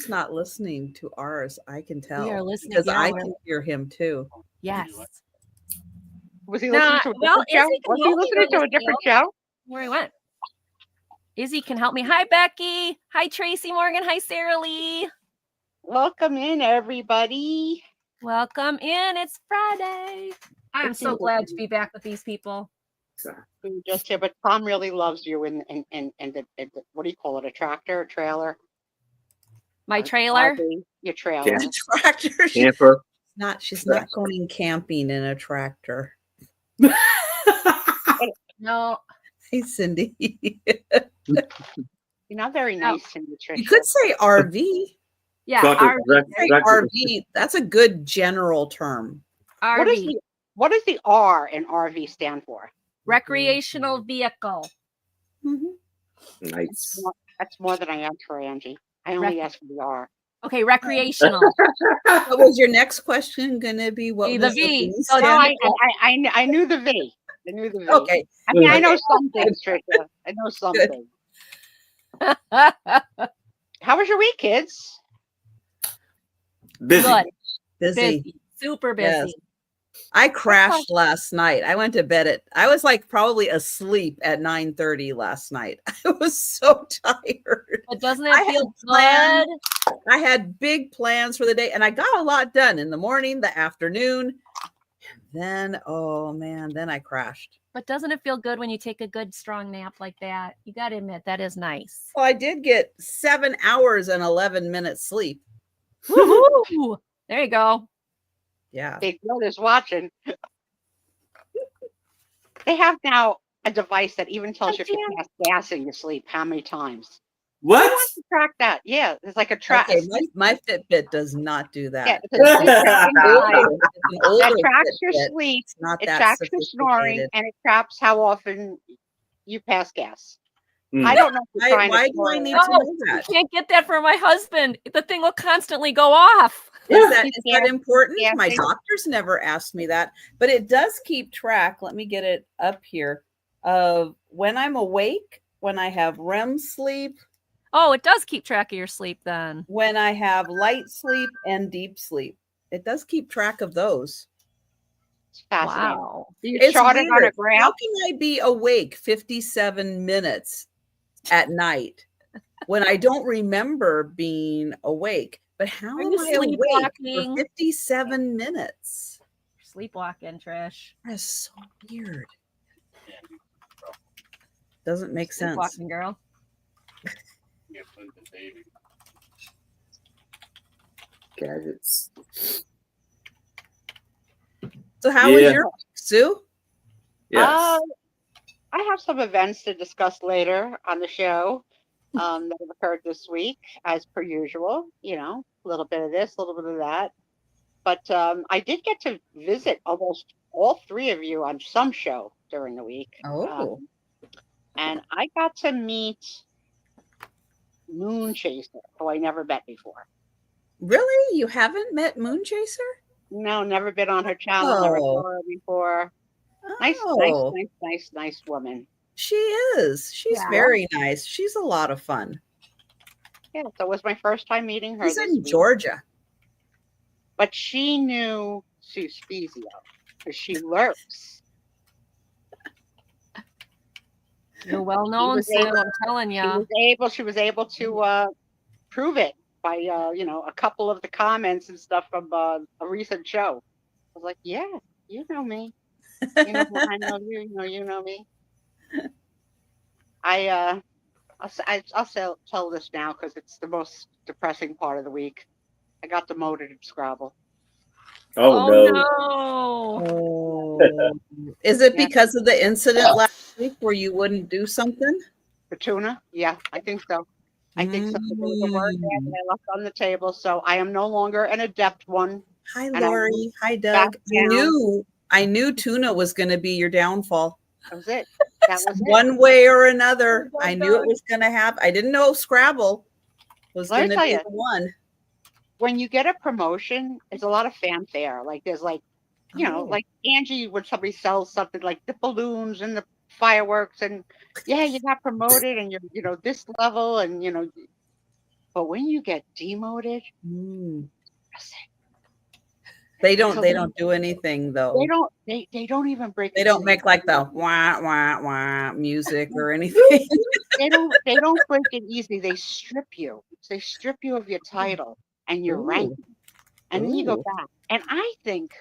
Tom's not listening to ours. I can tell. We are listening because yeah, I can hear him too. Yes. Was he listening to a different show? Was he listening to a different show? Where he went? Izzy can help me. Hi, Becky. Hi, Tracy Morgan. Hi, Sarah Lee. Welcome in, everybody. Welcome in. It's Friday. I'm so glad to be back with these people. Just here, but Tom really loves you and the what do you call it? A tractor, a trailer? My trailer? Your trailer. Tractor. Camper. She's not going camping in a tractor. No. Hey, Cindy. You're not very nice, Cindy. Trisha. You could say RV. Yeah, RV. That's a good general term. RV. What does the R in RV stand for? Recreational vehicle. Mm-hmm. Nice. That's more than I asked for, Angie. I only asked for the R. Okay, recreational. What was your next question going to be? What the was V? The so no, I knew the V. I knew the V. Okay. I mean, I know some things, Trisha. I know some things. How was your week, kids? Busy. Good. Busy. Super busy. Yes. I crashed last night. I went to bed I was like probably asleep at 9:30 last night. I was so tired. But doesn't it feel good? I had big plans for the day and I got a lot done in the morning, the afternoon. Then, oh man, then I crashed. But doesn't it feel good when you take a good strong nap like that? You got to admit, that is nice. Well, I did get 7 hours and 11 minutes sleep. Woo-hoo! There you go. Yeah. Big Brother's watching. They have now a device that even tells you if you pass gas in your sleep, how many times. What? I want to track that. Yeah, it's like a track. Okay, my Fitbit does not do that. Yeah, that tracks Fitbit. your sleep. It's not it that tracks your snoring, and it tracks how often you pass gas. I don't know if you're why do I need to know that? I can't get that for my husband. The thing will constantly go off. Is that important? My doctors never asked me that, but it does keep track. Let me get it up here of when I'm awake, when I have REM sleep. Oh, it does keep track of your sleep then. When I have light sleep and deep sleep. It does keep track of those. It's fascinating. Wow. You chart it on a graph? How can I be awake 57 minutes at night when I don't remember being awake? But how am I awake for 57 minutes? Sleepwalking, Trish. That's so weird. Doesn't make sense. Sleepwalking, girl. Gadgets. So how was your week, Sue? Yes. I have some events to discuss later on the show that have occurred this week, as per usual. You know, a little bit of this, a little bit of that. But I did get to visit almost all three of you on some show during the week. Oh. And I got to meet Moon Chaser, who I never met before. Really? You haven't met Moon Chaser? No, never been on her channel, never saw her before. Nice woman. She is. She's very nice. She's a lot of fun. Yeah, so it was my first time meeting her. She's in Georgia. But she knew Suspezio because she lurks. You're well known, Sue. I'm telling you. She was able to prove it by a couple of the comments and stuff from a recent show. I was like, yeah, you know me. You know, I know you. You know me. I'll tell this now because it's the most depressing part of the week. I got demoted at Scrabble. Oh no! Oh. Is it because of the incident last week where you wouldn't do something? The tuna? Yeah, I think so. I think so. There was a word there that I left on the table, so I am no longer an adept one. Hi, Lori. Hi, Doug. I knew tuna was going to be your downfall. That was it. That was one way or another. I knew it was going to happen. I didn't know Scrabble was going to be the one. When you get a promotion, there's a lot of fanfare. Like there's like like Angie, when somebody sells something like the balloons and the fireworks and you got promoted and you're this level and But when you get demoted, they don't do anything though. They don't even break. They don't make like the wah wah wah music or anything. They don't break it easy. They strip you. They strip you of your title and your ranking, and then you go back. And I think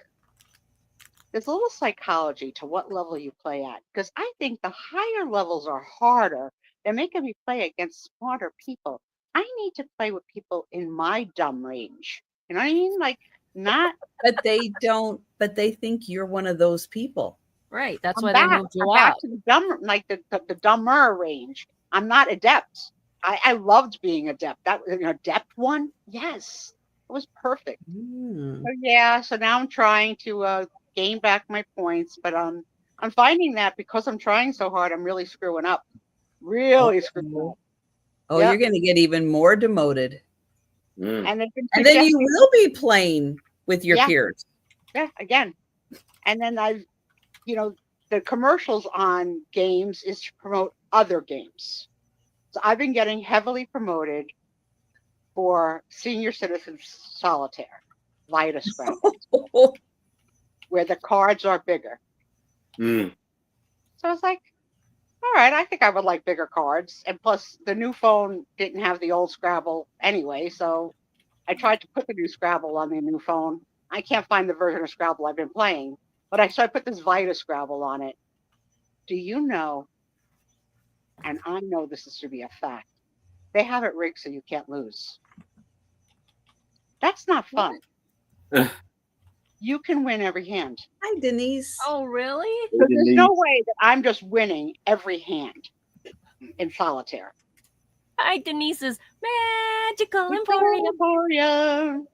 there's a little psychology to what level you play at, because I think the higher levels are harder. They're making me play against smarter people. I need to play with people in my dumb range. You know what I mean? Like, not. But they don't. But they think you're one of those people. Right. That's why they moved you up. Back to the dumb, like the dumber range. I'm not adept. I loved being adept. That adept one, yes, it was perfect. So yeah. So now I'm trying to gain back my points, but I'm finding that because I'm trying so hard, I'm really screwing up. Really screwing up. Oh, you're going to get even more demoted. And then you will be playing with your peers. Yeah, again. And then the commercials on games is to promote other games. So I've been getting heavily promoted for senior citizens solitaire, Vita Scrabble, where the cards are bigger. So I was like, all right, I think I would like bigger cards. And plus, the new phone didn't have the old Scrabble anyway, so I tried to put the new Scrabble on the new phone. I can't find the version of Scrabble I've been playing, but I put this Vita Scrabble on it. Do you know, and I know this is to be a fact, they have it rigged so you can't lose. That's not fun. You can win every hand. Hi, Denise. Oh, really? So there's no way that I'm just winning every hand in solitaire. Hi, Denise's Magical Emporium.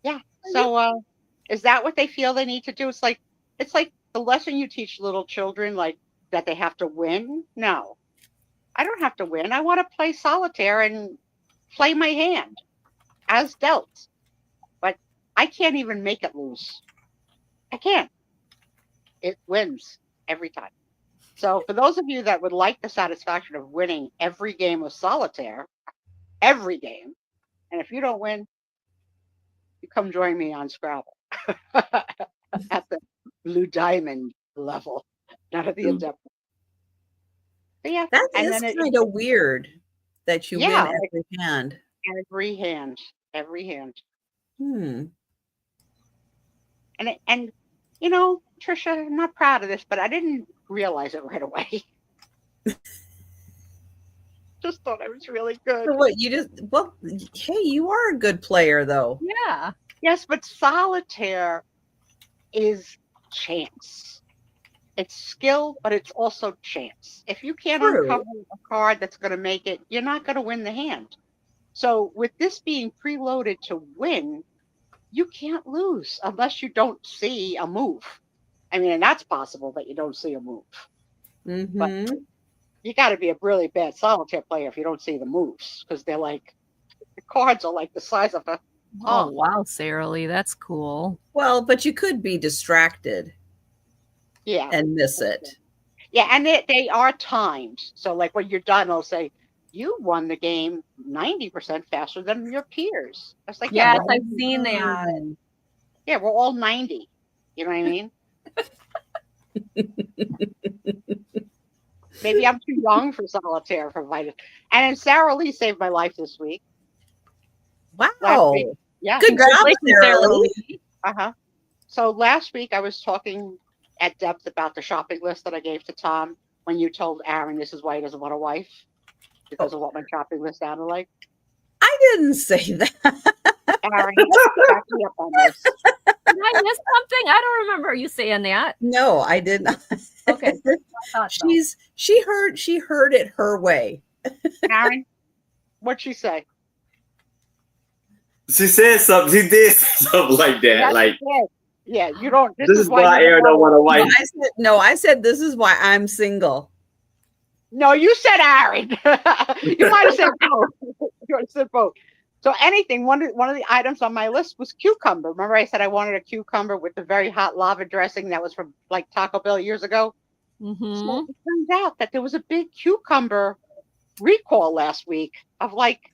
Yeah. So is that what they feel they need to do? It's like the lesson you teach little children, like that they have to win. No, I don't have to win. I want to play solitaire and play my hand as dealt. But I can't even make it lose. I can't. It wins every time. So for those of you that would like the satisfaction of winning every game of solitaire, every game, and if you don't win, you come join me on Scrabble at the Blue Diamond level, not at the adept. But yeah, that is kind of weird that you win every hand. Every hand. And Trisha, I'm not proud of this, but I didn't realize it right away. Just thought I was really good. So hey, you are a good player though. Yeah. Yes, but solitaire is chance. It's skill, but it's also chance. If you can't uncover a card that's going to make it, you're not going to win the hand. So with this being preloaded to win, you can't lose unless you don't see a move. I mean, and that's possible that you don't see a move. But you got to be a really bad solitaire player if you don't see the moves, because they're like, the cards are like the size of a... Oh, wow, Sarah Lee, that's cool. Well, but you could be distracted. Yeah. And miss it. Yeah, and they are timed. So like when you're done, they'll say, you won the game 90% faster than your peers. That's like, yes, I've seen that. Yeah, we're all 90. You know what I mean? Maybe I'm too young for solitaire for Vita. And then Sarah Lee saved my life this week. Wow. Yeah. Good job, Sarah Lee. So last week I was talking at depth about the shopping list that I gave to Tom when you told Aaron this is why he doesn't want a wife, because of what my shopping list sounded like. I didn't say that. Aaron, back me up on this. Did I miss something? I don't remember you saying that. No, I did not. Okay. She heard it her way. Aaron, what'd she say? She said something. She did something like that. Yeah, you don't. This is why Aaron don't want a wife. I said this is why I'm single. No, you said Aaron. You might have said both. You might have said both. So anything. One of the items on my list was cucumber. Remember, I said I wanted a cucumber with the very hot lava dressing that was from like Taco Bell years ago. So it turns out that there was a big cucumber recall last week of like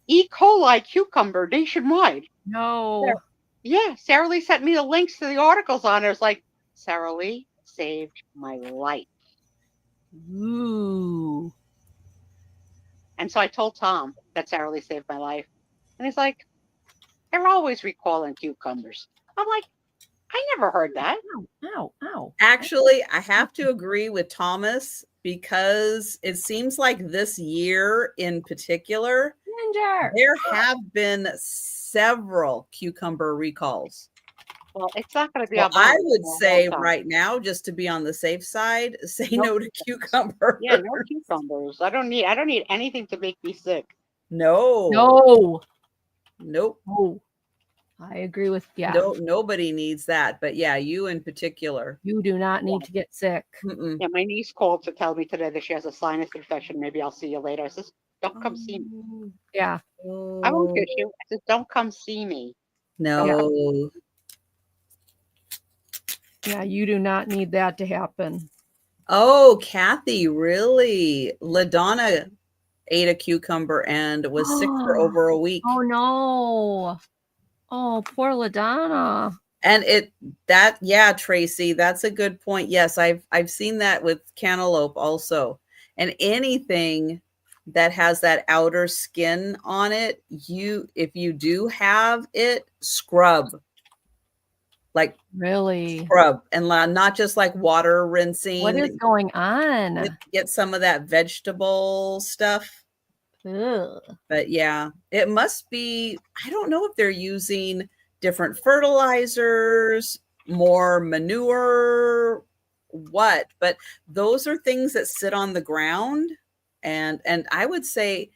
E. coli cucumber nationwide. No. Yeah, Sarah Lee sent me the links to the articles on it. It was like, Sarah Lee saved my life. Ooh. And so I told Tom that Sarah Lee saved my life. And he's like, they're always recalling cucumbers. I'm like, I never heard that. Ow. Actually, I have to agree with Thomas because it seems like this year in particular, Ginger. there have been several cucumber recalls. Well, it's not going to be Well, on my I list would for a long say time. right now, just to be on the safe side, say No no to cucumbers. Yeah, no cucumbers. I don't need anything to make me sick. No. Nope. Oh, I agree with No, nobody needs that. But yeah, you in particular. You do not need to get sick. Mm-mm. Yeah, my niece called to tell me today that she has a sinus infection. Maybe I'll see you later. I says, don't come see me. Yeah. I won't get you. I says, don't come see me. No. Yeah, you do not need that to happen. Oh, Kathy, really? LaDonna ate a cucumber and was sick for over a week. Oh no. Oh, poor LaDonna. And Tracy, that's a good point. Yes, I've seen that with cantaloupe also. And anything that has that outer skin on it, if you do have it, scrub. Like really scrub, and not just like water rinsing. What is going on? Get some of that vegetable stuff. Ugh. But yeah, it must be, I don't know if they're using different fertilizers, more manure, what, but those are things that sit on the ground. And I would say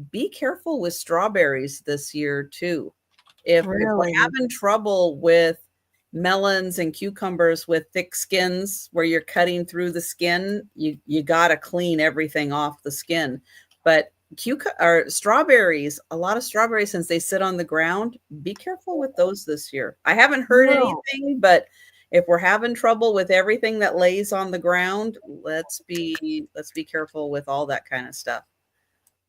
be careful with strawberries this year too. If we're having trouble with melons and cucumbers with thick skins where you're cutting through the skin, you got to clean everything off the skin. But strawberries, a lot of strawberries, since they sit on the ground, be careful with those this year. I haven't heard anything, but if we're having trouble with everything that lays on the ground, let's be careful with all that kind of stuff.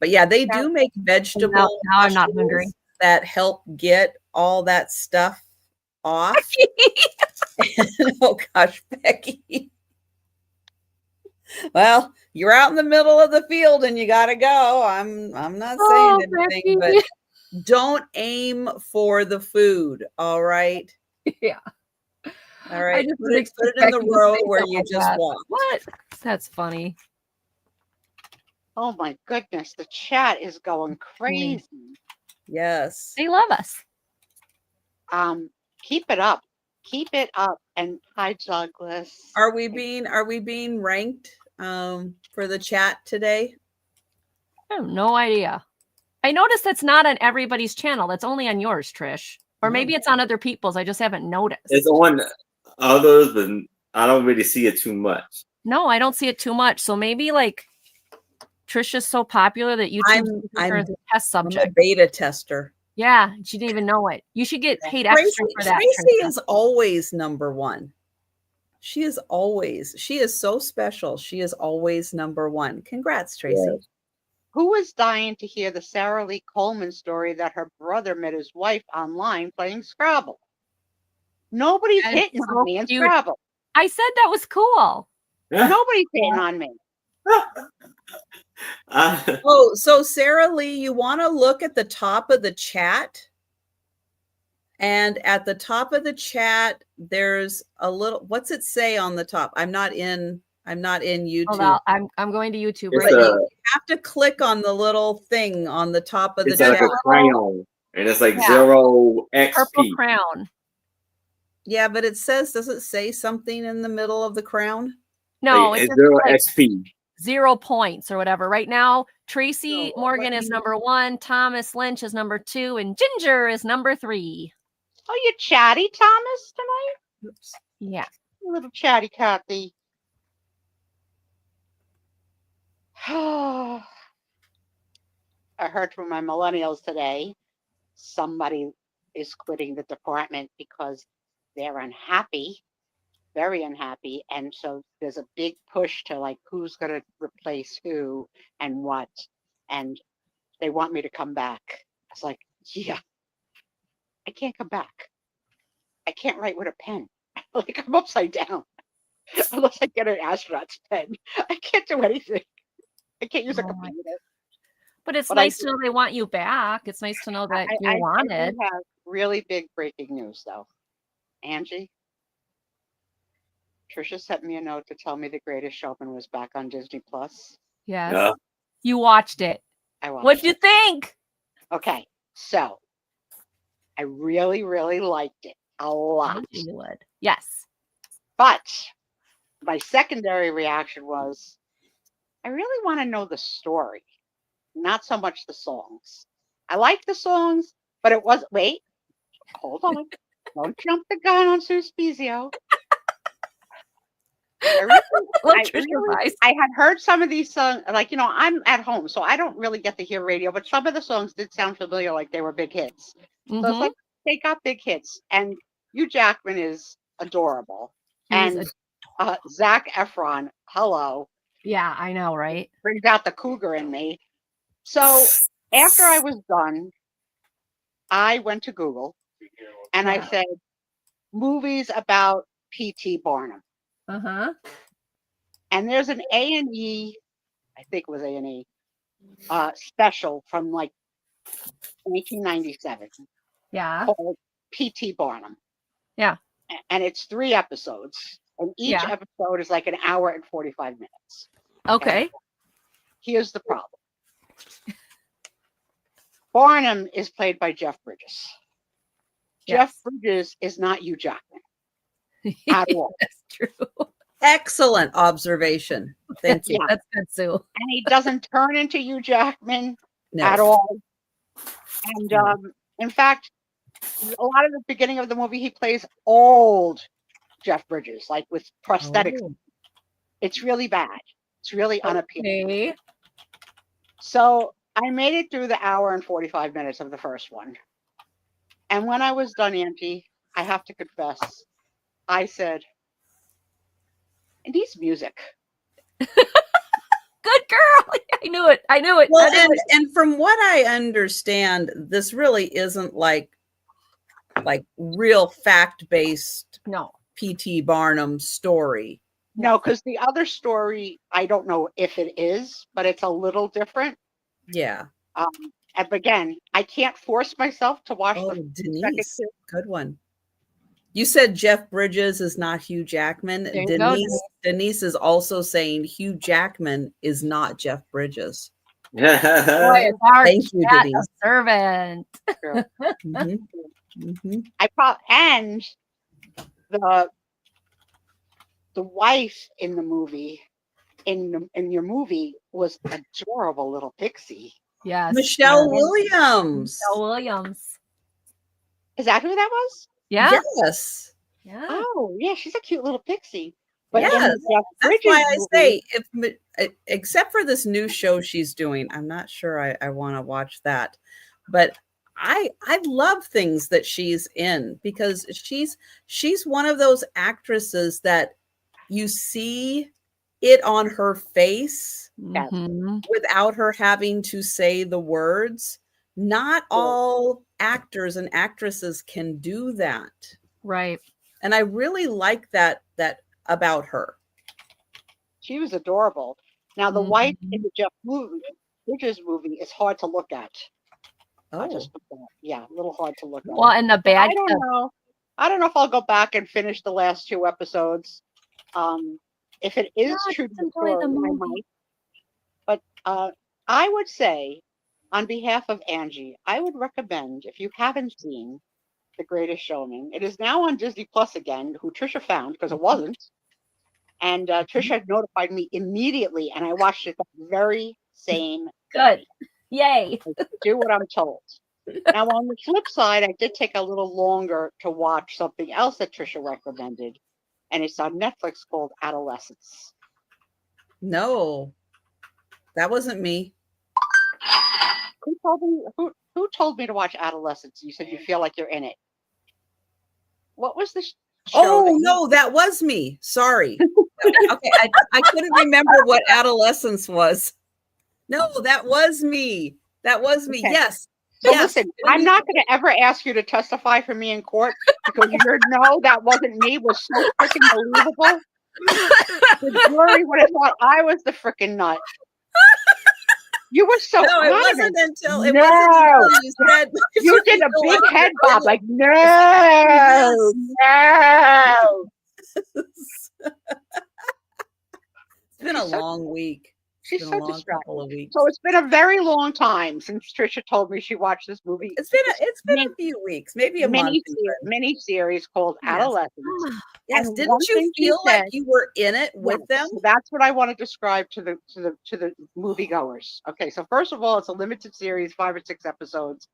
But yeah, they do make vegetable now I'm not hungry that help get all that stuff off. Oh gosh, Becky. Well, you're out in the middle of the field and you gotta go. I'm not saying anything, Becky. But don't aim for the food. All right. Yeah. All right. Put it in the row where you just walk. What? That's funny. Oh my goodness, the chat is going crazy. Yes. They love us. Keep it up. Keep it up. And hi, Douglas. Are we being ranked for the chat today? I have no idea. I noticed that's not on everybody's channel. That's only on yours, Trish. Or maybe it's on other people's. I just haven't noticed. It's on others, but I don't really see it too much. No, I don't see it too much. So maybe like Trisha's so popular that YouTube is a test subject. I'm a beta tester. Yeah, she didn't even know it. You should get paid extra for that. Tracy is always number one. She is so special. She is always number one. Congrats, Tracy. Yeah. Who is dying to hear the Sarah Lee Coleman story that her brother met his wife online playing Scrabble? Nobody's hitting on me in Scrabble. I said that was cool. Nobody's hitting on me. So Sarah Lee, you want to look at the top of the chat, and at the top of the chat there's a little, what's it say on the top? I'm not in YouTube. Hold on, I'm going to YouTube right now. You have to click on the little thing on the top of the chat. It's like a crown, and it's like 0 XP. Purple crown. Yeah, but it says, does it say something in the middle of the crown? No, it's 0 XP. 0 points or whatever. Right now, Tracy Morgan is number 1, Thomas Lynch is number 2, and Ginger is number 3. Oh, you chatty, Thomas, tonight? Oops. Yeah. A little chatty, Kathy. I heard from my millennials today, somebody is quitting the department because they're unhappy very unhappy. And so there's a big push to like who's going to replace who and what. And they want me to come back. I was like, yeah, I can't come back. I can't write with a pen. Like I'm upside down unless I get an astronaut's pen. I can't do anything. I can't use a computer. But it's nice to know they want you back. It's nice to know that you're wanted. I do have really big breaking news, though. Angie, Trisha sent me a note to tell me The Greatest Showman was back on Disney Plus. Yes. Yeah. You watched it. I watched What'd you think? Okay, so I really, really liked it a lot. You would. Yes. But my secondary reaction was, I really want to know the story, not so much the songs. I like the songs, but it was, wait, hold on. Don't jump the gun on Sue Spezio. I had heard some of these songs, like, you know, I'm at home, so I don't really get to hear radio, but some of the songs did sound familiar, like they were big hits. So it's like, they got big hits. And Hugh Jackman is adorable. And Zac Efron, hello. Yeah, I know, right? Brings out the cougar in me. So after I was done, I went to Google and I said, movies about P.T. Barnum. And there's an A&E, I think it was A&E, special from like 1997. Yeah. Called P.T. Barnum. Yeah. And it's 3 episodes. And each episode is like an hour and 45 minutes. Okay. And here's the problem. Barnum is played by Jeff Bridges. Yes. Jeff Bridges is not Hugh Jackman at all. That's true. Excellent observation. Thank you. That's good, Sue. And he doesn't turn into Hugh Jackman at all. And in fact, a lot of the beginning of the movie, he plays old Jeff Bridges, like with prosthetics. Oh. It's really bad. It's really unappealing. So I made it through the hour and 45 minutes of the first one. And when I was done, Auntie, I have to confess, I said, it needs music. Good girl. I knew it. Well, and from what I understand, this really isn't like real fact-based P.T. Barnum story. No, because the other story, I don't know if it is, but it's a little different. Yeah. And again, I can't force myself to watch Denise. Good one. You said Jeff Bridges is not Hugh Jackman. Denise is also saying Hugh Jackman is not Jeff Bridges. Boy, it's our Thank you, Denise. Servant. And the wife in the movie, in your movie, was adorable little pixie. Yes. Michelle Williams. Michelle Williams. Is that who that was? Yeah. Yes. Yeah. Oh, yeah. She's a cute little pixie. But yes. That's why I say, except for this new show she's doing, I'm not sure I want to watch that. But I love things that she's in because she's one of those actresses that you see it on her face without her having to say the words. Not all actors and actresses can do that. Right. And I really like that about her. She was adorable. Now the wife in the Jeff Bridges movie is hard to look at. Oh. Yeah, a little hard to look at. Well, and the bad. I don't know. I don't know if I'll go back and finish the last 2 episodes. If it is true to the story, I might. But I would say, on behalf of Angie, I would recommend, if you haven't seen The Greatest Showman, it is now on Disney Plus again, who Trisha found because it wasn't. And Trisha notified me immediately, and I watched it the very same day. Yay. Do what I'm told. Now, on the flip side, I did take a little longer to watch something else that Trisha recommended, and it's on Netflix called Adolescence. No, that wasn't me. Who told me to watch Adolescence? You said you feel like you're in it. What was this? Oh no, that was me. Sorry. Okay, I couldn't remember what adolescence was. No, that was me. That was me. Okay. Yes. So yes. listen, I'm not going to ever ask you to testify for me in court because your no, that wasn't me was so freaking believable. The jury would have thought I was the freaking nut. You were so No, it adamant. wasn't until No, you said you did a big head bob, like no, no. It's been a long week. She's It's so been a long distracted. couple of weeks. So it's been a very long time since Trisha told me she watched this movie. It's been a few weeks, maybe a month. Mini series called Adolescence. Yes, And didn't you feel like you were in it with them? So that's what I want to describe to the moviegoers. Okay, so first of all, it's a limited series, 5 or 6 episodes.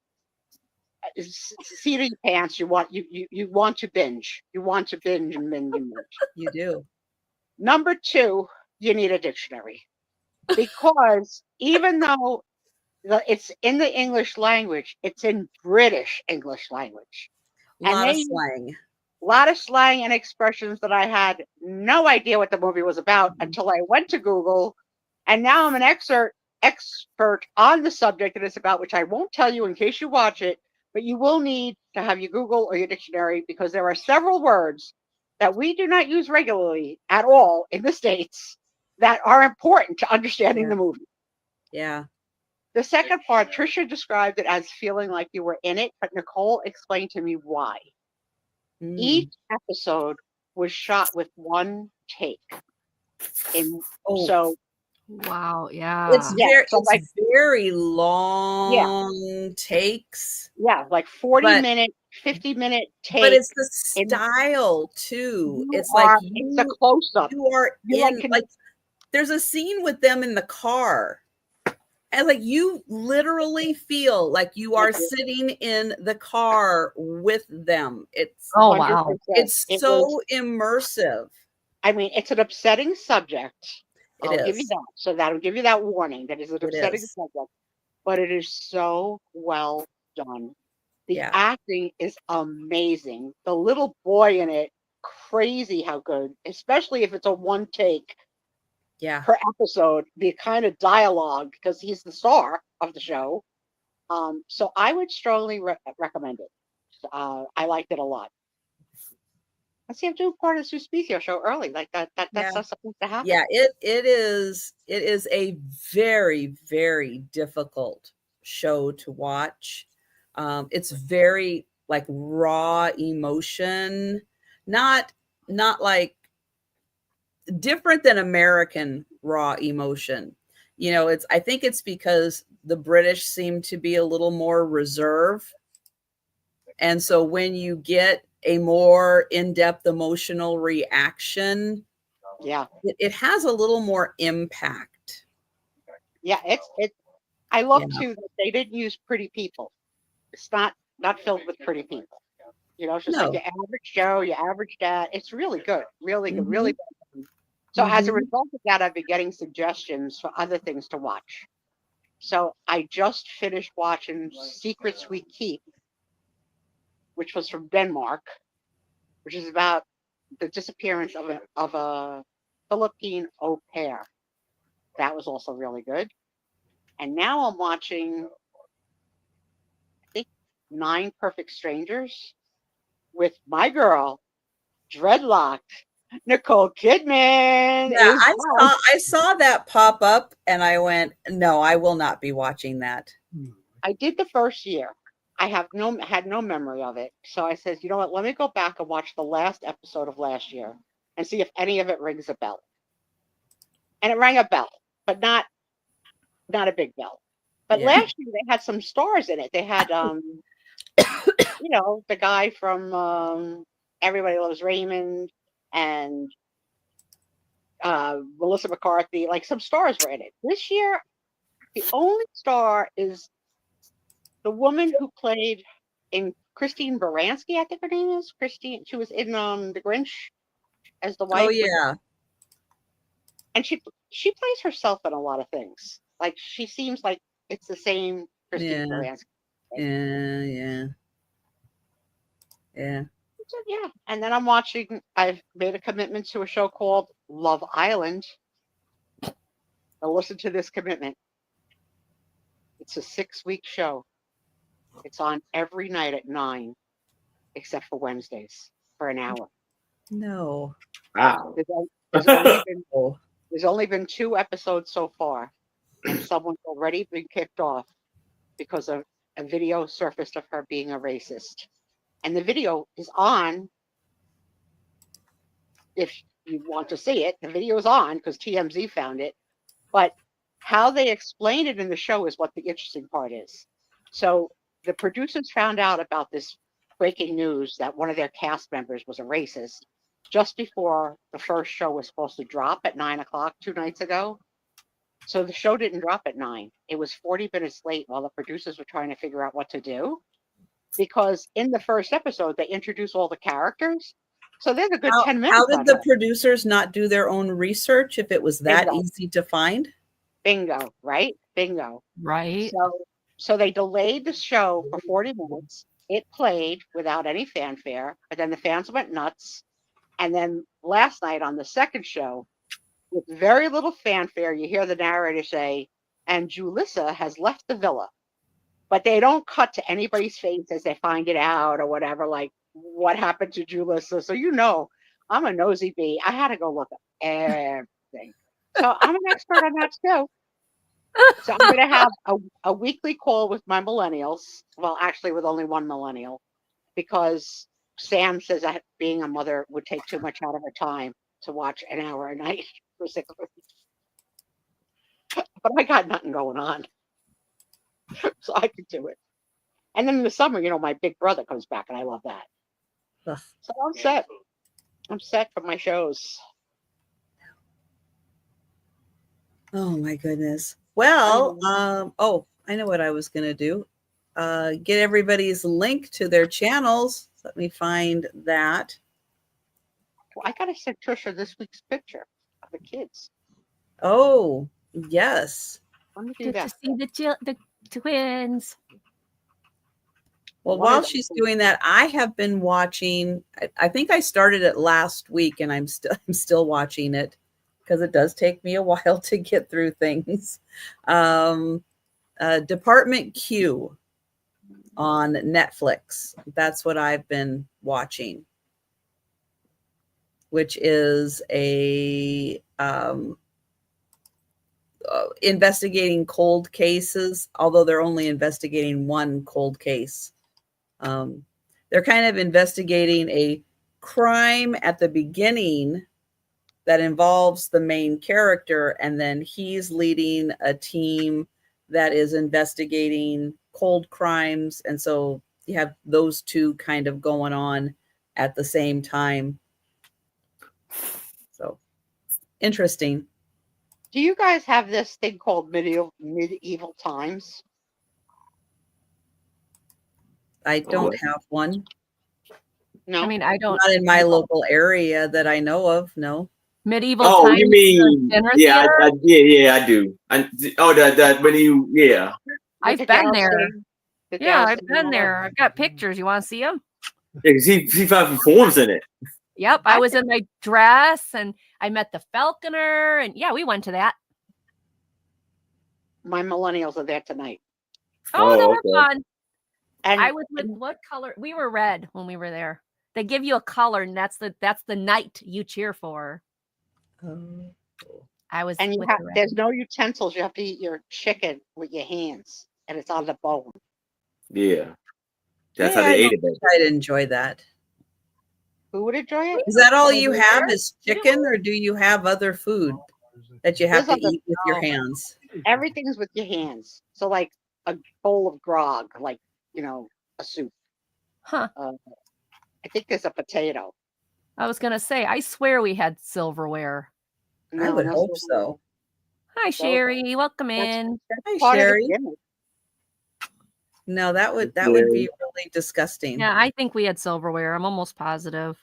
Seat of your pants. You want to binge. You want to binge and binge and binge. You do. Number 2, you need a dictionary. Because even though it's in the English language, it's in British English language. A lot of slang. A lot of slang and expressions that I had no idea what the movie was about until I went to Google. And now I'm an expert on the subject that it's about, which I won't tell you in case you watch it, but you will need to have your Google or your dictionary because there are several words that we do not use regularly at all in the States that are important to understanding the movie. Yeah. The second part, Trisha described it as feeling like you were in it, but Nicole explained to me why. Each episode was shot with one take. So wow, yeah. It's very long takes. Yeah, like 40-minute, 50-minute take. But it's the style too. It's like it's a close-up. You are in like there's a scene with them in the car. And like you literally feel like you are sitting in the car with them. It's wow. It's so immersive. I mean, it's an upsetting subject. I'll give you is. that. So that'll give you that warning that is an upsetting subject. But it is so well done. The acting is amazing. The little boy in it, crazy how good, especially if it's a one take per episode, the kind of dialogue, because he's the star of the show. So I would strongly recommend it. I liked it a lot. Let's see, I'm doing part of the Suspicio show early. Like that's supposed to happen. Yeah, it is a very, very difficult show to watch. It's very like raw emotion, not like different than American raw emotion. You know, I think it's because the British seem to be a little more reserved. And so when you get a more in-depth emotional reaction, it has a little more impact. Yeah, it's I love too that they didn't use pretty people. It's not filled with pretty people. You know, it's just like your average Joe, your average dad. It's really good, really good, really good. So as a result of that, I've been getting suggestions for other things to watch. So I just finished watching Secrets We Keep, which was from Denmark, which is about the disappearance of a Philippine au pair. That was also really good. And now I'm watching, I think, 9 Perfect Strangers with my girl, dreadlocked Nicole Kidman. Yeah, I saw that pop up and I went, no, I will not be watching that. I did the first year. I had no memory of it. So I said, you know what, let me go back and watch the last episode of last year and see if any of it rings a bell. And it rang a bell, but not a big bell. But last year they had some stars in it. They had you know, the guy from Everybody Loves Raymond and Melissa McCarthy, like some stars were in it. This year, the only star is the woman who played in Christine Baranski, I think her name is. Christine, she was in The Grinch as the wife. Oh, yeah. And she plays herself in a lot of things. Like, she seems like it's the same Christine Baranski. Yeah. Yeah. And then I've made a commitment to a show called Love Island. Now listen to this commitment. It's a 6-week show. It's on every night at 9, except for Wednesdays for an hour. No. Wow. There's only been 2 episodes so far, and someone's already been kicked off because of a video surfaced of her being a racist. And the video is on. If you want to see it, the video is on because TMZ found it. But how they explain it in the show is what the interesting part is. So the producers found out about this breaking news that one of their cast members was a racist just before the first show was supposed to drop at 9 o'clock 2 nights ago. So the show didn't drop at 9. It was 40 minutes late while the producers were trying to figure out what to do. Because in the first episode, they introduce all the characters. So there's a good 10 minutes. How did the producers not do their own research if it was that easy to find? Bingo, right? Bingo. Right. So they delayed the show for 40 minutes. It played without any fanfare, but then the fans went nuts. And then last night on the second show, with very little fanfare, you hear the narrator say, and Julissa has left the villa. But they don't cut to anybody's face as they find it out or whatever, like what happened to Julissa. So I'm a nosy bee. I had to go look up everything. So I'm an expert on that too. So I'm going to have a weekly call with my millennials. Well, actually with only one millennial, because Sam says that being a mother would take too much out of her time to watch an hour a night for 6 weeks. But I got nothing going on. So I could do it. And then in the summer, my big brother comes back and I love that. Ugh. So I'm set. I'm set for my shows. Oh my goodness. Well, I know what I was going to do. Get everybody's link to their channels. Let me find that. Well, I got to send Trisha this week's picture of the kids. Oh, yes. Let me do that. To see the twins. Well, while she's doing that, I have been watching. I think I started it last week, and I'm still watching it because it does take me a while to get through things. Department Q on Netflix. That's what I've been watching, which is a investigating cold cases, although they're only investigating one cold case. They're kind of investigating a crime at the beginning that involves the main character, and then he's leading a team that is investigating cold crimes. And so you have those two kind of going on at the same time. So interesting. Do you guys have this thing called medieval times? I don't have one. No, I mean, I don't. Not in my local area that I know of. No. Medieval times. Oh, you mean? Yeah, I do. Yeah. I've been there. Yeah, I've been there. I've got pictures. You want to see them? Yeah, because he performs in it. Yep, I was in my dress, and I met the falconer, and yeah, we went to that. My millennials are there tonight. Oh, that was fun. And I was with what color? We were red when we were there. They give you a color, and that's the knight you cheer for. I was. And there's no utensils. You have to eat your chicken with your hands, and it's on the bone. Yeah, that's how they ate it. I'd enjoy that. Who would enjoy it? Is that all you have is chicken, or do you have other food that you have to eat with your hands? Everything's with your hands. So like a bowl of grog, like, a soup. Huh. I think there's a potato. I was going to say, I swear we had silverware. No, I would hope so. Hi, Sherry. Welcome in. Hi, Sherry. No, that would be really disgusting. Yeah, I think we had silverware. I'm almost positive.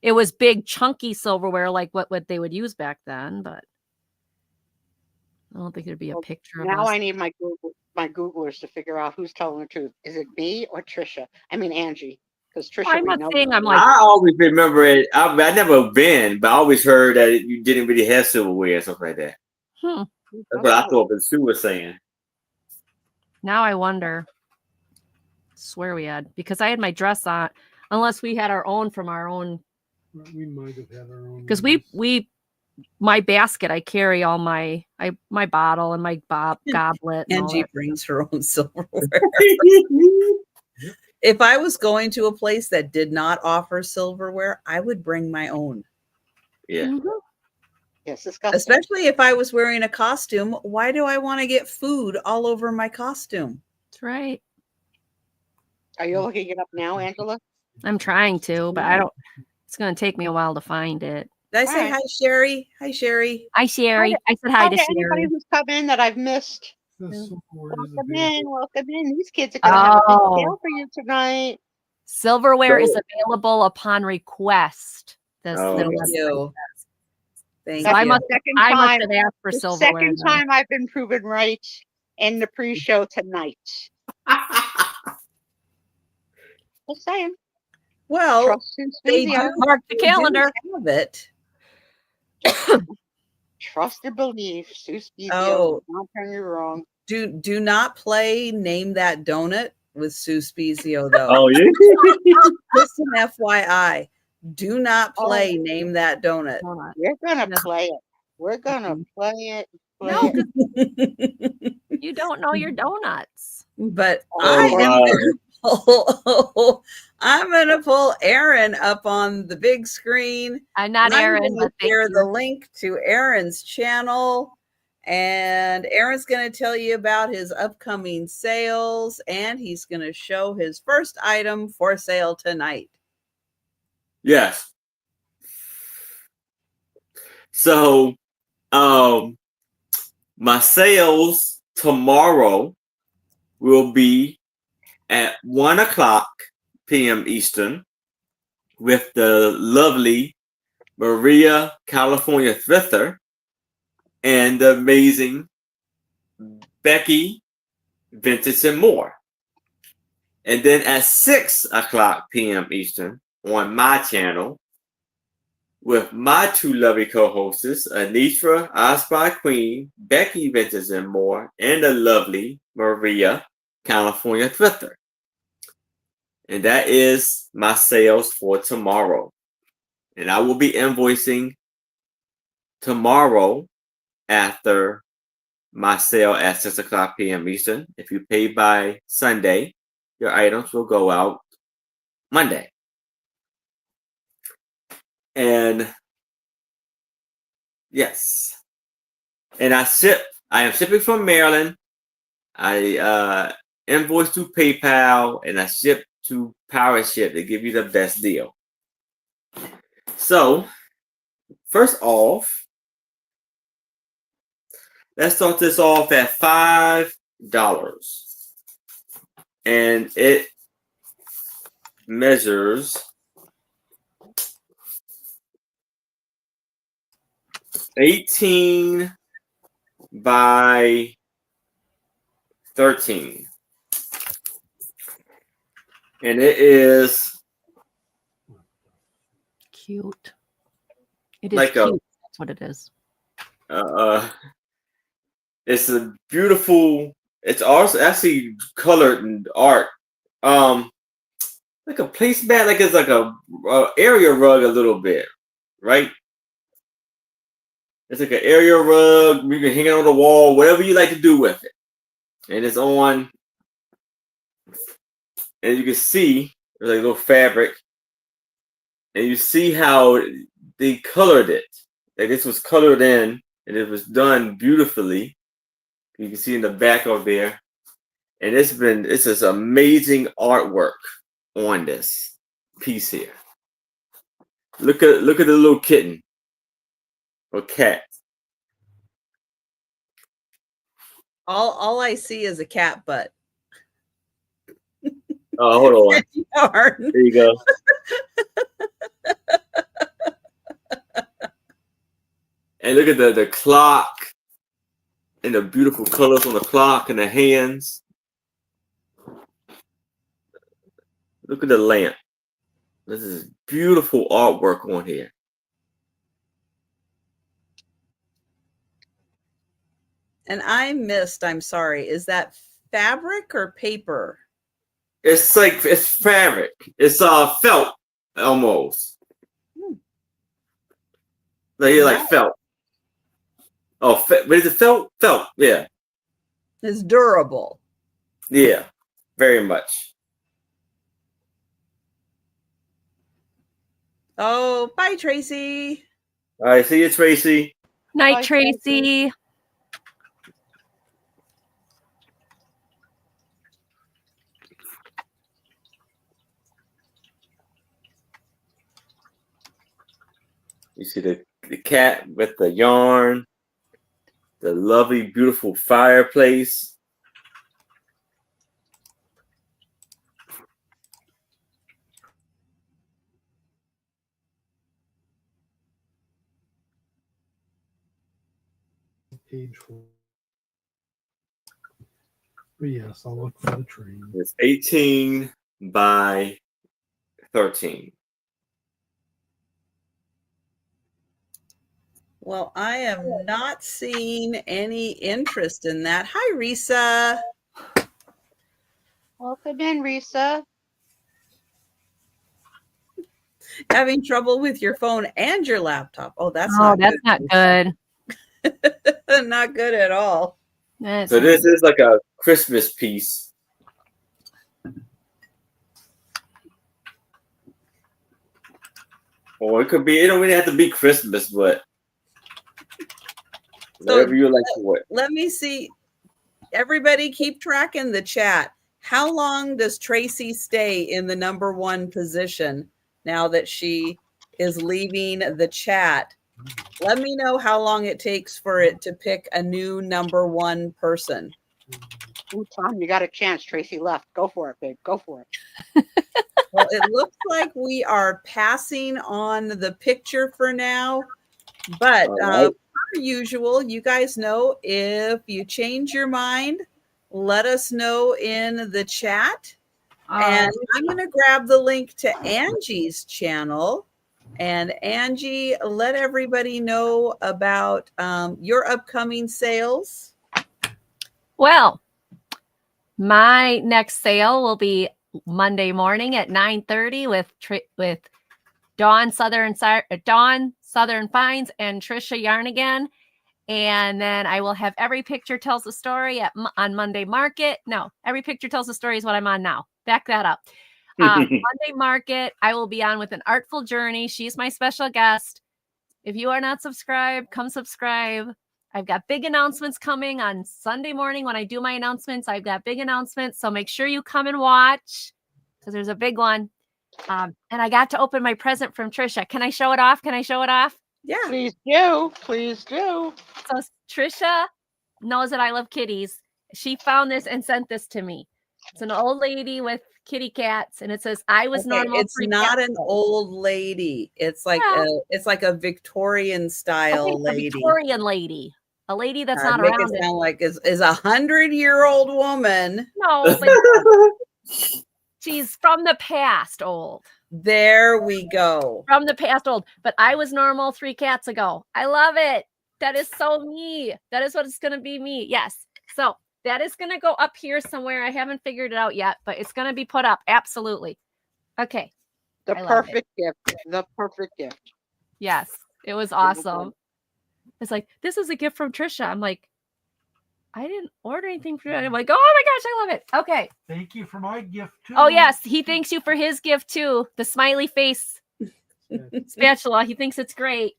It was big, chunky silverware, like what they would use back then, but I don't think there'd be a picture of us. Now I need my Googlers to figure out who's telling the truth. Is it me or Trisha? I mean, Angie. Because Trisha, I'm not saying I'm like. I always remember it. I never been, but I always heard that you didn't really have silverware or something like that. That's what I thought the Sue was saying. Now I wonder. Swear we had, because I had my dress on, unless we had our own from our own. We might have had our own. Because we my basket, I carry all my bottle and my goblet. And Angie brings her own silverware. If I was going to a place that did not offer silverware, I would bring my own. Yeah. Mm-hmm. Yes, disgusting. Especially if I was wearing a costume. Why do I want to get food all over my costume? That's right. Are you looking it up now, Angela? I'm trying to, but I don't. It's going to take me a while to find it. Did I say hi, Sherry? Hi, Sherry. Hi, Sherry. I said hi to anybody Sherry. who's come in that I've missed. Welcome in. Welcome in. These kids are going to have a big sale for you tonight. Silverware is available upon request. Thank you. Thank you. I must have asked for silverware. Second time I've been proven right in the pre-show tonight. Just saying. Well, they do mark the calendar. Have it. Trust and believe. Suspizio. Oh, not turn you wrong. Do not play Name That Donut with Suspizio, though. Oh, yeah. Just an FYI. Do not play Name That Donut. We're going to play it. We're going to play it. No, you don't know your donuts. But I'm going to pull Aaron up on the big screen. I'm not Aaron, but share the link to Aaron's channel. And Aaron's going to tell you about his upcoming sales, and he's going to show his first item for sale tonight. Yes. So, my sales tomorrow will be at 1:00 p.m. Eastern with the lovely Maria California Thrifter and the amazing Becky Vintage and More. And then at 6:00 p.m. Eastern on my channel with my two lovely co-hosts, Anitra, I Spy Queen, Becky Vintage and More, and the lovely Maria California Thrifter. And that is my sales for tomorrow. And I will be invoicing tomorrow after my sale at 6:00 p.m. Eastern. If you pay by Sunday, your items will go out Monday. And yes. And I am shipping from Maryland. I invoice to PayPal and I ship to Power Ship to give you the best deal. So, first off, let's start this off at $5. And it measures 18 by 13. And it is cute. It is like cute. That's what it is. It's a beautiful. It's also actually colored in art. Like a placemat, like it's like a area rug a little bit, right? It's like an area rug. You can hang it on the wall, whatever you like to do with it. And it's on, and you can see there's like a little fabric, and you see how they colored it. Like this was colored in, and it was done beautifully. You can see in the back of there, and it's this amazing artwork on this piece here. Look at the little kitten or cat. All I see is a cat butt. Oh, hold on. There you go. And look at the clock and the beautiful colors on the clock and the hands. Look at the lamp. This is beautiful artwork on here. And I missed, I'm sorry, is that fabric or paper? It's like, it's fabric. It's felt almost. Like felt. Oh, what is it? Felt? Felt, yeah. It's durable. Yeah, very much. Oh, bye, Tracy. All right, see you, Tracy. Night, Bye, Tracy. You see the cat with the yarn, the lovely, beautiful fireplace. Page 4. But yes, I'll look for the train. It's 18 by 13. Well, I am not seeing any interest in that. Hi, Risa. Welcome in, Risa. Having trouble with your phone and your laptop. Oh, that's not good, good. Not good at all. That's So this is like a Christmas piece. Or it could be, it don't really have to be Christmas, but whatever you like for it. Let me see. Everybody keep track in the chat. How long does Tracy stay in the number one position now that she is leaving the chat? Let me know how long it takes for it to pick a new number one person. Ooh, Tom, you got a chance. Tracy left. Go for it, babe. Go for it. Well, it looks like we are passing on the picture for now. But per usual, you guys know, if you change your mind, let us know in the chat. And I'm going to grab the link to Angie's channel. And Angie, let everybody know about your upcoming sales. Well, my next sale will be Monday morning at 9:30 with Dawn Southern Finds and Trisha Yarnigan. And then I will have Every Picture Tells a Story on Monday Market. No, Every Picture Tells a Story is what I'm on now. Back that up. Monday Market, I will be on with An Artful Journey. She's my special guest. If you are not subscribed, come subscribe. I've got big announcements coming on Sunday morning when I do my announcements. I've got big announcements. So make sure you come and watch because there's a big one. And I got to open my present from Trisha. Can I show it off? Yeah. Please do. Please do. So Trisha knows that I love kitties. She found this and sent this to me. It's an old lady with kitty cats, and it says, "I was normal." It's not an old lady. It's like a Victorian style lady. Victorian lady. A lady that's not around. Make it sound like is a 100-year-old woman. No, but she's from the past old. There we go. From the past old. But I was normal 3 cats ago. I love it. That is so me. That is what it's going to be me. Yes. So that is going to go up here somewhere. I haven't figured it out yet, but it's going to be put up. Absolutely. Okay. The perfect gift. The perfect gift. Yes. It was awesome. It's like, this is a gift from Trisha. I'm like, I didn't order anything for you. I'm like, oh my gosh, I love it. Okay. Thank you for my gift too. Oh yes, he thanks you for his gift too. The smiley face spatula. He thinks it's great.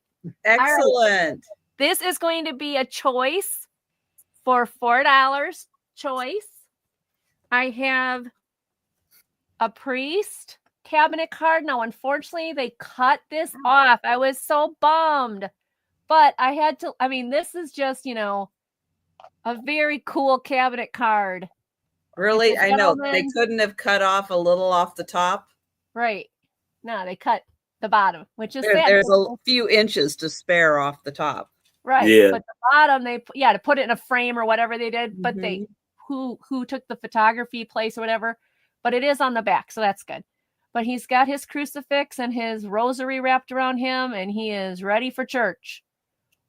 Excellent. Right. This is going to be a choice for $4 choice. I have a priest cabinet card. Now, unfortunately, they cut this off. I was so bummed. But I had to, I mean, this is just, a very cool cabinet card. Really? I know. They couldn't have cut off a little off the top. Right. No, they cut the bottom, which is there's a few inches to spare off the top. Right. Yeah. But the bottom, to put it in a frame or whatever they did, but who took the photography place or whatever, but it is on the back. So that's good. but he's got his crucifix and his rosary wrapped around him, and he is ready for church.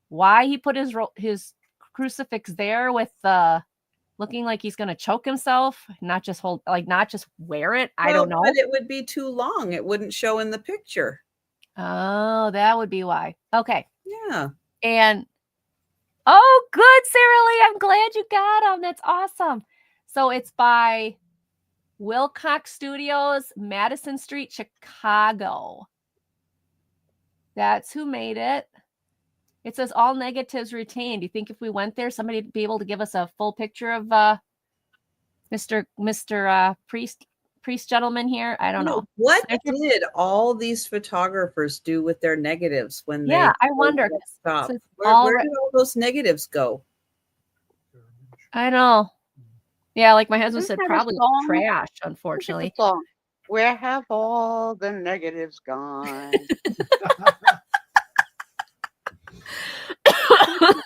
Why he put his crucifix there with looking like he's going to choke himself, not just wear it. I don't know. But it would be too long. It wouldn't show in the picture. Oh, that would be why. Okay. Yeah. And oh, good, Sarah Lee. I'm glad you got them. That's awesome. So it's by Wilcox Studios, Madison Street, Chicago. That's who made it. It says all negatives retained. Do you think if we went there, somebody would be able to give us a full picture of Mr. Priest gentleman here? I don't know. What did all these photographers do with their negatives when they? Yeah, I wonder. Stop. Where did all those negatives go? I know. Yeah, like my husband said, probably trash, unfortunately. Where have all the negatives gone?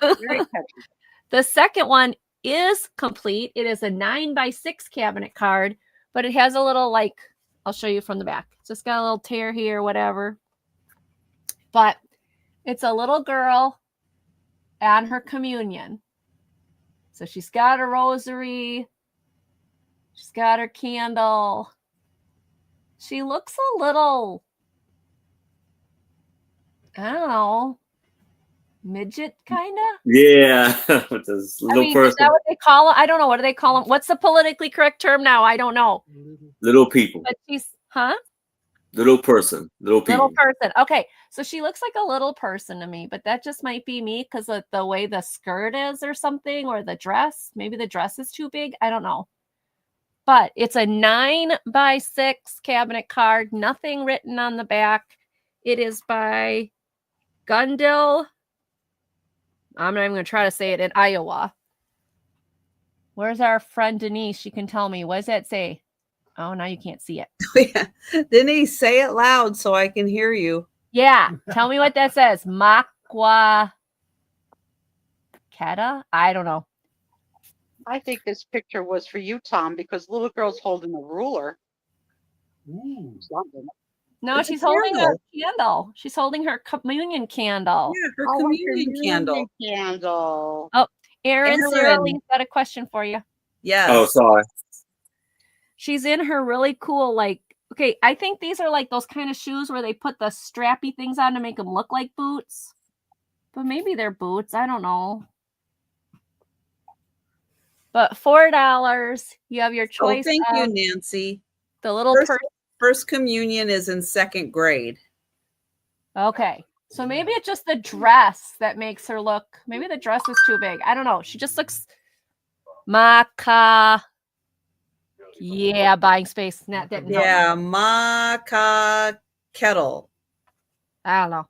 Very catchy. The second one is complete. It is a 9x6 cabinet card, but it has a little, like, I'll show you from the back. It's just got a little tear here, whatever. But it's a little girl on her communion. So she's got a rosary. She's got her candle. She looks a little, I don't know, midget kind of. Yeah, this little person. Is that what they call it? I don't know. What do they call them? What's the politically correct term now? I don't know. Little people. But she's, Little person. Little people. Little person. Okay, so she looks like a little person to me, but that just might be me because of the way the skirt is or something, or the dress. Maybe the dress is too big. I don't know. But it's a 9x6 cabinet card. Nothing written on the back. It is by Gundil. I'm not even going to try to say it, in Iowa. Where's our friend Denise? She can tell me. What does that say? Oh, now you can't see it. Yeah. Denise, say it loud so I can hear you. Yeah. Tell me what that says. Makwa Keta? I don't know. I think this picture was for you, Tom, because little girl's holding a ruler. Ooh. No, she's holding a candle. She's holding her communion candle. Yeah, her communion candle. Oh, Aaron Sterling's got a question for you. Yes. Oh, sorry. She's in her really cool, like, okay, I think these are like those kind of shoes where they put the strappy things on to make them look like boots. But maybe they're boots. I don't know. But $4, you have your choice. Oh, thank you, Nancy. The little first communion is in 2nd grade. Okay. So maybe it's just the dress that makes her look. Maybe the dress is too big. I don't know. She just looks Maka. Yeah, buying space. Yeah, Maka Kettle. I don't know.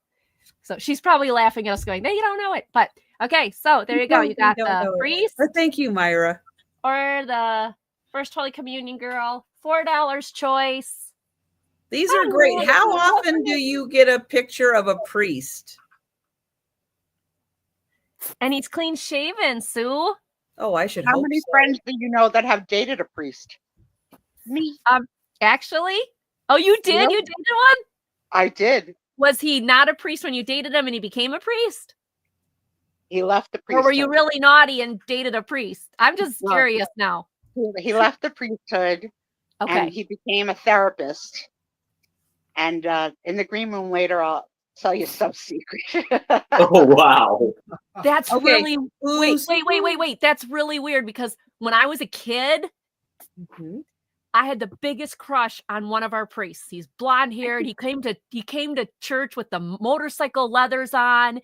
So she's probably laughing at us going, no, you don't know it. But okay, so there you go. You got the priest. Thank you, Myra. Or the First Holy Communion girl. $4 choice. These are great. How often do you get a picture of a priest? And he's clean shaven, Sue. Oh, I should. How many friends do you know that have dated a priest? Me. Actually? Oh, you did? Yep. You dated one? I did. Was he not a priest when you dated him and he became a priest? He left the priesthood. Or were you really naughty and dated a priest? I'm just curious now. He left the priesthood. Okay. And he became a therapist. And in the green room later, I'll tell you some secret. Oh, wow. That's really wait. That's really weird because when I was a kid, I had the biggest crush on one of our priests. He's blonde haired. He came to church with the motorcycle leathers on.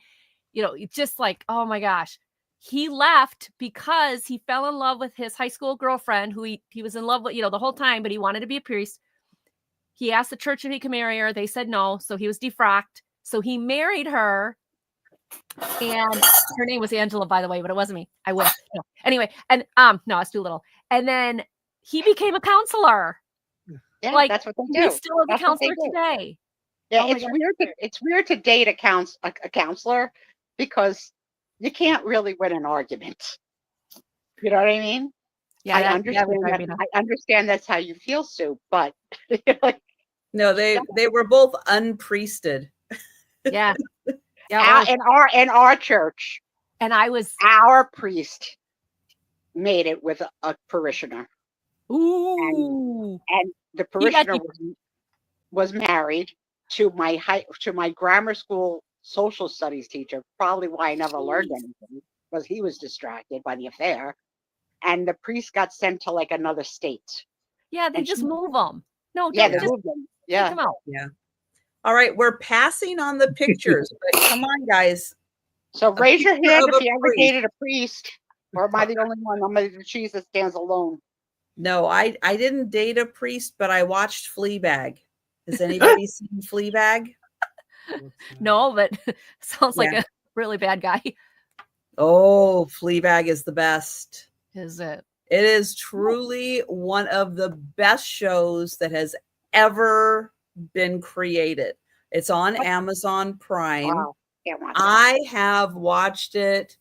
You know, just like, oh my gosh. He left because he fell in love with his high school girlfriend who he was in love with, the whole time, but he wanted to be a priest. He asked the church if he could marry her. They said no. So he was defrocked. So he married her. And her name was Angela, by the way, but it wasn't me. I wish. No. Anyway, and no, it's too little. And then he became a counselor. Yeah, like, that's what they do. He's still a counselor today. Yeah, it's weird to date a counselor because you can't really win an argument. You know what I mean? Yeah, I understand that's how you feel, Sue, but like, No, they were both unpriested. Yeah. Yeah. In our church. And our priest made it with a parishioner. Ooh. And the parishioner was married to my grammar school social studies teacher, probably why I never learned anything, because he was distracted by the affair. And the priest got sent to like another state. Yeah, they just move them. No, yeah, don't they moved them. Yeah. Take them out. Yeah. All right, we're passing on the pictures, but come on, guys. So raise your hand if you ever dated a priest, or am I the only one? I'm the cheese that stands alone. No, I didn't date a priest, but I watched Fleabag. Has anybody seen Fleabag? No, but sounds like a really bad guy. Oh, Fleabag is the best. Is it? It is truly one of the best shows that has ever been created. It's on Amazon Prime. Wow. Can't watch I have watched it.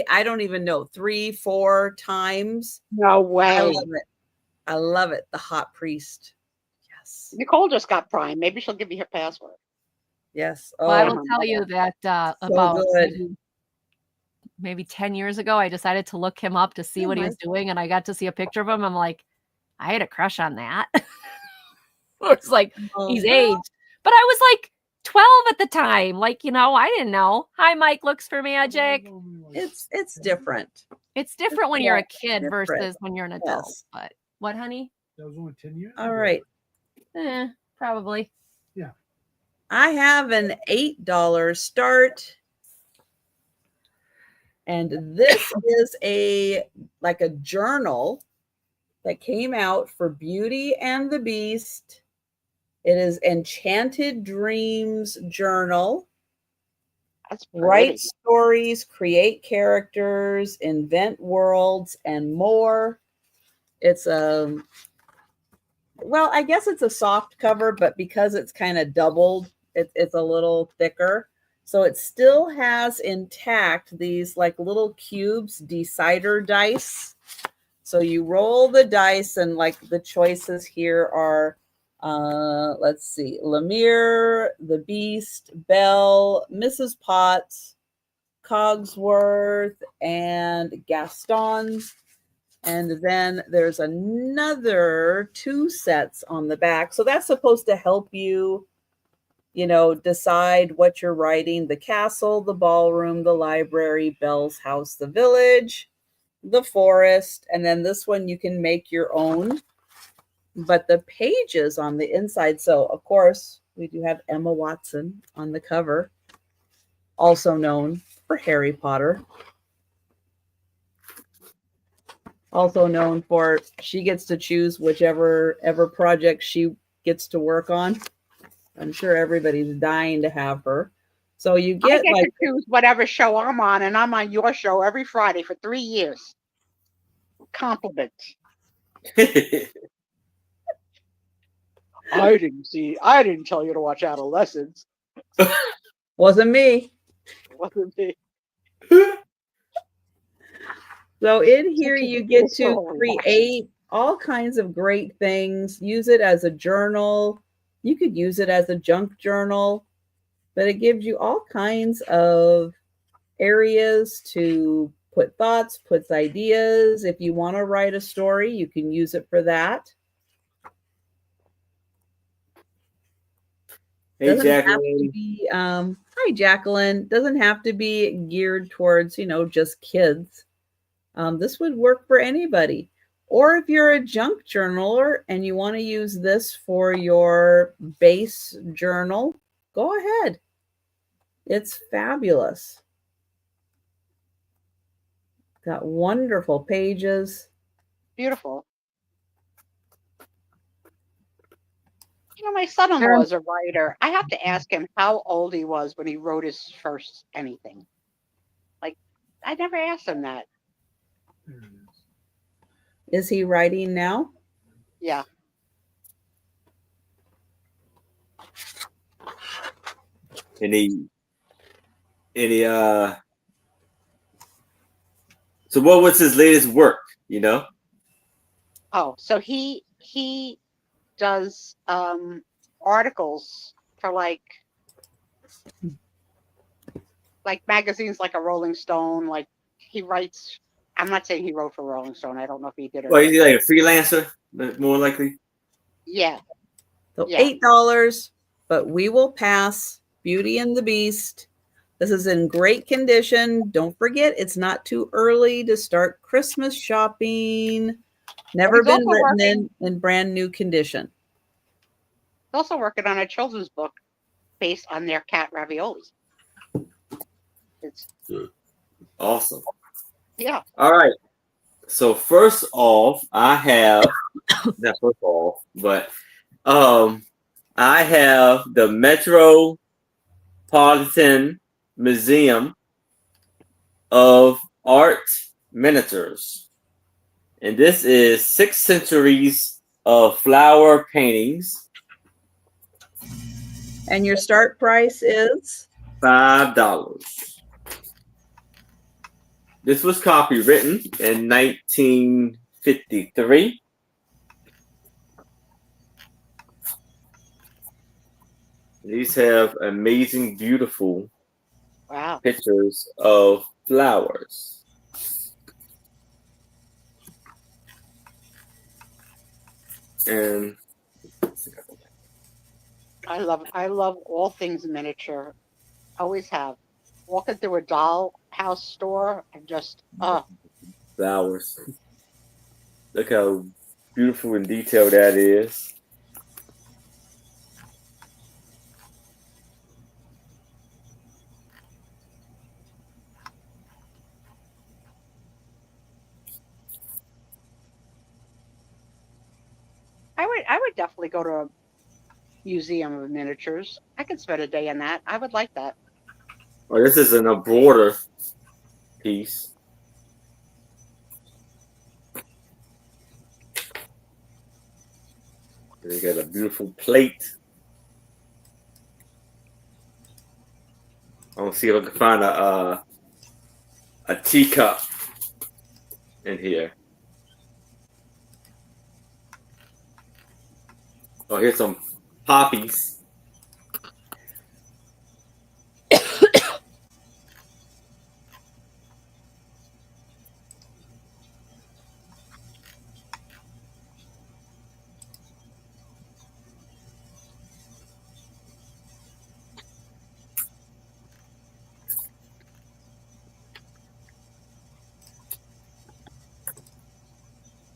I don't even know, 3-4 times. No way. I love it. I love it. The Hot Priest. Yes. Nicole just got Prime. Maybe she'll give you her password. Yes. Well, I will tell you that about maybe 10 years ago, I decided to look him up to see what he was doing, and I got to see a picture of him. I'm like, I had a crush on that. It's like he's aged, but I was like 12 at the time. Like, I didn't know. Hi, Mike looks for magic. It's different. It's different when you're a kid versus when you're an adult. Yes. But what, honey? That was only 10 years. All right. Probably. Yeah. I have an $8 start. And this is a journal that came out for Beauty and the Beast. It is Enchanted Dreams Journal. That's pretty. Write stories, create characters, invent worlds, and more. It's I guess it's a soft cover, but because it's kind of doubled, it's a little thicker. So it still has intact these like little cubes, decider dice. So you roll the dice, and like the choices here are, let's see, Lemire, the Beast, Belle, Mrs. Potts, Cogsworth, and Gaston's. And then there's another 2 sets on the back. So that's supposed to help you, decide what you're writing: the castle, the ballroom, the library, Belle's house, the village, the forest. And then this one you can make your own. But the pages on the inside, so of course we do have Emma Watson on the cover, also known for Harry Potter. Also known for she gets to choose whichever project she gets to work on. I'm sure everybody's dying to have her. So you get to choose whatever show I'm on, and I'm on your show every Friday for 3 years. Compliments. I didn't tell you to watch Adolescence. Wasn't me. Wasn't me. So in here you get to create all kinds of great things. Use it as a journal. You could use it as a junk journal, but it gives you all kinds of areas to put thoughts, puts ideas. If you want to write a story, you can use it for that. Hey, Jacqueline. Hi, Jacqueline. Doesn't have to be geared towards, just kids. This would work for anybody. Or if you're a junk journaler and you want to use this for your base journal, go ahead. It's fabulous. Got wonderful pages. Beautiful. My son-in-law is a writer. I have to ask him how old he was when he wrote his first anything. Like, I never asked him that. Is he writing now? Yeah. Any so what was his latest work, Oh, so he does articles for like magazines like a Rolling Stone. Like he writes. I'm not saying he wrote for Rolling Stone. I don't know if he did or Well, not. he's like a freelancer, but more likely. Yeah. So Yeah. $8, but we will pass Beauty and the Beast. This is in great condition. Don't forget, it's not too early to start Christmas shopping. Never He's been also written in brand new condition. also working on a children's book based on their cat raviolis. It's Awesome. yeah. All right. So first off, I have not first off, but I have the Metropolitan Museum of Art Miniatures. And this is 6 centuries of flower paintings. And your start price is $5. This was copywritten in 1953. These have amazing, beautiful pictures of flowers. And I love all things miniature. Always have. Walking through a doll house store and just flowers. Look how beautiful and detailed that is. I would definitely go to a museum of miniatures. I could spend a day in that. I would like that. Oh, this is in a broader piece. They got a beautiful plate. I want to see if I can find a teacup in here. Oh, here's some poppies.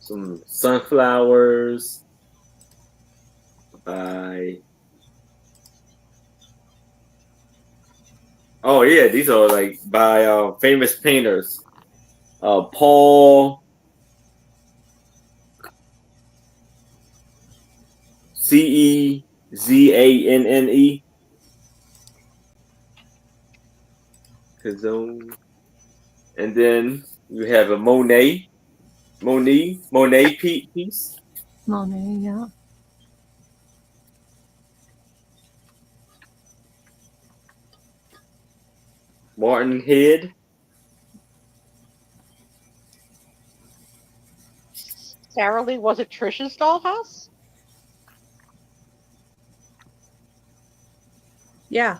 Some sunflowers by oh yeah, these are like by famous painters. Paul Cezanne Cazone. And then you have a Monet piece. Monet, yeah. Martin Head. Sarah Lee, was it Trisha's dollhouse? yeah.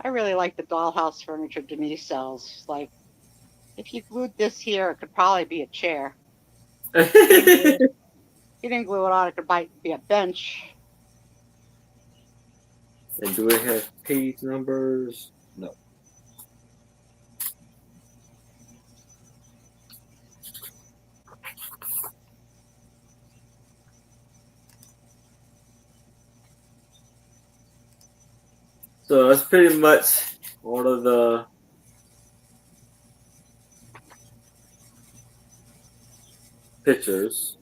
I really like the dollhouse furniture Denise sells. Like, if you glued this here, it could probably be a chair. If you didn't glue it on, it could be a bench. And do it have page numbers? No. So that's pretty much all of the pictures.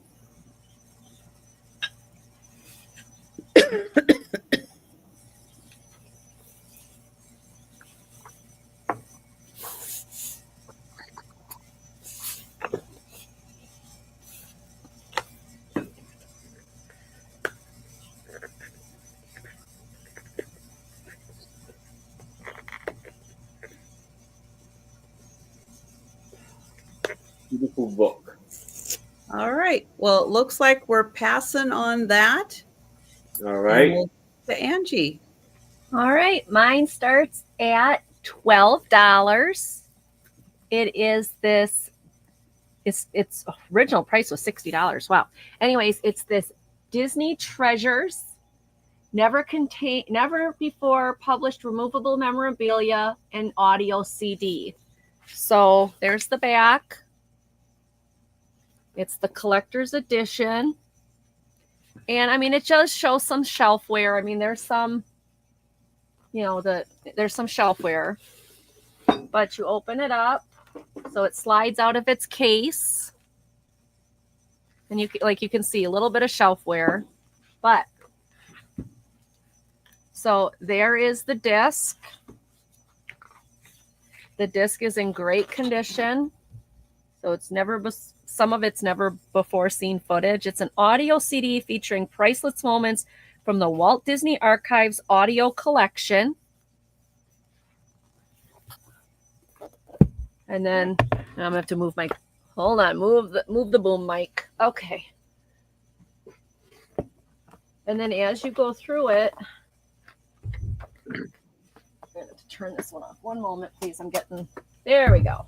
beautiful book. All right. Well, it looks like we're passing on that. All right. We'll to Angie. All right. Mine starts at $12. It is this. Its original price was $60. Wow. Anyways, it's this Disney Treasures, never before published removable memorabilia and audio CD. So there's the back. It's the collector's edition. And I mean, it does show some shelfware. I mean, there's some, there's some shelfware, but you open it up. So it slides out of its case. And you can see a little bit of shelfware, but so there is the disc. The disc is in great condition. So some of it's never before seen footage. It's an audio CD featuring priceless moments from the Walt Disney Archives audio collection. And then I'm gonna have to move my, hold on, move the boom mic. Okay. And then as you go through it, I'm going to turn this one off. One moment, please. There we go.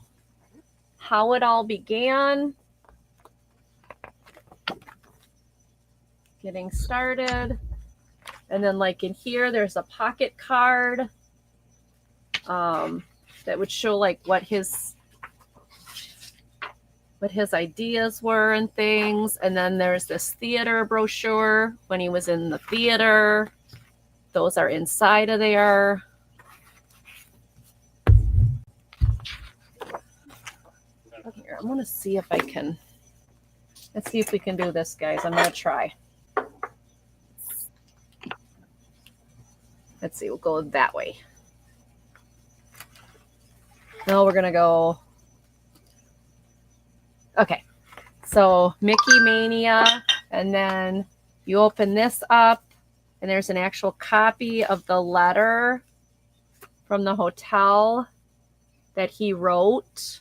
How it all began. Getting started. And then like in here, there's a pocket card that would show like what his ideas were and things. And then there's this theater brochure when he was in the theater. Those are inside of there. Here, I'm going to see if I can. Let's see if we can do this, guys. I'm going to try. Let's see. We'll go that way. No, we're going to go. Okay. So Mickey Mania. And then you open this up. And there's an actual copy of the letter from the hotel that he wrote.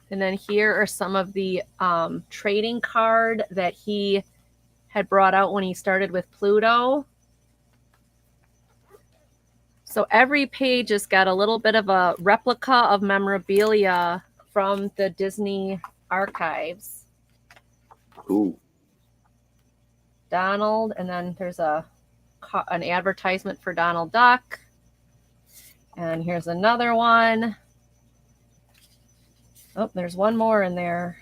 And then here are some of the trading card that he had brought out when he started with Pluto. So every page has got a little bit of a replica of memorabilia from the Disney archives. Ooh. Donald, and then there's an advertisement for Donald Duck. And here's another one. Oh, there's one more in there.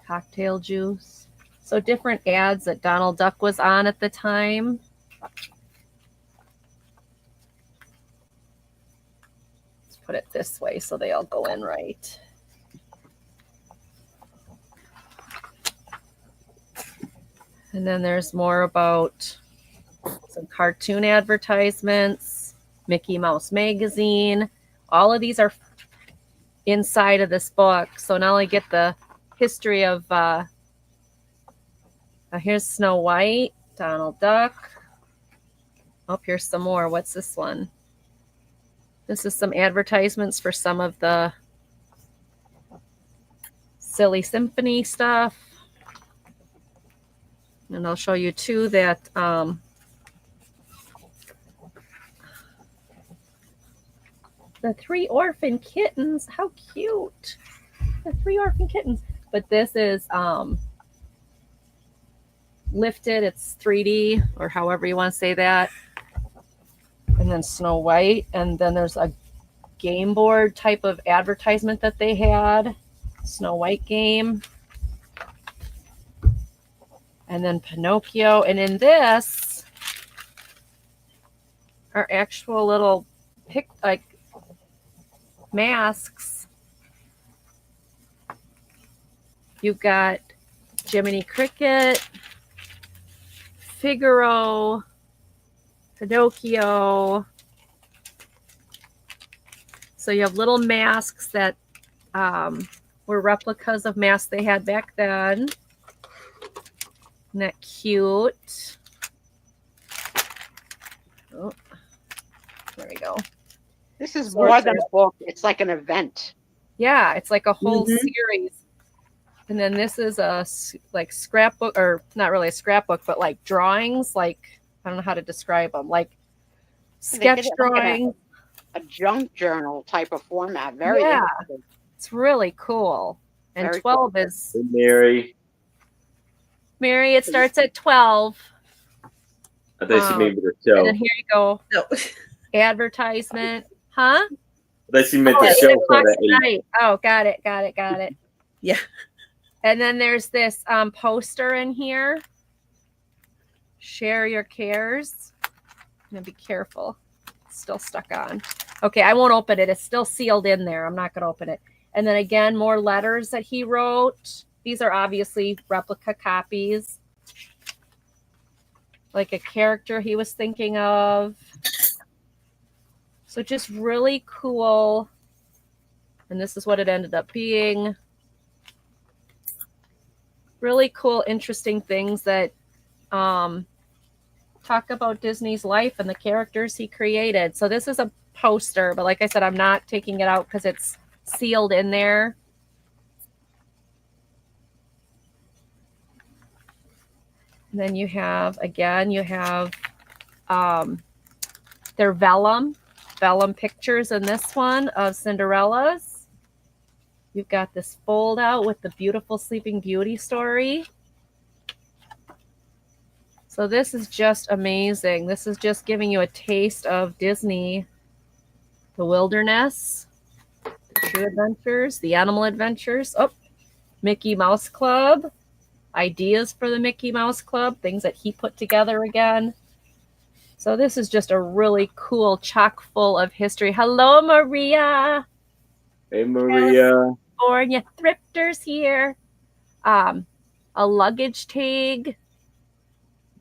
Cocktail juice. So different ads that Donald Duck was on at the time. Let's put it this way so they all go in right. And then there's more about some cartoon advertisements, Mickey Mouse Magazine. All of these are inside of this book. So not only get the history of, here's Snow White, Donald Duck. Oh, here's some more. What's this one? This is some advertisements for some of the Silly Symphony stuff. And I'll show you too that the 3 orphan kittens, how cute. The 3 orphan kittens. But this is lifted, it's 3D, or however you want to say that. And then Snow White. And then there's a game board type of advertisement that they had. Snow White game. And then Pinocchio. And in this are actual little masks. You've got Jiminy Cricket, Figaro, Pinocchio. So you have little masks that were replicas of masks they had back then. Isn't that cute? go. This is more than a book. It's like an event. Yeah, it's like a whole series. And then this is a like scrapbook, or not really a scrapbook, but like drawings. Like, I don't know how to describe them. Like sketch drawings. Like a junk journal type of format. Very interesting. It's really cool. And Very 12 cool. is Mary, it starts at 12. I thought she made me the show. And then here you go. No. Advertisement. Huh? I thought she meant the show for that 8. Oh, got it. Yeah. And then there's this poster in here. Share your cares. I'm going to be careful. It's still stuck on. Okay, I won't open it. It's still sealed in there. I'm not going to open it. And then again, more letters that he wrote. These are obviously replica copies. Like a character he was thinking of. So just really cool. And this is what it ended up being. Really cool, interesting things that talk about Disney's life and the characters he created. So this is a poster, but like I said, I'm not taking it out because it's sealed in there. And then you have, again, their vellum pictures in this one of Cinderella's. You've got this fold out with the beautiful Sleeping Beauty story. So this is just amazing. This is just giving you a taste of Disney, the wilderness, the true adventures, the animal adventures. Oh, Mickey Mouse Club, ideas for the Mickey Mouse Club, things that he put together again. So this is just a really cool, chock full of history. Hello, Maria. Hey, Maria. California thrifters here. A luggage tag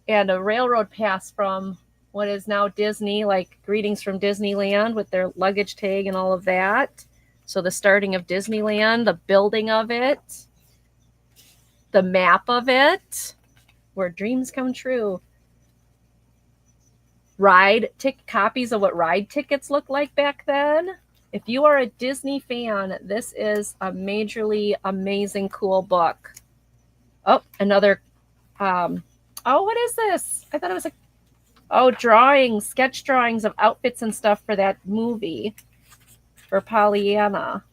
and a railroad pass from what is now Disney, like greetings from Disneyland with their luggage tag and all of that. So the starting of Disneyland, the building of it, the map of it, where dreams come true. Copies of what ride tickets looked like back then. If you are a Disney fan, this is a majorly amazing, cool book. Oh, another, what is this? I thought it was drawings, sketch drawings of outfits and stuff for that movie for Pollyanna.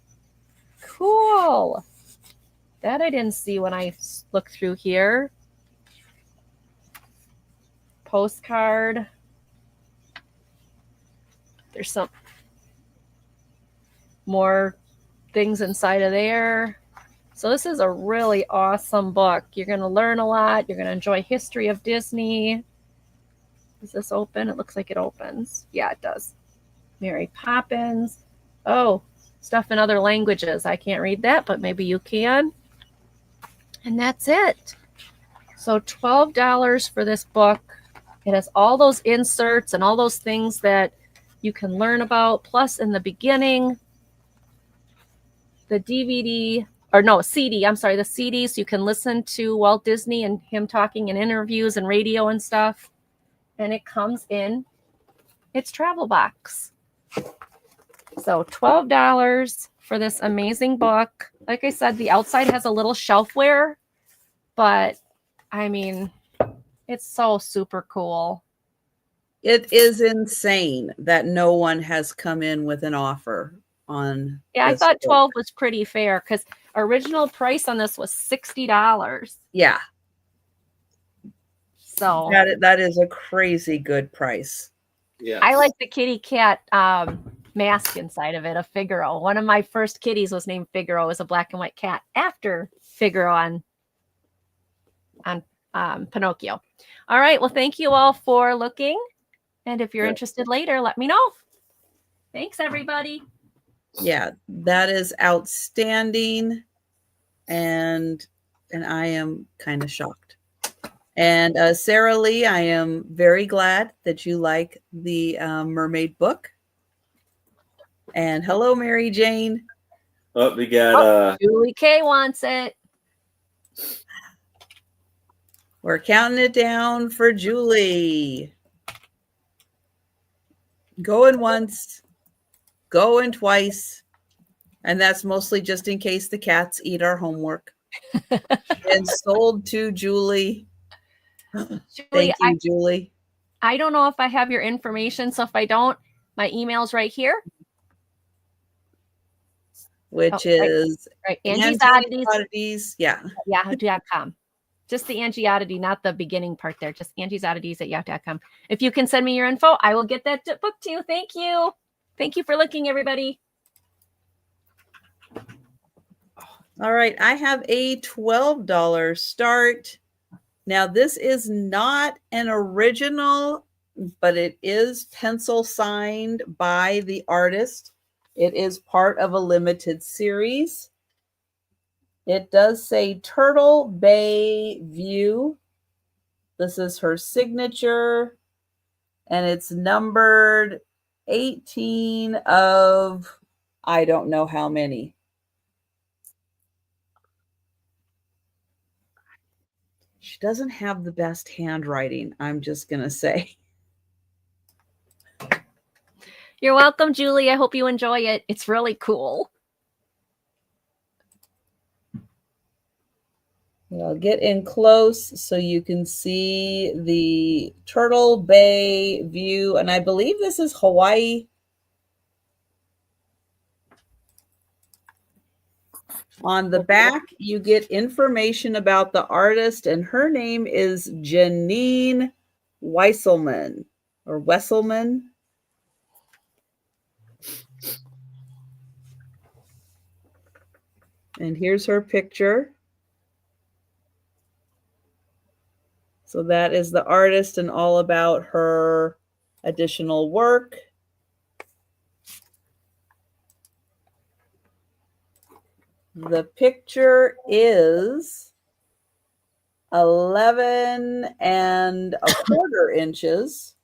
Cool. That I didn't see when I looked through here. Postcard. There's some more things inside of there. So this is a really awesome book. You're going to learn a lot. You're going to enjoy history of Disney. Is this open? It looks like it opens. Yeah, it does. Mary Poppins. Oh, stuff in other languages. I can't read that, but maybe you can. And that's it. So $12 for this book. It has all those inserts and all those things that you can learn about. Plus, in the beginning, the CD, the CDs, you can listen to Walt Disney and him talking in interviews and radio and stuff. And it comes in its travel box. So $12 for this amazing book. Like I said, the outside has a little shelfware, but I mean, it's so super cool. It is insane that no one has come in with an offer on. Yeah, I thought 12 was pretty fair because original price on this was $60. Yeah. So that is a crazy good price. Yeah. I like the kitty cat mask inside of it, a Figaro. One of my first kitties was named Figaro. It was a black and white cat after Figaro on Pinocchio. All right. Well, thank you all for looking. And if you're interested later, let me know. Thanks, everybody. Yeah, that is outstanding. And I am kind of shocked. And Sarah Lee, I am very glad that you like the mermaid book. And hello, Mary Jane. Oh, we got Julie K wants it. We're counting it down for Julie. Going once, going twice. And that's mostly just in case the cats eat our homework. And sold to Julie. Thank you, Julie. I don't know if I have your information. So if I don't, my email's right here. Which is right. Angie's Oddities. Yeah. Yahoo.com. Just the Angie Oddity, not the beginning part there. Just Angie's Oddities at yahoo.com. If you can send me your info, I will get that book to you. Thank you. Thank you for looking, everybody. All right. I have a $12 start. Now, this is not an original, but it is pencil signed by the artist. It is part of a limited series. It does say Turtle Bay View. This is her signature, and it's numbered 18 of I don't know how many. She doesn't have the best handwriting, I'm just going to say. You're welcome, Julie. I hope you enjoy it. It's really cool. I'll get in close so you can see the Turtle Bay view. And I believe this is Hawaii. On the back, you get information about the artist, and her name is Janine Weisselman or Wesselman. And here's her picture. So that is the artist and all about her additional work. The picture is 11¼ inches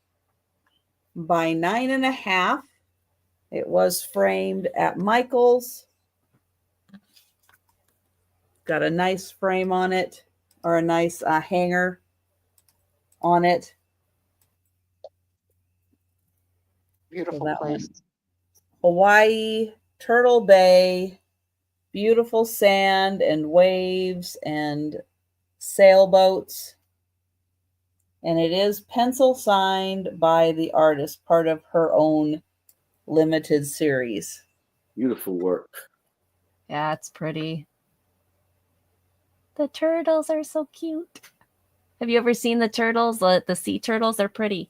by 9½. It was framed at Michael's. Got a nice frame on it, or a nice hanger on it. Beautiful place. Hawaii, Turtle Bay, beautiful sand and waves and sailboats. And it is pencil signed by the artist, part of her own limited series. Beautiful work. Yeah, it's pretty. The turtles are so cute. Have you ever seen the turtles? The sea turtles are pretty.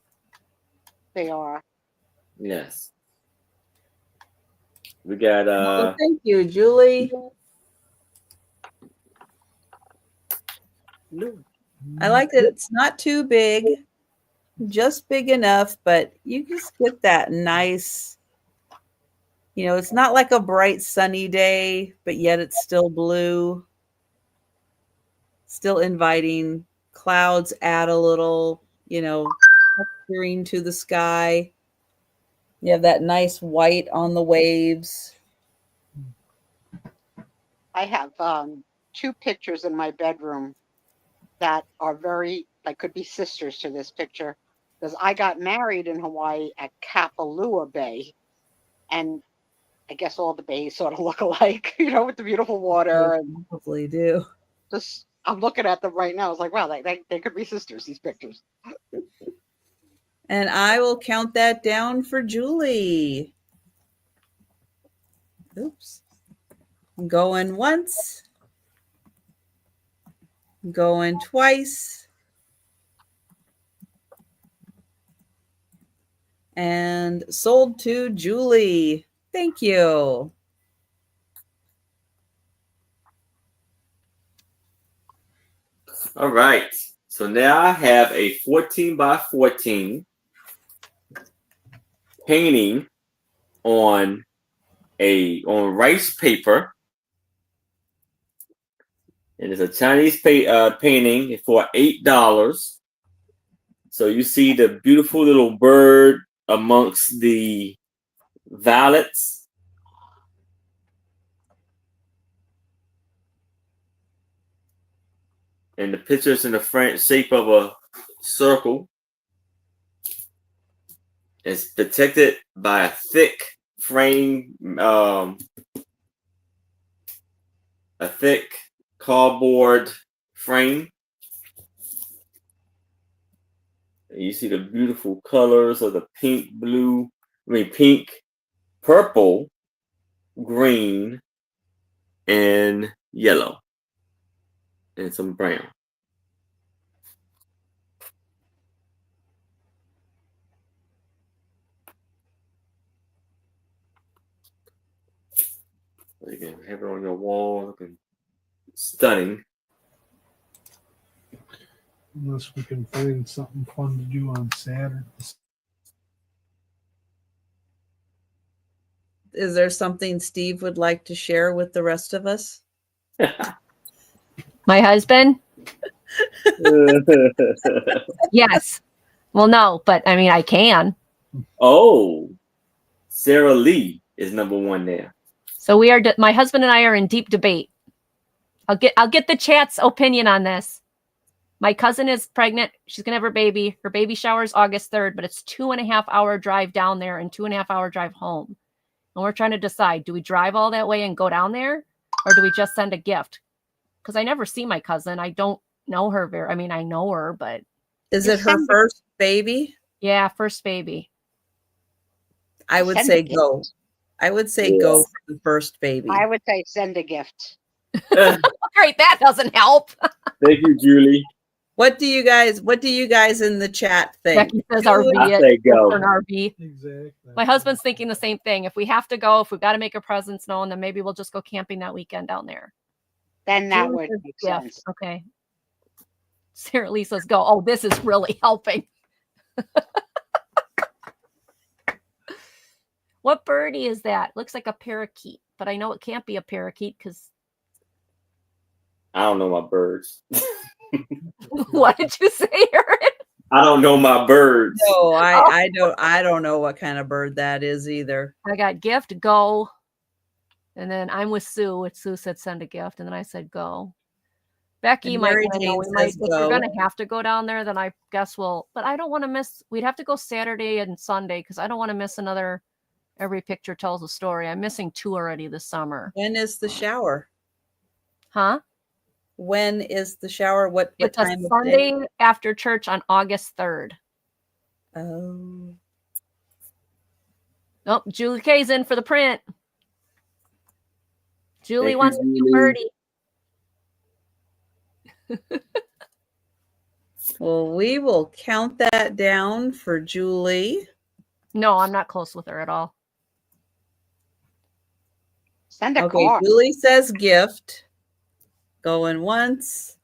They are. Yes. We got well, thank you, Julie. I like that it's not too big, just big enough, but you just get that nice, it's not like a bright sunny day, but yet it's still blue, still inviting. Clouds add a little, green to the sky. You have that nice white on the waves. I have 2 pictures in my bedroom that are could be sisters to this picture, because I got married in Hawaii at Kapalua Bay, and I guess all the bays sort of look alike, with the beautiful water. They probably do. Just, I'm looking at them right now. It's like, wow, they could be sisters, these pictures. And I will count that down for Julie. Oops. Going once. Going twice. And sold to Julie. Thank you. All right. So now I have a 14 by 14 painting on rice paper. And it's a Chinese painting for $8. So you see the beautiful little bird amongst the violets. And the picture's in the front shape of a circle. It's protected by a thick frame, a thick cardboard frame. And you see the beautiful colors of the pink, purple, green, and yellow, and some brown. You can have it on your wall, looking stunning. Unless we can find something fun to do on Saturday. Is there something Steve would like to share with the rest of us? My husband? Yes. Well, no, but I mean, I can. Oh, Sarah Lee is number one there. So we are. My husband and I are in deep debate. I'll get the chat's opinion on this. My cousin is pregnant. She's gonna have her baby. Her baby shower is August 3rd, but it's 2.5-hour drive down there and 2.5-hour drive home. And we're trying to decide: do we drive all that way and go down there, or do we just send a gift? Because I never see my cousin. I don't know her very. I mean, I know her, but is it her first baby? Yeah, first baby. I would say go. I would say go for the first baby. I would say send a gift. Great, that doesn't help. Thank you, Julie. What do you guys in the chat think? Becky says RV. I say go. For an RV. Exactly. My husband's thinking the same thing. If we have to go, if we've got to make a presence known, then maybe we'll just go camping that weekend down there. Then that would make sense. Okay. Sarah Lee says go. Oh, this is really helping. What birdie is that? Looks like a parakeet, but I know it can't be a parakeet because I don't know my birds. What did you say, Erin? I don't know my birds. No, I don't know what kind of bird that is either. I got gift, go. And then I'm with Sue. Sue said send a gift. And then I said go. Becky might want to know. If we're going to have to go down there, then I guess we'll. But I don't want to miss. We'd have to go Saturday and Sunday because I don't want to miss another. Every picture tells a story. I'm missing 2 already this summer. When is the shower? Huh? When is the shower? What it's time? It's Sunday after church on August 3rd. Oh. Oh, Julie K's in for the print. Julie wants to do birdie. Well, we will count that down for Julie. No, I'm not close with her at all. Send a card. Julie says gift. Going once.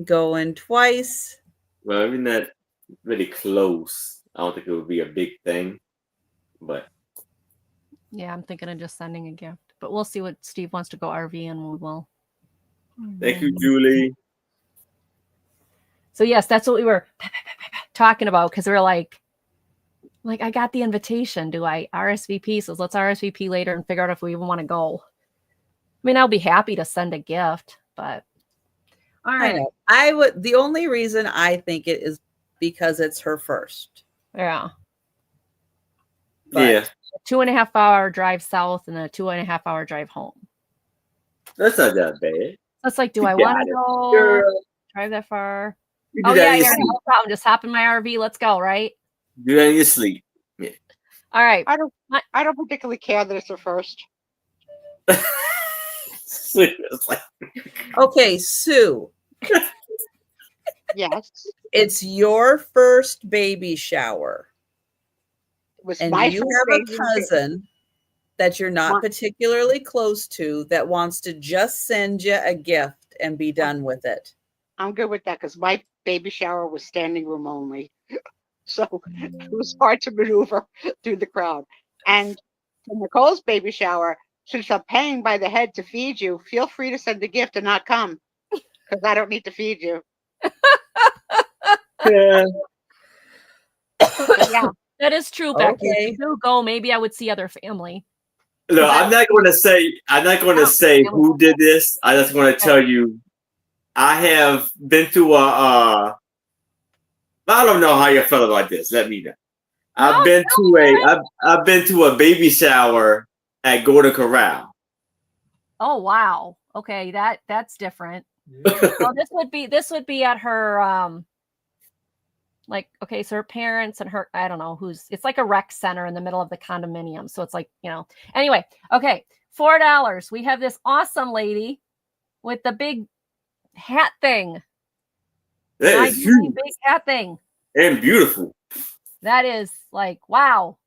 Going twice. Well, even that really close. I don't think it would be a big thing. But yeah, I'm thinking of just sending a gift. But we'll see what Steve wants to go RV and we will. Thank you, Julie. So yes, that's what we were talking about because we were like, I got the invitation. Do I RSVP? So let's RSVP later and figure out if we even want to go. I mean, I'll be happy to send a gift, but all right. I would. The only reason I think it is because it's her first. Yeah. But yeah. A 2.5-hour drive south and a 2.5-hour drive home. That's not that bad. That's like, do I want to go drive that far? Oh yeah, no problem. Just hop in my RV. Let's go. Right. Do that in your sleep. Yeah. All right. I don't particularly care that it's her first. Okay, Sue. Yes. It's your first baby shower. And you have a cousin that you're not particularly close to that wants to just send you a gift and be done with it. I'm good with that because my baby shower was standing room only. So it was hard to maneuver through the crowd. And for Nicole's baby shower, since I'm paying by the head to feed you, feel free to send a gift and not come because I don't need to feed you. Yeah. Yeah. That is true, Becky. If you do go, maybe I would see other family. No, I'm not going to say who did this. I just want to tell you, I have been through I don't know how you felt about this. Let me know. I've been to a baby shower at Golden Corral. Oh wow. Okay, that's different. Yeah. Well, this would be at her like, okay, so her parents and her, I don't know it's like a rec center in the middle of the condominium. So it's like, anyway, okay, $4. We have this awesome lady with the big hat thing. That is huge. Big hat thing. And beautiful. That is like, wow.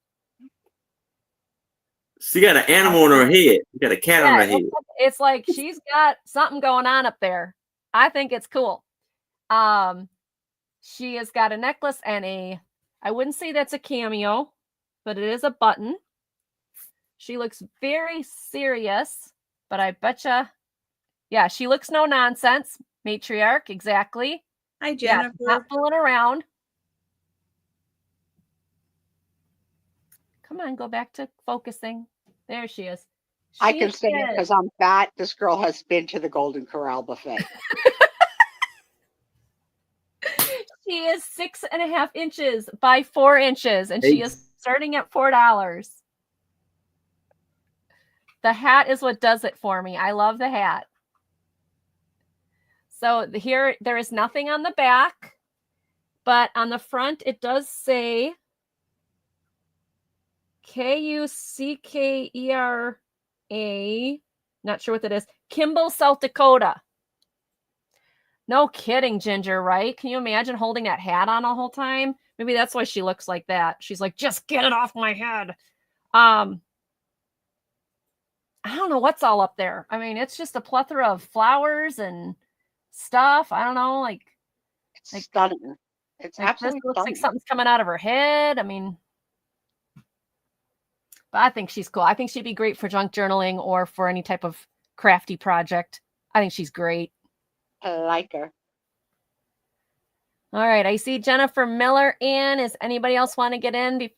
She got an animal on her head. She got a cat on her head. It's like she's got something going on up there. I think it's cool. She has got a necklace and I wouldn't say that's a cameo, but it is a button. She looks very serious, but I betcha, yeah, she looks no nonsense. Matriarch, exactly. Hi, Jennifer. Yeah, not fooling around. Come on, go back to focusing. There she is. I can say it because I'm fat. This girl has been to the Golden Corral buffet. She is 6.5 inches by 4 inches, and she is starting at $4. The hat is what does it for me. I love the hat. So here, there is nothing on the back, but on the front, it does say Kuckera. Not sure what that is. Kimball, South Dakota. No kidding, Ginger, right? Can you imagine holding that hat on the whole time? Maybe that's why she looks like that. She's like, just get it off my head. I don't know what's all up there. I mean, it's just a plethora of flowers and stuff. I don't know, it's stunning. It's absolutely looks stunning. like something's coming out of her head. I mean, but I think she's cool. I think she'd be great for junk journaling or for any type of crafty project. I think she's great. I like her. All right. I see Jennifer Miller in. Is anybody else want to get in?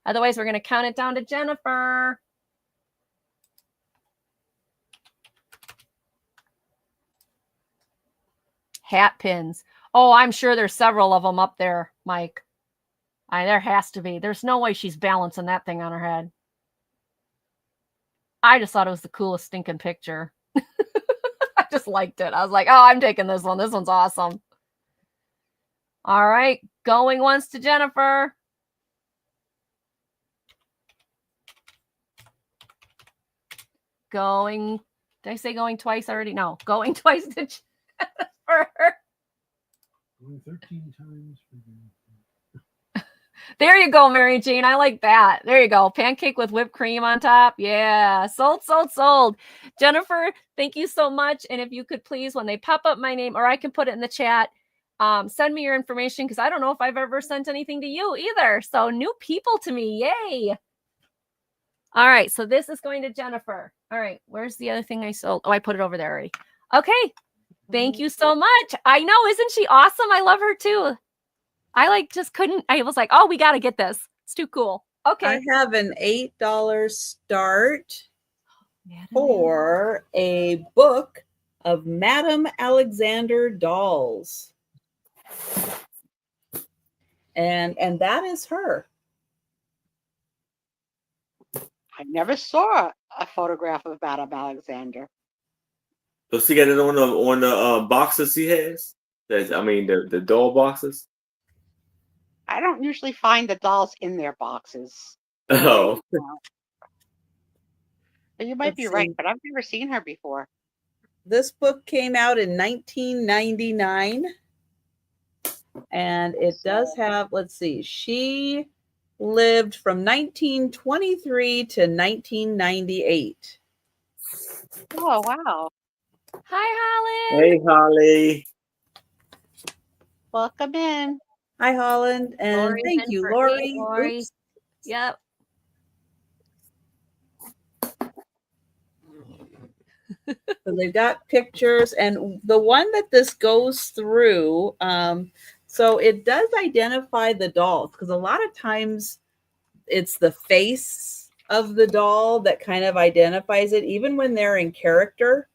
Otherwise, we're going to count it down to Jennifer. Hat pins. Oh, I'm sure there's several of them up there, Mike. There has to be. There's no way she's balancing that thing on her head. I just thought it was the coolest stinking picture. I just liked it. I was like, oh, I'm taking this one. This one's awesome. All right. Going once to Jennifer. Going. Did I say going twice already? No. Going twice to Jennifer. Going 13 times for There you go, Mary Jane. I like that. There you go. Pancake with whipped cream on top. Yeah. Sold, sold, sold. Jennifer, thank you so much. And if you could please, when they pop up my name, or I can put it in the chat, send me your information, because I don't know if I've ever sent anything to you either. So new people to me. Yay. All right. So this is going to Jennifer. All right. Where's the other thing I sold? Oh, I put it over there already. Okay. Thank you so much. I know. Isn't she awesome? I love her too. I just couldn't. I was like, oh, we got to get this. It's too cool. Okay. I have an $8 start for a book of Madame Alexander dolls. And that is her. I never saw a photograph of Madame Alexander. So she got it on the boxes she has. The doll boxes. I don't usually find the dolls in their boxes. Oh. But you might be right, but I've never seen her before. This book came out in 1999. And it does have, let's see, she lived from 1923 to 1998. Oh, wow. Hi, Holland. Hey, Holly. Welcome in. Hi, Holland. And Lori's thank in you, for Lori. Lori. Oops. Yep. So they've got pictures, and the one that this goes through, so it does identify the dolls, because a lot of times it's the face of the doll that kind of identifies it, even when they're in character.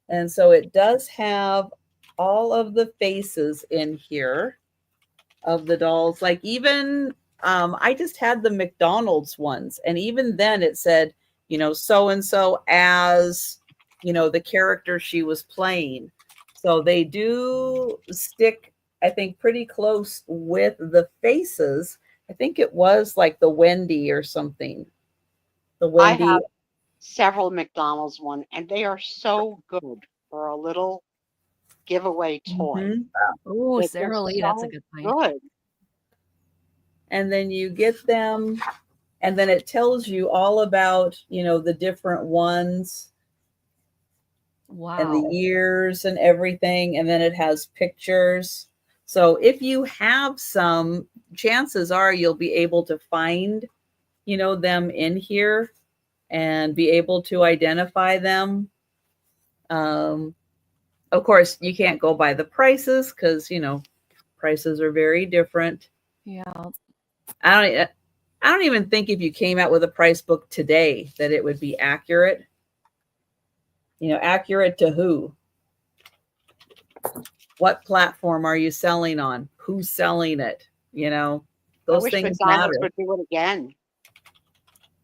And so it does have all of the faces in here of the dolls. Like even I just had the McDonald's ones, and even then it said, so and so as, the character she was playing. So they do stick, I think, pretty close with the faces. I think it was like the Wendy or something. The I Wendy. have several McDonald's one, and they are so good for a little giveaway toy. Mhm. Oh, They're Sarah just Lee, that's a so good point. good. And then you get them, and then it tells you all about, the different ones and the Wow. years and everything. And then it has pictures. So if you have some, chances are you'll be able to find, them in here and be able to identify them. Of course, you can't go by the prices because, prices are very different. Yeah. I don't even think if you came out with a price book today that it would be accurate. Accurate to who? What platform are you selling on? Who's selling it? I Those wish things matter. McDonald's would do it again.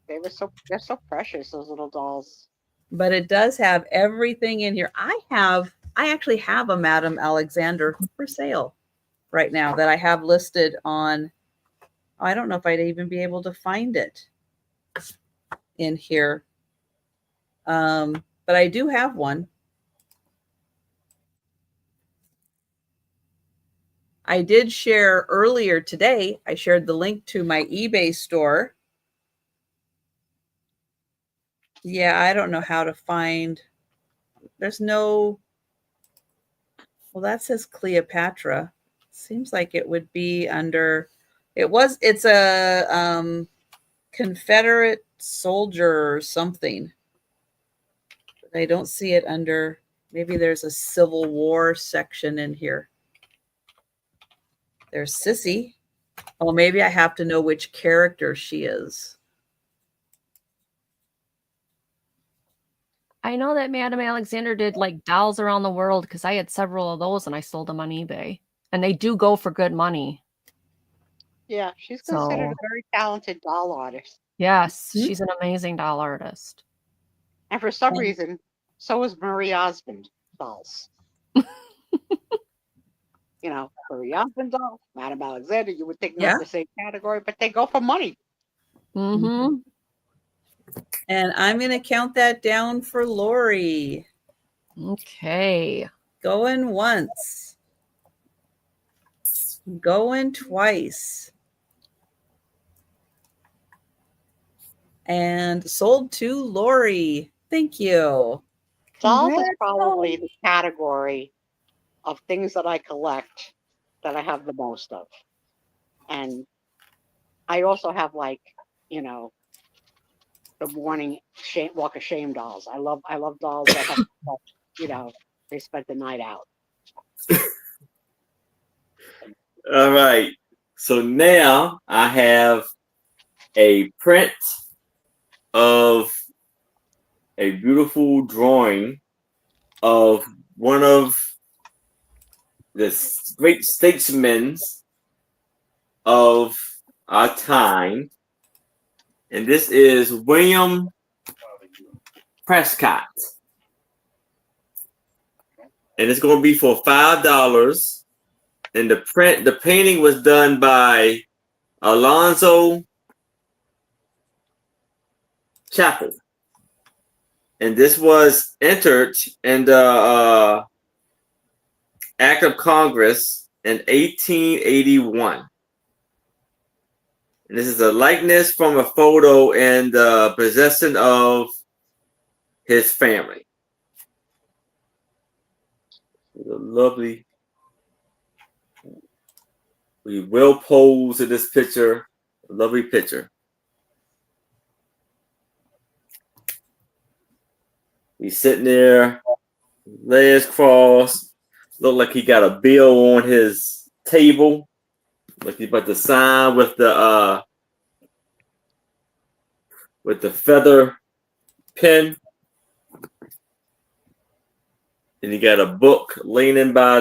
They're so precious, those little dolls. But it does have everything in here. I actually have a Madame Alexander for sale right now that I have listed on. I don't know if I'd even be able to find it in here. But I do have one. I did share earlier today, I shared the link to my eBay store. Yeah, I don't know how to find. There's no. Well, that says Cleopatra. Seems like it would be under. It's a Confederate soldier or something. I don't see it under. Maybe there's a Civil War section in here. There's Sissy. Oh, maybe I have to know which character she is. I know that Madame Alexander did like dolls around the world because I had several of those and I sold them on eBay. And they do go for good money. Yeah, she's considered a very talented doll artist. Yes, she's an amazing doll artist. And for some reason, so is Marie Osmond dolls. Marie Osmond dolls, Madame Alexander, you would think not in the same category, but they go for money. Mm-hmm. And I'm going to count that down for Lori. Okay. Going once. Going twice. And sold to Lori. Thank you. Dolls is probably the category of things that I collect that I have the most of. And I also have the morning walk of shame dolls. I love dolls that have they spent the night out. All right. So now I have a print of a beautiful drawing of one of the great statesmen of our time. And this is William Prescott. And it's going to be for $5. And the painting was done by Alonzo Chapel. And this was entered in the Act of Congress in 1881. And this is a likeness from a photo in the possession of his family. It's a lovely. We will pose in this picture. A lovely picture. He's sitting there, legs crossed. Look like he got a bill on his table. Like he's about to sign with the feather pen. And he got a book leaning by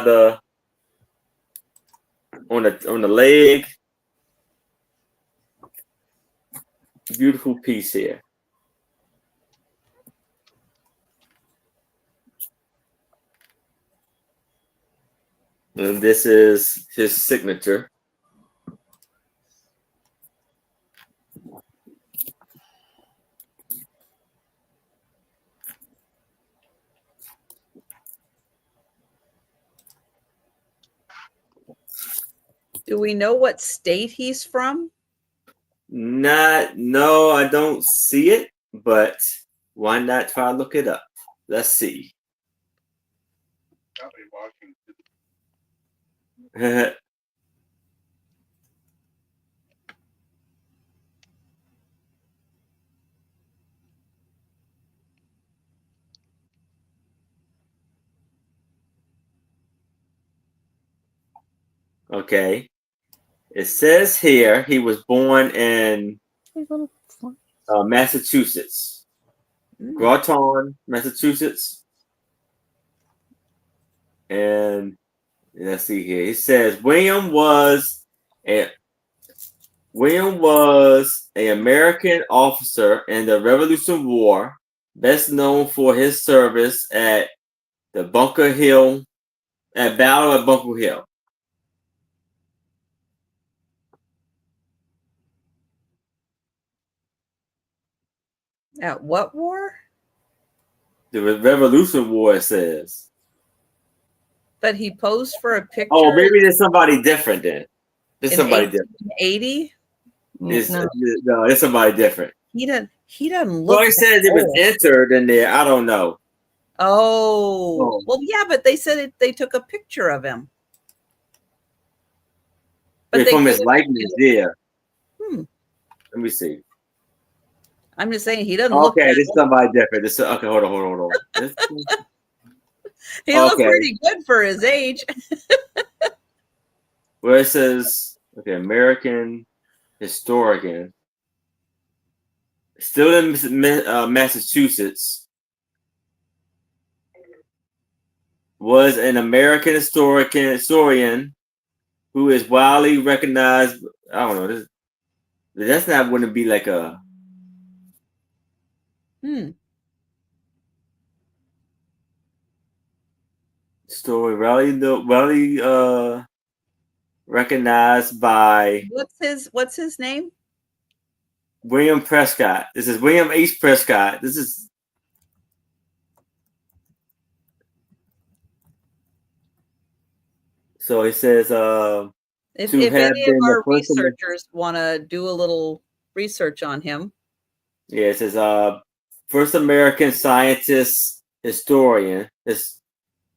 on the leg. Beautiful piece here. And this is his signature. Do we know what state he's from? No, I don't see it, but why not try to look it up? Let's see. Okay. It says here he was born in Massachusetts. Groton, Massachusetts. And let's see here. It says William was an American officer in the Revolutionary War, best known for his service at the Battle of Bunker Hill. At what war? The Revolutionary War, it says. But he posed for a picture. Oh, maybe there's somebody different then. There's in somebody different. 80? No, it's somebody different. He doesn't look. Well, it says it was entered in there. I don't know. Oh. Well, yeah, but they said they took a picture of him. But from his likeness, yeah. Let me see. I'm just saying he doesn't look. Okay, this is somebody different. Okay, hold on. He looks pretty good for his age. Where it says, American historian, still in Massachusetts, was an American historian who is widely recognized. I don't know. That's not going to be like a. Story rarely recognized by. What's his name? William Prescott. This is William H. Prescott. This is. So it says. If any of our researchers want to do a little research on him. Yeah, it says first American scientist historian.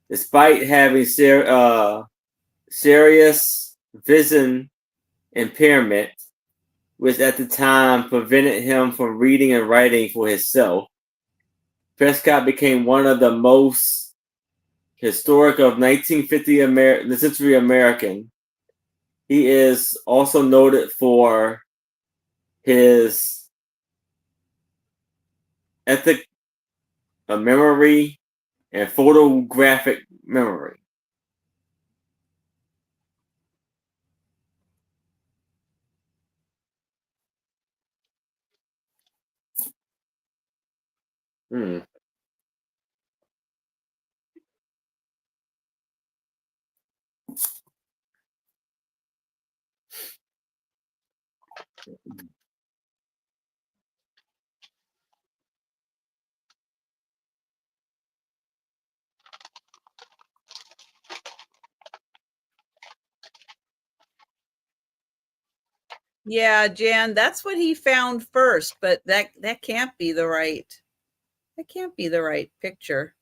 Despite having serious vision impairment, which at the time prevented him from reading and writing for himself, Prescott became one of the most historic of 1950 century American. He is also noted for his ethic of memory and photographic memory. Yeah, Jan, that's what he found first, but that can't be the right. That can't be the right picture.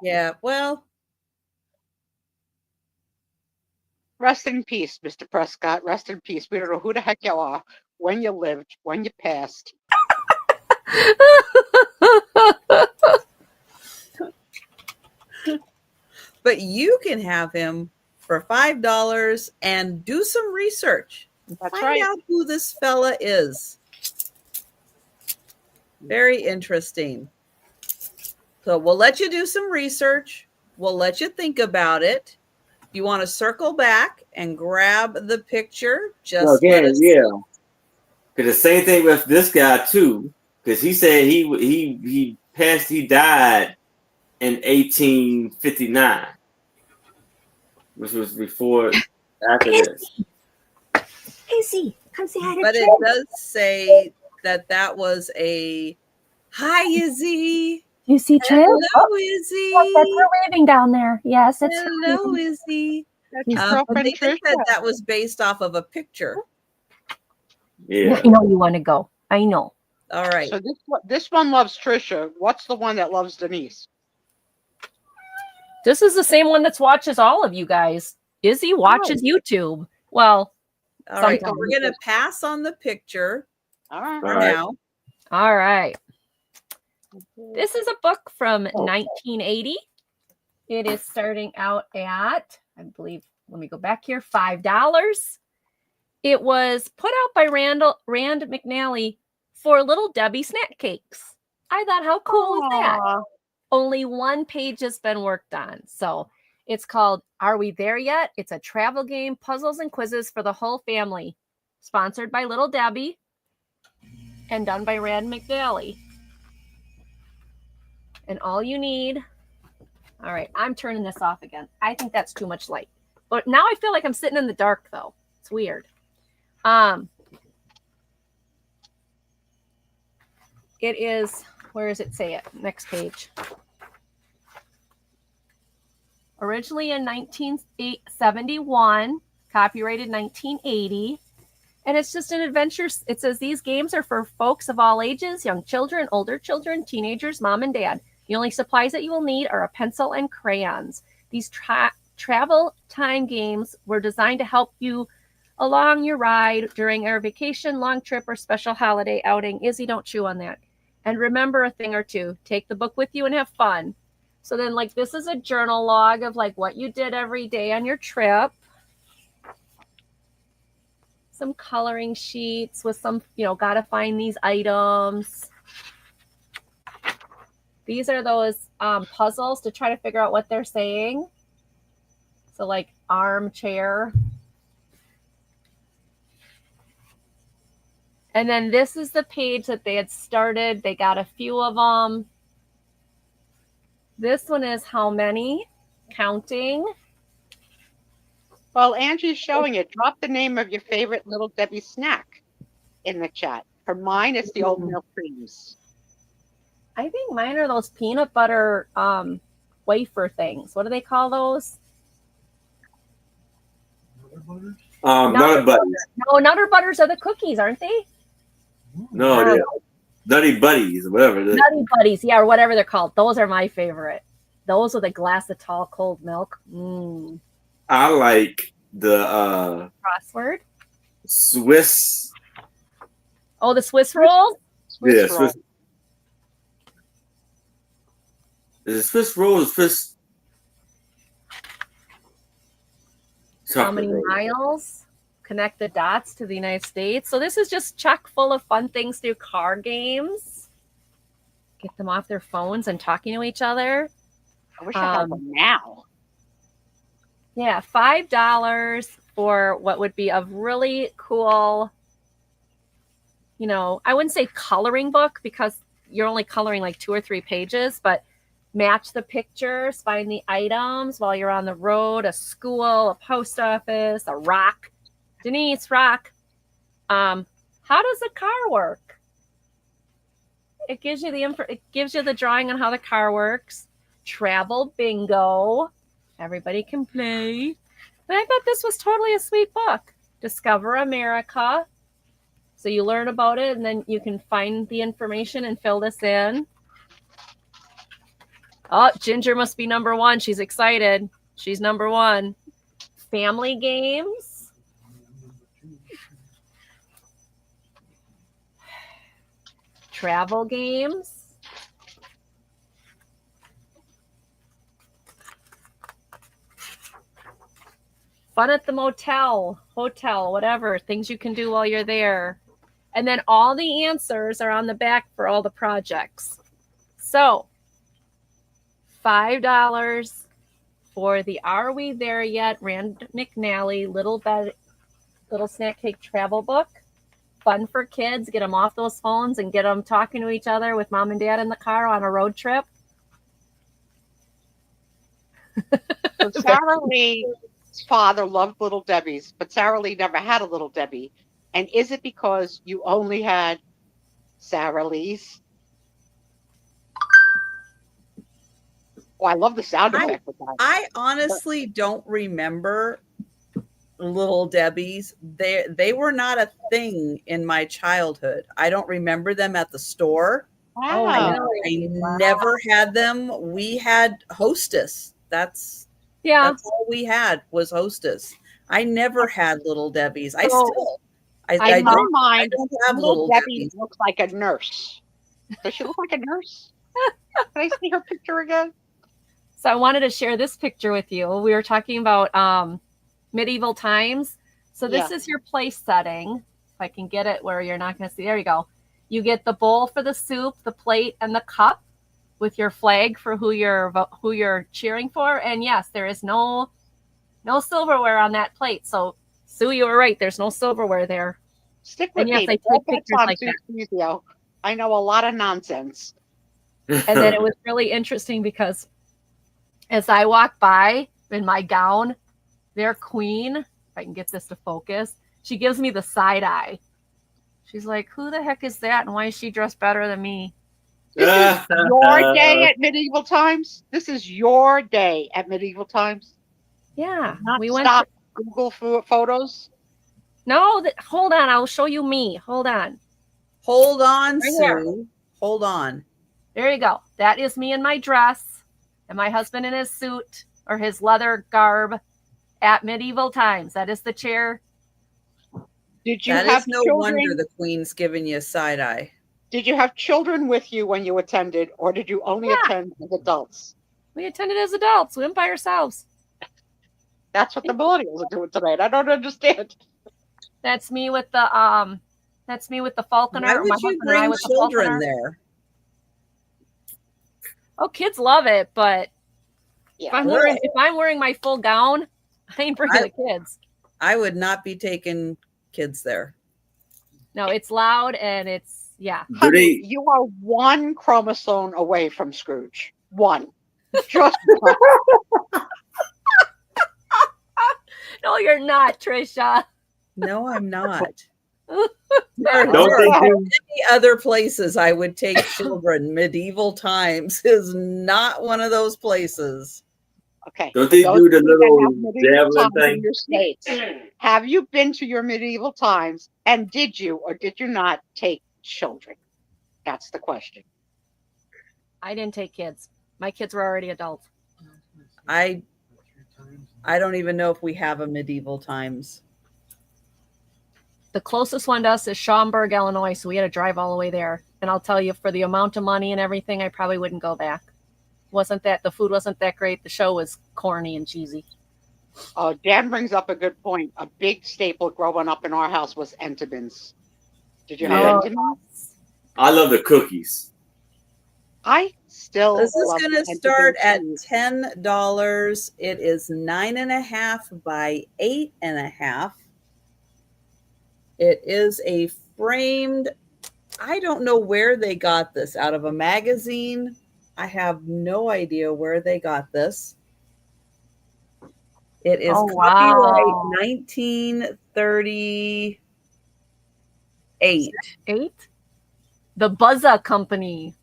Yeah, well. Rest in peace, Mr. Prescott. Rest in peace. We don't know who the heck you are, when you lived, when you passed. But you can have him for $5 and do some research. Find out who this fella is. Very interesting. So we'll let you do some research. We'll let you think about it you want to circle back and grab the picture, just well, again, let us yeah. Because the same thing with this guy too. Because he said he died in 1859, which was after this. Izzy, come say hi to But Trey. it does say that was a hi, Izzy. You see Trey? Hello, Izzy. That's her waving down there. Yes, it's Hello, Izzy. That's your girlfriend Trisha. Said that was based off of a picture. Yeah. I know you want to go. I know. All right. So this one loves Trisha. What's the one that loves Denise? This is the same one that watches all of you guys. Izzy watches YouTube. Well, all right. So we're going to pass on the picture for now. All right. This is a book from 1980. It is starting out at, I believe, let me go back here, $5. It was put out by Rand McNally for Little Debbie snack cakes. I thought, how cool is that? Only one page has been worked on. So it's called Are We There Yet? It's a travel game, puzzles and quizzes for the whole family. Sponsored by Little Debbie and done by Rand McNally. And all you need... All right, I'm turning this off again. I think that's too much light. But now I feel like I'm sitting in the dark, though. It's weird. It is, where does it say it? Next page. Originally in 1971, copyrighted 1980. And it's just an adventure. It says these games are for folks of all ages, young children, older children, teenagers, mom and dad. The only supplies that you will need are a pencil and crayons. These travel time games were designed to help you along your ride during our vacation, long trip, or special holiday outing. Izzy, don't chew on that. And remember a thing or two. Take the book with you and have fun. So then, like, this is a journal log of, like, what you did every day on your trip. Some coloring sheets with some, gotta find these items. These are those puzzles to try to figure out what they're saying. So like armchair. And then this is the page that they had started. They got a few of them. This one is how many? Counting. Well, Angie's showing it. Drop the name of your favorite Little Debbie snack in the chat. For mine, it's the oatmeal creams. I think mine are those peanut butter wafer things. What do they call those? Nutter Buddies. No, Nutter Butters are the cookies, aren't they? No, they're Nutty Buddies or whatever. Nutty Buddies, yeah, or whatever they're called. Those are my favorite. Those with a glass of tall, cold milk. I like the crossword. Swiss. Oh, the Swiss roll? Yeah, Swiss. Is it Swiss roll or Swiss? How many miles? Connect the dots to the United States. So this is just chock full of fun things through card games. Get them off their phones and talking to each other. I wish I had them now. Yeah, $5 for what would be a really cool, I wouldn't say coloring book because you're only coloring like 2 or 3 pages, but match the pictures, find the items while you're on the road, a school, a post office, a rock. Denise, rock. How does a car work? It gives you the drawing on how the car works. Travel bingo. Everybody can play. But I thought this was totally a sweet book. Discover America. So you learn about it and then you can find the information and fill this in. Oh, Ginger must be number 1. She's excited. She's number 1. Family games. Travel games. Fun at the motel, hotel, whatever. Things you can do while you're there. And then all the answers are on the back for all the projects. So, $5 for the Are We There Yet? Rand McNally Little Snack Cake Travel Book. Fun for kids. Get them off those phones and get them talking to each other with mom and dad in the car on a road trip. So Sarah Lee's father loved Little Debbie's, but Sarah Lee never had a Little Debbie. And is it because you only had Sarah Lee's? Oh, I love the sound effect with that. I honestly don't remember Little Debbie's. They were not a thing in my childhood. I don't remember them at the store. Wow. I never had them. We had Hostess. That's all we had was Hostess. I never had Little Debbie's. I don't have Little Debbie's. Looks like a nurse. Does she look like a nurse? Can I see her picture again? So I wanted to share this picture with you. We were talking about medieval times. So this is your place setting. If I can get it where you're not going to see. There you go. You get the bowl for the soup, the plate, and the cup with your flag for who you're cheering for. And yes, there is no silverware on that plate. So Sue, you were right. There's no silverware there. Stick with me. I take pictures like that. I know a lot of nonsense. And then it was really interesting because as I walk by in my gown, their queen, if I can get this to focus, she gives me the side eye. She's like, who the heck is that? And why is she dressed better than me? This is your day at medieval times? This is your day at medieval times? Yeah. We went to Google photos? No, hold on. I'll show you me. Hold on. Hold on, right, Sue. Hold on. There you go. That is me in my dress and my husband in his suit or his leather garb at medieval times. That is the chair. Did you that have is no children? Wonder the queen's giving you a side eye. Did you have children with you when you attended, or did you only attend as adults? We attended as adults. We went by ourselves. That's what the millennials are doing tonight. I don't understand. That's me with the falconer. Why would you bring children there? Oh, kids love it, but if I'm wearing my full gown, I ain't bringing the kids. I would not be taking kids there. No, it's loud and it's Honey, you are one chromosome away from Scrooge. One. Just one. No, you're not, Trisha. No, I'm not. There are many other places I would take children. Medieval times is not one of those places. Okay. Don't they do the little javelin thing? In your states. Have you been to your medieval times, and did you or did you not take children? That's the question. I didn't take kids. My kids were already adults. I don't even know if we have a medieval times. The closest one to us is Schaumburg, Illinois, so we had to drive all the way there. And I'll tell you, for the amount of money and everything, I probably wouldn't go back. The food wasn't that great. The show was corny and cheesy. Oh, Dan brings up a good point. A big staple growing up in our house was Entenmann's. Did you have Entenmann's? I love the cookies. I still. This is going to start at $10. It is 9.5 by 8.5. It is a framed. I don't know where they got this, out of a magazine. I have no idea where they got this. It is copyright 1938. The Buzza Company.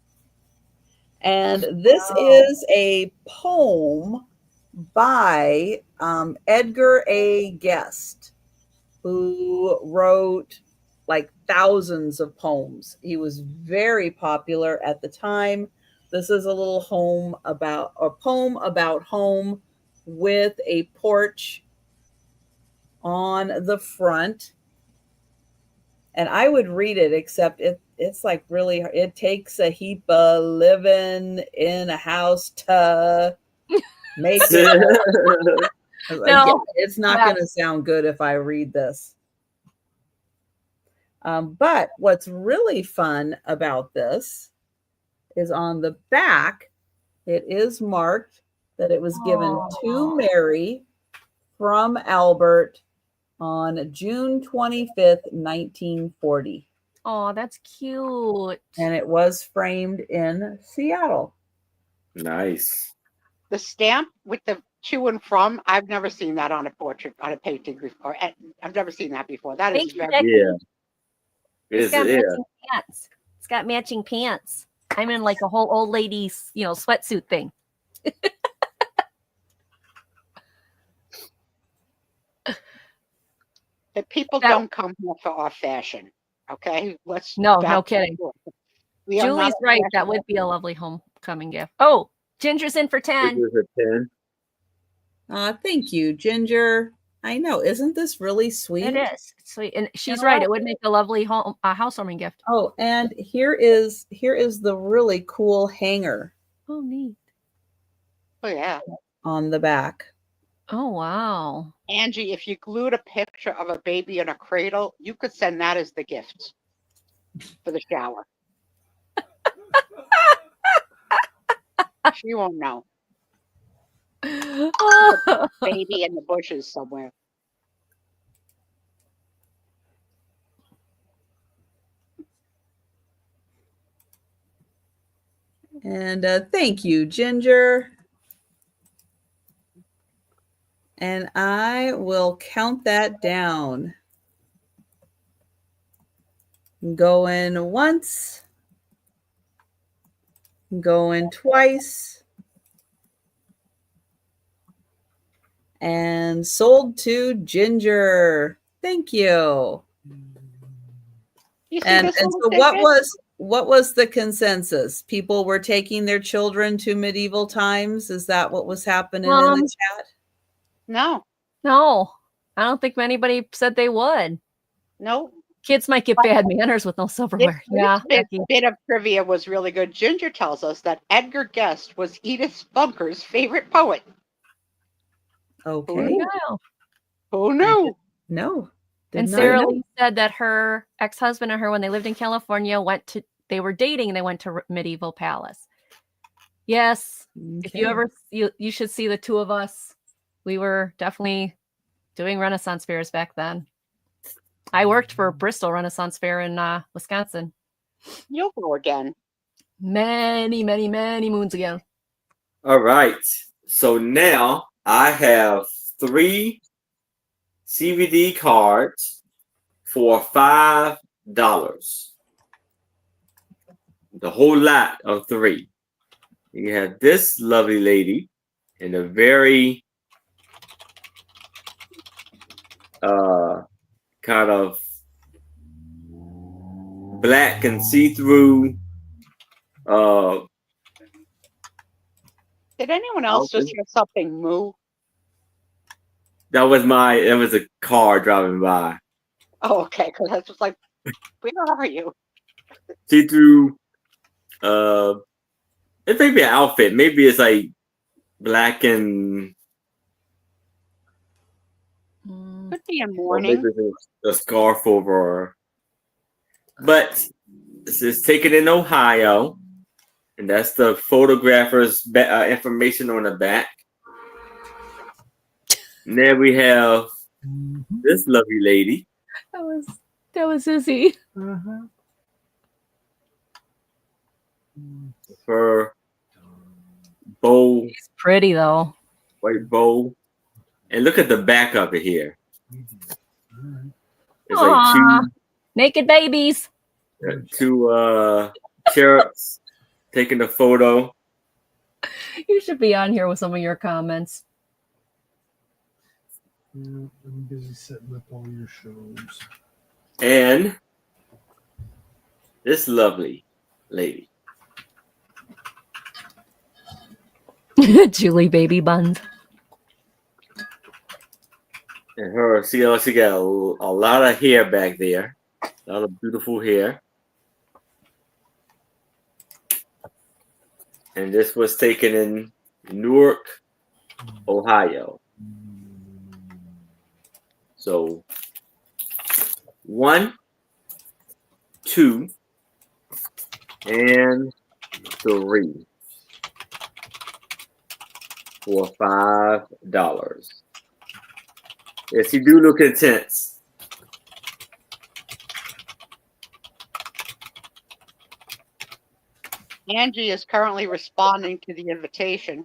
And this is a poem by Edgar A. Guest, who wrote like thousands of poems. He was very popular at the time. This is a little poem about home with a porch on the front. And I would read it, except it's like really, it takes a heap of living in a house to make it. No, it's not going to sound good if I read this. But what's really fun about this is on the back, it is marked that it was given to Mary from Albert on June 25th, 1940. Oh, that's cute. And it was framed in Seattle. Nice. The stamp with the to and from, I've never seen that on a portrait, on a painting before. I've never seen that before. That is very Yeah. It's got matching pants. It's got matching pants. I'm in like a whole old lady's, sweatsuit thing. that people don't come here for our fashion. Okay, no kidding. Julie's right. Fashion. That would be a lovely homecoming gift. Oh, Ginger's in for 10. Ginger's at 10. Thank you, Ginger. I know. Isn't this really sweet? It is sweet, and she's right. It would make a lovely housewarming gift. Oh, and here is the really cool hanger. Oh, neat. Oh yeah. On the back. Oh wow. Angie, if you glued a picture of a baby in a cradle, you could send that as the gift for the shower. She won't know. Baby in the bushes somewhere. And thank you, Ginger. And I will count that down. Going once. Going twice. And sold to Ginger. Thank you. And so what was the consensus? People were taking their children to medieval times? Is that what was happening in the chat? No. I don't think anybody said they would. No. Kids might get bad manners with no silverware. This bit of trivia was really good. Ginger tells us that Edgar Guest was Edith Bunker's favorite poet. Okay. Who knew? No. And Sarah Lee said that her ex-husband and her, when they lived in California, they were dating and they went to Medieval Palace. Yes. Okay. If you ever, you should see the two of us. We were definitely doing Renaissance fairs back then. I worked for Bristol Renaissance Fair in Wisconsin. You'll go again. Many, many, many moons ago. All right. So now I have 3 CVD cards for $5. The whole lot of 3. You have this lovely lady in a very kind of black and see-through. Did anyone else just hear something moo? That was a car driving by. Oh, okay. Because I was just like, where are you? See-through. It may be an outfit. Maybe it's like black and. Could be a morning. Maybe it's a scarf over. But this is taken in Ohio, and that's the photographer's information on the back. And there we have this lovely lady. That was Izzy. Her bow. She's pretty though. White bow. And look at the back of it here. It's like 2 naked babies. 2 cherubs taking a photo. You should be on here with some of your comments. Yeah, I'm busy setting up all your shows. And this lovely lady. Julie baby buns. And her, she got a lot of hair back there. A lot of beautiful hair. And this was taken in Newark, Ohio. So 1, 2, and 3. for $5. Yes, you do look intense. Angie is currently responding to the invitation.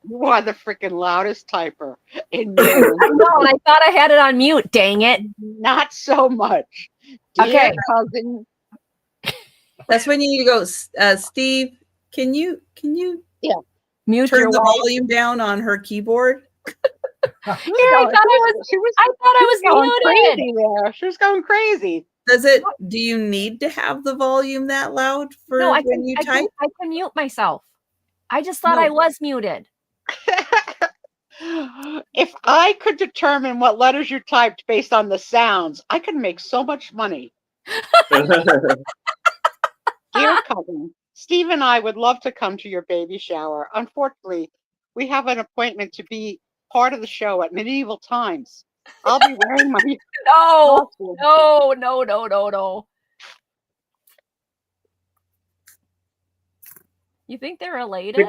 You are the freaking loudest typer in Maine. No, and I thought I had it on mute. Dang it. Not so much. Dear Okay. cousin. That's when you need to go, Steve, can you Mute turn your the wife. volume down on her keyboard? Here, I thought I was going muted. crazy there. She was going crazy. Do you need to have the volume that loud for No, when you type? I can mute myself. I just thought No. I was muted. If I could determine what letters you typed based on the sounds, I could make so much money. Dear cousin, Steve and I would love to come to your baby shower. Unfortunately, we have an appointment to be part of the show at medieval times. I'll be wearing my No, costume. no. You think they're related?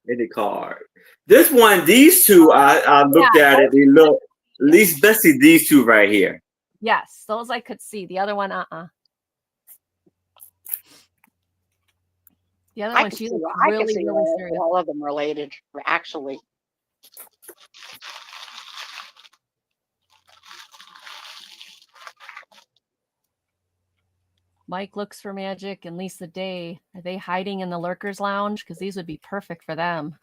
In the card. This one, these two, I looked at it. They look, at least Bessie, these two right here. Yes, those I could see. The other one, The other one, she looks really serious. All of them related, actually. Mike looks for magic and Lisa Day. Are they hiding in the Lurkers Lounge? Because these would be perfect for them.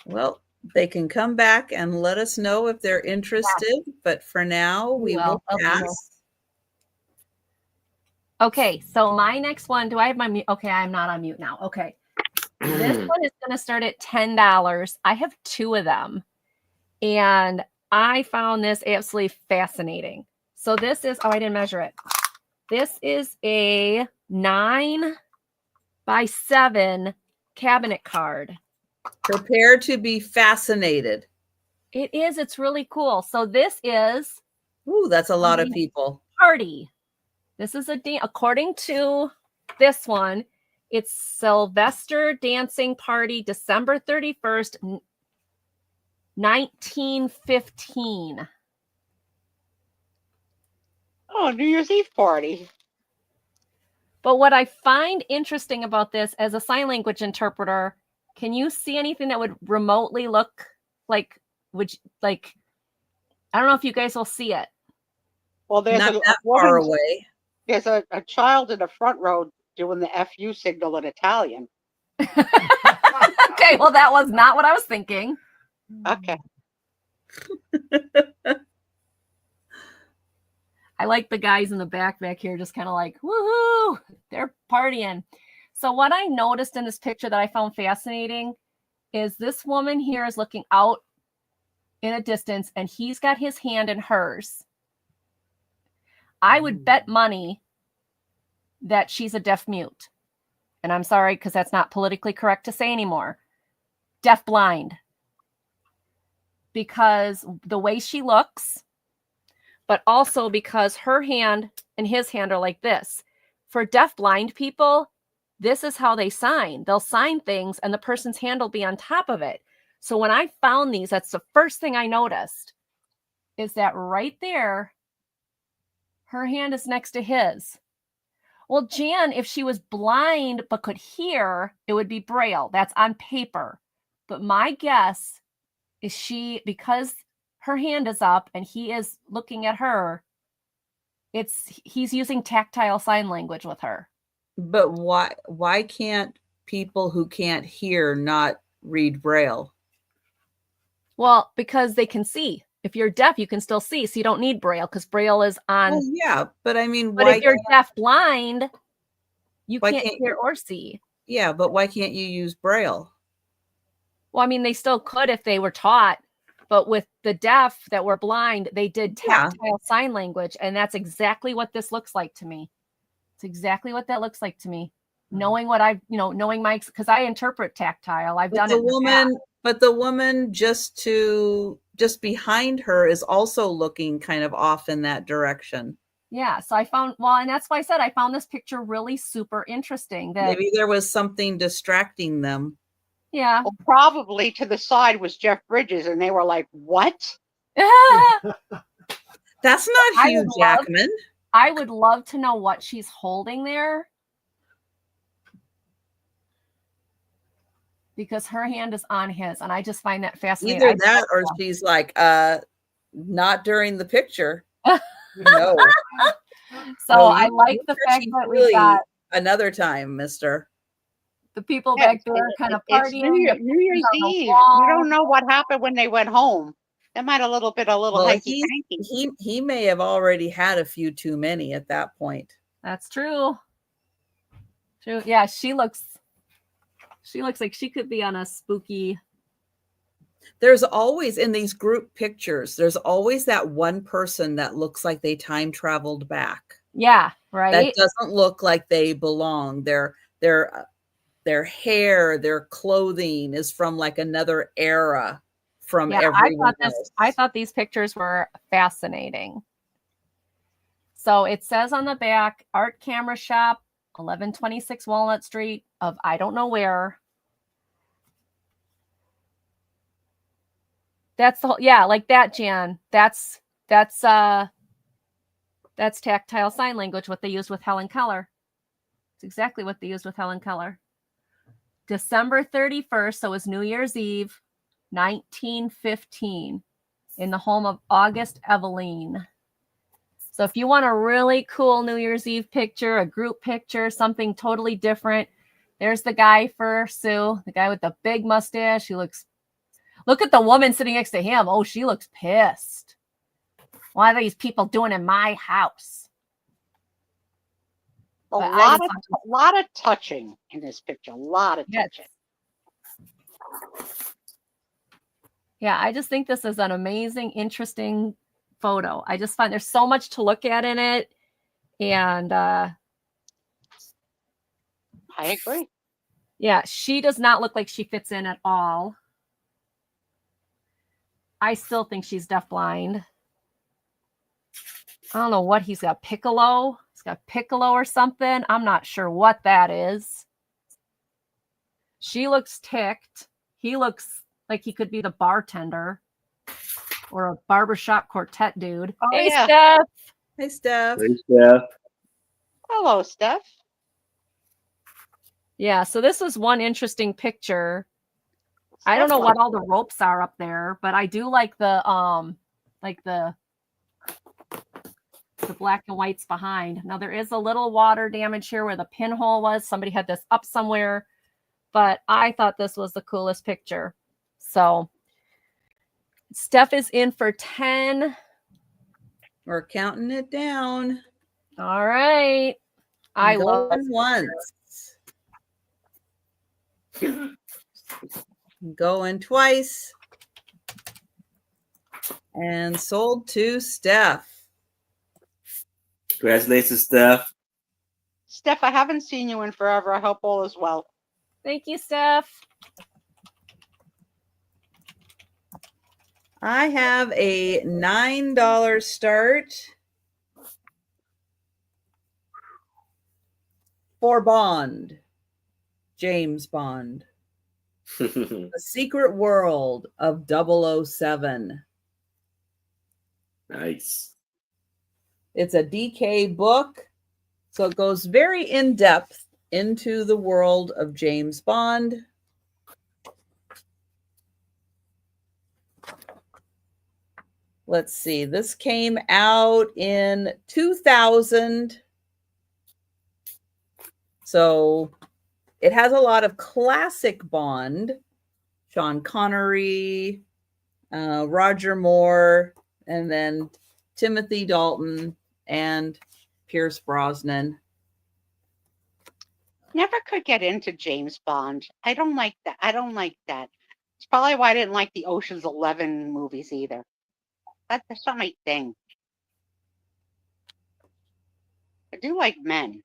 Well, they can come back and let us know if they're interested. Yeah. But for now, we will pass. Okay, so my next one, do I have my mute? Okay, I'm not on mute now. Okay. This one is going to start at $10. I have 2 of them. And I found this absolutely fascinating. So this is, I didn't measure it. This is a 9x7 cabinet card. Prepare to be fascinated. It is. It's really cool. So this is. Ooh, that's a lot of people. Party. This is according to this one, it's Sylvester Dancing Party, December 31st, 1915. Oh, New Year's Eve party. But what I find interesting about this as a sign language interpreter, can you see anything that would remotely look like, I don't know if you guys will see it. Well, there's not that far away. There's a child in the front row doing the FU signal in Italian. Okay, well, that was not what I was thinking. Okay. I like the guys in the back here just kind of like, woohoo, they're partying. So what I noticed in this picture that I found fascinating is this woman here is looking out in a distance and he's got his hand in hers. I would bet money that she's a deaf mute. And I'm sorry, because that's not politically correct to say anymore. Deaf blind. Because the way she looks, but also because her hand and his hand are like this. For deaf blind people, this is how they sign. They'll sign things and the person's hand will be on top of it. So when I found these, that's the first thing I noticed is that right there, her hand is next to his. Well, Jan, if she was blind but could hear, it would be Braille. That's on paper. But my guess is because her hand is up and he is looking at her, he's using tactile sign language with her. But why can't people who can't hear not read Braille? Well, because they can see. If you're deaf, you can still see, so you don't need Braille because Braille is on. Well, yeah, but I mean, but if you're deaf blind, you can't hear or see. Yeah, but why can't you use Braille? Well, I mean, they still could if they were taught, but with the deaf that were blind, they did tactile sign language, and that's exactly what this looks like to me. It's exactly what that looks like to me. Knowing what knowing my, because I interpret tactile, I've done it. But the woman just behind her is also looking kind of off in that direction. Yeah, so I found, well, and that's why I said I found this picture really super interesting. That maybe there was something distracting them. Yeah. Well, probably to the side was Jeff Bridges, and they were like, "What?" That's not Hugh Jackman. I would love to know what she's holding there, because her hand is on his, and I just find that fascinating. Either that, or she's like, not during the picture. No. So no, I like the fact that we got another time, mister. The people back there kind of partying. It's New Year's Eve. You don't know what happened when they went home. They might a little hanky panky. He may have already had a few too many at that point. That's true. True. Yeah, she looks like she could be on a spooky. There's always, in these group pictures, there's always that one person that looks like they time traveled back. Yeah, right. That doesn't look like they belong. Their hair, their clothing is from like another era from everyone else. I thought these pictures were fascinating. So it says on the back, Art Camera Shop, 1126 Walnut Street of I don't know where. That's the whole, yeah, like that, Jan. That's tactile sign language, what they used with Helen Keller. It's exactly what they used with Helen Keller. December 31st, so it was New Year's Eve, 1915, in the home of August Eveline. So if you want a really cool New Year's Eve picture, a group picture, something totally different, there's the guy for Sue, the guy with the big mustache. He looks, look at the woman sitting next to him. Oh, she looks pissed. What are these people doing in my house? A lot of touching in this picture. A lot of touching. Yeah, I just think this is an amazing, interesting photo. I just find there's so much to look at in it. And I agree. Yeah, she does not look like she fits in at all. I still think she's deafblind. I don't know what he's got. Piccolo. He's got Piccolo or something. I'm not sure what that is. She looks ticked. He looks like he could be the bartender or a barbershop quartet dude. Oh, hey, yeah. Steph. Hey, Steph. Hey, Steph. Hello, Steph. Yeah, so this was one interesting picture. I don't know what all the ropes are up there, but I do like the black and whites behind. Now there is a little water damage here where the pinhole was. Somebody had this up somewhere, but I thought this was the coolest picture. So Steph is in for 10. We're counting it down. All right. I love it. Once. Going twice. And sold to Steph. Congratulations, Steph. Steph, I haven't seen you in forever. I hope all is well. Thank you, Steph. I have a $9 start for Bond. James Bond. The Secret World of 007. Nice. It's a DK book, so it goes very in-depth into the world of James Bond. Let's see. This came out in 2000. So it has a lot of classic Bond. Sean Connery, Roger Moore, and then Timothy Dalton and Pierce Brosnan. Never could get into James Bond. I don't like that. It's probably why I didn't like the Ocean's 11 movies either. That's not my thing. I do like men.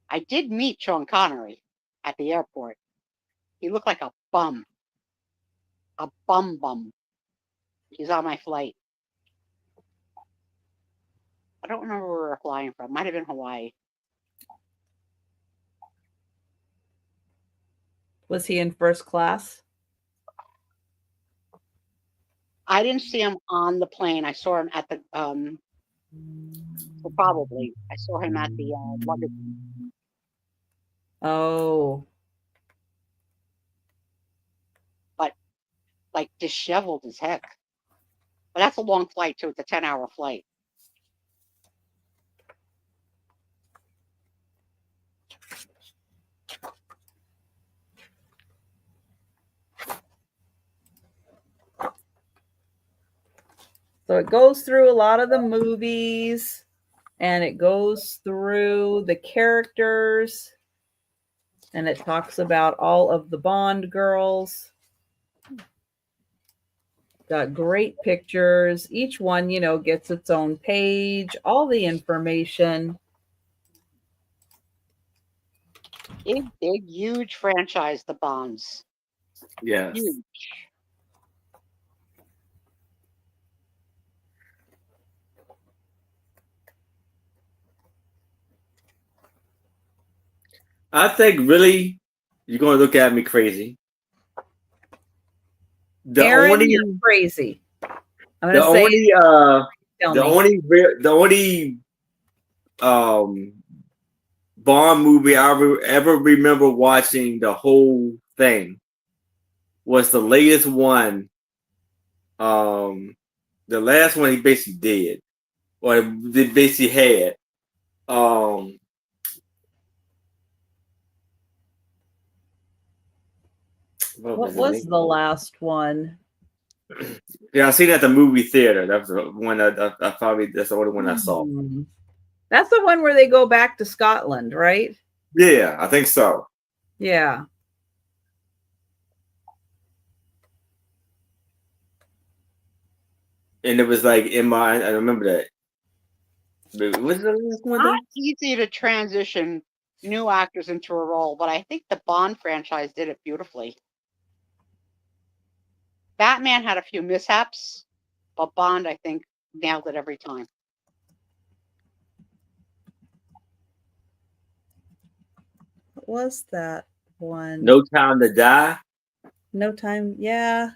I did meet Sean Connery at the airport. He looked like a bum. A bum. He's on my flight. don't remember where we were flying from. Might have been Hawaii. Was he in first class? I didn't see him on the plane. I saw him at the well, probably I saw him at the luggage. Oh. But like disheveled as heck. But that's a long flight too. It's a 10-hour flight. So it goes through a lot of the movies, and it goes through the characters, and it talks about all of the Bond girls. Got great pictures. Each one, gets its own page, all the information. Big, huge franchise, the Bonds. Yes. Huge. I think really you're going to look at me crazy. Aaron, you're crazy. I'm going to say the only Bond movie I ever remember watching the whole thing was the latest one. The last one he basically did, or they basically had. What was the last one? Yeah, I seen it at the movie theater. That was the one I probably that's the only one I saw. That's the one where they go back to Scotland, right? Yeah, I think so. Yeah. And it was like in my, I remember that. Was it not easy to transition new actors into a role, but I think the Bond franchise did it beautifully. Batman had a few mishaps, but Bond, I think, nailed it every time. What was that one? No Time to Die? No Time, yeah.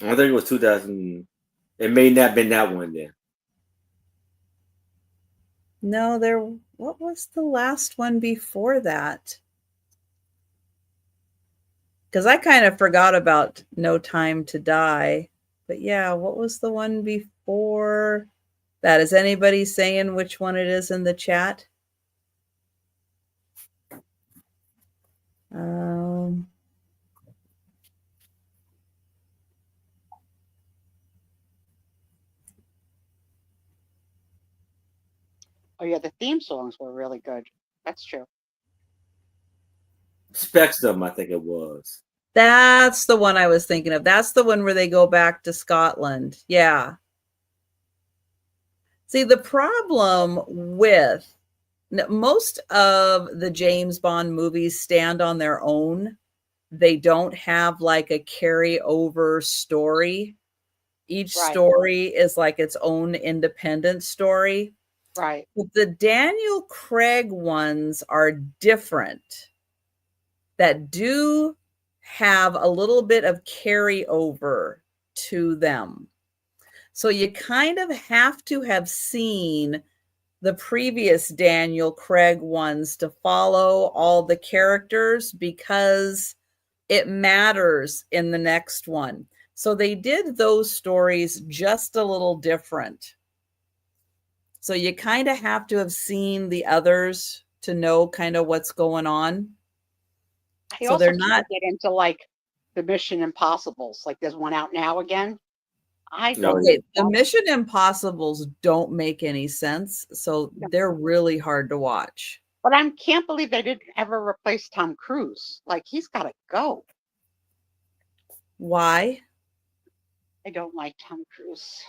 I think it was 2000. It may not have been that one then. No, what was the last one before that? Because I kind of forgot about No Time to Die. But yeah, what was the one before that? Is anybody saying which one it is in the chat? Oh yeah, the theme songs were really good. That's true. Spectrum, I think it was. That's the one I was thinking of. That's the one where they go back to Scotland. Yeah. See, the problem with most of the James Bond movies stand on their own. They don't have like a carryover story. Each story is like its own independent story. Right. But the Daniel Craig ones are different, that do have a little bit of carryover to them. So you kind of have to have seen the previous Daniel Craig ones to follow all the characters, because it matters in the next one. So they did those stories just a little different. So you kind of have to have seen the others to know kind of what's going on. So they're not get into like the Mission Impossibles. Like there's one out now again. The Mission Impossibles don't make any sense, so they're really hard to watch. But I can't believe they didn't ever replace Tom Cruise. Like he's got to go. Why? I don't like Tom Cruise.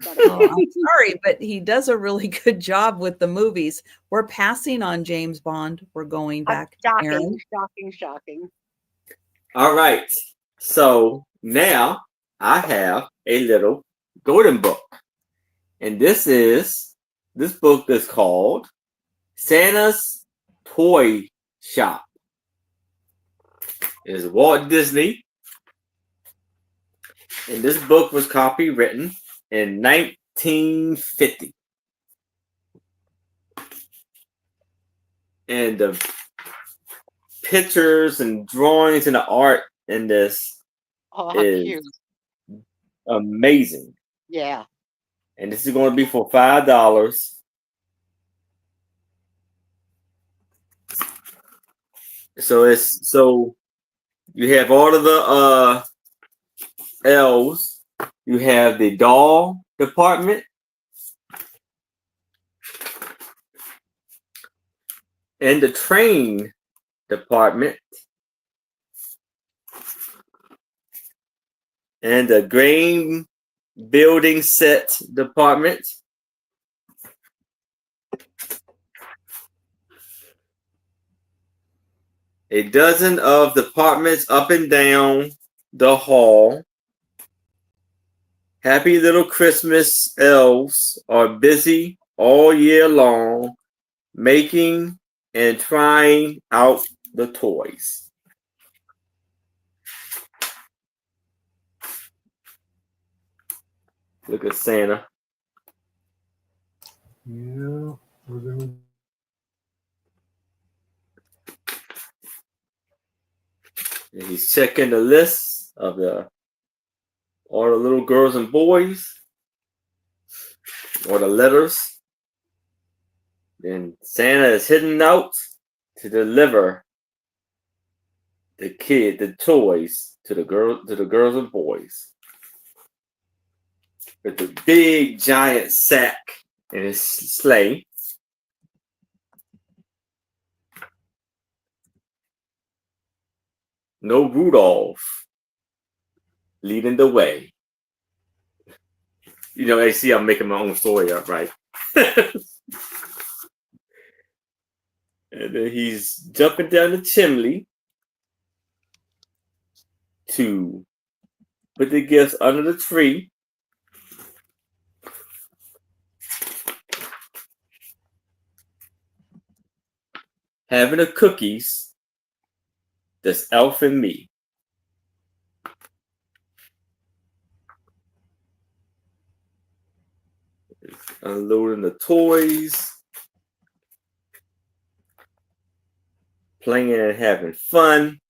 Oh, I'm sorry, but he does a really good job with the movies. We're passing on James Bond. We're going back to Aaron. Shocking. All right. So now I have a little golden book. And this book is called Santa's Toy Shop. It is Walt Disney. And this book was copywritten in 1950. And the pictures and drawings and the art in this is cute. Amazing. Yeah. And this is going to be for $5. So you have all of the elves. You have the doll department. And the train department. And the grain building set department. A dozen of departments up and down the hall. Happy little Christmas elves are busy all year long making and trying out the toys. Look at Santa. Yeah, we're gonna. And he's checking the list of all the little girls and boys, or the letters. Then Santa is heading out to deliver the toys to the girls and boys. With the big giant sack in his sleigh. No Rudolph leading the way. You know, I see I'm making my own story up, right? And then he's jumping down the chimney to put the gifts under the tree. Having the cookies, this elf and me. Unloading the toys. Playing and having fun.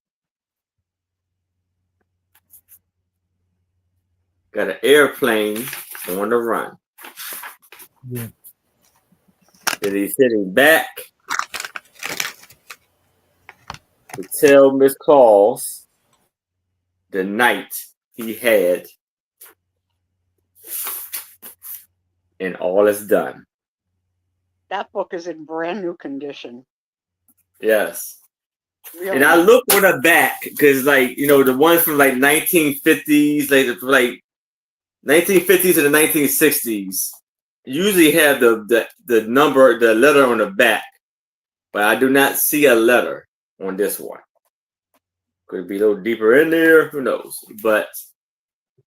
Got an airplane on the run. Yeah. And he's sitting back to tell Miss Claus the night he had, and all is done. That book is in brand new condition. Yes. Really? And I look on the back because, like, you know, the ones from like 1950s, like 1950s to the 1960s, usually have the number, the letter on the back, but I do not see a letter on this one. Could be a little deeper in there, who knows? But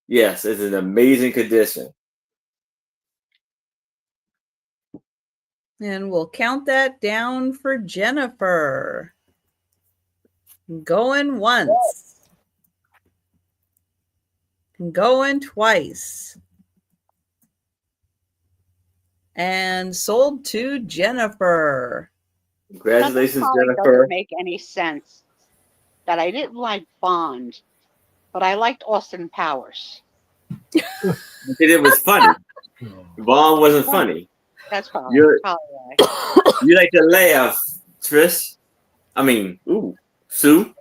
yes, it's an amazing condition. And we'll count that down for Jennifer. Going once. Going twice. And sold to Jennifer. Congratulations, Jennifer. Doesn't make any sense that I didn't like Bond, but I liked Austin Powers. It was funny. Bond wasn't funny. That's probably why. You like to laugh, Trish. I mean, Sue.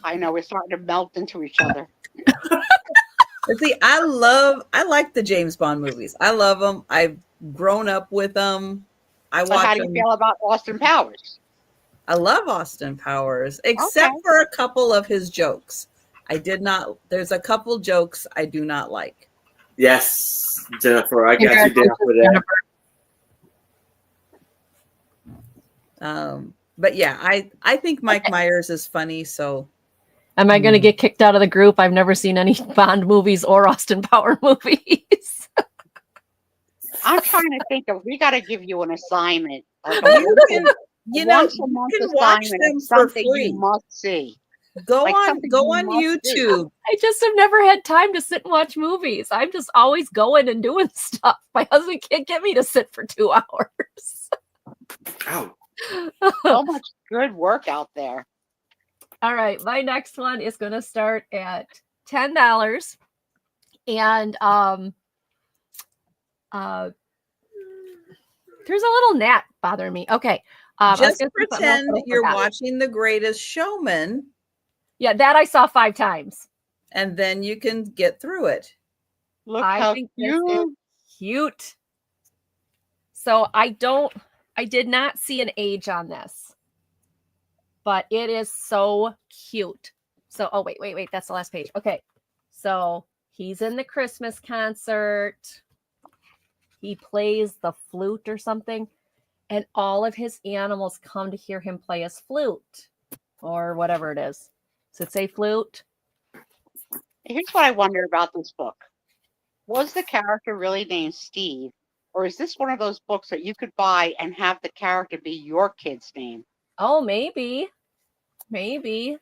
I know, we're starting to melt into each other. But see, I like the James Bond movies. I love them. I've grown up with them. So how do you feel about Austin Powers? I love Austin Powers, except for a couple of his jokes. There's a couple jokes I do not like. Yes, Jennifer, I got you down for that. But yeah, I think Mike Myers is funny. So, am I going to get kicked out of the group? I've never seen any Bond movies or Austin Power movies. I'm trying to think of. We got to give you an assignment. Like once a month you can watch assignment them of for something free. you must see. Go Like on something you must see. YouTube. I just have never had time to sit and watch movies. I'm just always going and doing stuff. My husband can't get me to sit for 2 hours. Ow. So much good work out there. All right, my next one is going to start at $10, and there's a little gnat bothering me. Okay, just pretend you're watching The Greatest Showman. Yeah, that I saw 5 times, and then you can get through it. Look how think this is cute. So I did not see an age on this, but it is so cute. So, oh, wait. That's the last page. Okay. So he's in the Christmas concert. He plays the flute or something, and all of his animals come to hear him play his flute or whatever it is. Does it say flute? Here's what I wonder about this book. Was the character really named Steve? Or is this one of those books that you could buy and have the character be your kid's name? Oh, maybe. Maybe.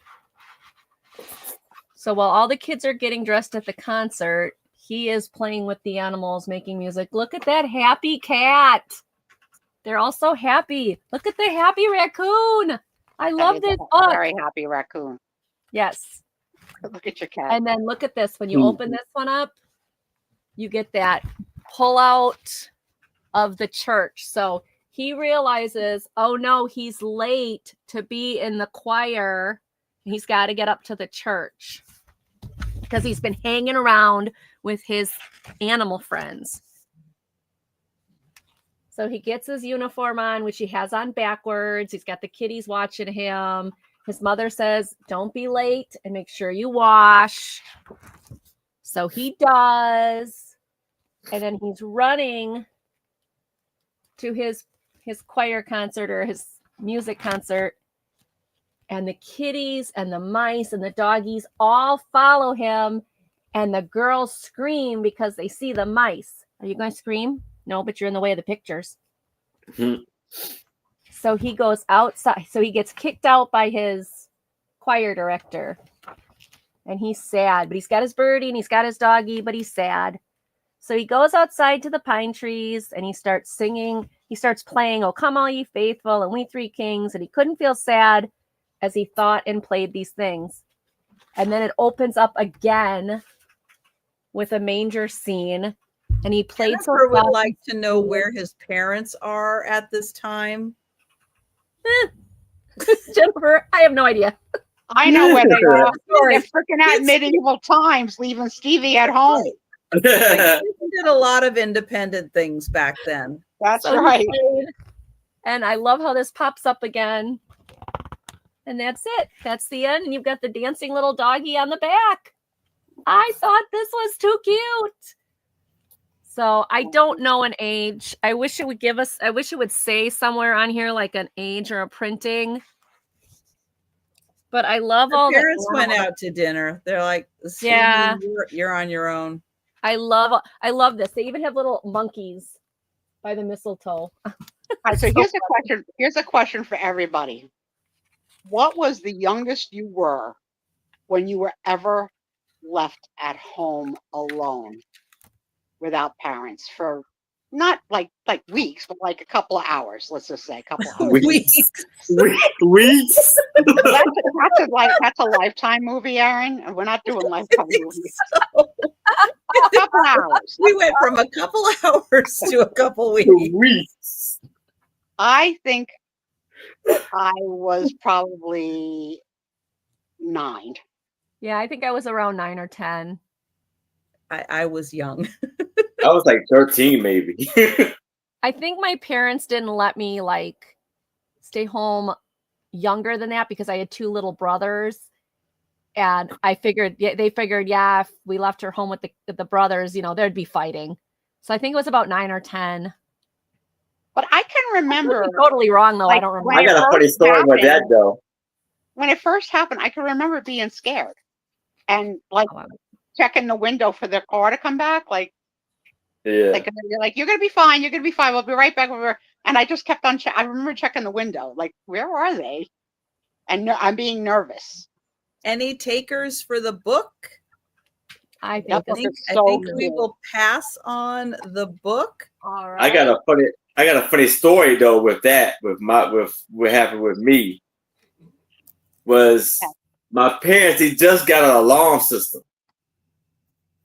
So while all the kids are getting dressed at the concert, he is playing with the animals, making music. Look at that happy cat. They're all so happy. Look at the happy raccoon. I love this book. Very happy raccoon. Yes. Look at your cat. And then look at this. When you open this one up, you get that pull out of the church. So he realizes, oh no, he's late to be in the choir. He's got to get up to the church because he's been hanging around with his animal friends. So he gets his uniform on, which he has on backwards. He's got the kitties watching him. His mother says, don't be late and make sure you wash. So he does. And then he's running to his choir concert or his music concert. And the kitties and the mice and the doggies all follow him. And the girls scream because they see the mice. Are you going to scream? No, but you're in the way of the pictures. Mm-hmm. So he goes outside. So he gets kicked out by his choir director. And he's sad. But he's got his birdie and he's got his doggie, but he's sad. So he goes outside to the pine trees and he starts singing. He starts playing, "Oh, Come All Ye Faithful," and "We Three Kings." And he couldn't feel sad as he thought and played these things. And then it opens up again with a manger scene. And he played Jennifer would like to know where his parents are at this time. Jennifer, I have no idea. I know where they are. They're freaking at medieval times, leaving Stevie at home. Like, he did a lot of independent things back then. That's right. And I love how this pops up again. And that's it. That's the end. And you've got the dancing little doggy on the back. I thought this was too cute. So I don't know an age. I wish it would say somewhere on here like an age or a printing. But I love the all parents went out to dinner. They're like, yeah, you're on your own. I love this. They even have little monkeys by the mistletoe. All right, so here's a question. Here's a question for everybody. What was the youngest you were when you were ever left at home alone without parents for not like weeks, but like a couple of hours? Let's just say a couple of hours. Weeks. That's a Lifetime movie, Aaron. And we're not doing Lifetime movies. So. A couple hours. We went from a couple hours to a couple weeks. I think I was probably 9. Yeah, I think I was around 9 or 10. I was young. I was like 13, maybe. I think my parents didn't let me like stay home younger than that because I had 2 little brothers. And they figured, if we left her home with the brothers, there'd be fighting. So I think it was about 9 or 10. But I can remember. Totally wrong, though. I don't remember. I got a funny story about that, though. When it first happened, I can remember being scared and like checking the window for their car to come back. Like, Yeah. Like they're like, you're gonna be fine. You're gonna be fine. We'll be right back. And I just kept on. I remember checking the window. Like, where are they? And I'm being nervous. Any takers for the book? I That think, book is I so think we good. will pass on the book. all right. I got a funny story though with that, with what happened with me was my parents, they just got an alarm system.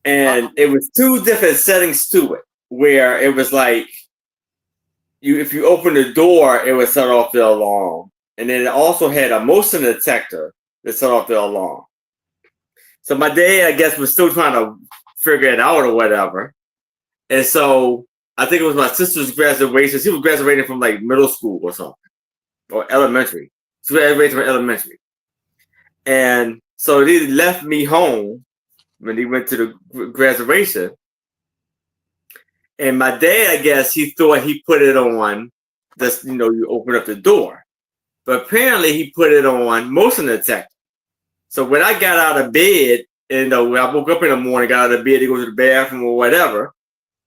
And it was two different settings to it, where it was like if you open the door, it would set off the alarm. And then it also had a motion detector that set off the alarm. So my dad, I guess, was still trying to figure it out or whatever. And so I think it was my sister's graduation. She was graduating from like middle school or something, or elementary. She graduated from elementary. And so they left me home when he went to the graduation. And my dad, I guess, he thought he put it on, just, you open up the door. But apparently he put it on motion detector. So when I got out of bed, and when I woke up in the morning, got out of bed to go to the bathroom or whatever,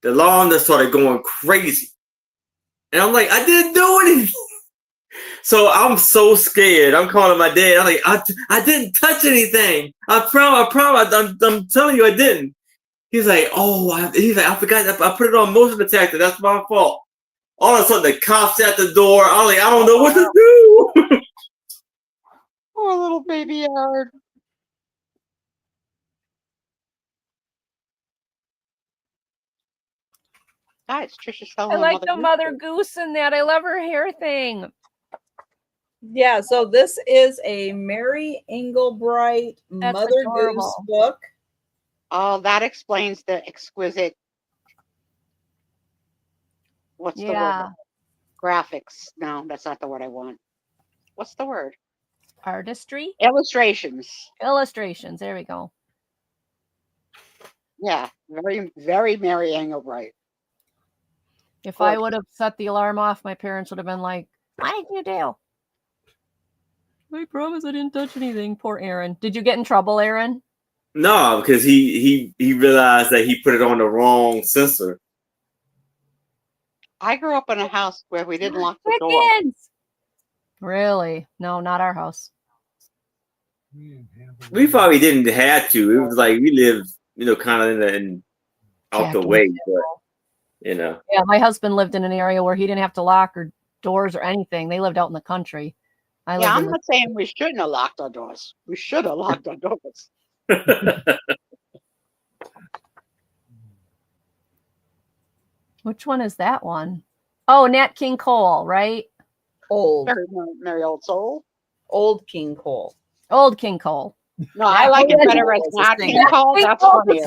the alarm just started going crazy. And I'm like, I didn't do anything. So I'm so scared. I'm calling my dad. I'm like, I didn't touch anything. I promise. I'm telling you I didn't. He's like, I forgot. I put it on motion detector. That's my fault. All of a sudden, the cops at the door. I'm like, I don't know what to do. Poor little baby Aaron. Guys, Trisha's telling I like the Mother Goose in that. I love her hair thing. Yeah, so this is a Mary Englebright That's Mother adorable. Goose book. Oh, that explains the exquisite. What's the word? Graphics. No, that's not the word I want. What's the word? Artistry? Illustrations. Illustrations. There we go. Yeah, very, very Mary Englebright. If I would have set the alarm off, my parents would have been like, what did you do? I promise I didn't touch anything. Poor Aaron. Did you get in trouble, Aaron? No, because he realized that he put it on the wrong sensor. I grew up in a house where we didn't lock the door. Really? No, not our house. We probably didn't have to. It was like we lived, kind of out the way, but Yeah, my husband lived in an area where he didn't have to lock or doors or anything. They lived out in the country. I'm not saying we shouldn't have locked our doors. We should have locked our doors. Which one is that one? Oh, Nat King Cole, right? Old. Merry Old Soul. Old King Cole. Old King Cole. No, I like it better as Nat King Cole. That's funnier.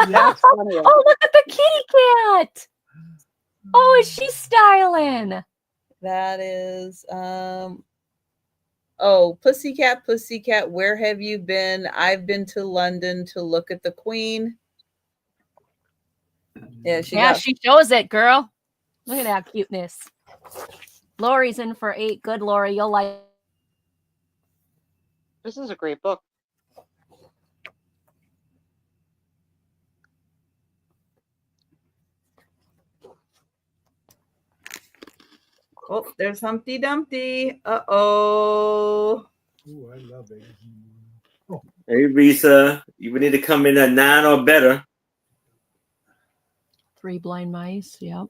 That's funnier. Oh, look at the kitty cat. Oh, is she styling? That is Pussycat, Pussycat, where have you been? I've been to London to look at the Queen. Yeah, she shows it, girl. Look at that cuteness. Lori's in for 8. Good, Lori. You'll like. This is a great book. Oh, there's Humpty Dumpty. Uh-oh. Ooh, I love it. Hey, Risa, you would need to come in at 9 or better. 3 blind mice. Yep.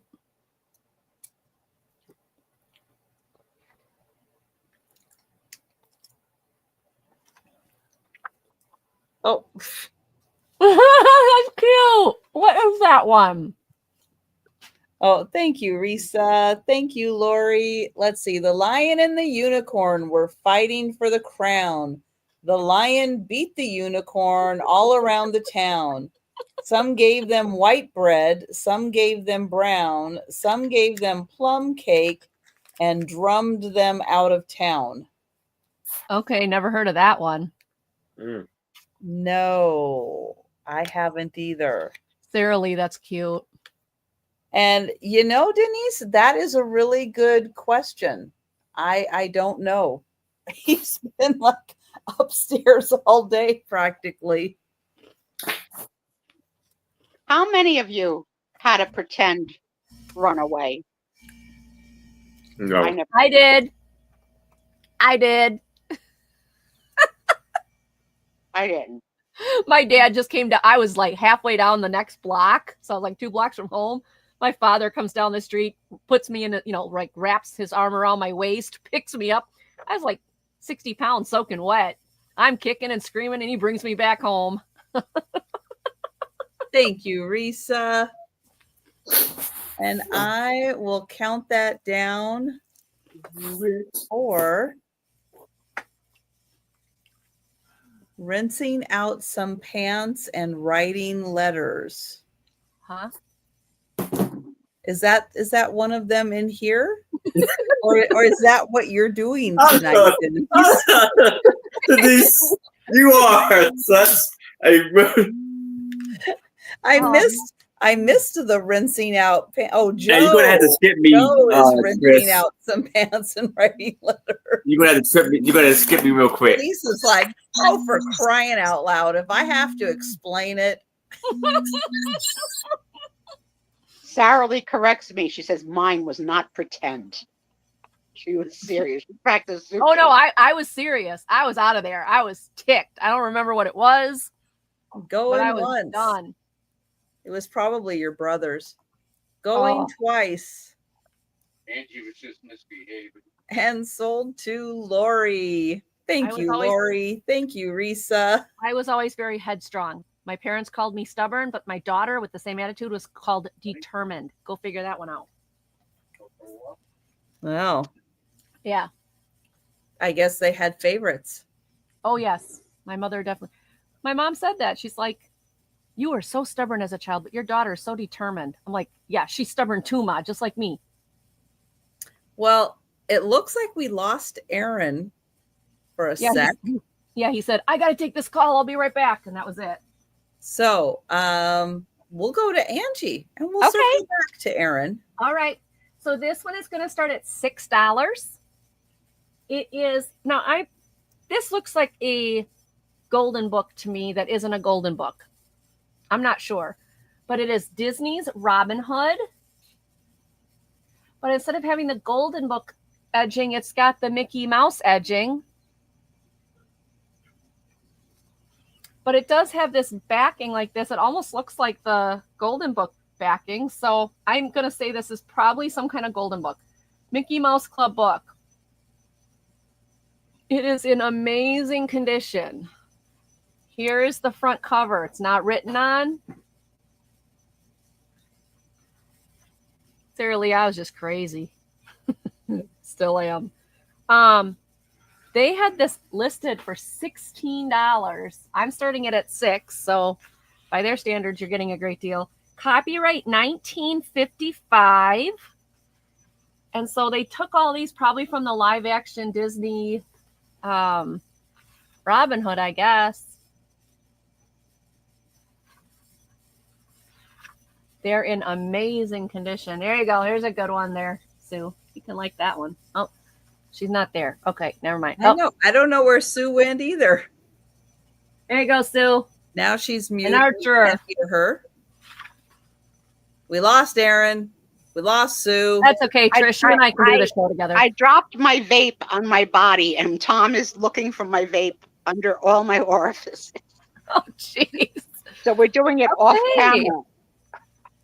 Oh. That's cute. What is that one? Oh, thank you, Risa. Thank you, Lori. Let's see. The lion and the unicorn were fighting for the crown. The lion beat the unicorn all around the town. Some gave them white bread, some gave them brown, some gave them plum cake, and drummed them out of town. Okay, never heard of that one. No, I haven't either. Sarah Lee, that's cute. And Denise, that is a really good question. I don't know. He's been like upstairs all day practically. How many of you had a pretend runaway. No. I did. I didn't. My dad just came to, I was like halfway down the next block. So I was like 2 blocks from home. My father comes down the street, puts me in, like wraps his arm around my waist, picks me up. I was like 60 pounds soaking wet. I'm kicking and screaming, and he brings me back home. Thank you, Risa. And I will count that down for rinsing out some pants and writing letters. Huh? Is that one of them in here? or is that what you're doing tonight, Denise? Denise, you are such a... I missed the rinsing out. Oh, Joe. Yeah, you're gonna have to skip me. Joe is rinsing Chris. out some pants and writing letters. You're gonna have to skip me. You're gonna skip me real quick. Lisa's like, oh, for crying out loud! If I have to explain it. Sarah Lee corrects me. She says mine was not pretend. She was serious. She practiced. Oh no, I was serious. I was out of there. I was ticked. I don't remember what it was. Going once. Done. It was probably your brother's. Going twice. Angie was just misbehaving. And sold to Lori. Thank you, Lori. Thank you, Risa. I was always very headstrong. My parents called me stubborn, but my daughter with the same attitude was called determined. Go figure that one out. Well, yeah. I guess they had favorites. Oh, yes. My mother definitely. My mom said that. She's like, you were so stubborn as a child, but your daughter is so determined. I'm like, yeah, she's stubborn too, Ma, just like me. Well, it looks like we lost Aaron for a sec. He said, I got to take this call. I'll be right back. And that was it. So we'll go to Angie and we'll circle back to Aaron. All right. So this one is going to start at $6. It is now this looks like a golden book to me that isn't a golden book. I'm not sure, but it is Disney's Robin Hood. But instead of having the golden book edging, it's got the Mickey Mouse edging. But it does have this backing like this. It almost looks like the golden book backing. So I'm going to say this is probably some kind of golden book. Mickey Mouse Club book. It is in amazing condition. Here is the front cover. It's not written on. Seriously, I was just crazy. Still am. They had this listed for $16. I'm starting it at $6. So by their standards, you're getting a great deal. Copyright 1955. And so they took all these probably from the live action Disney Robin Hood, I guess. They're in amazing condition. There you go. Here's a good one there, Sue. You can like that one. Oh, she's not there. Okay, never mind. I don't know where Sue went either. There you go, Sue. Now she's muted. And Archer. Can't hear her. We lost Aaron. We lost Sue. That's okay, Trish. You and I can do the show together. I dropped my vape on my body, and Tom is looking for my vape under all my orifices. Oh, jeez. So we're doing it off camera.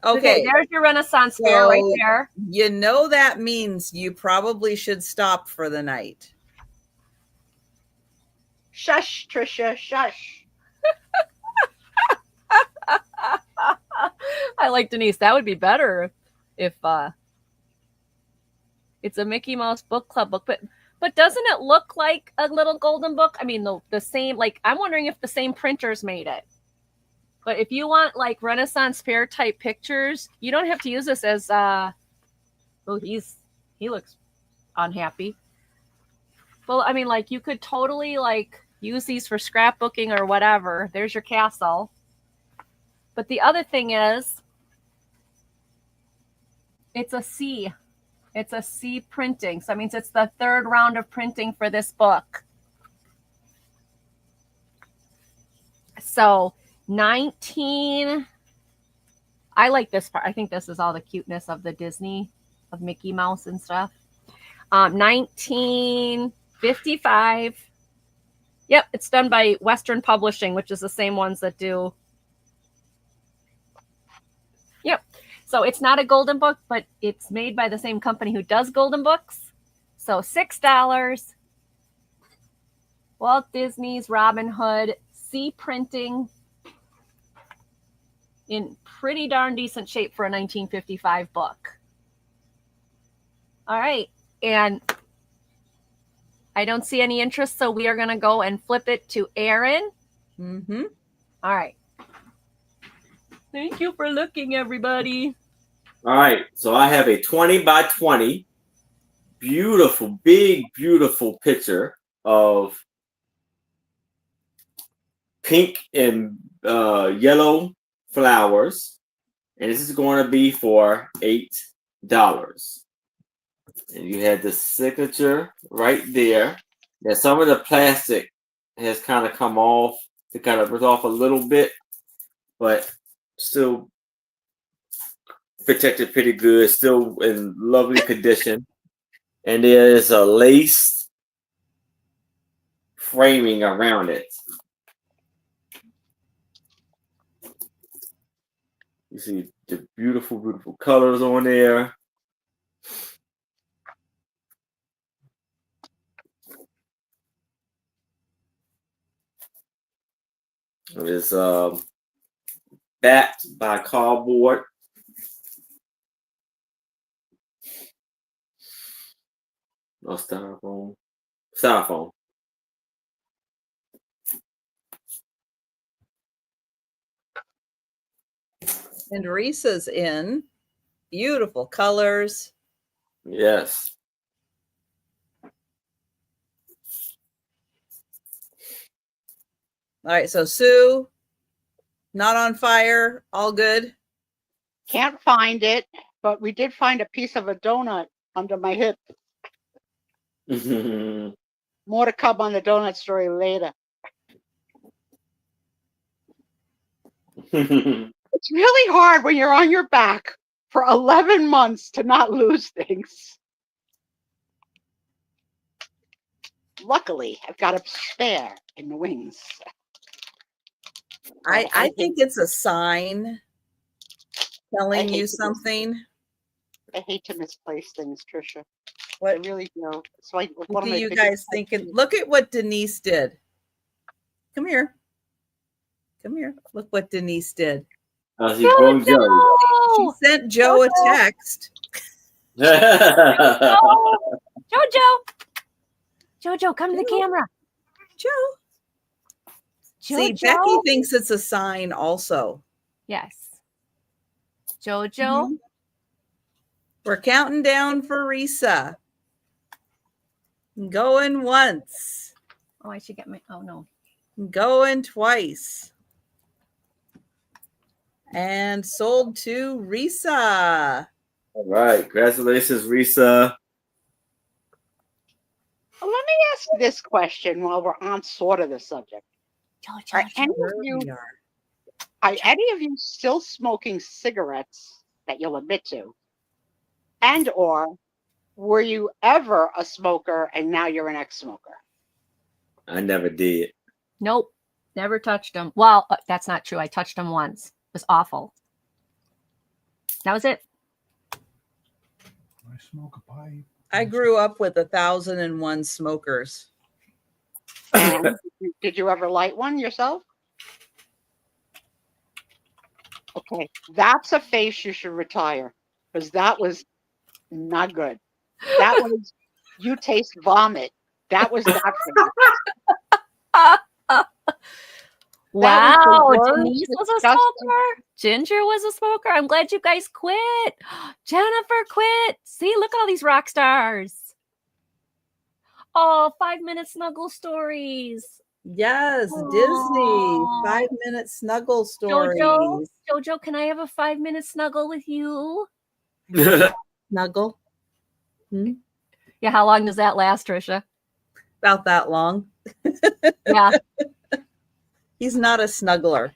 Okay. There's your Renaissance fair right there. You know that means you probably should stop for the night. Shush, Trisha, shush. I like Denise. That would be better if it's a Mickey Mouse book club book, but doesn't it look like a little golden book? I mean, the same, like, I'm wondering if the same printers made it. But if you want like Renaissance fair type pictures, you don't have to use this as he looks unhappy. Well, I mean, like, you could totally like use these for scrapbooking or whatever. There's your castle. But the other thing is, it's a C. It's a C printing. So that means it's the third round of printing for this book. So I like this part. I think this is all the cuteness of the Disney, of Mickey Mouse and stuff. 1955. Yep, it's done by Western Publishing, which is the same ones that do. Yep. So it's not a golden book, but it's made by the same company who does golden books. So $6. Walt Disney's Robin Hood, C printing, in pretty darn decent shape for a 1955 book. All right. And I don't see any interest, so we are going to go and flip it to Aaron. Mm-hmm. All right. Thank you for looking, everybody. All right. So I have a 20 by 20, beautiful, big, beautiful picture of pink and yellow flowers. And this is going to be for $8. And you had the signature right there. Now some of the plastic has kind of come off. It kind of was off a little bit, but still protected pretty good, still in lovely condition. And there's a lace framing around it. You see the beautiful, beautiful colors on there. It's backed by cardboard. No styrofoam. Styrofoam. And Risa's in. Beautiful colors. Yes. All right, so Sue, not on fire, all good. Can't find it, but we did find a piece of a donut under my hip. More to come on the donut story later. It's really hard when you're on your back for 11 months to not lose things. Luckily, I've got a spare in the wings. I think it's a sign telling you something. I hate to misplace things, Trisha. What I really do. It's like what are you guys thinking? Look at what Denise did. Come here. Come here. Look what Denise did. Jojo! She sent Joe a text. Jojo! Jojo, come to the camera. Joe. Jojo. See, Becky thinks it's a sign also. Yes. Jojo. Mm-hmm. We're counting down for Risa. Going once. Oh, I should get my, oh no. Going twice. And sold to Risa. All right. Congratulations, Risa. Well, let me ask this question while we're on sort of the subject. Are any of you still smoking cigarettes that you'll admit to? And or were you ever a smoker and now you're an ex-smoker? I never did. Nope. Never touched them. Well, that's not true. I touched them once. It was awful. That was it. I smoke a pipe. I grew up with 1,001 smokers. And did you ever light one yourself? Okay, that's a face you should retire because that was not good. That was, you taste vomit. That was that Wow, Denise was a smoker. Ginger was a smoker. I'm glad you guys quit. Jennifer quit. See, look at all these rock stars. Oh, 5-minute snuggle stories. Yes, Disney 5-minute snuggle stories. Jojo, can I have a 5-minute snuggle with you? Snuggle? Hmm? Yeah, how long does that last, Trisha? About that long. Yeah. He's not a snuggler.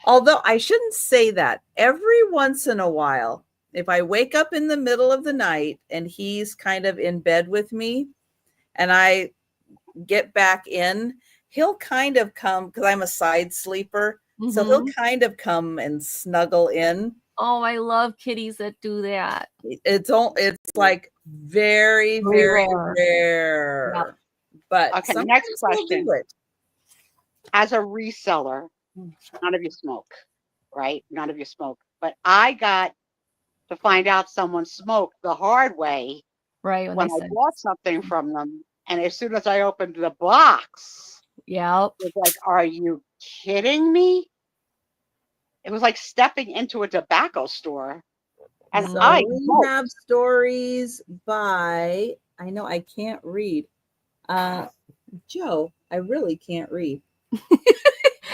Although I shouldn't say that. Every once in a while, if I wake up in the middle of the night and he's kind of in bed with me and I get back in, he'll kind of come because I'm a side sleeper. So he'll kind of come and snuggle in. Oh, I love kitties that do that. It's like very, very rare. Yep. But Okay, sometimes next question. we'll do it. As a reseller, none of you smoke, right? None of you smoke. But I got to find out someone smoked the hard way Right. when I bought something from them. And as soon as I opened the box, yep. it was like, are you kidding me? It was like stepping into a tobacco store. And So I we have stories by, I know I can't read. Joe, I really can't read.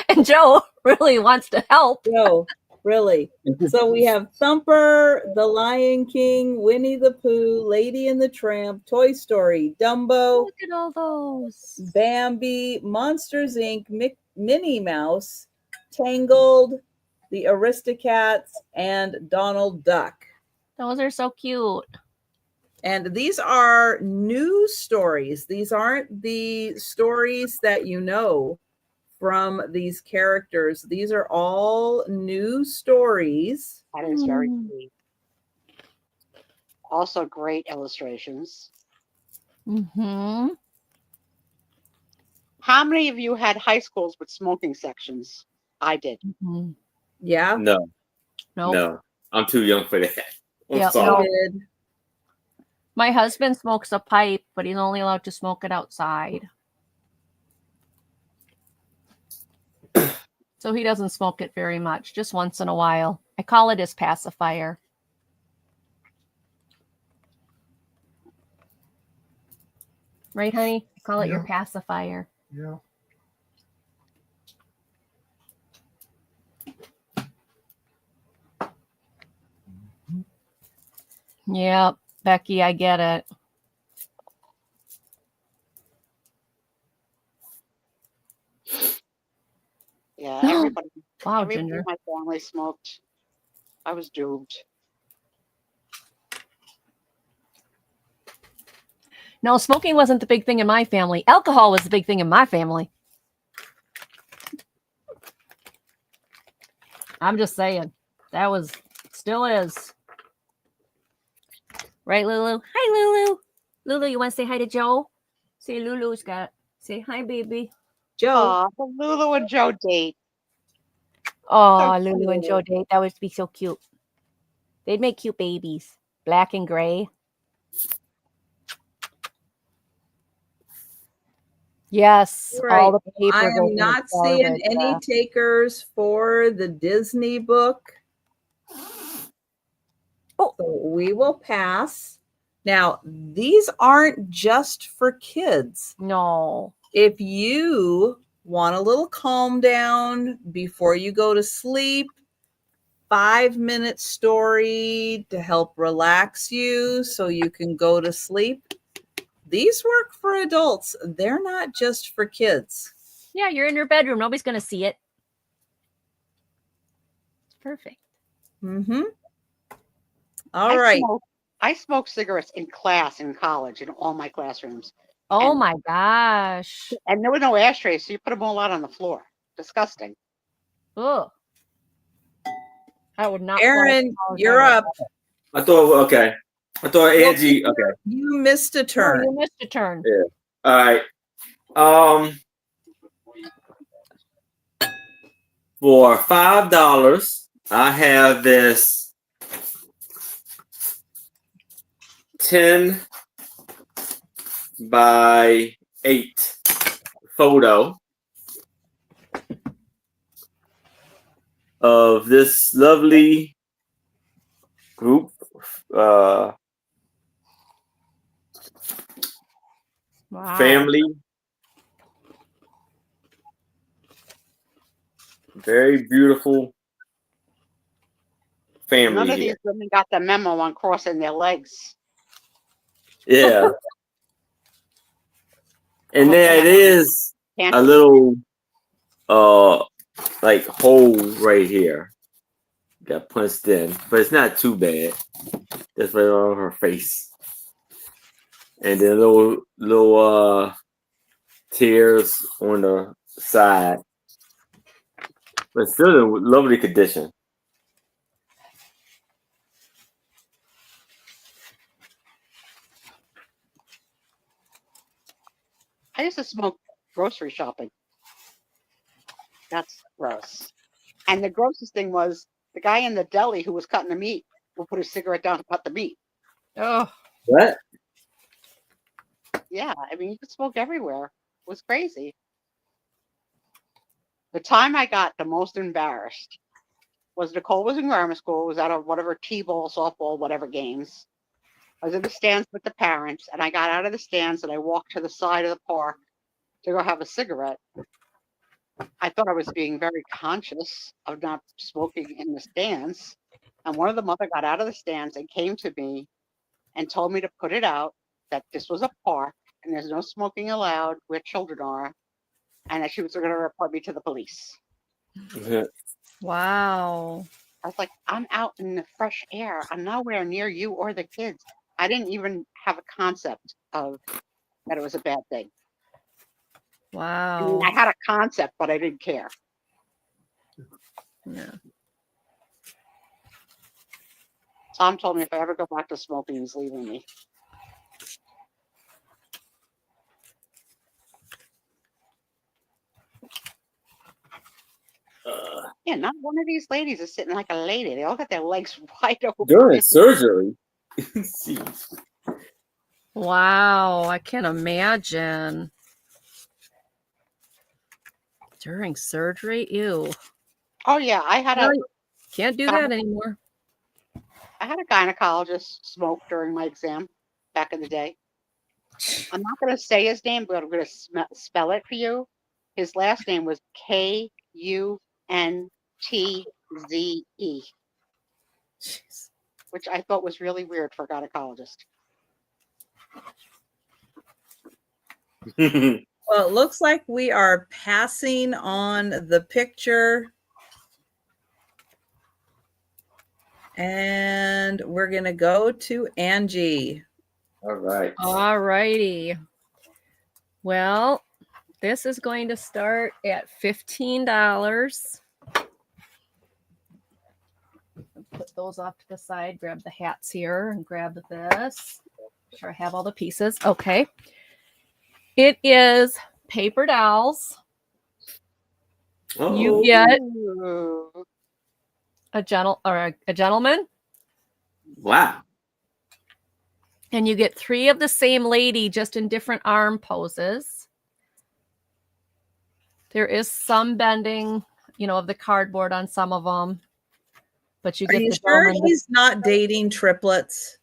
And Joe really wants to help. Joe, really. So we have Thumper, The Lion King, Winnie the Pooh, Lady and the Tramp, Toy Story, Dumbo. Look at all those. Bambi, Monsters Inc., Minnie Mouse, Tangled, The Aristocats, and Donald Duck. Those are so cute. And these are new stories. These aren't the stories that you know from these characters. These are all new stories. That is very sweet. Also great illustrations. Mm-hmm. How many of you had high schools with smoking sections? I did. Mm-hmm. Yeah. No. Nope. No. I'm too young for that. I'm Yep, sorry. no. My husband smokes a pipe, but he's only allowed to smoke it outside. So he doesn't smoke it very much, just once in a while. I call it his pacifier. Right, honey? I call it your pacifier. Yeah. Yep, Becky, I get it. Yeah, everybody, wow, everybody Ginger. in my family smoked. I was doomed. No, smoking wasn't the big thing in my family. Alcohol was the big thing in my family. I'm just saying. That was, still is. Right, Lulu? Hi, Lulu. Lulu, you want to say hi to Joe? Say Lulu's got, say hi, baby. Joe. Oh, the Lulu and Joe date. Oh, So Lulu and Joe date. That would be so cute. They'd make cute babies. Black and gray. Yes, Right. all the paper. I am not seeing any takers for the Disney book. Oh, so we will pass. Now, these aren't just for kids. No. If you want a little calm down before you go to sleep, 5-minute story to help relax you so you can go to sleep. These work for adults. They're not just for kids. Yeah, you're in your bedroom. Nobody's going to see it. It's perfect. Mm-hmm. All right. I smoked cigarettes in class in college in all my classrooms. Oh my gosh. And there were no ashtrays, so you put them all out on the floor. Disgusting. Oh. I would not. Aaron, you're up. I thought, okay. I thought Angie, okay. You missed a turn. Oh, you missed a turn. Yeah. All right. For $5, I have this 10 by 8 photo of this lovely group. Wow. Family. Very beautiful family. None of these women got the memo on crossing their legs. Yeah. And there it is, a little like hole right here. Got punched in, but it's not too bad. Just right on her face, and then little tears on the side, but still in lovely condition. I used to smoke grocery shopping. That's gross. And the grossest thing was the guy in the deli who was cutting the meat would put his cigarette down to cut the meat. Oh, What? Yeah, I mean, you could smoke everywhere. It was crazy. The time I got the most embarrassed was Nicole was in grammar school, was at a whatever T-ball, softball, whatever games. I was in the stands with the parents, and I got out of the stands and I walked to the side of the park to go have a cigarette. I thought I was being very conscious of not smoking in the stands. And one of the mother got out of the stands and came to me and told me to put it out, that this was a park and there's no smoking allowed where children are, and that she was going to report me to the police. wow. I was like, I'm out in the fresh air. I'm nowhere near you or the kids. I didn't even have a concept of that it was a bad thing. I mean, Wow. I had a concept, but I didn't care. Yeah. Tom told me if I ever go back to smoking, he's leaving me. Yeah, not one of these ladies is sitting like a lady. They all got their legs wide open. During surgery. Wow, I can't imagine. During surgery? Ew. Oh yeah, I had No, can't do that anymore. I had a gynecologist smoke during my exam back in the day. I'm not going to say his name, but I'm going to spell it for you. His last name was Kuntze, Jeez. which I thought was really weird for a gynecologist. Well, it looks like we are passing on the picture. And we're going to go to Angie. All right. All righty. Well, this is going to start at $15. Put those off to the side, grab the hats here, and grab this. Make sure I have all the pieces. Okay. It is paper dolls. Uh-oh. You get Ooh. a gentleman, Wow. and you get 3 of the same lady, just in different arm poses. There is some bending, of the cardboard on some of them, but you Are get you the sure gentleman. he's not dating triplets?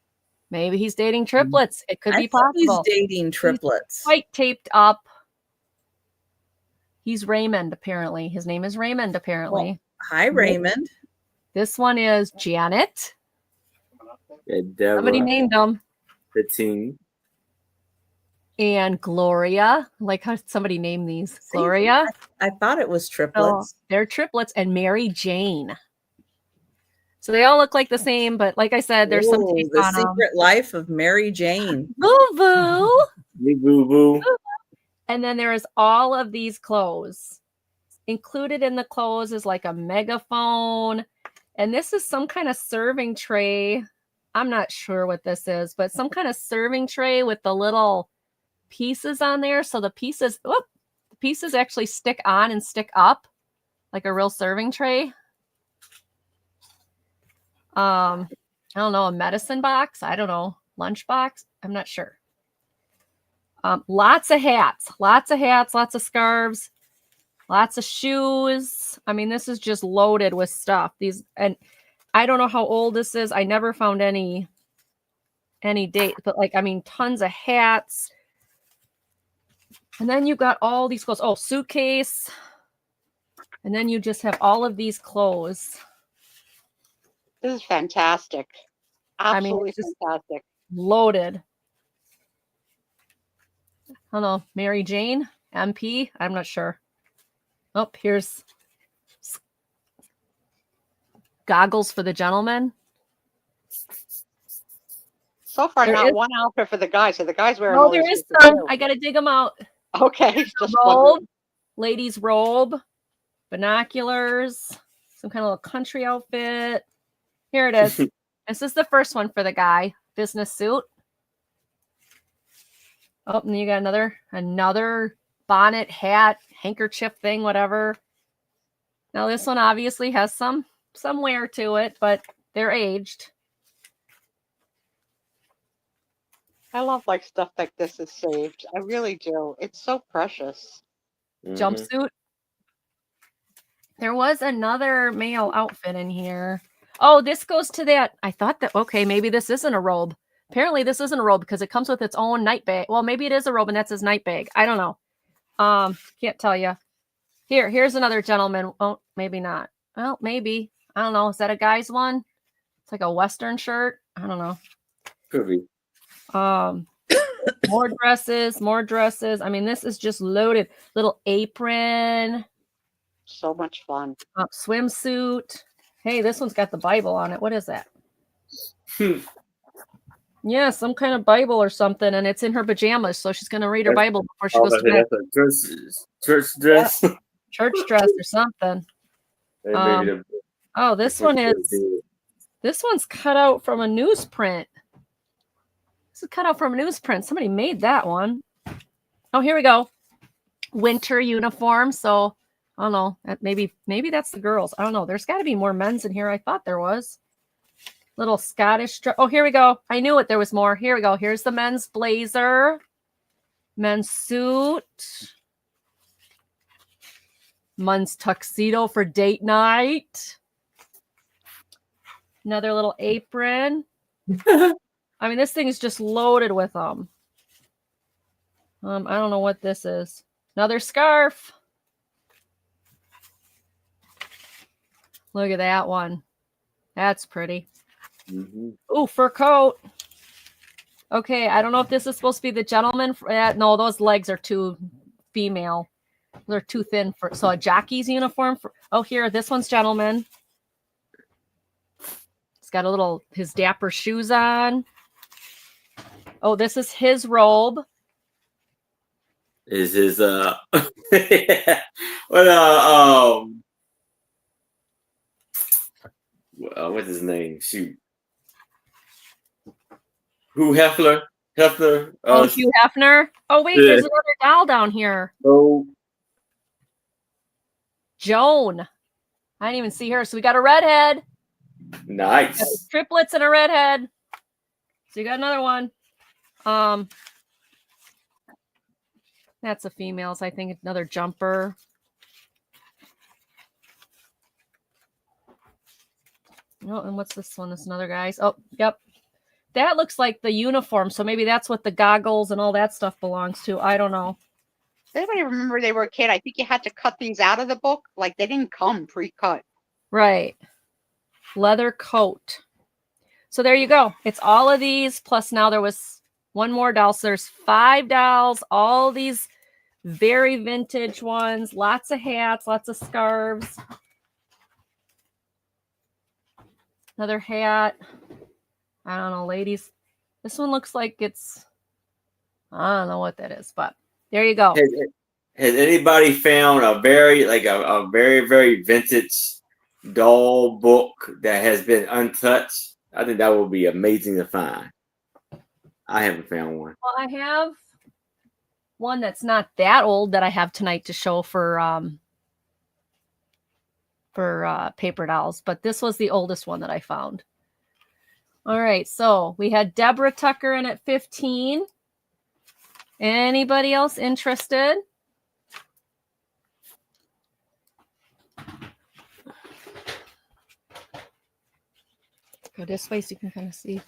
Maybe he's dating triplets. It could be I think possible. he's dating triplets. He's quite taped up. He's Raymond, apparently. His name is Raymond, apparently. Well, hi, Raymond. This one is Janet. Yeah, Somebody Deborah, named him. 15. And Gloria. Like how somebody named these. Gloria. I thought it was triplets. So they're triplets. And Mary Jane. So they all look like the same, but like I said, there's some tape The on them. Secret Life of Mary Jane. Boo boo. Boo boo. And then there is all of these clothes. Included in the clothes is like a megaphone. And this is some kind of serving tray. I'm not sure what this is, but some kind of serving tray with the little pieces on there. So the pieces actually stick on and stick up like a real serving tray. I don't know, a medicine box. I don't know, lunch box. I'm not sure. Lots of hats, lots of scarves, lots of shoes. I mean, this is just loaded with stuff. And I don't know how old this is. I never found any date, but tons of hats. And then you got all these clothes. Oh, suitcase. And then you just have all of these clothes. This is fantastic. Absolutely fantastic. Loaded. I don't know. Mary Jane, MP. I'm not sure. Oh, here's goggles for the gentleman. So far, There not is- one outfit for the guys. So the guys wearing Oh, all there these is outfits some. too. I got to dig them out. Okay, just Robe, wondering. ladies' robe, binoculars, some kind of little country outfit. Here it is. This is the first one for the guy. Business suit. Oh, and you got another bonnet, hat, handkerchief thing, whatever. Now this one obviously has some wear to it, but they're aged. I love like stuff like this is saved. I really do. It's so precious. Jumpsuit. There was another male outfit in here. Oh, this goes to that. I thought that, okay, maybe this isn't a robe. Apparently this isn't a robe because it comes with its own night bag. Well, maybe it is a robe and that's his night bag. I don't know. Can't tell you. Here's another gentleman. Oh, maybe not. Well, maybe. I don't know. Is that a guy's one? It's like a Western shirt. I don't know. Could be. More dresses. I mean, this is just loaded. Little apron. So much fun. Swimsuit. Hey, this one's got the Bible on it. What is that? Yeah, some kind of Bible or something, and it's in her pajamas, so she's gonna read her Bible before she goes to bed. That's a church dress. Yeah. Church dress or something. Oh, this one's cut out from a newsprint. This is cut out from a newsprint. Somebody made that one. Oh, here we go. Winter uniform. So I don't know. Maybe that's the girls. I don't know. There's got to be more men's in here. I thought there was. Little Scottish. Oh, here we go. I knew it. There was more. Here we go. Here's the men's blazer. Men's suit. Men's tuxedo for date night. Another little apron. I mean, this thing is just loaded with them. I don't know what this is. Another scarf. Look at that one. That's pretty. Ooh, fur coat. Okay, I don't know if this is supposed to be the gentleman. No, those legs are too female. They're too thin for. So a jockey's uniform. Here, this one's gentleman. He's got his dapper shoes on. Oh, this is his robe. Is his what's his name? Shoot. Hugh Hefner. Hugh Hefner. Oh, wait, there's another doll down here. Oh. Joan. I didn't even see her. So we got a redhead. Nice. Triplets and a redhead. So you got another one. That's a female's, I think. Another jumper. Oh, and what's this one? This is another guy's. Oh, yep. That looks like the uniform. So maybe that's what the goggles and all that stuff belongs to. I don't know. Does anybody remember they were a kid? I think you had to cut these out of the book. Like they didn't come pre-cut. Right. Leather coat. So there you go. It's all of these. Plus now there was one more doll. So there's 5 dolls. All these very vintage ones. Lots of hats. Lots of scarves. Another hat. I don't know, ladies. This one looks like it's, I don't know what that is, but there you go. Has anybody found a very very vintage doll book that has been untouched? I think that would be amazing to find. I haven't found one. Well, I have one that's not that old that I have tonight to show for paper dolls, but this was the oldest one that I found. All right, so we had Deborah Tucker in at 15. Anybody else interested? Go this way so you can kind of see.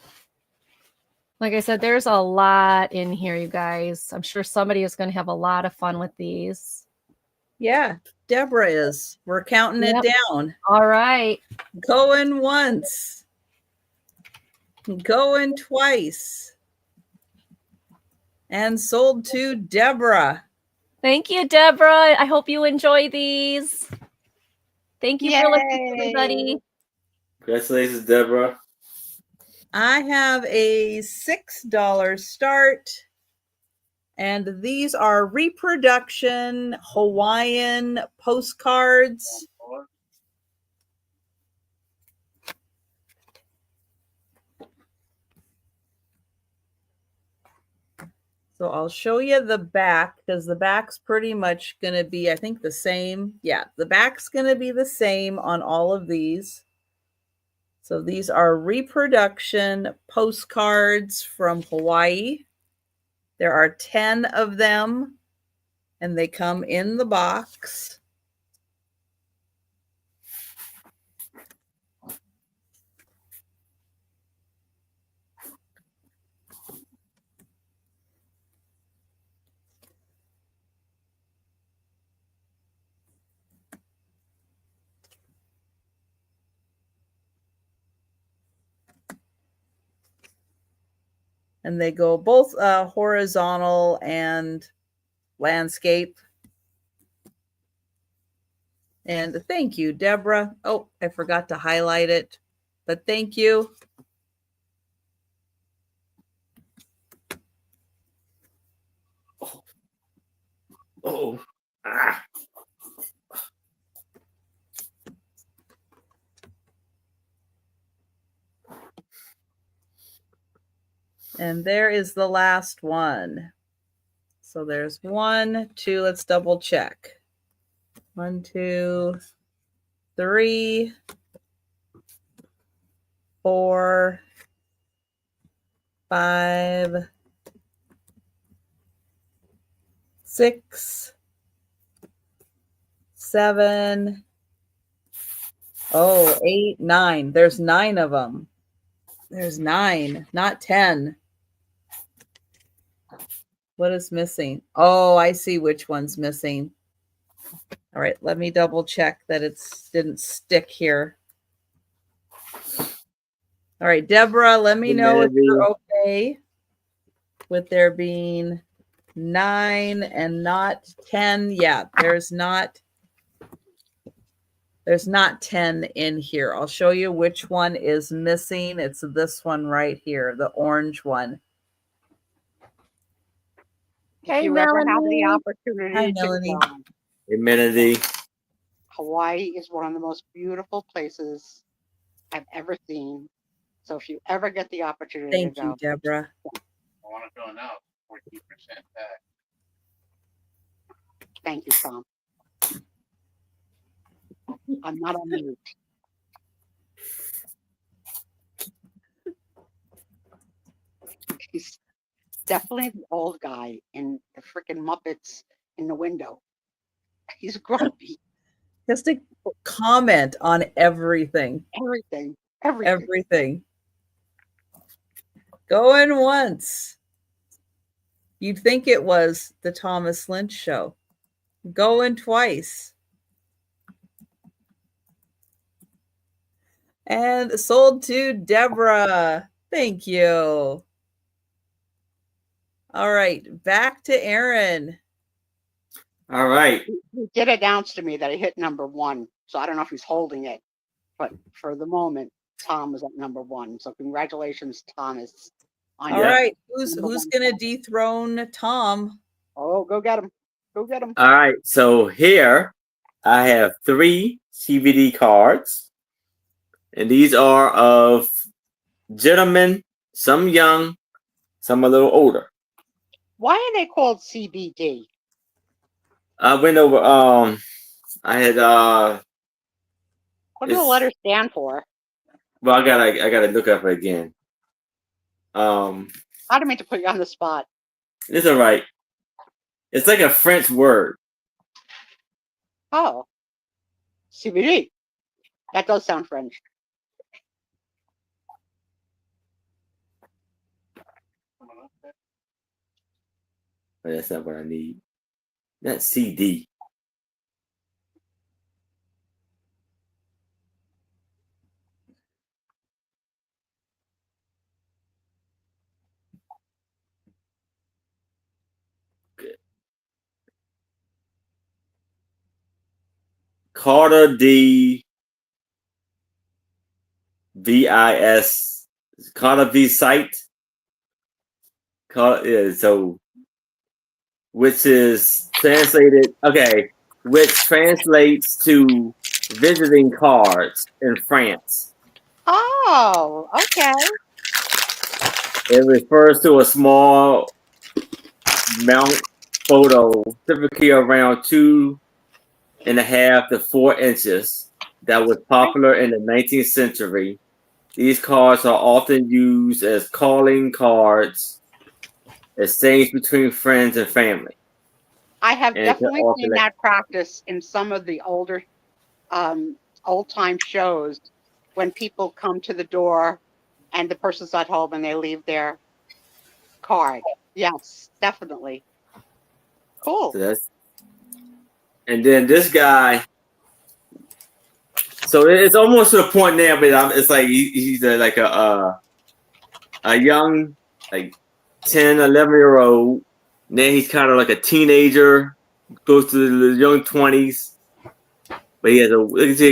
Like I said, there's a lot in here, you guys. I'm sure somebody is going to have a lot of fun with these. Yeah, Deborah is. We're counting it down. All right. Going once. Going twice. And sold to Deborah. Thank you, Deborah. I hope you enjoy these. Thank you for listening, everybody. Congratulations, Deborah. I have a $6 start. And these are reproduction Hawaiian postcards. So I'll show you the back because the back's pretty much going to be, I think, the same. Yeah, the back's going to be the same on all of these. So these are reproduction postcards from Hawaii. There are 10 of them, and they come in the box. And they go both horizontal and landscape. And thank you, Deborah. Oh, I forgot to highlight it, but thank you. Oh. Ah. And there is the last one. So there's 1, 2, let's double check. 1, 2, 3, 4, 5, 6, 7, 8, 9. There's 9 of them. There's 9, not 10. What is missing? Oh, I see which one's missing. All right, let me double check that it didn't stick here. All right, Deborah, let me know if you're okay with there being 9 and not 10. Yeah, there's not 10 in here. I'll show you which one is missing. It's this one right here, the orange one. If you ever have the opportunity to go, Hey, Melody. Hawaii is one of the most beautiful places I've ever seen. So if you ever get the opportunity to go. Thank you, Deborah. I want to go now. 14% back. Thank you, Tom. I'm not on mute. He's definitely the old guy in the freaking Muppets in the window. He's grumpy. Just to comment on everything. Everything. Going once. You'd think it was the Thomas Lynch show. Going twice. And sold to Deborah. Thank you. All right, back to Aaron. All right. He did announce to me that he hit number 1, so I don't know if he's holding it, but for the moment, Tom is at number 1. So congratulations, Thomas. All right, who's gonna dethrone Tom? Oh, go get him. Go get him. All right, so here I have 3 CBD cards, and these are of gentlemen, some young, some a little older. Why are they called CBD? I went over. I had. What do the letters stand for? Well, I gotta look up again. I didn't mean to put you on the spot. It's all right. It's like a French word. Oh, CBD. That does sound French. But that's not what I need. That's CD. Carter D. VIS, Carter V site. So, which is translated, which translates to visiting cards in France. Oh, okay. It refers to a small mount photo, typically around 2.5 to 4 inches, that was popular in the 19th century. These cards are often used as calling cards, exchanged between friends and family. I have definitely seen that practice in some of the older, old-time shows when people come to the door and the person's at home and they leave their card. Yes, definitely. Cool. So and then this guy, so it's almost to the point now, but it's like he's like a young, like 10, 11-year-old. Then he's kind of like a teenager, goes to the young 20s. But he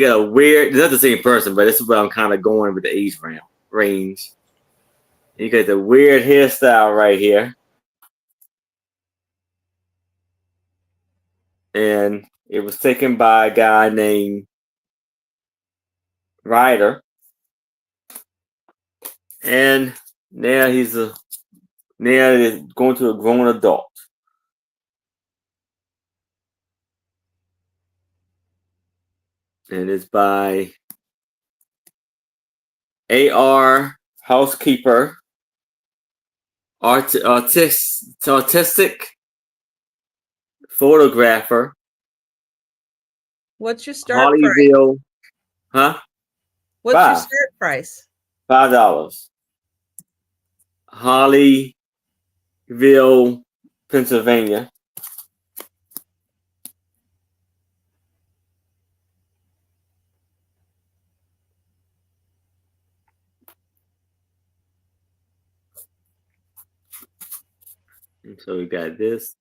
got a weird, it's not the same person, but this is where I'm kind of going with the age range. You got the weird hairstyle right here. And it was taken by a guy named Ryder. And now he's going to a grown adult. And it's by A.R. Housekeeper, artistic photographer. What's your start Hollyville, price? What's your start price? $5. Hollyville, Pennsylvania. And so we got those.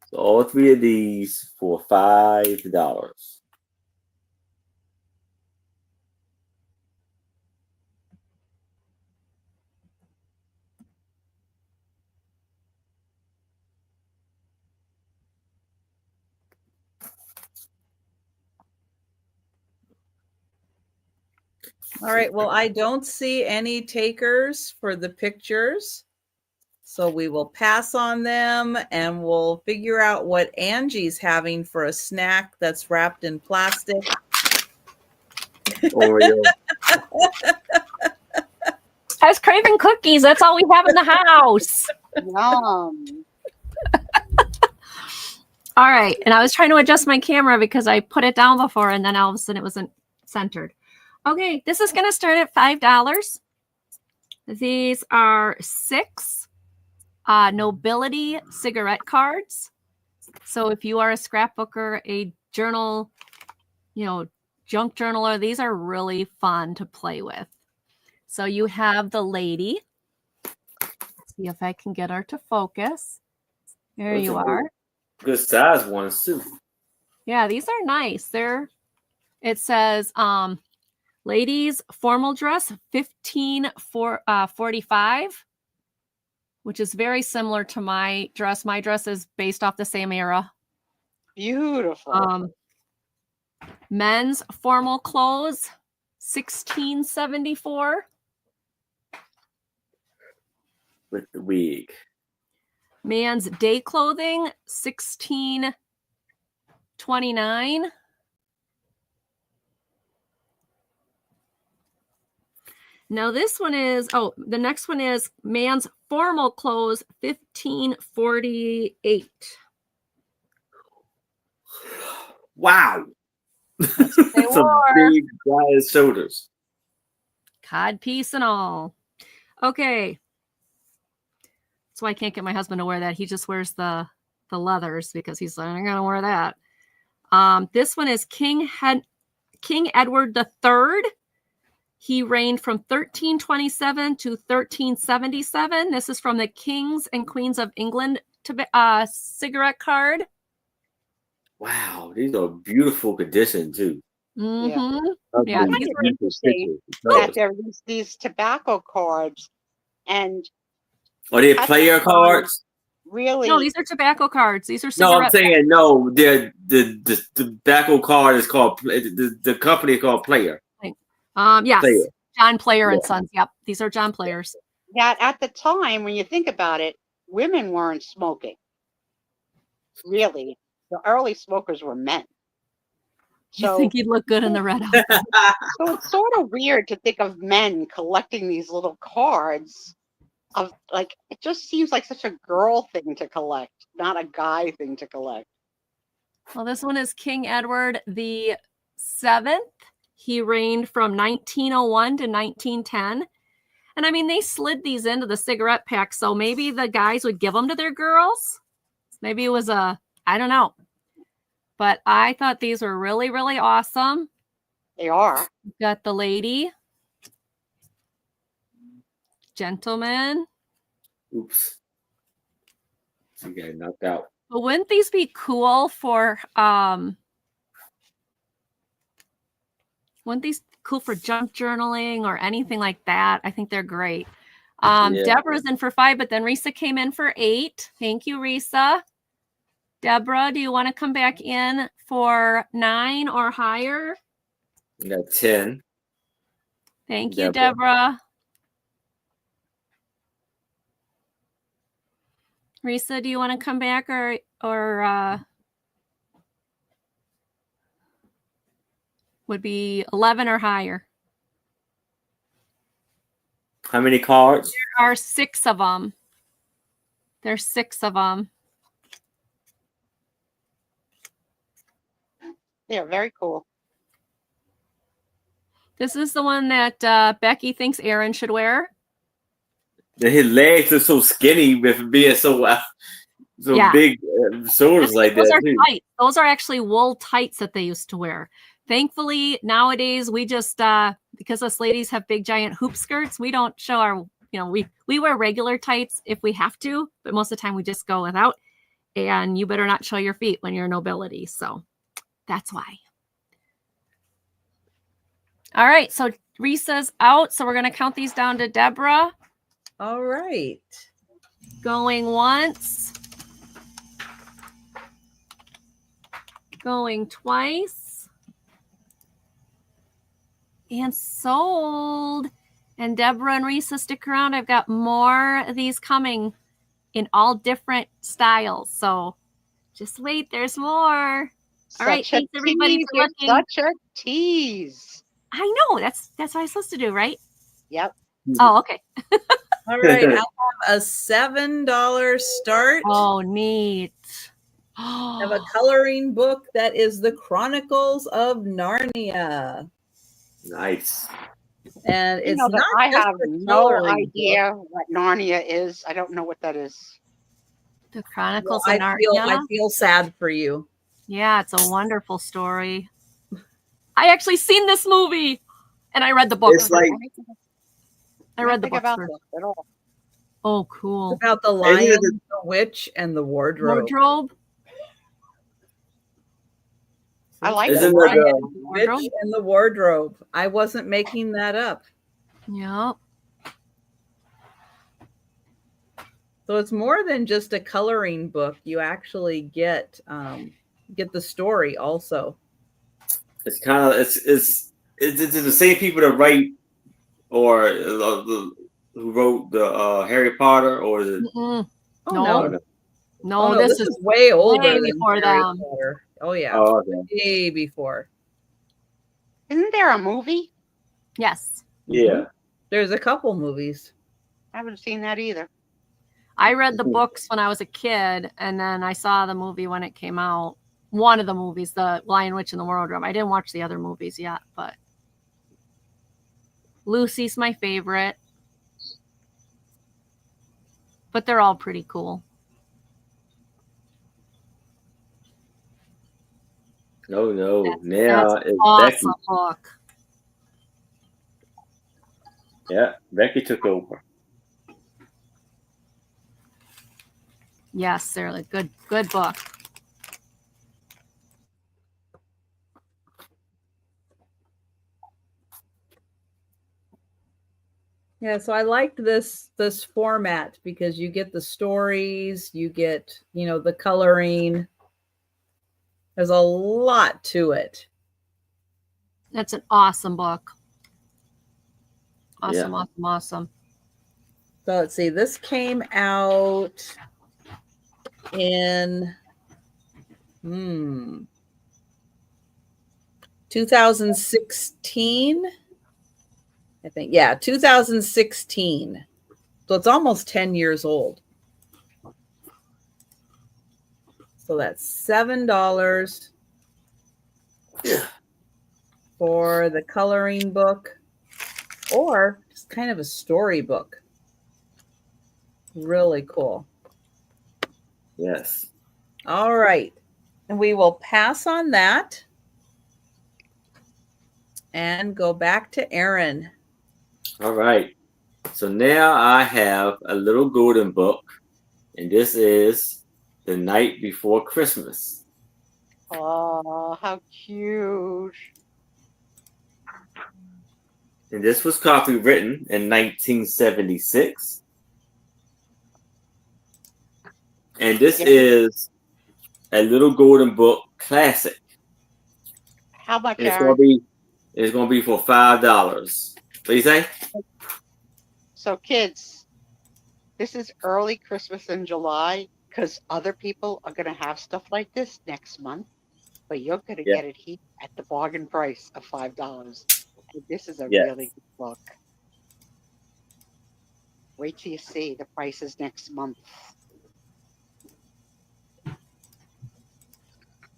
So all three of these for $5. All right. Well, I don't see any takers for the pictures. So we will pass on them and we'll figure out what Angie's having for a snack that's wrapped in plastic. Oreo. I was craving cookies. That's all we have in the house. Yum. All right. And I was trying to adjust my camera because I put it down before and then all of a sudden it wasn't centered. Okay. This is going to start at $5. These are 6 nobility cigarette cards. So if you are a scrapbooker, a journal, junk journaler, these are really fun to play with. So you have the lady. Let's see if I can get her to focus. There you are. Good size ones too. Yeah, these are nice. It says ladies formal dress 1545, which is very similar to my dress. My dress is based off the same era. Beautiful. Men's formal clothes 1674. With the wig. Man's day clothing 1629. Now this one is, the next one is man's formal clothes 1548. Wow. They Some big wide shoulders. Cod piece and all. Okay. That's why I can't get my husband to wear that. He just wears the leathers because he's like, I'm gonna wear that. This one is King Edward III. He reigned from 1327 to 1377. This is from the Kings and Queens of England cigarette card. Wow, these are beautiful condition too. Mm-hmm. Yeah, these were interesting that there is these tobacco cards, and are they player cards? Really? No, these are tobacco cards. These are cigarette. No, I'm saying no. The tobacco card is called the company is called Player. Yes, Player. John Player and Sons. Yep, these are John Players. That at the time, when you think about it, women weren't smoking. Really, the early smokers were men. So, you think he'd look good in the red outfit? So it's sort of weird to think of men collecting these little cards. Of like, it just seems like such a girl thing to collect, not a guy thing to collect. Well, this one is King Edward the VII. He reigned from 1901 to 1910. And I mean, they slid these into the cigarette pack, so maybe the guys would give them to their girls. Maybe it was I don't know. But I thought these were really, really awesome. They are. We've got the lady. Gentleman. Oops. She got knocked out. But wouldn't these be cool for junk journaling or anything like that? I think they're great. Deborah's in for 5, but then Risa came in for 8. Thank you, Risa. Deborah, do you want to come back in for 9 or higher? We got 10. Thank you, Deborah. Risa, do you want to come back or would be 11 or higher? How many cards? There are 6 of them. There's 6 of them. Yeah, very cool. This is the one that Becky thinks Aaron should wear. His legs are so skinny with being so big shoulders like those that. Are too. tight. Those are actually wool tights that they used to wear. Thankfully, nowadays we just because us ladies have big giant hoop skirts, we don't show our, we wear regular tights if we have to, but most of the time we just go without. And you better not show your feet when you're nobility. So that's why. All right. So Risa's out. So we're going to count these down to Deborah. All right. Going once. Going twice. And sold. And Deborah and Risa, stick around. I've got more of these coming in all different styles. So just wait. There's more. All right. Thanks everybody for looking. Such a tease. I know. That's what I'm supposed to do, right? Yep. Oh, okay. All right. I have a $7 start. Oh, neat. I have a coloring book that is the Chronicles of Narnia. Nice. And it's not I just have no idea what Narnia is. I don't know what that is. The Chronicles of Narnia. I feel sad for you. Yeah, it's a wonderful story. I actually seen this movie, and I read the book. It's like I read the book at all. Oh, cool! It's about the lion, the witch, and the wardrobe. I like the witch and the wardrobe. I wasn't making that up. Yep. So it's more than just a coloring book. You actually get the story also. It's kind of it's the same people that write or who wrote the Harry Potter, or is it? No, no, this is way older way than before Harry them. Potter. Oh yeah, oh, okay. Way before. Isn't there a movie? Yes. Yeah. There's a couple movies. I haven't seen that either. I read the books when I was a kid, and then I saw the movie when it came out. One of the movies, The Lion, Witch, and the Wardrobe. I didn't watch the other movies yet, but Lucy's my favorite. But they're all pretty cool. No. Now it's awesome Becky. book. Yeah, Becky took over. Yes, Sarah, good book. Yeah, so I liked this format because you get the stories, you get, the coloring. There's a lot to it. That's an awesome book. Yeah. Awesome. So let's see, this came out in 2016. I think, yeah, 2016. So it's almost 10 years old. So that's $7 for the coloring book, or just kind of a storybook. Really cool. Yes. All right. And we will pass on that and go back to Aaron. All right. So now I have a little golden book, and this is The Night Before Christmas. Oh, how cute. And this was copywritten in 1976. And this is a little golden book classic. How much, and Aaron? it's gonna be for $5. What do you say? So kids, this is early Christmas in July because other people are going to have stuff like this next month, but you're going to get it here at the bargain price of $5. And this is a really good book. Wait till you see the prices next month.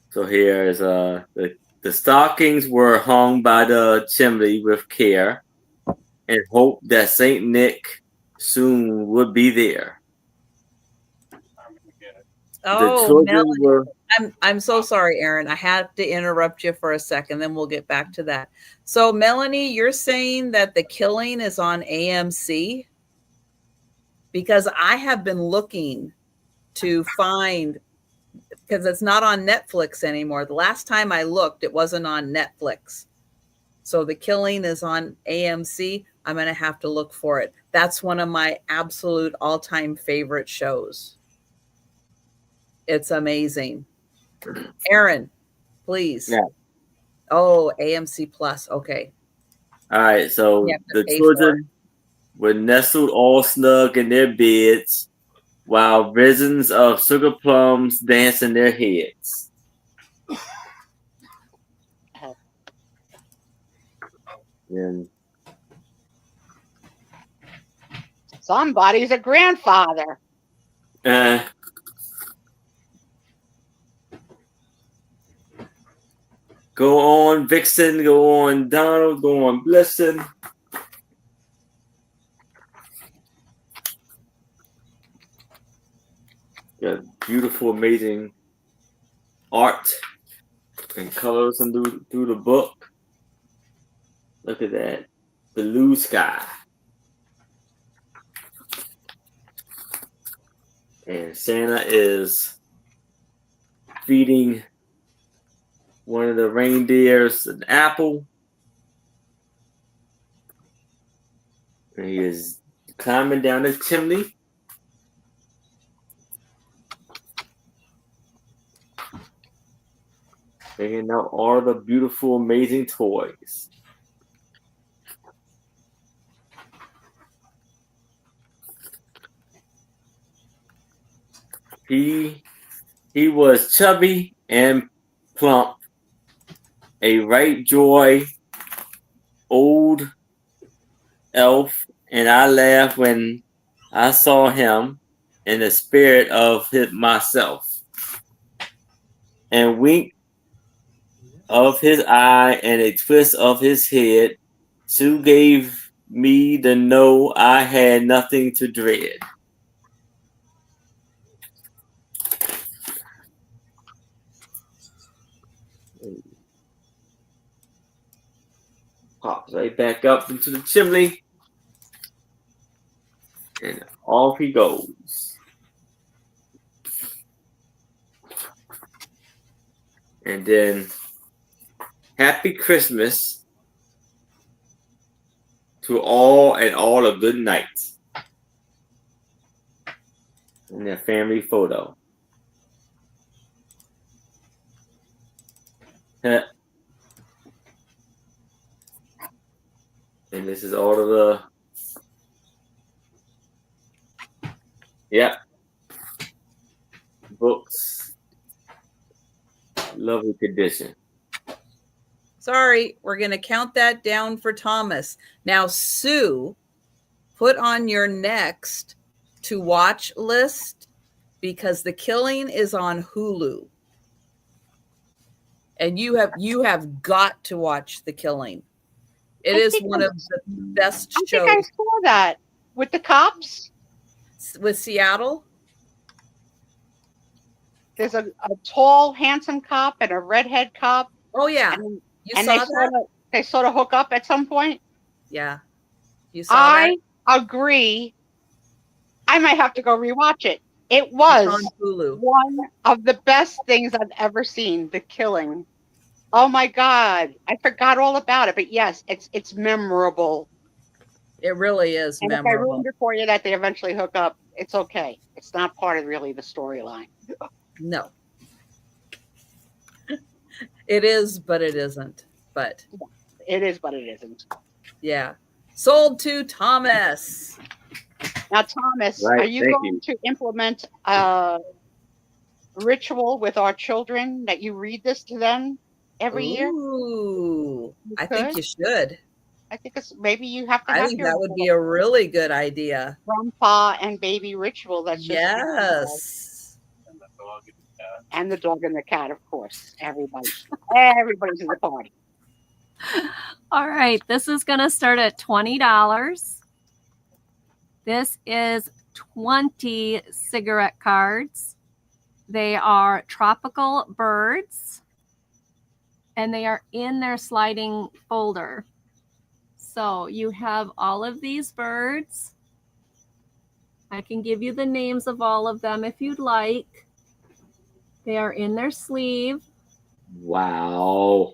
So here is the stockings were hung by the chimney with care, and hope that Saint Nick soon would be there. Oh, Melanie. I'm so sorry, Aaron. I had to interrupt you for a second, then we'll get back to that. So, Melanie, you're saying that The Killing is on AMC? Because I have been looking to find, because it's not on Netflix anymore. The last time I looked, it wasn't on Netflix. So The Killing is on AMC. I'm going to have to look for it. That's one of my absolute all-time favorite shows. It's amazing. Aaron, please. Yeah. Oh, AMC Plus. Okay. All right. So the children were nestled all snug in their beds while visions of sugar plums danced in their heads. And somebody's a grandfather. Go on, Vixen. Go on, Donald. Go on, Blitzen. Got beautiful, amazing art and colors and through the book. Look at that. Blue sky. And Santa is feeding one of the reindeers an apple. And he is climbing down the chimney. Bringing out all the beautiful, amazing toys. He was chubby and plump, a right joy, old elf, and I laughed when I saw him in the spirit of myself, and wink of his eye and a twist of his head, Sue gave me to know I had nothing to dread. Pops right back up into the chimney. And off he goes. And then Happy Christmas to all and all a good night. And their family photo. And this is all of the, books. Lovely condition. Sorry, we're going to count that down for Thomas. Now, Sue, put on your next to watch list because The Killing is on Hulu. And you have got to watch The Killing. It is one of the best shows. I think I saw that with the cops. With Seattle? There's a tall, handsome cop and a redhead cop. Oh, yeah. And you saw that? They sort of hook up at some point. Yeah. You saw that? I agree. I might have to go rewatch it. It was on Hulu. One of the best things I've ever seen, The Killing. Oh my God. I forgot all about it. But yes, it's memorable. It really is and memorable. If I ruined it for you that they eventually hook up, it's okay. It's not part of really the storyline. No. It is, but it isn't. But it is, but it isn't. Yeah. Sold to Thomas. Now, Thomas, Right, are you going to implement a ritual with our children that you read this to them every year? Ooh, I think you should. I think maybe you have to I have think your that would be a really good idea. grandpa and baby ritual. That's just yes. And the dog and the cat, of course. Everybody's in the party. All right, this is going to start at $20. This is 20 cigarette cards. They are tropical birds, and they are in their sliding folder. So you have all of these birds. I can give you the names of all of them if you'd like. They are in their sleeve. Wow.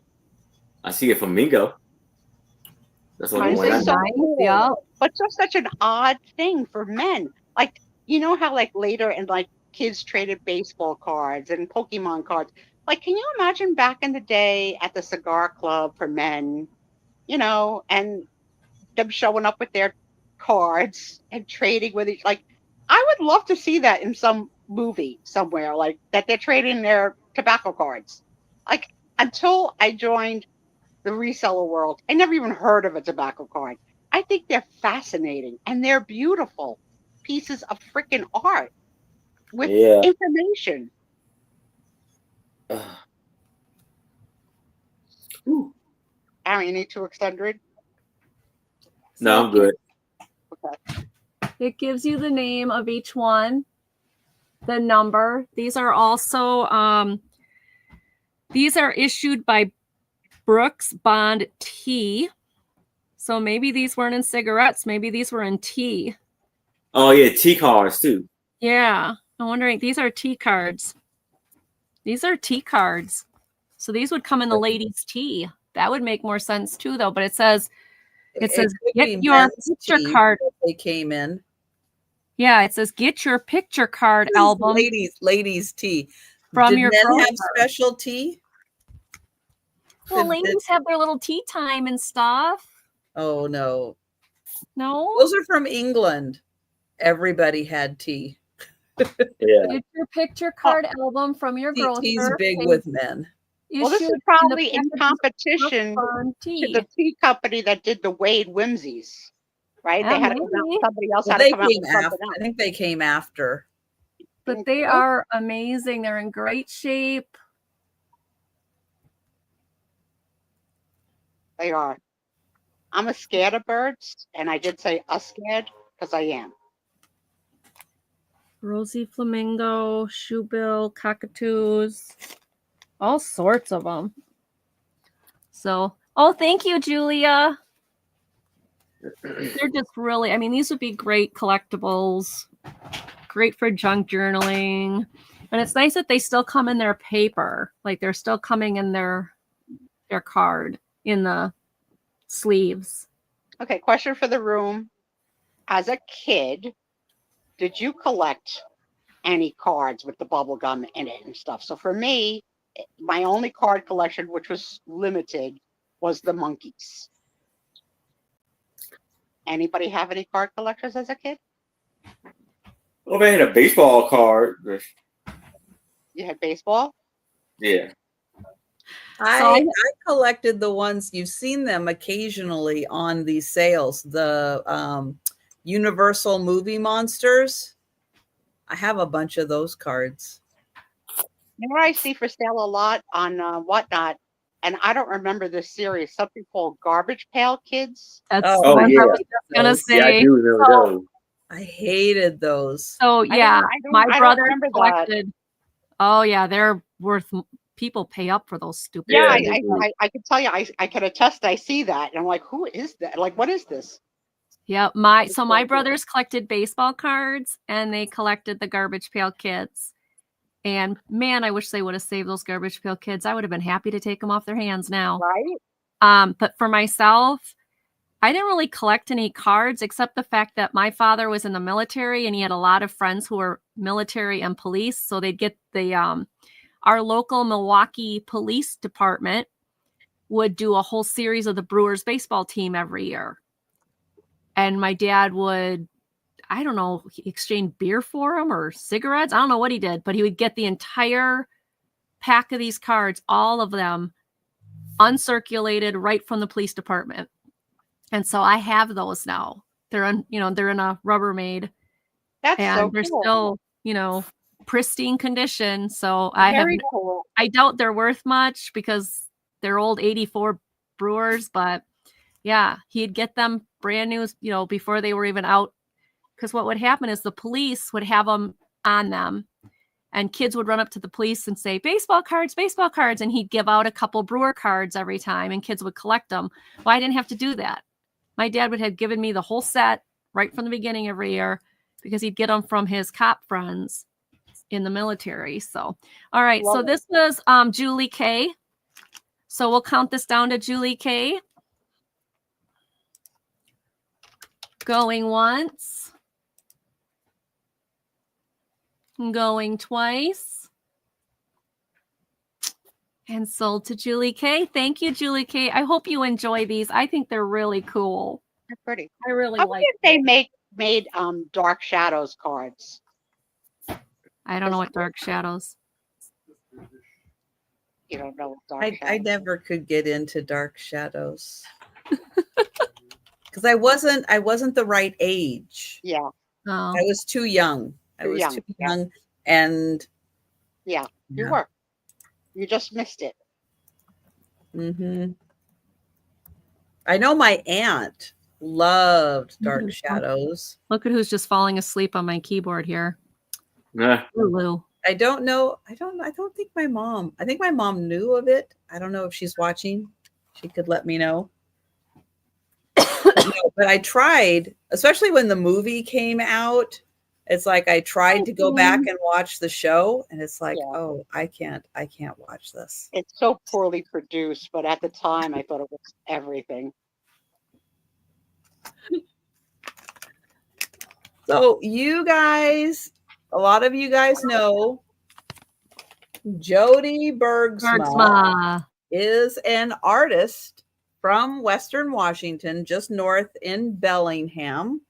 I see a flamingo. That's what I want. Yeah. But just such an odd thing for men. Like, you know how like later and like kids traded baseball cards and Pokemon cards. Like, can you imagine back in the day at the cigar club for men, you know, and them showing up with their cards and trading with each, like, I would love to see that in some movie somewhere, like that they're trading their tobacco cards. Like, until I joined the reseller world, I never even heard of a tobacco card. I think they're fascinating and they're beautiful pieces of freaking art with information. Aaron, you need 200? No, I'm good. Okay. It gives you the name of each one, the number. These are also, these are issued by Brooks Bond Tea. So maybe these weren't in cigarettes. Maybe these were in tea. Oh, yeah, tea cards too. Yeah. I'm wondering, these are tea cards. These are tea cards. So these would come in the ladies' tea. That would make more sense too, though. But it says get your picture card. They came in. Yeah, it says get your picture card album. Ladies' tea. From Did your men girlfriend. have special tea? Well, ladies have their little tea time and stuff. Oh, no. No? Those are from England. Everybody had tea. Yeah. Get your picture card album from your girlfriend. Tea's big with men. Well, this is probably in competition to the tea company that did the Wade Whimsies, right? They had to come out, somebody else had to come out with something else. I think they came after. But they are amazing. They're in great shape. They are. I'm a scared of birds, and I did say a scared because I am. Rosy flamingo, shoebill, cockatoos, all sorts of them. So, oh, thank you, Julia. They're just really, I mean, these would be great collectibles, great for junk journaling. And it's nice that they still come in their paper. Like they're still coming in their card in the sleeves. Okay, question for the room. As a kid, did you collect any cards with the bubble gum in it and stuff? So for me, my only card collection, which was limited, was the Monkees. Anybody have any card collectors as a kid? Well, they had a baseball card. You had baseball? Yeah. I collected the ones, you've seen them occasionally on these sales, the Universal movie monsters. I have a bunch of those cards. You know what I see for sale a lot on Whatnot, and I don't remember this series, something called Garbage Pail Kids. That's yeah. I was just gonna say. Yeah, I do remember those. I hated those. So yeah, my brother collected. That. Oh yeah, they're worth. People pay up for those stupid. Yeah, I can tell you, I can attest. I see that, and I'm like, who is that? Like, what is this? Yeah, my brothers collected baseball cards, and they collected the Garbage Pail Kids. And man, I wish they would have saved those Garbage Pail Kids. I would have been happy to take them off their hands now. Right. But for myself, I didn't really collect any cards except the fact that my father was in the military and he had a lot of friends who were military and police. So they'd get the our local Milwaukee Police Department would do a whole series of the Brewers baseball team every year. And my dad would, I don't know, exchange beer for them or cigarettes. I don't know what he did, but he would get the entire pack of these cards, all of them uncirculated right from the police department. And so I have those now. They're in a Rubbermaid. That's and so they're cool. Still, pristine condition. So Cool. I doubt they're worth much because they're old 84 Brewers, but yeah, he'd get them brand new, before they were even out. Because what would happen is the police would have them on them and kids would run up to the police and say, baseball cards. And he'd give out a couple Brewer cards every time and kids would collect them. Well, I didn't have to do that. My dad would have given me the whole set right from the beginning every year because he'd get them from his cop friends in the military. So, all right. So this was Julie K. So we'll count this down to Julie K. Going once. Going twice. And sold to Julie K. Thank you, Julie K. I hope you enjoy these. I think they're really cool. They're pretty. I really like. If they made Dark Shadows cards. I don't know what Dark Shadows. You don't know what Dark Shadows. I never could get into Dark Shadows because I wasn't the right age. Yeah, I was too young. I was too young, and you were. You just missed it. Mm-hmm. I know my aunt loved Dark Shadows. Look at who's just falling asleep on my keyboard here. Yeah. Lulu. I don't know. I don't think my mom. I think my mom knew of it. I don't know if she's watching. She could let me know. But I tried, especially when the movie came out. It's like I tried to go back and watch the show, and it's like, oh, I can't watch this. It's so poorly produced, but at the time, I thought it was everything. So you guys, a lot of you guys know Jody Bergsma is an artist from Western Washington, just north in Bellingham.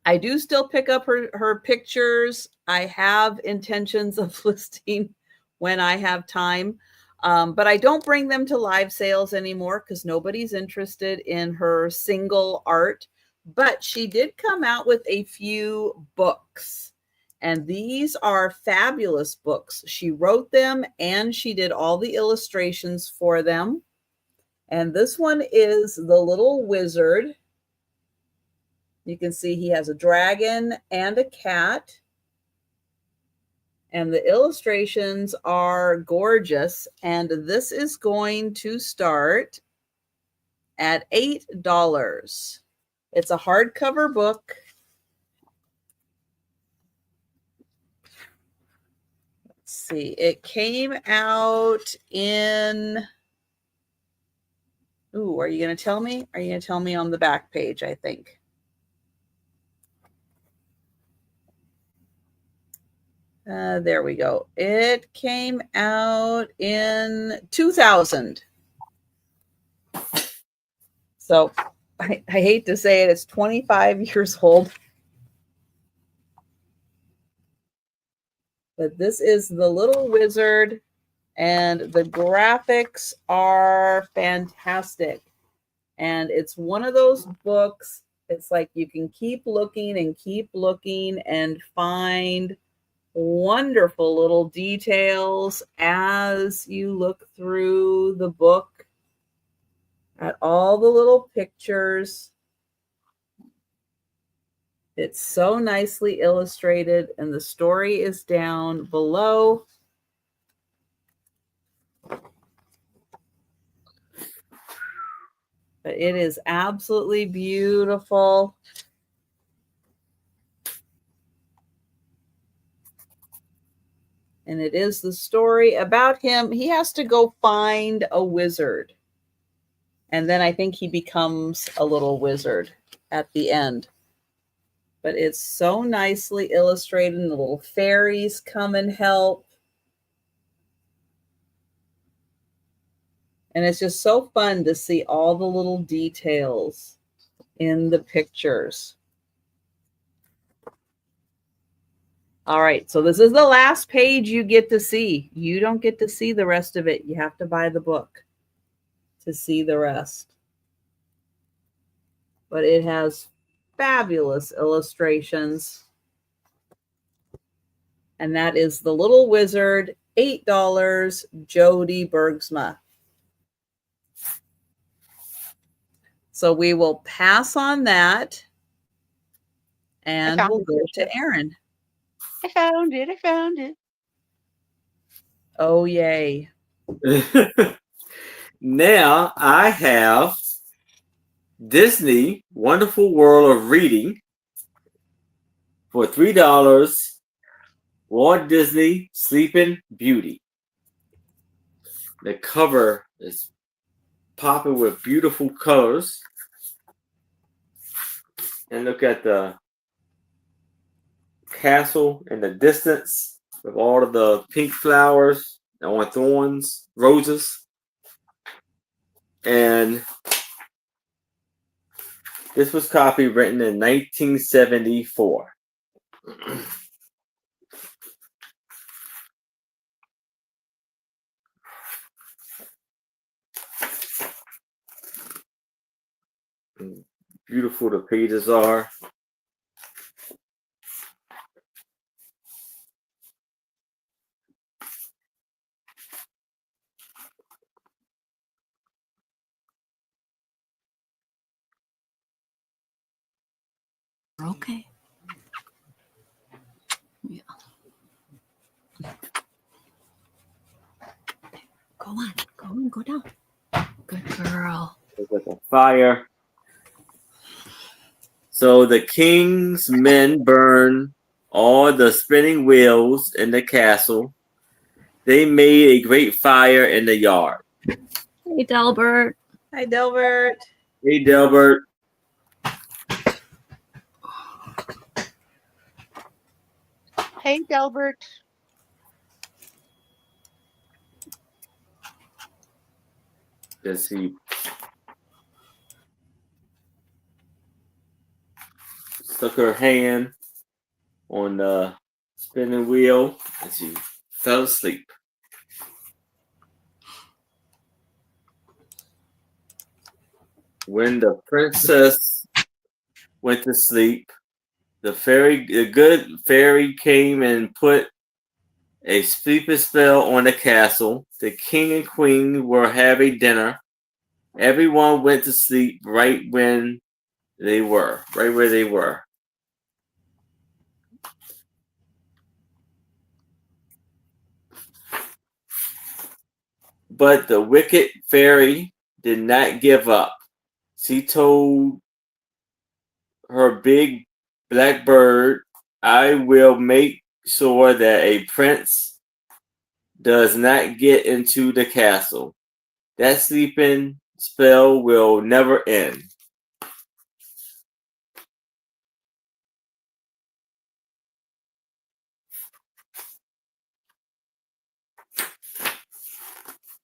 I do still pick up her pictures. I have intentions of listing when I have time, but I don't bring them to live sales anymore because nobody's interested in her single art. But she did come out with a few books, and these are fabulous books. She wrote them and she did all the illustrations for them. And this one is The Little Wizard. You can see he has a dragon and a cat. And the illustrations are gorgeous. And this is going to start at $8. It's a hardcover book. Let's see. It came out in... Ooh, are you going to tell me? Are you going to tell me on the back page, I think? There we go. It came out in 2000. So I hate to say it, it's 25 years old. But this is The Little Wizard, and the graphics are fantastic. And it's one of those books, it's like you can keep looking and find wonderful little details as you look through the book at all the little pictures. It's so nicely illustrated, and the story is down below. But it is absolutely beautiful. And it is the story about him. He has to go find a wizard. And then I think he becomes a little wizard at the end. But it's so nicely illustrated, and the little fairies come and help. And it's just so fun to see all the little details in the pictures. All right, so this is the last page you get to see. You don't get to see the rest of it. You have to buy the book to see the rest. But it has fabulous illustrations. And that is The Little Wizard, $8, Jody Bergsma. So we will pass on that, and we'll go to Erin. I found it. Oh, yay. Now I have Disney Wonderful World of Reading for $3. Walt Disney Sleeping Beauty. The cover is popping with beautiful colors. And look at the castle in the distance with all of the pink flowers on thorns, roses. And this was copywritten in 1974. Beautiful the pages are. Okay. Yeah. Go down. Good girl. There's like a fire. So the king's men burn all the spinning wheels in the castle. They made a great fire in the yard. Hey, Delbert. Hi, Delbert. Hey, Delbert. Hey, Delbert. Does he stuck her hand on the spinning wheel and she fell asleep. When the princess went to sleep, the good fairy came and put a sleeping spell on the castle. The king and queen were having dinner. Everyone went to sleep right where they were. But the wicked fairy did not give up. she told her big black bird, I will make sure that a prince does not get into the castle. That sleeping spell will never end.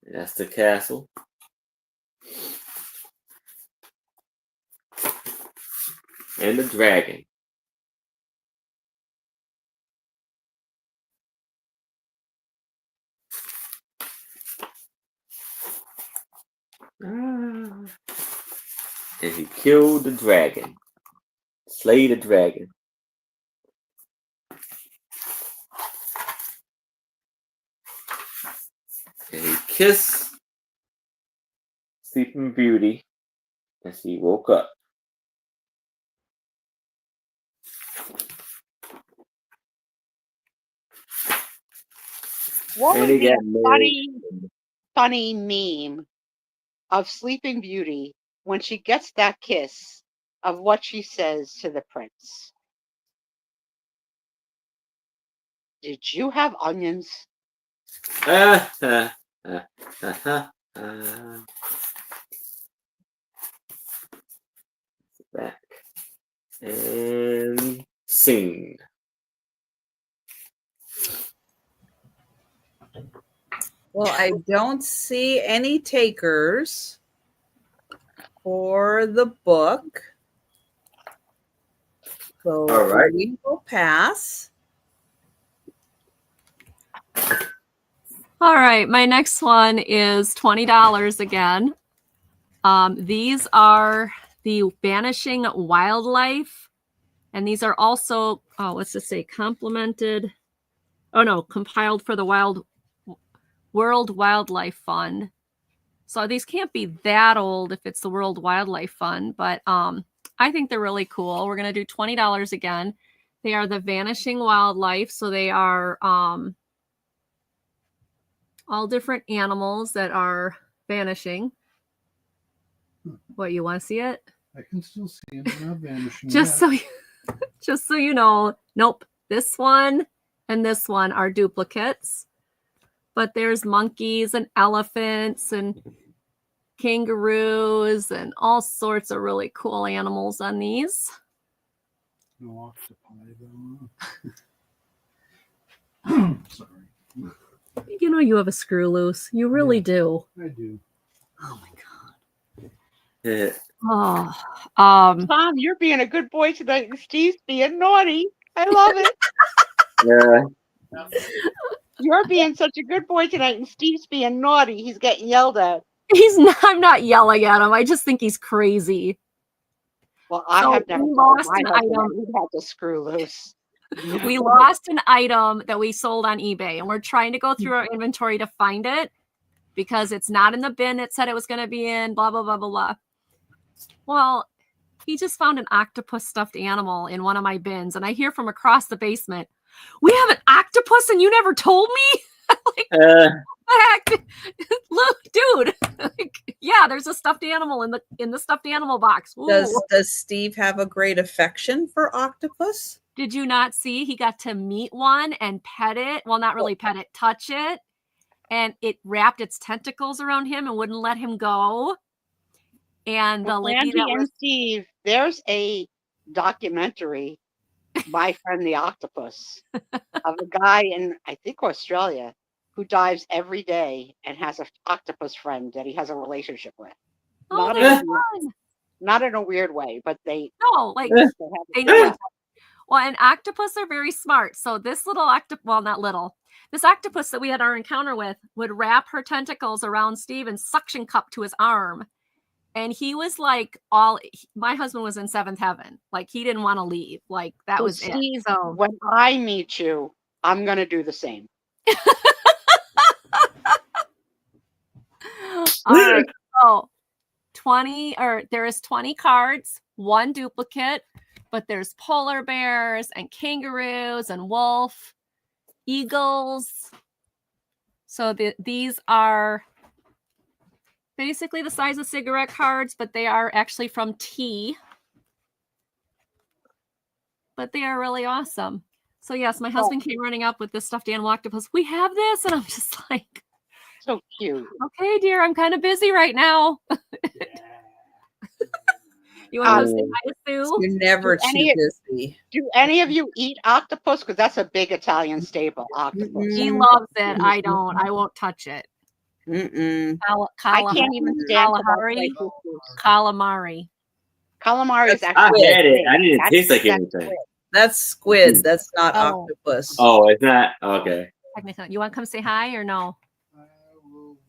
That's the castle. And the dragon. And he killed the dragon. Slay the dragon. And he kissed Sleeping Beauty as he woke up. What And would he be got a funny meme of Sleeping Beauty when she gets that kiss of what she says to the prince? Did you have onions? Back. And scene. Well, I don't see any takers for the book. So All right. we will pass. All right, my next one is $20 again. These are the Vanishing Wildlife, and these are also, let's just say compiled for the World Wildlife Fund. So these can't be that old if it's the World Wildlife Fund, but I think they're really cool. We're going to do $20 again. They are the Vanishing Wildlife, so they are all different animals that are vanishing. What, you want to see it? I can still see them. They're not vanishing. Just so you know, nope. This one and this one are duplicates. But there's monkeys and elephants and kangaroos and all sorts of really cool animals on these. No octopi though. Sorry. You know you have a screw loose. You really do. I do. Oh my god. Yeah. Oh, Tom, you're being a good boy tonight, and Steve's being naughty. I love it. Yeah. You're being such a good boy tonight, and Steve's being naughty. He's getting yelled at. I'm not yelling at him. I just think he's crazy. Well, I have never lost my an husband item. that he had to screw loose. We lost an item that we sold on eBay, and we're trying to go through our inventory to find it because it's not in the bin it said it was going to be in, blah, blah, blah, blah, blah. Well, he just found an octopus stuffed animal in one of my bins, and I hear from across the basement, we have an octopus and you never told me? Like, what the heck? Look, dude. Like, yeah, there's a stuffed animal in the stuffed animal box. Ooh. Does Steve have a great affection for octopus? Did you not see? He got to meet one and pet it. Well, not really pet it, touch it. And it wrapped its tentacles around him and wouldn't let him go. And the lady Andy and Steve, there's a documentary, My Friend the Octopus, of a guy in, I think, Australia, who dives every day and has an octopus friend that he has a relationship with. Oh, Not in a weird way, but they know each other. Well, and octopus are very smart. So this little this octopus that we had our encounter with would wrap her tentacles around Steve and suction cup to his arm. And he was like, my husband was in seventh heaven. Like, he didn't want to leave. Like, that was Steve, it. So when I meet you, I'm going to do the same. all right. So there is 20 cards, one duplicate, but there's polar bears and kangaroos and wolf, eagles. So these are basically the size of cigarette cards, but they are actually from tea. But they are really awesome. So yes, my husband came running up with this stuffed animal octopus. We have this, and I'm just like, so cute. Okay, dear, I'm kind of busy right now. You want to say hi to Sue? You're never too busy. Do any of you eat octopus? Because that's a big Italian staple. Octopus. He loves it. I don't. I won't touch it. I can't even stand calamari. Calamari is I actually. had it. I didn't taste like anything. That's squid. That's not octopus. Oh, it's not? Okay. You want to come say hi or no?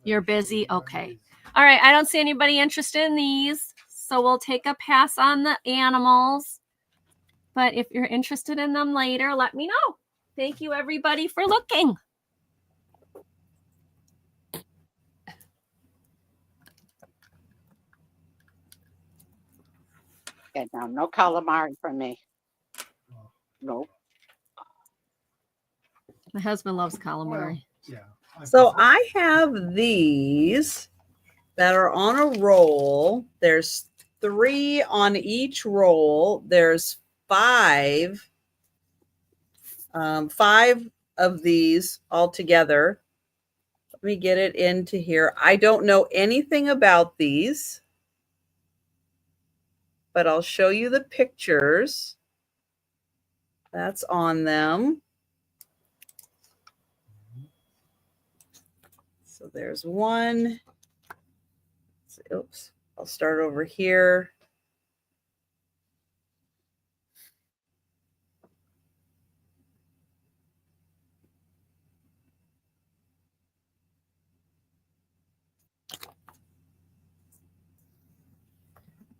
You're busy? Okay. All right. I don't see anybody interested in these. So we'll take a pass on the animals. But if you're interested in them later, let me know. Thank you, everybody, for looking. Yeah, no calamari from me. Nope. My husband loves calamari. Yeah. So I have these that are on a roll. There's 3 on each roll. There's 5 of these all together. Let me get it into here. I don't know anything about these, but I'll show you the pictures that's on them. So there's one. Oops, I'll start over here.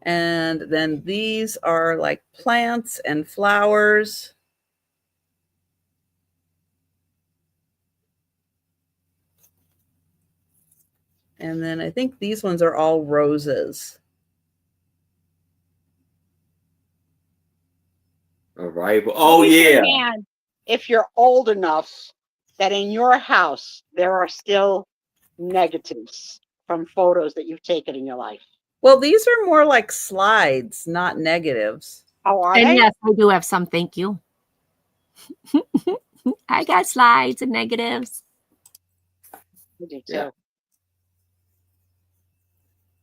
And then these are like plants and flowers. And then I think these ones are all roses. All right. Oh, yeah. If you're old enough that in your house there are still negatives from photos that you've taken in your life. Well, these are more like slides, not negatives. Oh, are and they? Yes, I do have some. Thank you. I got slides and negatives. I do too. Yeah.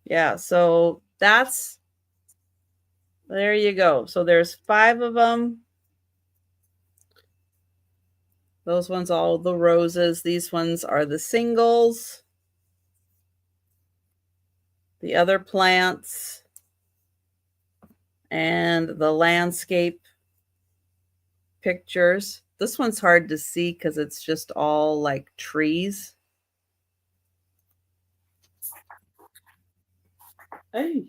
Yeah, so that's, there you go. So there's 5 of them. Those ones, all the roses. These ones are the singles. The other plants. And the landscape pictures. This one's hard to see because it's just all like trees. Hey.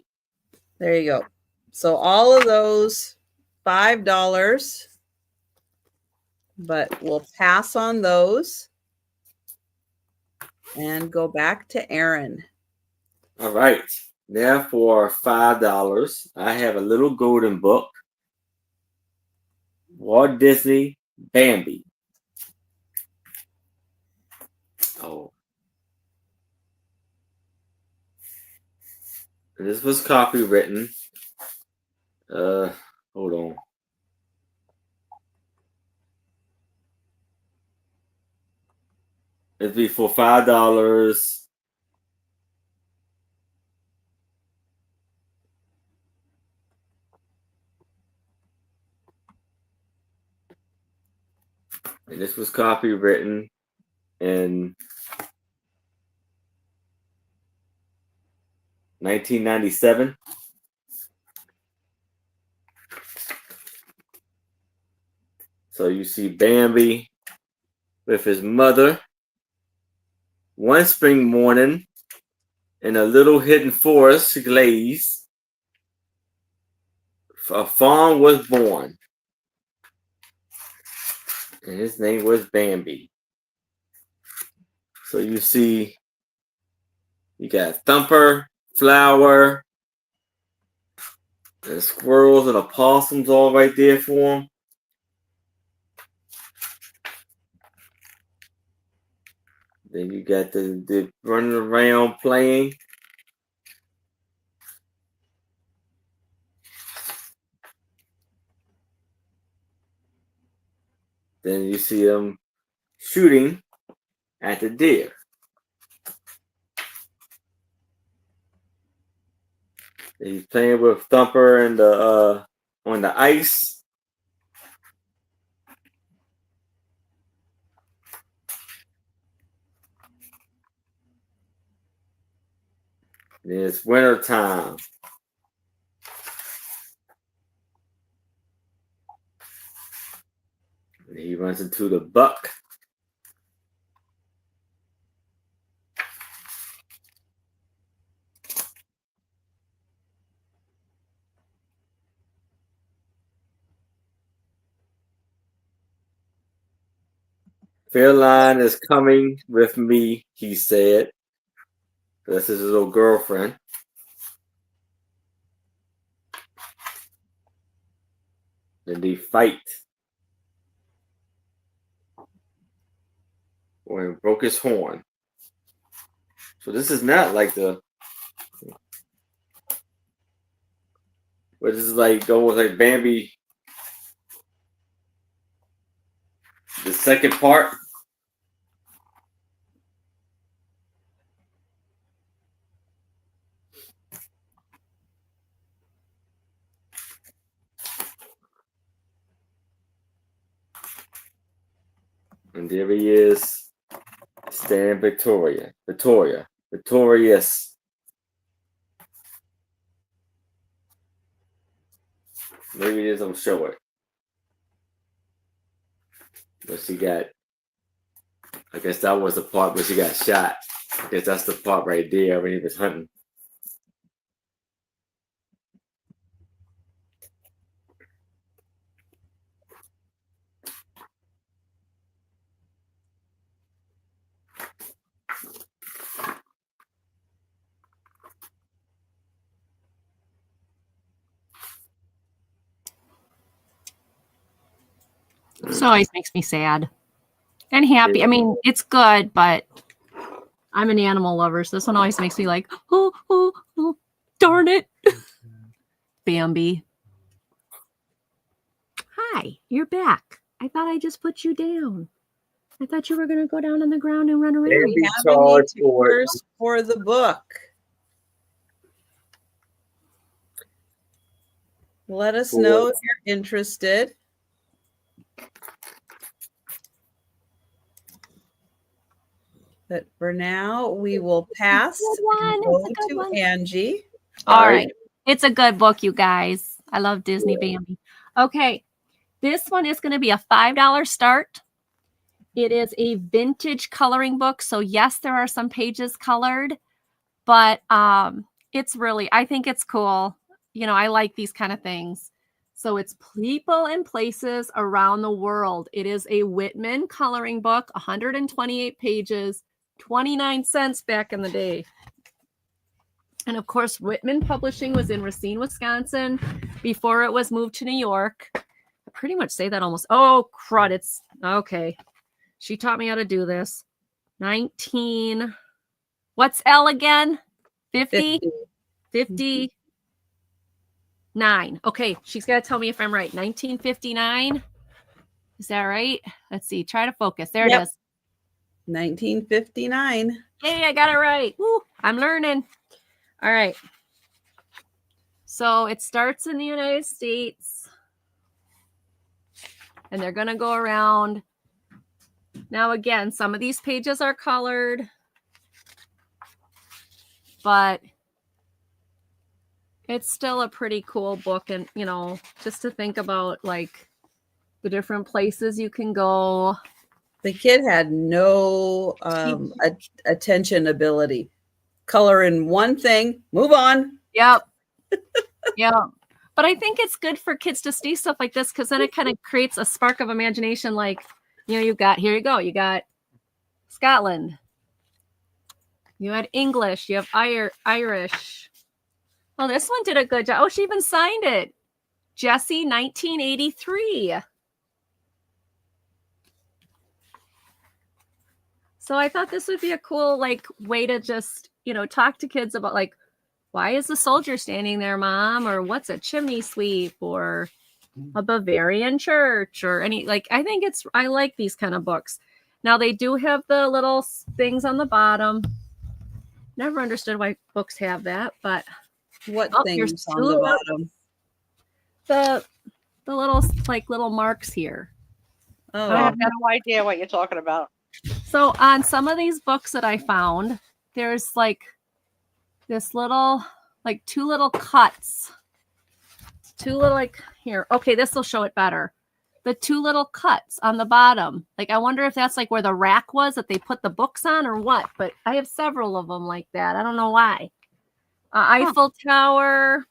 There you go. So all of those, $5, but we'll pass on those and go back to Aaron. All right. Now for $5, I have a little golden book. Walt Disney Bambi. Oh. This was copywritten. Hold on. It'd be for $5. And this was copywritten in 1997. So you see Bambi with his mother. One spring morning in a little hidden forest glades, a fawn was born. And his name was Bambi. So you see, you got Thumper, Flower, and squirrels and opossums all right there for him. Then you got the running around playing. Then you see him shooting at the deer. He's playing with Thumper and the on the ice. It's winter time. And he runs into the buck. Fairline is coming with me, he said. This is his little girlfriend. Then they fight. When he broke his horn. So this is not like the. But this is like almost like Bambi. The second part. And there he is, standing victorious. Maybe this will show it. But she got, I guess that was the part where she got shot. I guess that's the part right there when he was hunting. This always makes me sad and happy. I mean, it's good, but I'm an animal lover, so this one always makes me like, oh, darn it. Bambi. Hi, you're back. I thought I just put you down. I thought you were going to go down on the ground and run around. We have a need to first for the book. Let us know if you're interested. But for now, we will pass and go to Angie. All right. It's a good book, you guys. I love Disney Bambi. Okay. This one is going to be a $5 start. It is a vintage coloring book. So yes, there are some pages colored, but it's really, I think it's cool. You know, I like these kind of things. So it's People and Places Around the World. It is a Whitman coloring book, 128 pages, 29 cents back in the day. And of course, Whitman Publishing was in Racine, Wisconsin before it was moved to New York. I pretty much say that almost. Oh, crud. It's okay. She taught me how to do this. 19. What's L again? 50? 59. Okay. She's got to tell me if I'm right. 1959. Is that right? Let's see. Try to focus. There it is. 1959. Yay, I got it right. Woo, I'm learning. All right. So it starts in the United States. And they're going to go around. Now, again, some of these pages are colored. But it's still a pretty cool book. And, you know, just to think about, like, the different places you can go. The kid had no attention ability. Color in one thing, move on. Yep. Yeah. But I think it's good for kids to see stuff like this because then it kind of creates a spark of imagination. Like, you know, here you go. You got Scotland. You had English. You have Irish. Well, this one did a good job. Oh, she even signed it. Jessie, 1983. So I thought this would be a cool, like, way to just, you know, talk to kids about, like, why is the soldier standing there, Mom? Or what's a chimney sweep? Or a Bavarian church or any, like, I like these kind of books. Now they do have the little things on the bottom. Never understood why books have that, but what here's things on the bottom? The little, like, little marks here. Oh, I have no idea what you're talking about. So on some of these books that I found, there's like this little, like two little cuts. Two little, like, here. Okay, this will show it better. The two little cuts on the bottom. Like, I wonder if that's like where the rack was that they put the books on or what. But I have several of them like that. I don't know why. Eiffel Tower.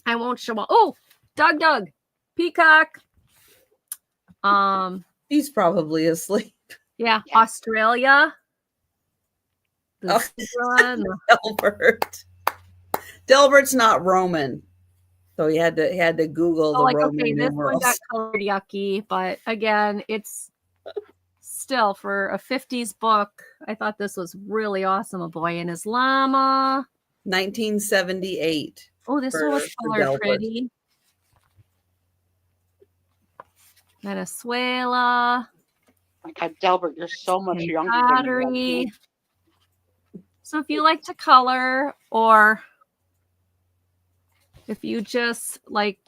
I won't show. Oh, Doug. Peacock. He's probably asleep. Yeah. Australia. Delbert. Delbert's not Roman. So he had to Google the Roman numerals. This one got colored yucky, but again, it's still for a 50s book. I thought this was really awesome. A Boy and His Llama. 1978. Oh, this one was colored pretty. Venezuela. My God, Delbert, you're so much younger than me. So if you like to color, or if you just like,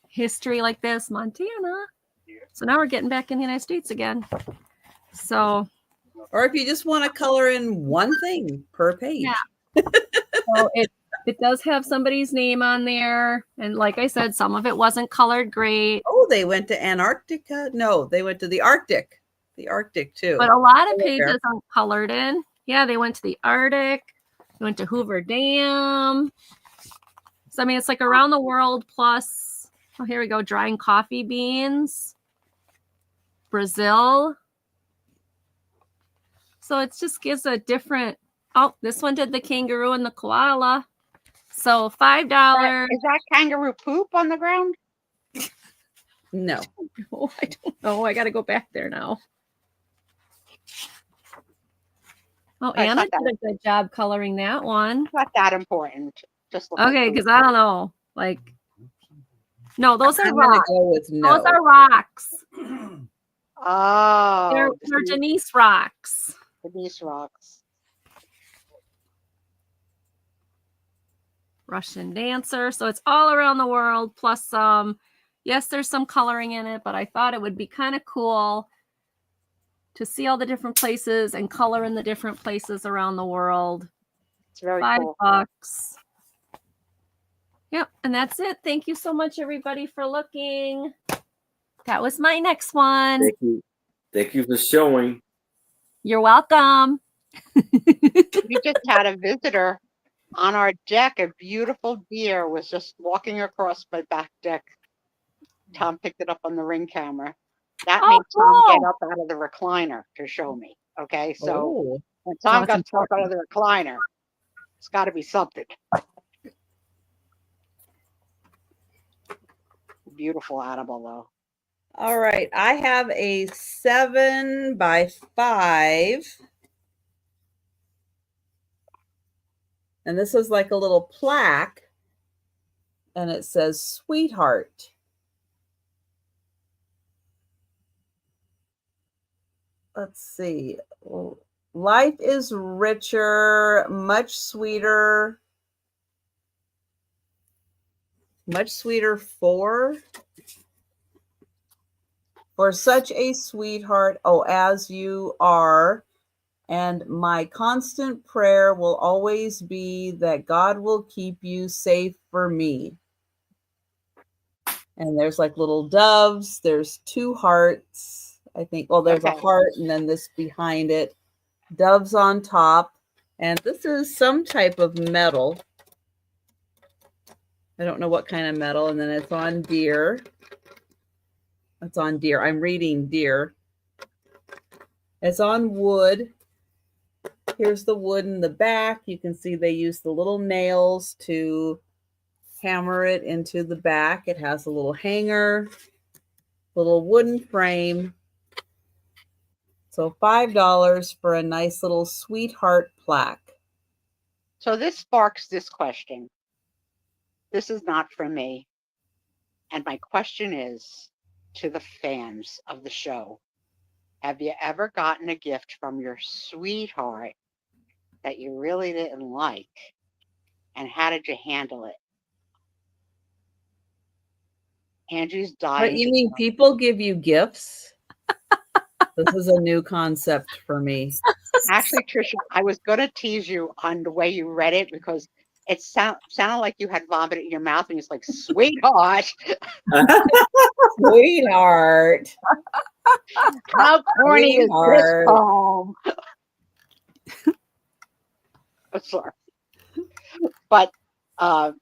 history like this, Montana. So now we're getting back in the United States again. So, or if you just want to color in one thing per page. Yeah. So it does have somebody's name on there. And like I said, some of it wasn't colored great. Oh, they went to Antarctica? No, they went to the Arctic. The Arctic too. But a lot of pages aren't colored in. Yeah, they went to the Arctic. They went to Hoover Dam. So, I mean, it's like around the world plus, oh, here we go, drying coffee beans. Brazil. So it just gives a different, oh, this one did the kangaroo and the koala. So $5. Is that kangaroo poop on the ground? No. Oh, I don't know. I got to go back there now. Oh, Anna did a good job coloring that one. Not that important. Just okay, because I don't know. Like, no, those are rocks. Go with no. Those are rocks. Oh, they're Denise rocks. Denise rocks. Russian dancer. So it's all around the world. Plus yes, there's some coloring in it, but I thought it would be kind of cool to see all the different places and color in the different places around the world. It's very cool. $5. Yep, and that's it. Thank you so much, everybody, for looking. That was my next one. Thank you. Thank you for showing. You're welcome. We just had a visitor on our deck. A beautiful deer was just walking across my back deck. Tom picked it up on the Ring camera. That made Tom get up out of the recliner to show me. Okay, so when Tom got up out of the recliner, it's got to be something. Beautiful animal, though. All right, I have a 7x5. And this is like a little plaque. And it says, sweetheart. Let's see. Life is richer, much sweeter. Much sweeter for such a sweetheart, oh, as you are. And my constant prayer will always be that God will keep you safe for me. And there's like little doves. There's two hearts, I think. Well, there's a heart and then this behind it. Doves on top. And this is some type of metal. I don't know what kind of metal. And then it's on deer. It's on deer. I'm reading deer. It's on wood. Here's the wood in the back. You can see they use the little nails to hammer it into the back. It has a little hanger, little wooden frame. So $5 for a nice little sweetheart plaque. So this sparks this question. This is not for me. And my question is to the fans of the show, have you ever gotten a gift from your sweetheart that you really didn't like? And how did you handle it? Angie's dying. But you mean people give you gifts? This is a new concept for me. Actually, Trisha, I was going to tease you on the way you read it because it sounded like you had vomit in your mouth and it's like, sweetheart. Sweetheart. How corny is this poem? Sorry. But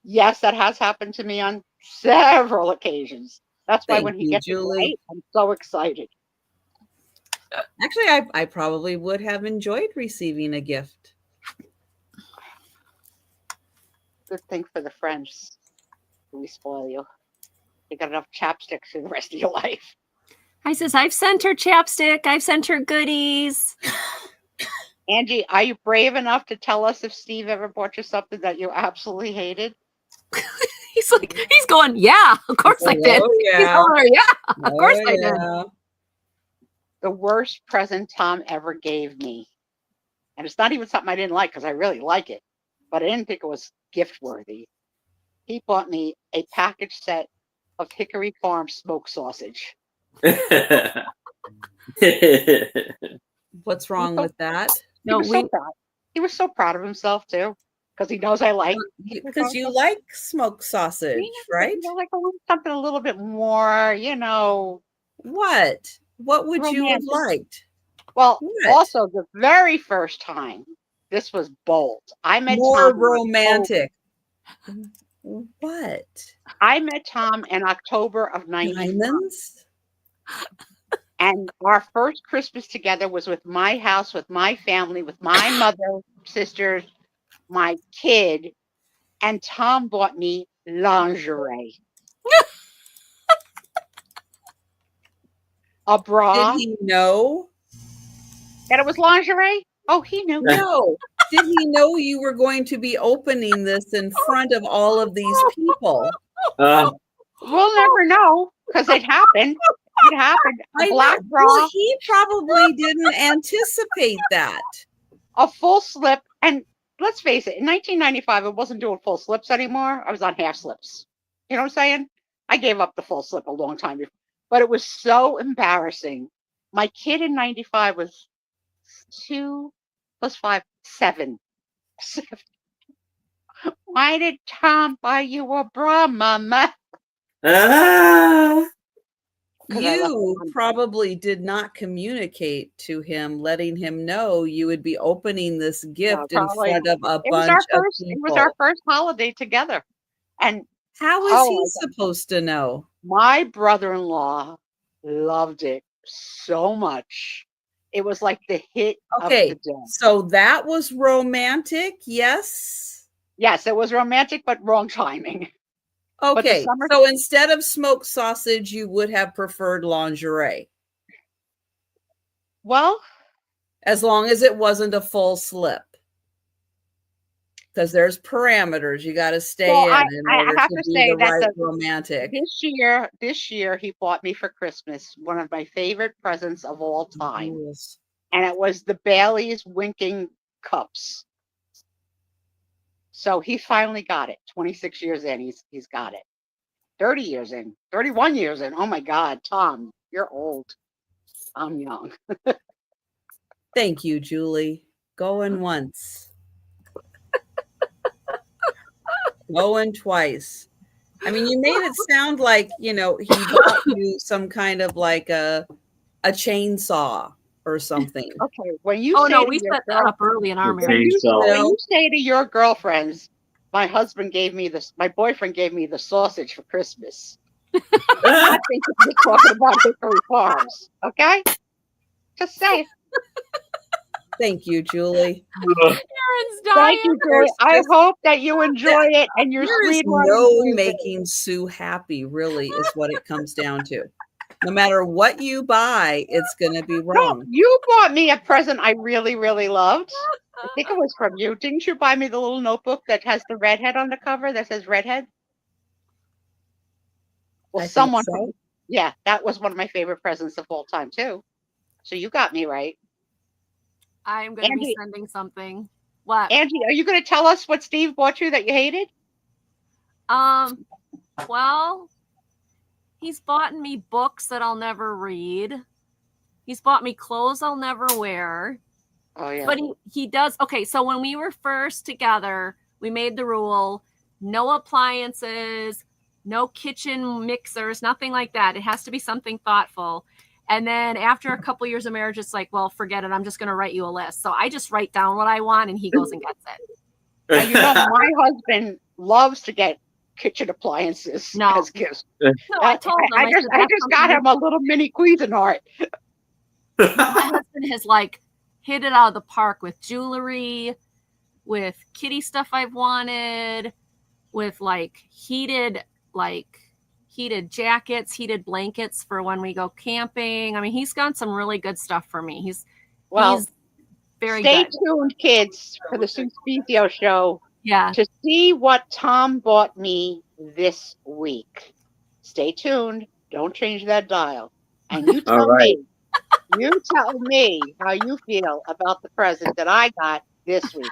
yes, that has happened to me on several occasions. That's why when he gets it right, I'm so excited. Actually, I probably would have enjoyed receiving a gift. Good thing for the friends. We spoil you. You got enough chapsticks for the rest of your life. I says, I've sent her chapstick. I've sent her goodies. Angie, are you brave enough to tell us if Steve ever bought you something that you absolutely hated? He's going, yeah, of course I did. Oh, yeah. He's going, yeah, of course I did. The worst present Tom ever gave me. And it's not even something I didn't like because I really like it, but I didn't think it was gift worthy. He bought me a package set of Hickory Farm smoked sausage. What's wrong with that? No, he was so proud of himself too, because he knows I like. Because you like smoked sausage, right? Like something a little bit more, What? What would you have liked? Well, also the very first time, this was bold. I met more Tom romantic. What? I met Tom in October of 95. Diamonds? And our first Christmas together was with my house, with my family, with my mother, sisters, my kid, and Tom bought me lingerie. A bra. Did he know that it was lingerie? Oh, he knew. No. Did he know you were going to be opening this in front of all of these people? We'll never know because it happened. It happened. A black bra. Well, he probably didn't anticipate that. A full slip. And let's face it, in 1995, I wasn't doing full slips anymore. I was on half slips. You know what I'm saying? I gave up the full slip a long time before. But it was so embarrassing. My kid in 95 was 2 + 5, 7. Why did Tom buy you a bra, Mama? You probably did not communicate to him, letting him know you would be opening this gift in front of a bunch of people. It was our first holiday together. And how is he supposed to know? My brother-in-law loved it so much. It was like the hit of the day. So that was romantic, yes? Yes, it was romantic, but wrong timing. Okay, so instead of smoked sausage, you would have preferred lingerie. Well, as long as it wasn't a full slip. Because there's parameters you got to stay in order to be the right romantic. This year he bought me for Christmas one of my favorite presents of all time. Yes. And it was the Bailey's winking cups. So he finally got it. 26 years in, he's got it. 30 years in, 31 years in. Oh my God, Tom, you're old. I'm young. Thank you, Julie. Going once. Going twice. I mean, you made it sound like, he bought you some kind of like a chainsaw or something. Okay, when you we set that up early in our marriage. When you say to your girlfriends, my boyfriend gave me the sausage for Christmas. I think you're talking about Hickory Farms, okay? Just say. Thank you, Julie. Aaron's dying. Thank you, Julie. I hope that you enjoy it and your sweet one. No making Sue happy, really, is what it comes down to. No matter what you buy, it's going to be wrong. No, you bought me a present I really, really loved. I think it was from you. Didn't you buy me the little notebook that has the redhead on the cover that says redhead? Well, I think someone, so. yeah, that was one of my favorite presents of all time too. So you got me right. I'm going to be Angie- sending something. What? Angie, are you going to tell us what Steve bought you that you hated? Well, he's bought me books that I'll never read. He's bought me clothes I'll never wear. Oh yeah. But he does. Okay, so when we were first together, we made the rule: no appliances, no kitchen mixers, nothing like that. It has to be something thoughtful. And then after a couple years of marriage, it's like, well, forget it. I'm just going to write you a list. So I just write down what I want, and he goes and gets it. Now, you know, my husband loves to get kitchen appliances No. as gifts. No, I told him. I just got him a little mini Cuisinart. My husband has like hit it out of the park with jewelry, with kitty stuff I've wanted, with like heated jackets, heated blankets for when we go camping. I mean, he's got some really good stuff for me. He's very stay good. tuned, kids, for the Suspizio show. Yeah. To see what Tom bought me this week. Stay tuned. Don't change that dial. And you tell me. You tell me how you feel about the present that I got this week.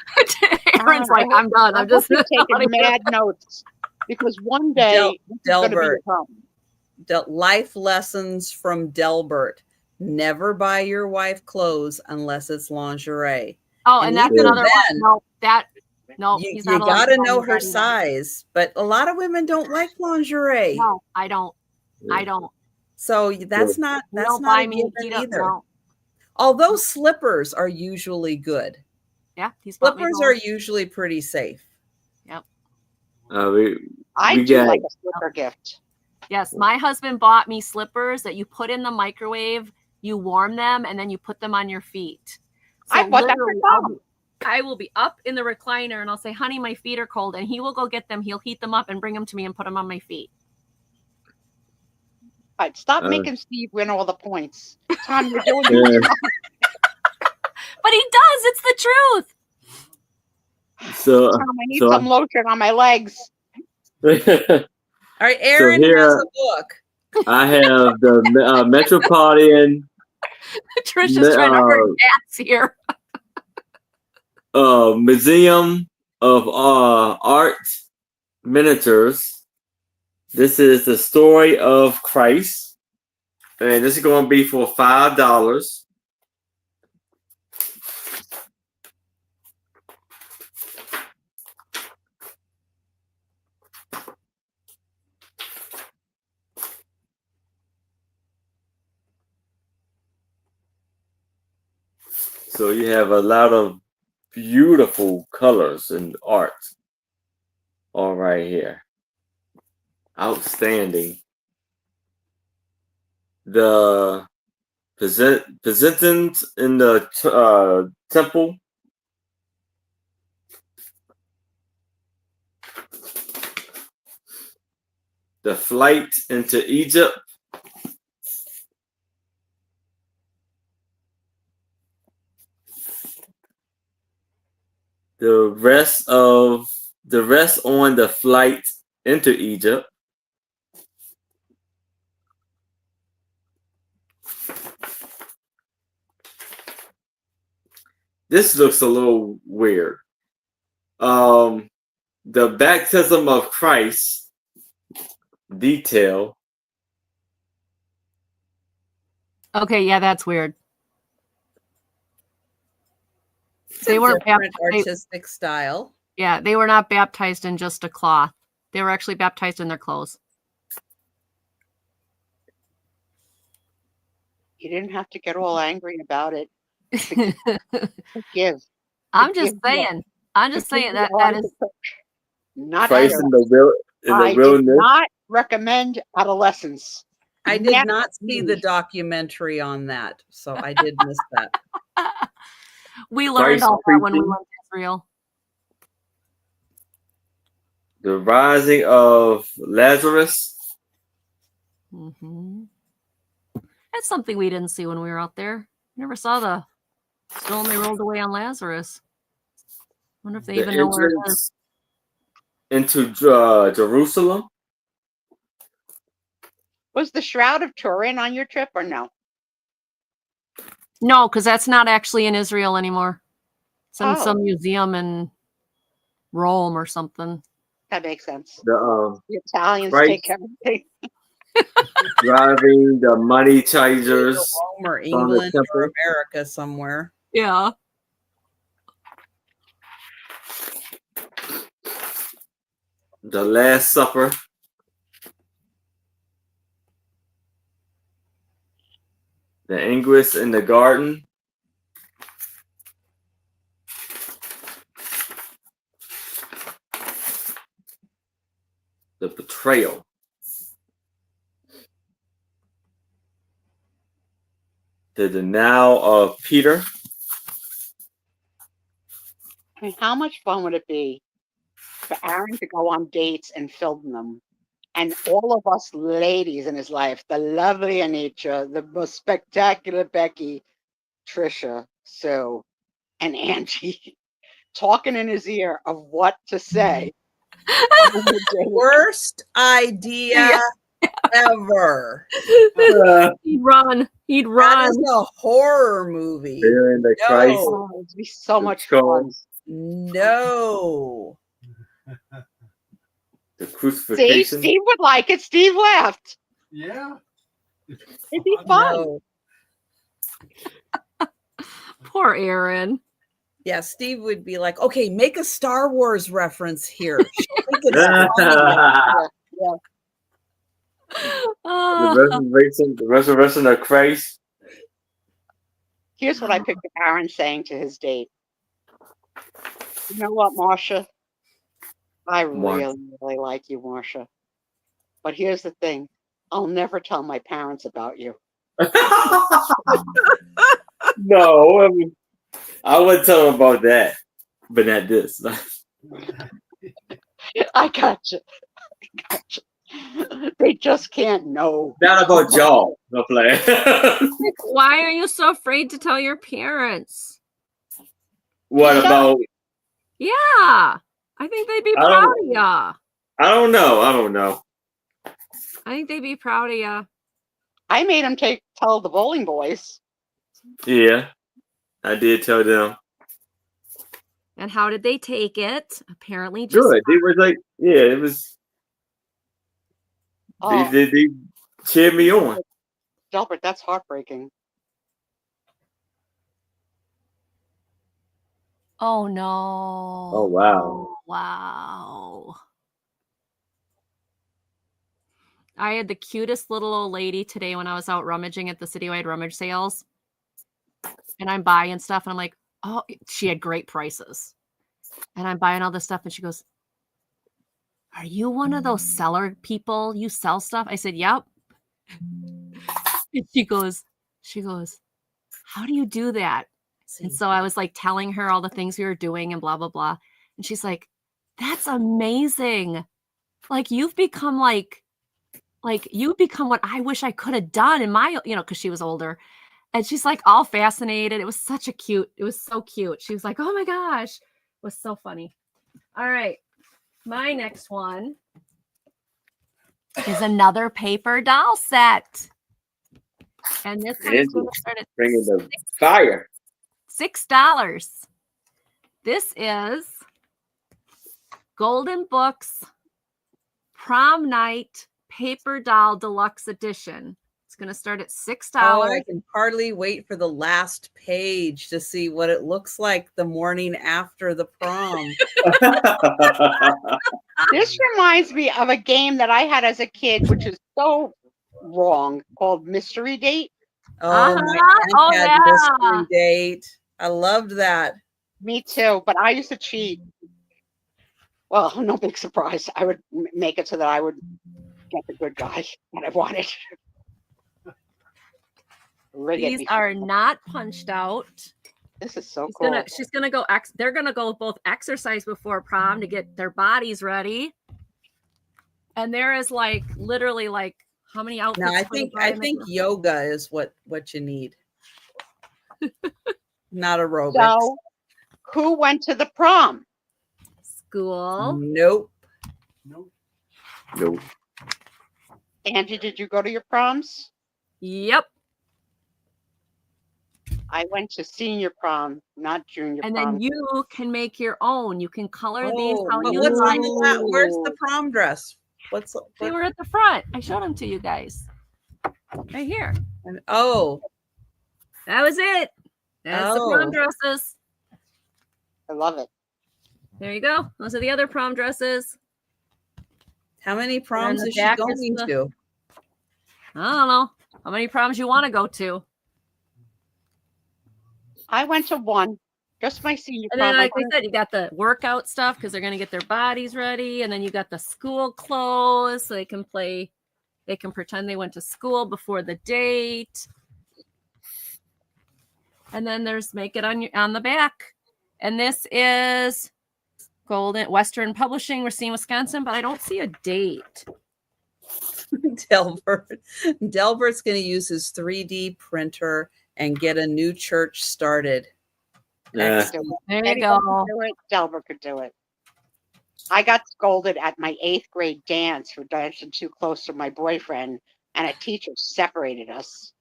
Aaron's like, I'm done. I'm just taking mad notes because one day it's going to be a problem. Life lessons from Delbert. Never buy your wife clothes unless it's lingerie. Oh, and that's another one. No, you got to know her size. But a lot of women don't like lingerie. No, I don't. I don't. So that's not buy a me given either. No. Although slippers are usually good. Yeah, slippers are usually pretty safe. Yep. I do like a slipper gift. Yes, my husband bought me slippers that you put in the microwave, you warm them, and then you put them on your feet. So I bought that for Tom. I will be up in the recliner and I'll say, honey, my feet are cold. And he will go get them. He'll heat them up and bring them to me and put them on my feet. All right, stop making Steve win all the points. Tom, you're doing it. But he does. It's the truth. So Tom, I need some lotion on my legs. All right, Aaron has a book. I have the Metropolitan. Trisha's trying to hurt cats here. Museum of Art Miniatures. This is the story of Christ, and this is going to be for $5. So you have a lot of beautiful colors and art all right here. Outstanding. The presentants in the temple. The flight into Egypt. The rest on the flight into Egypt. This looks a little weird. The baptism of Christ detail. Okay, yeah, that's weird. They weren't artistic style. Yeah, they were not baptized in just a cloth. They were actually baptized in their clothes. You didn't have to get all angry about it. Forgive. I'm just saying that is not Christ in the wilderness. I did not recommend adolescence. I did not see the documentary on that, so I did miss that. We learned all that when we went to Israel. The rising of Lazarus. Mm-hmm. That's something we didn't see when we were out there. Never saw the stone they rolled away on Lazarus. Wonder if they even know where it is. Into Jerusalem. Was the Shroud of Turin on your trip or no? No, because that's not actually in Israel anymore. It's in some Oh. museum in Rome or something. That makes sense. The The Italians Christ take everything. driving the money chasers Rome or from the England or temple. America somewhere. Yeah. The Last Supper. The Ingress in the Garden. The Betrayal. The Denial of Peter. I mean, how much fun would it be for Aaron to go on dates and film them? And all of us ladies in his life, the lovely Anitra, the most spectacular Becky, Trisha, Sue, and Angie, talking in his ear of what to say. Worst idea ever. He'd run. That is a horror movie. Fearing the Christ. Oh, it'd be so much fun. No. The crucifixion. Steve would like it. Steve laughed. Yeah. It'd be fun. No. Poor Aaron. Yeah, Steve would be like, okay, make a Star Wars reference here. She'll think it's funny. The resurrection of Christ. Here's what I picture Aaron saying to his date. You know what, Marsha? I really, really like you, Marsha. But here's the thing. I'll never tell my parents about you. No, I mean, I would tell them about that, but not this. I got you. They just can't know. Not about y'all. No play. Why are you so afraid to tell your parents? What about? Yeah, I think they'd be proud of ya. I don't know. I think they'd be proud of ya. I made him tell the bowling boys. Yeah, I did tell them. And how did they take it? Apparently, just Good. They were like, yeah, it was. Oh, They cheered me on. Delbert, that's heartbreaking. Oh no! Oh wow! Oh, wow! I had the cutest little old lady today when I was out rummaging at the citywide rummage sales, and I'm buying stuff, and I'm like, oh, she had great prices, and I'm buying all this stuff, and she goes, "Are you one of those seller people? You sell stuff?" I said, "Yep." And she goes, "How do you do that?" And so I was like telling her all the things we were doing and blah, blah, blah. And she's like, "That's amazing. Like you've become like you've become what I wish I could have done in my, because she was older." And she's like all fascinated. It was so cute. She was like, "Oh my gosh." It was so funny. All right. My next one is another paper doll set. And this one is going to start at bringing the fire. $6. This is Golden Books Prom Night Paper Doll Deluxe Edition. It's going to start at $6. Oh, I can hardly wait for the last page to see what it looks like the morning after the prom. This reminds me of a game that I had as a kid, which is so wrong, called Mystery Date. Oh, my aunt had Mystery Date. I loved that. Me too, but I used to cheat. Well, no big surprise. I would make it so that I would get the good guy that I wanted. These are not punched out. This is so cool. She's gonna go. They're gonna go both exercise before prom to get their bodies ready. And there is literally how many outfits? No, I think yoga is what you need. Not aerobics. So, who went to the prom? School. Nope. Angie, did you go to your proms? Yep. I went to senior prom, not junior And prom. then you can make your own. You can color these how but you what's on like. that? Where's the prom dress? They were at the front. I showed them to you guys. Right here. Oh. That was it. That's the prom dresses. I love it. There you go. Those are the other prom dresses. How many proms is she going to? I don't know. How many proms you want to go to? I went to one. Just my senior and prom. Then, like I said, you got the workout stuff because they're going to get their bodies ready. And then you got the school clothes so they can play. They can pretend they went to school before the date. And then there's make it on the back. And this is Golden Western Publishing, Racine, Wisconsin, but I don't see a date. Delbert's going to use his 3D printer and get a new church started. There you go. Delbert could do it. I got scolded at my 8th grade dance for dancing too close to my boyfriend, and a teacher separated us.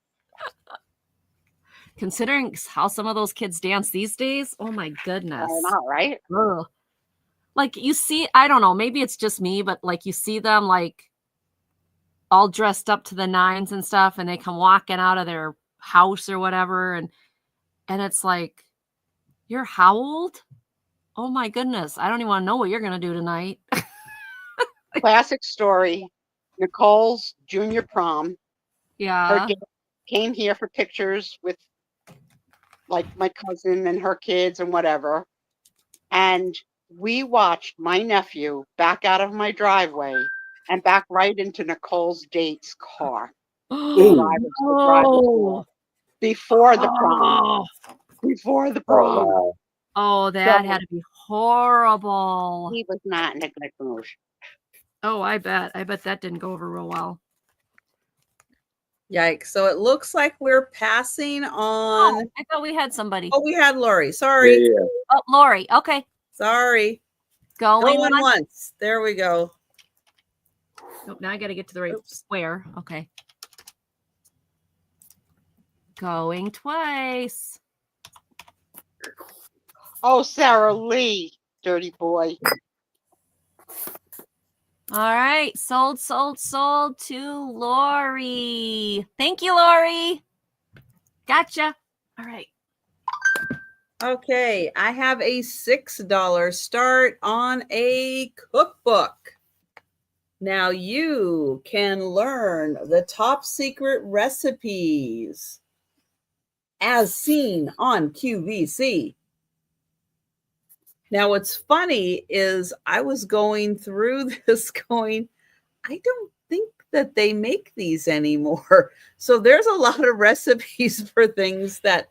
Considering how some of those kids dance these days, oh my goodness. I know, right? Ugh. Like you see, I don't know, maybe it's just me, but like you see them like all dressed up to the nines and stuff, and they come walking out of their house or whatever, and it's like, you're how old? Oh my goodness, I don't even want to know what you're gonna do tonight. Classic story. Nicole's junior prom. Yeah. Her dad came here for pictures with like my cousin and her kids and whatever. And we watched my nephew back out of my driveway and back right into Nicole's date's car. Oh, before the prom. Before the prom. Oh, that had to be horrible. He was not in a good mood. Oh, I bet that didn't go over real well. Yikes. So it looks like we're passing on. Oh, I thought we had somebody. Oh, we had Lori. Sorry. Yeah. Oh, Lori. Okay. Sorry. Going once. There we go. Nope, now I got to get to the right square. Okay. Going twice. Oh, Sarah Lee, dirty boy. All right. Sold to Lori. Thank you, Lori. Gotcha. All right. Okay. I have a $6 start on a cookbook. Now you can learn the top secret recipes as seen on QVC. Now, what's funny is I was going through this going, I don't think that they make these anymore. So there's a lot of recipes for things that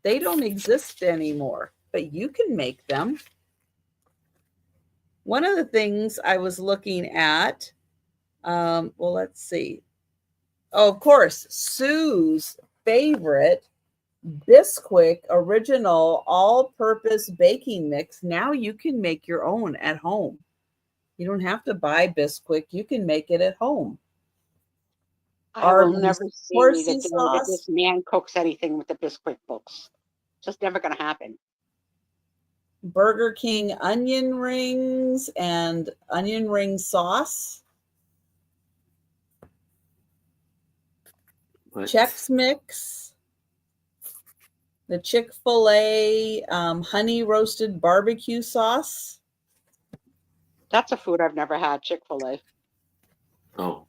they don't exist anymore, but you can make them. One of the things I was looking at, well, let's see. Oh, of course, Sue's favorite Bisquick original all-purpose baking mix. Now you can make your own at home. You don't have to buy Bisquick. You can make it at home. I will never see that this man cooks anything with the Bisquick books. Just never going to happen. Burger King onion rings and onion ring sauce. Chex Mix. The Chick-fil-A honey roasted barbecue sauce. That's a food I've never had, Chick-fil-A. Oh,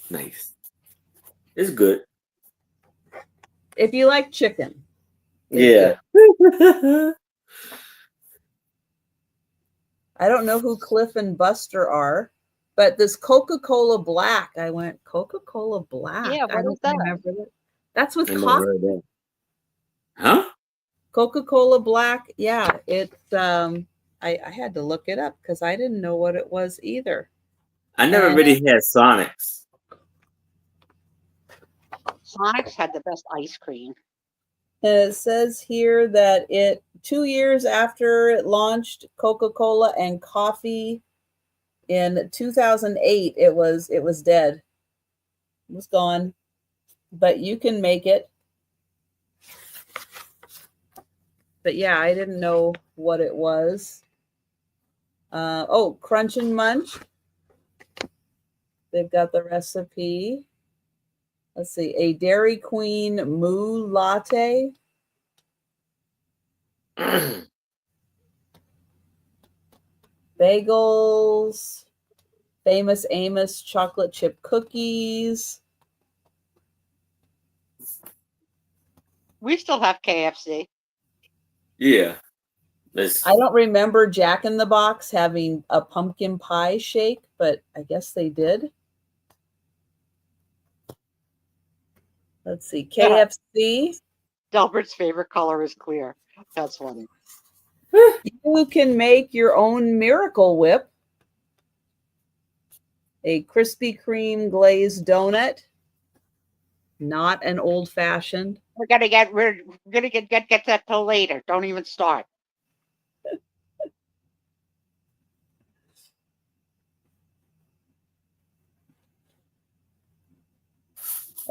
nice. It's good. If you like chicken. Yeah. I don't know who Cliff and Buster are, but this Coca-Cola Black, I went, Coca-Cola Black? Yeah, what is that? Remember that. That's with coffee. Huh? Coca-Cola Black. Yeah, it's I had to look it up because I didn't know what it was either. I never really had Sonics. Sonics had the best ice cream. And it says here that 2 years after it launched, Coca-Cola and coffee In 2008, it was dead. It was gone. But you can make it. But yeah, I didn't know what it was. Crunch and Munch. They've got the recipe. Let's see, a Dairy Queen Moo Latte. Bagels. Famous Amos chocolate chip cookies. We still have KFC. Yeah. I don't remember Jack in the Box having a pumpkin pie shake, but I guess they did. Let's see, KFC. Delbert's favorite color is clear. That's funny. You can make your own Miracle Whip. A Krispy Kreme glazed donut. Not an old fashioned. We're gonna get that till later. Don't even start.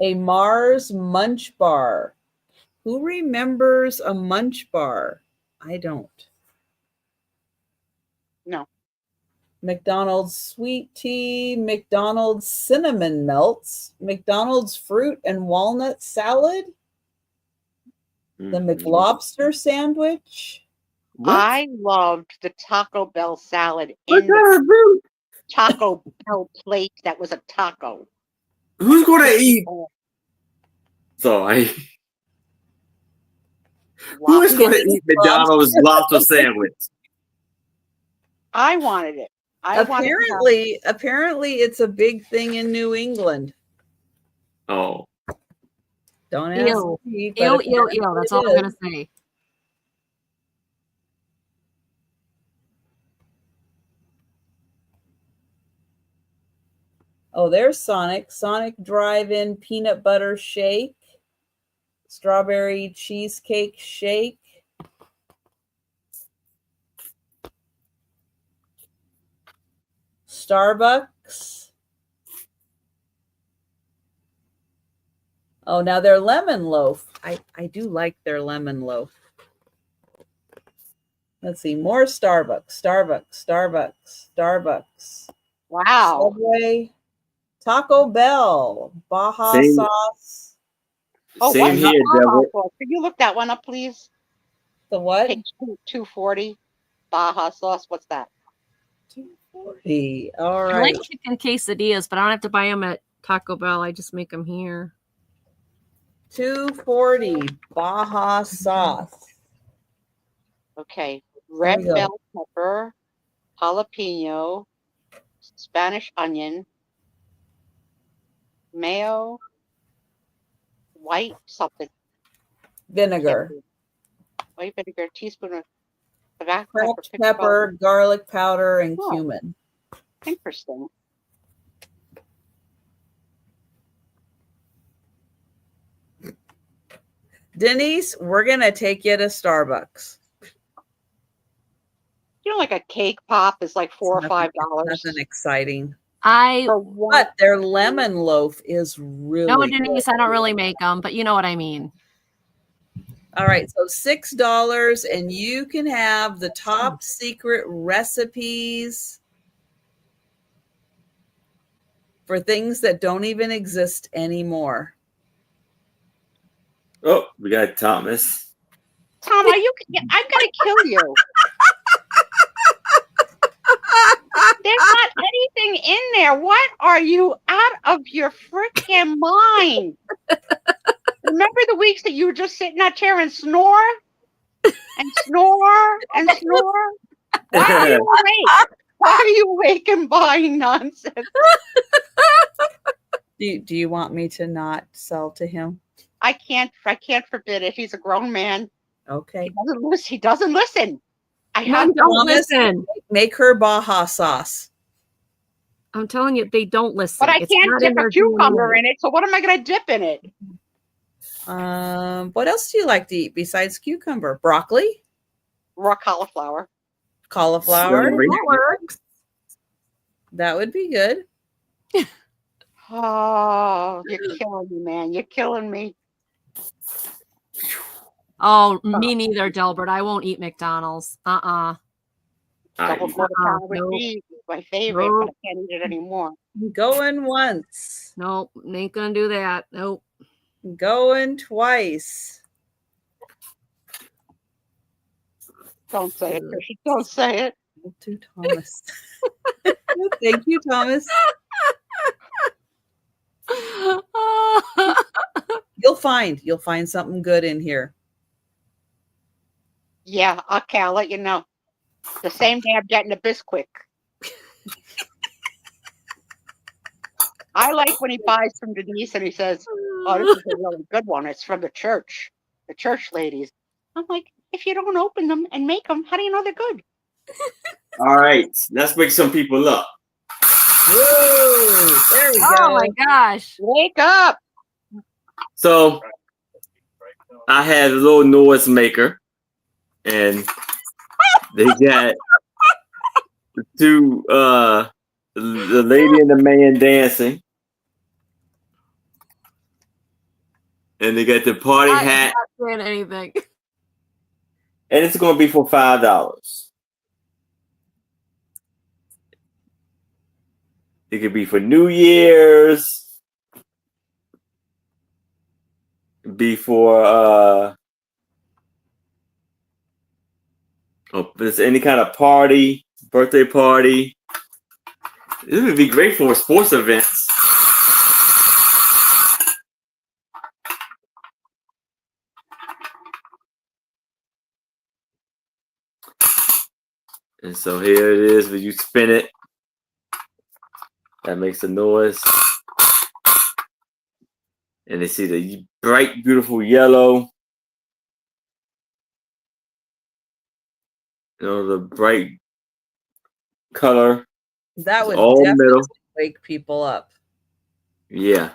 A Mars Munch Bar. Who remembers a Munch Bar? I don't. No. McDonald's Sweet Tea, McDonald's Cinnamon Melts, McDonald's Fruit and Walnut Salad, the McLobster Sandwich. What? I loved the Taco Bell salad in the Taco Bell plate that was a taco. Who's going to eat? Sorry. Who is going to eat McDonald's lobster sandwich? I wanted it. Apparently, it's a big thing in New England. Oh. Don't ask me. Ew. That's all I'm going to say. Oh, there's Sonic. Sonic Drive-In Peanut Butter Shake. Strawberry Cheesecake Shake. Starbucks. Oh, now their lemon loaf. I do like their lemon loaf. Let's see. More Starbucks. Wow. Subway. Taco Bell. Baja sauce. Oh, Same here, Devil. Can you look that one up, please? The what? Page 240. Baja sauce. What's that? 240. All right. I like chicken quesadillas, but I don't have to buy them at Taco Bell. I just make them here. 240 Baja sauce. Okay. Red bell pepper, jalapeno, Spanish onion, mayo, white something. Vinegar. White vinegar, teaspoon of tobacco Cracked pepper, garlic powder, and cumin. Interesting. Denise, we're going to take you to Starbucks. You know, like a cake pop is like $4 or $5. Nothing exciting. But their lemon loaf is really No, Denise, good. I don't really make them, but you know what I mean. All right, so $6, and you can have the top secret recipes for things that don't even exist anymore. Oh, we got Thomas. Tom, I'm gonna kill you. There's not anything in there. What are you out of your freaking mind? Remember the weeks that you were just sitting in that chair and snore? And snore and snore? Why are you awake? Why are you awake and buying nonsense? Do you want me to not sell to him? I can't forbid it. He's a grown man. Okay. He doesn't listen. Don't listen. Make her Baja sauce. I'm telling you, they don't listen. But I can't dip a cucumber in it. So what am I going to dip in it? What else do you like to eat besides cucumber? Broccoli? Raw cauliflower. Cauliflower? That works. That would be good. Oh, you're killing me, man. You're killing me. Oh, me neither, Delbert. I won't eat McDonald's. Double quarter pounder with Nope. cheese is my favorite, but I can't eat it anymore. Going once. Nope, ain't gonna do that. Nope. Going twice. Don't say it, Trisha. Don't say it. To Thomas. Thank you, Thomas. You'll find something good in here. Yeah, okay, I'll let you know. The same day I'm getting a Bisquick. I like when he buys from Denise and he says, "Oh, this is a really good one. It's from the church ladies." I'm like, if you don't open them and make them, how do you know they're good? All right, let's wake some people up. Whoa, there we go. Oh my gosh. Wake up. So I had a little noise maker, and they got two the lady and the man dancing. And they got the party hat. I'm not saying anything. And it's going to be for $5. It could be for New Year's. Be for if there's any kind of party, birthday party. This would be great for sports events. And so here it is, when you spin it, that makes a noise. And they see the bright, beautiful yellow. You know, the bright color. That would all definitely middle. wake people up. Yeah.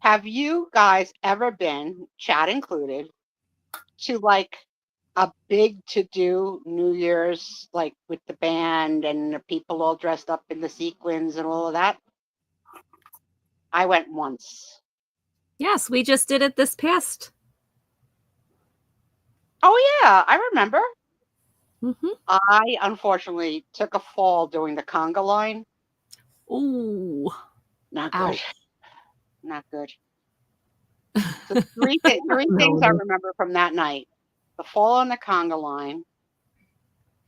Have you guys ever been, chat included, to like a big to-do New Year's, like with the band and the people all dressed up in the sequins and all of that? I went once. Yes, we just did it this past. Oh yeah, I remember. Mm-hmm. I unfortunately took a fall doing the conga line. Ooh. Not good. Ouch. Not good. So three things I remember from that night. The fall on the conga line.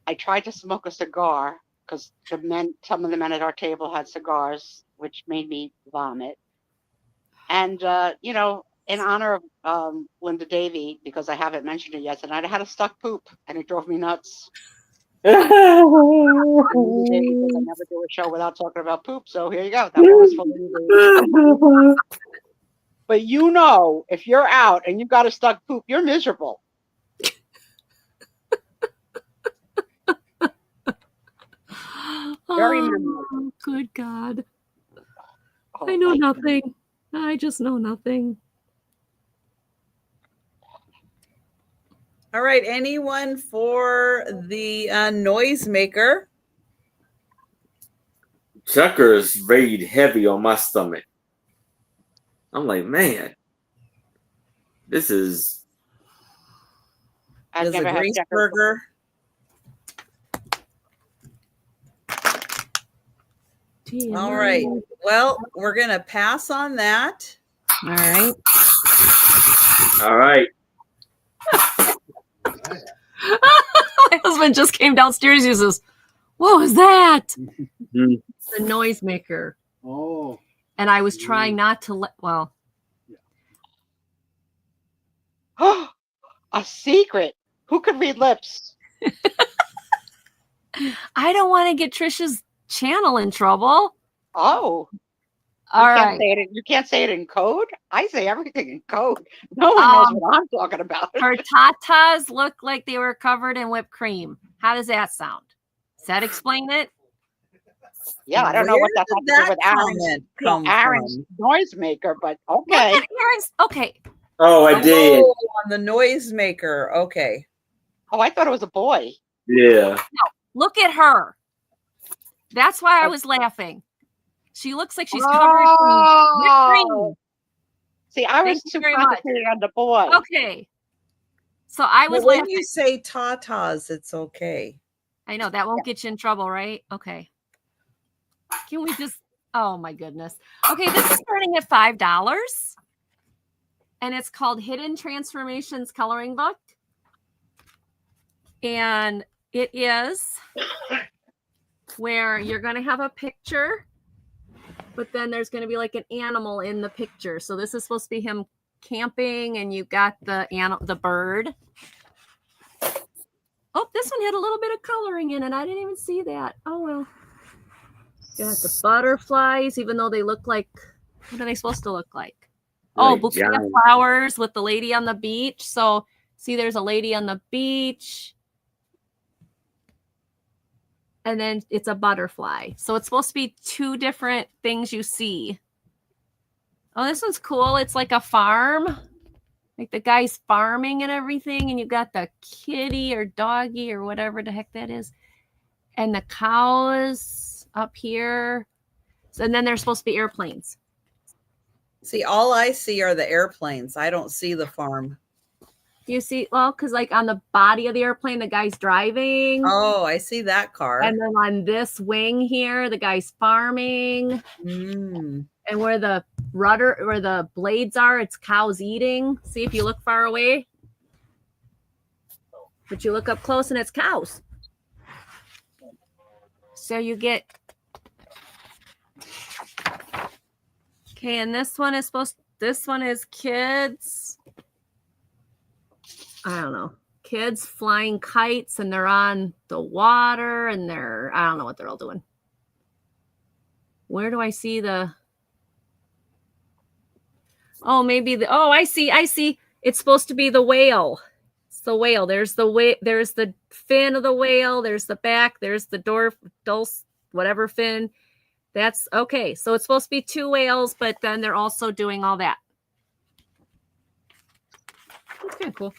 I tried to smoke a cigar because some of the men at our table had cigars, which made me vomit. And, in honor of Linda Davey, because I haven't mentioned it yet tonight, I had a stuck poop and it drove me nuts. Linda Davey says I never do a show without talking about poop. So here you go. That one was for Linda Davey. But if you're out and you got a stuck poop, you're miserable. Very memorable. Good God. Oh, I know nothing. I just know nothing. All right. Anyone for the noisemaker? Chuckers weighed heavy on my stomach. I'm like, man, this is. I've Does never a had grease checkers burger? All right. Well, we're going to pass on that. All right. All right. My husband just came downstairs. He says, "What was that?" Mm-hmm. The noisemaker. Oh. And I was trying not to let. Well. A secret. Who could read lips? I don't want to get Trisha's channel in trouble. Oh. All right. You can't say it in code? I say everything in code. No one knows what I'm talking about. Her tatas look like they were covered in whipped cream. How does that sound? Does that explain it? Yeah, I don't know what that has to do with Aaron's noisemaker, but okay. Okay. Oh, I did. On the noisemaker. Okay. Oh, I thought it was a boy. Yeah. No, look at her. That's why I was laughing. She looks like she's covered in whipped cream. See, I was too concentrated on the boy. Okay. So I was when laughing. you say tatas, it's okay. I know that won't get you in trouble, right? Okay. Can we just, oh my goodness. Okay, this is starting at $5. And it's called Hidden Transformations Coloring Book. And it is where you're going to have a picture, but then there's going to be like an animal in the picture. So this is supposed to be him camping, and you got the bird. Oh, this one had a little bit of coloring in it. I didn't even see that. Oh, well. Got the butterflies, even though they look like, what are they supposed to look like? Oh, bouquet of flowers with the lady on the beach. So, see, there's a lady on the beach. And then it's a butterfly. So, it's supposed to be two different things you see. Oh, this one's cool. It's like a farm. Like the guy's farming and everything. And you got the kitty or doggy or whatever the heck that is. And the cows up here. And then there's supposed to be airplanes. See, all I see are the airplanes. I don't see the farm. You see, well, because like on the body of the airplane, the guy's driving. Oh, I see that car. And then on this wing here, the guy's farming. Mm. And where the rudder, where the blades are, it's cows eating. See if you look far away. But you look up close and it's cows. So you get. Okay, and this one is this one is kids. I don't know. Kids flying kites, and they're on the water, and I don't know what they're all doing. Where do I see the, oh, maybe I see. It's supposed to be the whale. It's the whale. There's the fin of the whale. There's the back. There's the whatever fin. That's okay. So it's supposed to be two whales, but then they're also doing all that. That's kind of cool.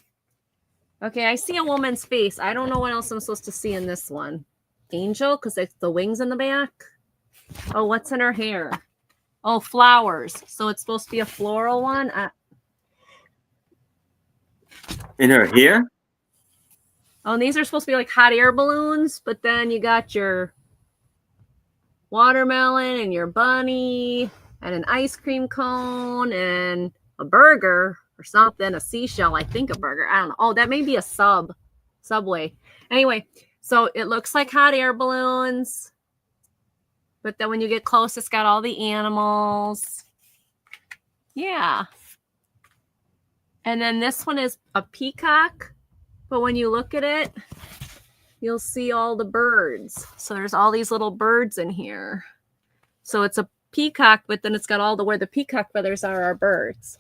Okay, I see a woman's face. I don't know what else I'm supposed to see in this one. Angel, because it's the wings in the back. Oh, what's in her hair? Oh, flowers. So it's supposed to be a floral one. In her hair? Oh, and these are supposed to be like hot air balloons, but then you got your watermelon and your bunny and an ice cream cone and a burger or something, a seashell, I think a burger. I don't know. Oh, that may be a Subway. Anyway, so it looks like hot air balloons, but then when you get close, it's got all the animals. Yeah. And then this one is a peacock, but when you look at it, you'll see all the birds. So there's all these little birds in here. So it's a peacock, but then it's got all where the peacock feathers are birds.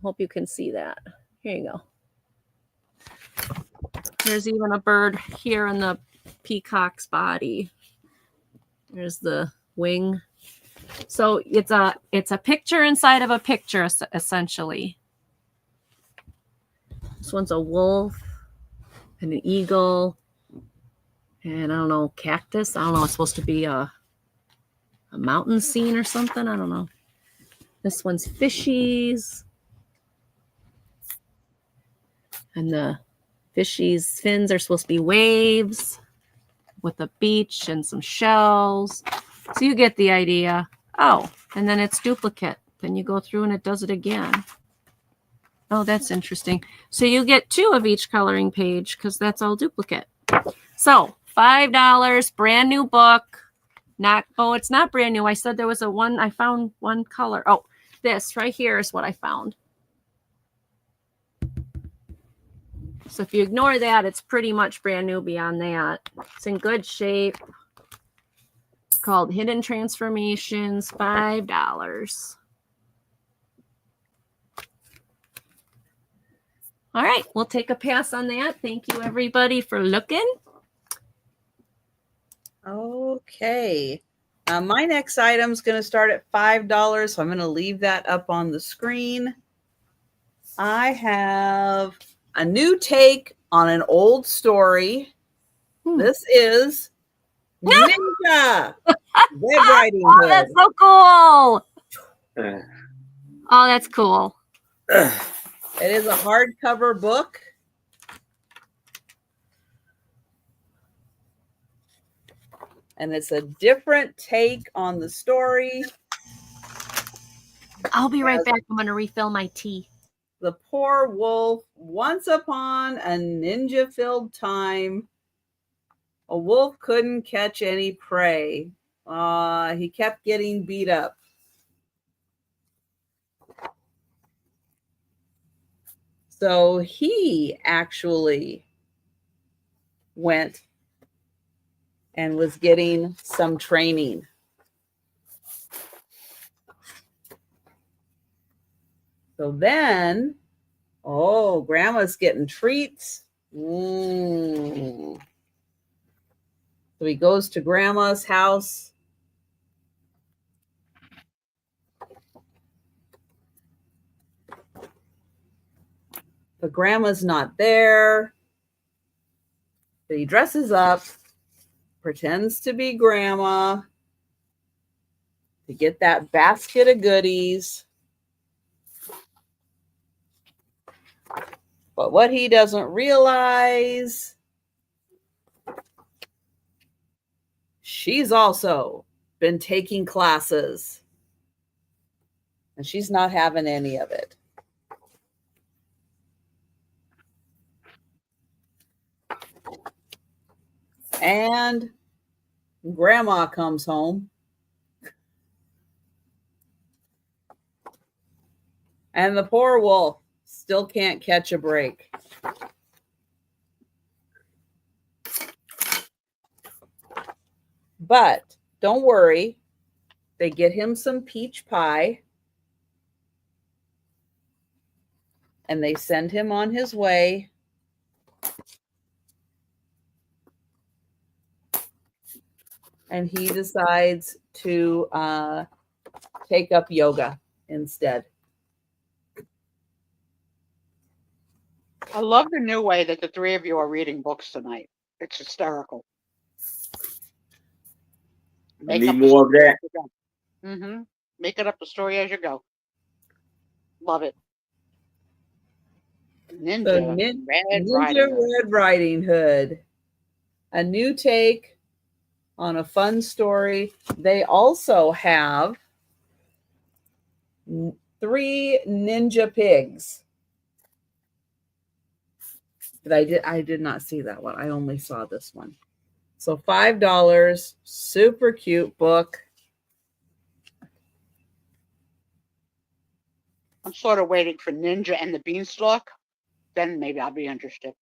Hope you can see that. Here you go. There's even a bird here in the peacock's body. There's the wing. So it's a picture inside of a picture, essentially. This one's a wolf and an eagle, and I don't know, cactus. I don't know. It's supposed to be a mountain scene or something. I don't know. This one's fishies, and the fishies' fins are supposed to be waves with a beach and some shells. So you get the idea. Oh, and then it's duplicate. Then you go through and it does it again. Oh, that's interesting. So you get two of each coloring page because that's all duplicate. So $5, brand new book. It's not brand new. I said there was I found one color. Oh, this right here is what I found. So if you ignore that, it's pretty much brand new beyond that. It's in good shape. It's called Hidden Transformations, $5. All right, we'll take a pass on that. Thank you, everybody, for looking. Okay. My next item is going to start at $5, so I'm going to leave that up on the screen. I have a new take on an old story. This is Ninja Red Riding Hood. Oh, that's so cool. Oh, that's cool. It is a hardcover book. And it's a different take on the story. I'll be right back. I'm going to refill my tea. The poor wolf. Once upon a ninja-filled time, a wolf couldn't catch any prey. He kept getting beat up. So he actually went and was getting some training. So then, grandma's getting treats. So he goes to grandma's house. But grandma's not there. So he dresses up, pretends to be grandma to get that basket of goodies. But what he doesn't realize, she's also been taking classes. And she's not having any of it. And grandma comes home. And the poor wolf still can't catch a break. But don't worry, they get him some peach pie. And they send him on his way. And he decides to take up yoga instead. I love the new way that the three of you are reading books tonight. It's hysterical. I need more of that. Mm-hmm. Make it up the story as you go. Love it. Ninja Red Riding Hood. A new take on a fun story. They also have 3 ninja pigs. But I did not see that one. I only saw this one. So $5, super cute book. I'm sort of waiting for Ninja and the Beanstalk. Then maybe I'll be interested.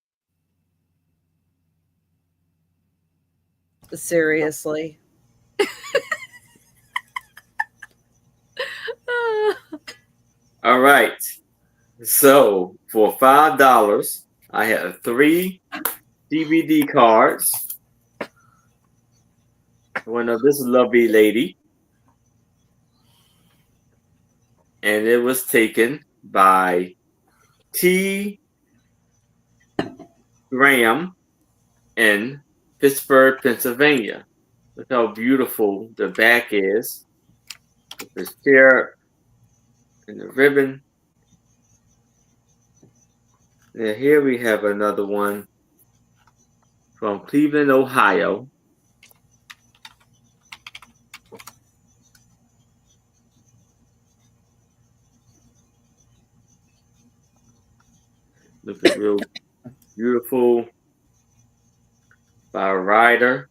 Seriously. All right. So for $5, I have 3 DVD cards. One of this lovely lady. And it was taken by T. Graham in Pittsburgh, Pennsylvania. Look how beautiful the back is. With the chair and the ribbon. And here we have another one from Cleveland, Ohio. Looking real beautiful by a writer.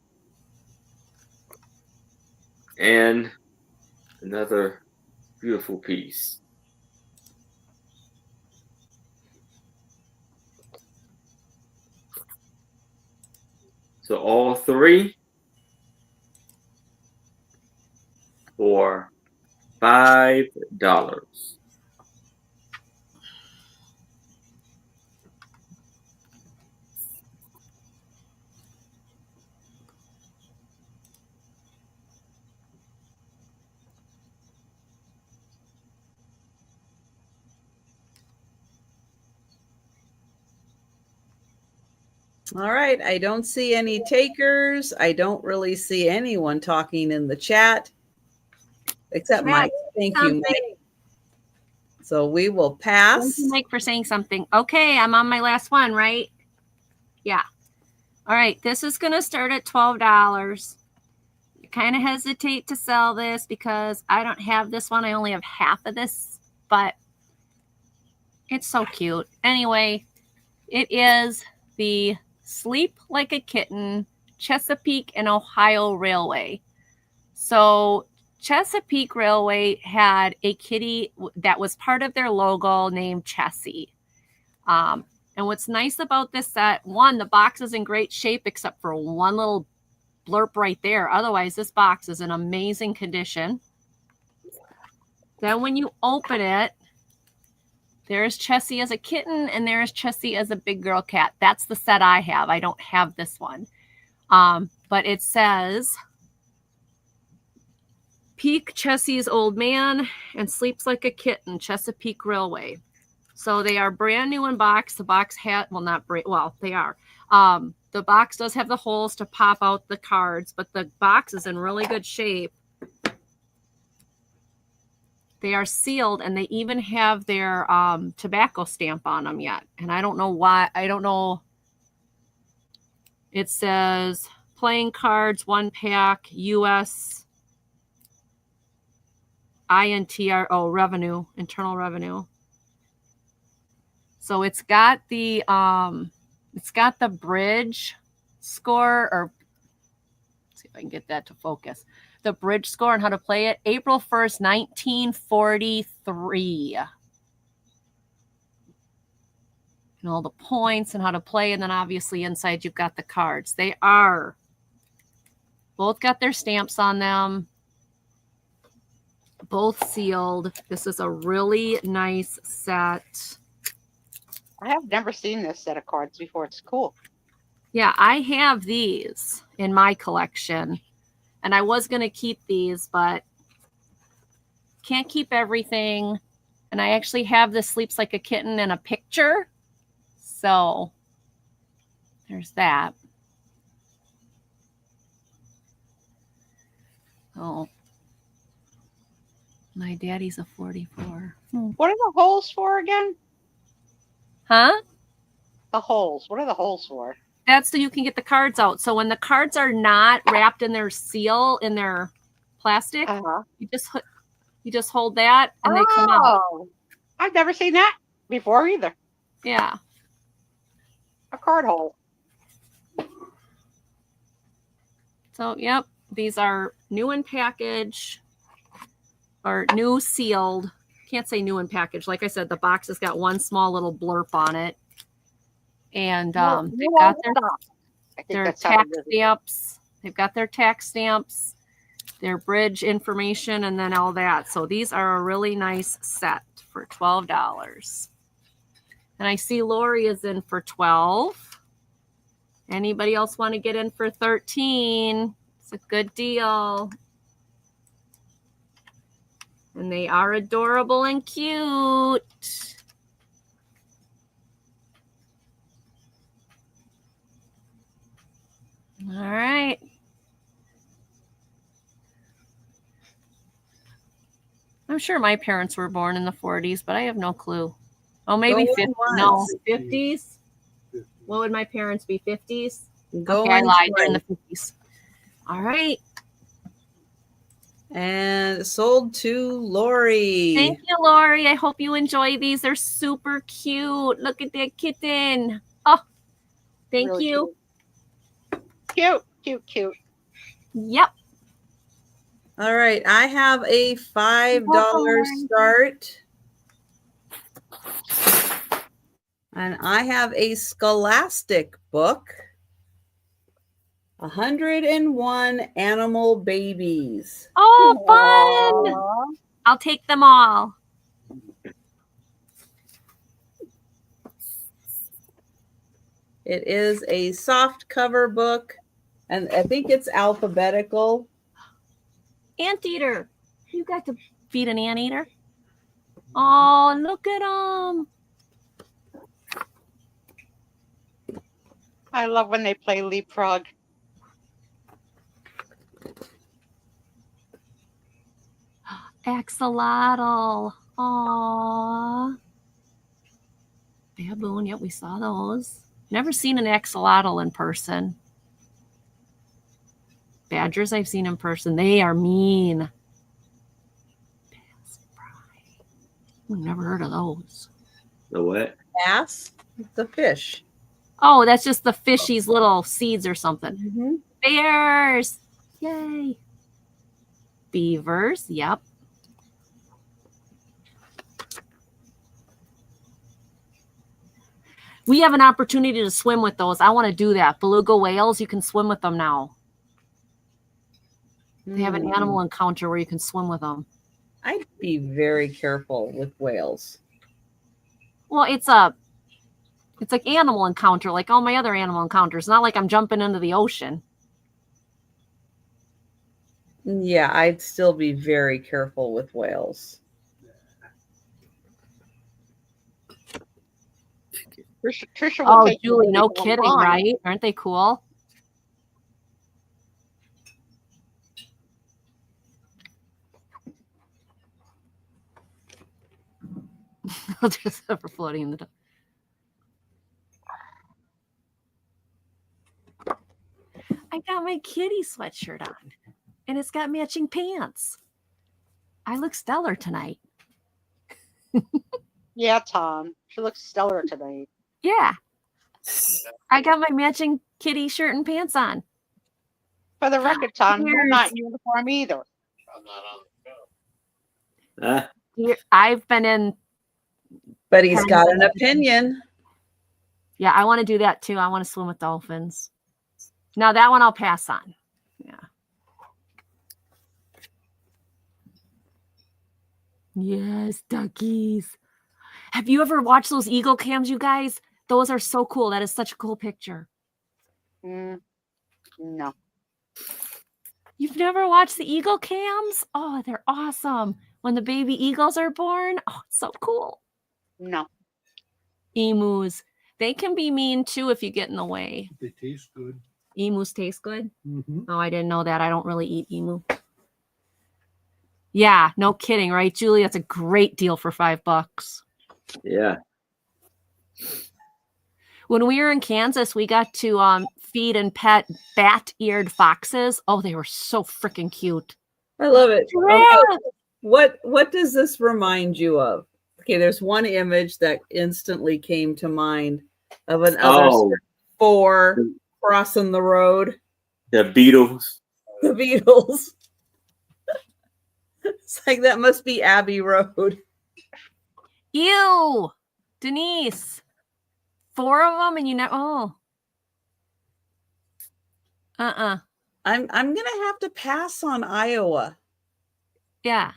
And another beautiful piece. So all 3 for $5. All right. I don't see any takers. I don't really see anyone talking in the chat except Mike. Thank you, Mike. So we will pass. Thank you, Mike, for saying something. Okay, I'm on my last one, right? Yeah. All right, this is going to start at $12. I kind of hesitate to sell this because I don't have this one. I only have half of this, but it's so cute. Anyway, it is the Sleep Like a Kitten Chesapeake and Ohio Railway. So Chesapeake Railway had a kitty that was part of their logo named Chessie. And what's nice about this set, one, the box is in great shape except for one little blurb right there. Otherwise, this box is in amazing condition. Then when you open it, there's Chessie as a kitten and there's Chessie as a big girl cat. That's the set I have. I don't have this one. But it says, Peak Chessie's old man and sleeps like a kitten, Chesapeake Railway. So they are brand new in box. The box had, well, not brand, well, they are. The box does have the holes to pop out the cards, but the box is in really good shape. They are sealed and they even have their tobacco stamp on them yet. And I don't know why. I don't know. It says playing cards, 1 pack, US INTRO revenue, internal revenue. So it's got the bridge score, or let's see if I can get that to focus. The bridge score and how to play it. April 1st, 1943. And all the points and how to play. And then obviously inside you've got the cards. They are both got their stamps on them. Both sealed. This is a really nice set. I have never seen this set of cards before. It's cool. Yeah, I have these in my collection. And I was going to keep these, but can't keep everything. And I actually have this Sleeps Like a Kitten in a picture. So there's that. Oh, my daddy's a 44. What are the holes for again? Huh? The holes. What are the holes for? That's so you can get the cards out. So when the cards are not wrapped in their seal, in their plastic, you just hold that and they come out. I've never seen that before either. Yeah. A card hole. So, yep, these are new in package or new sealed. Can't say new in package. Like I said, the box has got one small little blurb on it. And they've got their tax stamps. They've got their tax stamps, their bridge information, and then all that. So these are a really nice set for $12. And I see Lori is in for $12. Anybody else want to get in for $13? It's a good deal. And they are adorable and cute. All right. I'm sure my parents were born in the 40s, but I have no clue. Oh, maybe 50s. No, 50s. What would my parents be? 50s? Okay, I lied. They're in the 50s. All right. And sold to Lori. Thank you, Lori. I hope you enjoy these. They're super cute. Look at that kitten. Oh, thank really you. Cute. Cute. Yep. All right. I have a $5 start. And I have a Scholastic book. 101 Animal Babies. Oh, fun. Aww. I'll take them all. It is a soft cover book. And I think it's alphabetical. Anteater. You got to feed an anteater. Oh, look at them. I love when they play leapfrog. Axolotl. Aww. Baboon. Yep, we saw those. Never seen an axolotl in person. Badgers I've seen in person. They are mean. I've never heard of those. The what? Bass, the fish. Oh, that's just the fishy's little seeds or something. Mm-hmm. Bears. Yay. Beavers. Yep. We have an opportunity to swim with those. I want to do that. Beluga whales, you can swim with them now. They have an animal encounter where you can swim with them. I'd be very careful with whales. Well, it's like animal encounter, like all my other animal encounters. Not like I'm jumping into the ocean. Yeah, I'd still be very careful with whales. Trisha will take Julie, no for a kidding, ride. right? Aren't they cool? I'll just have her floating in the dark. I got my kitty sweatshirt on, and it's got matching pants. I look stellar tonight. Yeah, Tom. She looks stellar tonight. Yeah. I got my matching kitty shirt and pants on. For the record, Tom, you're not in uniform either. I'm not on the show. I've been in. But he's got an opinion. Yeah, I want to do that too. I want to swim with dolphins. Now that one I'll pass on. Yeah. Yes, duckies. Have you ever watched those eagle cams, you guys? Those are so cool. That is such a cool picture. No. You've never watched the eagle cams? Oh, they're awesome. When the baby eagles are born. Oh, it's so cool. No. Emus. They can be mean too if you get in the way. They taste good. Emus taste good? Mm-hmm. Oh, I didn't know that. I don't really eat emu. Yeah, no kidding, right, Julie? That's a great deal for $5. Yeah. When we were in Kansas, we got to feed and pet bat-eared foxes. Oh, they were so freaking cute. I love it. Yeah. Okay. What does this remind you of? Okay, there's one image that instantly came to mind of another four crossing the road. The Beatles. The Beatles. It's like that must be Abbey Road. Ew, Denise. 4 of them, and you know. Oh. I'm gonna have to pass on Iowa. Yeah.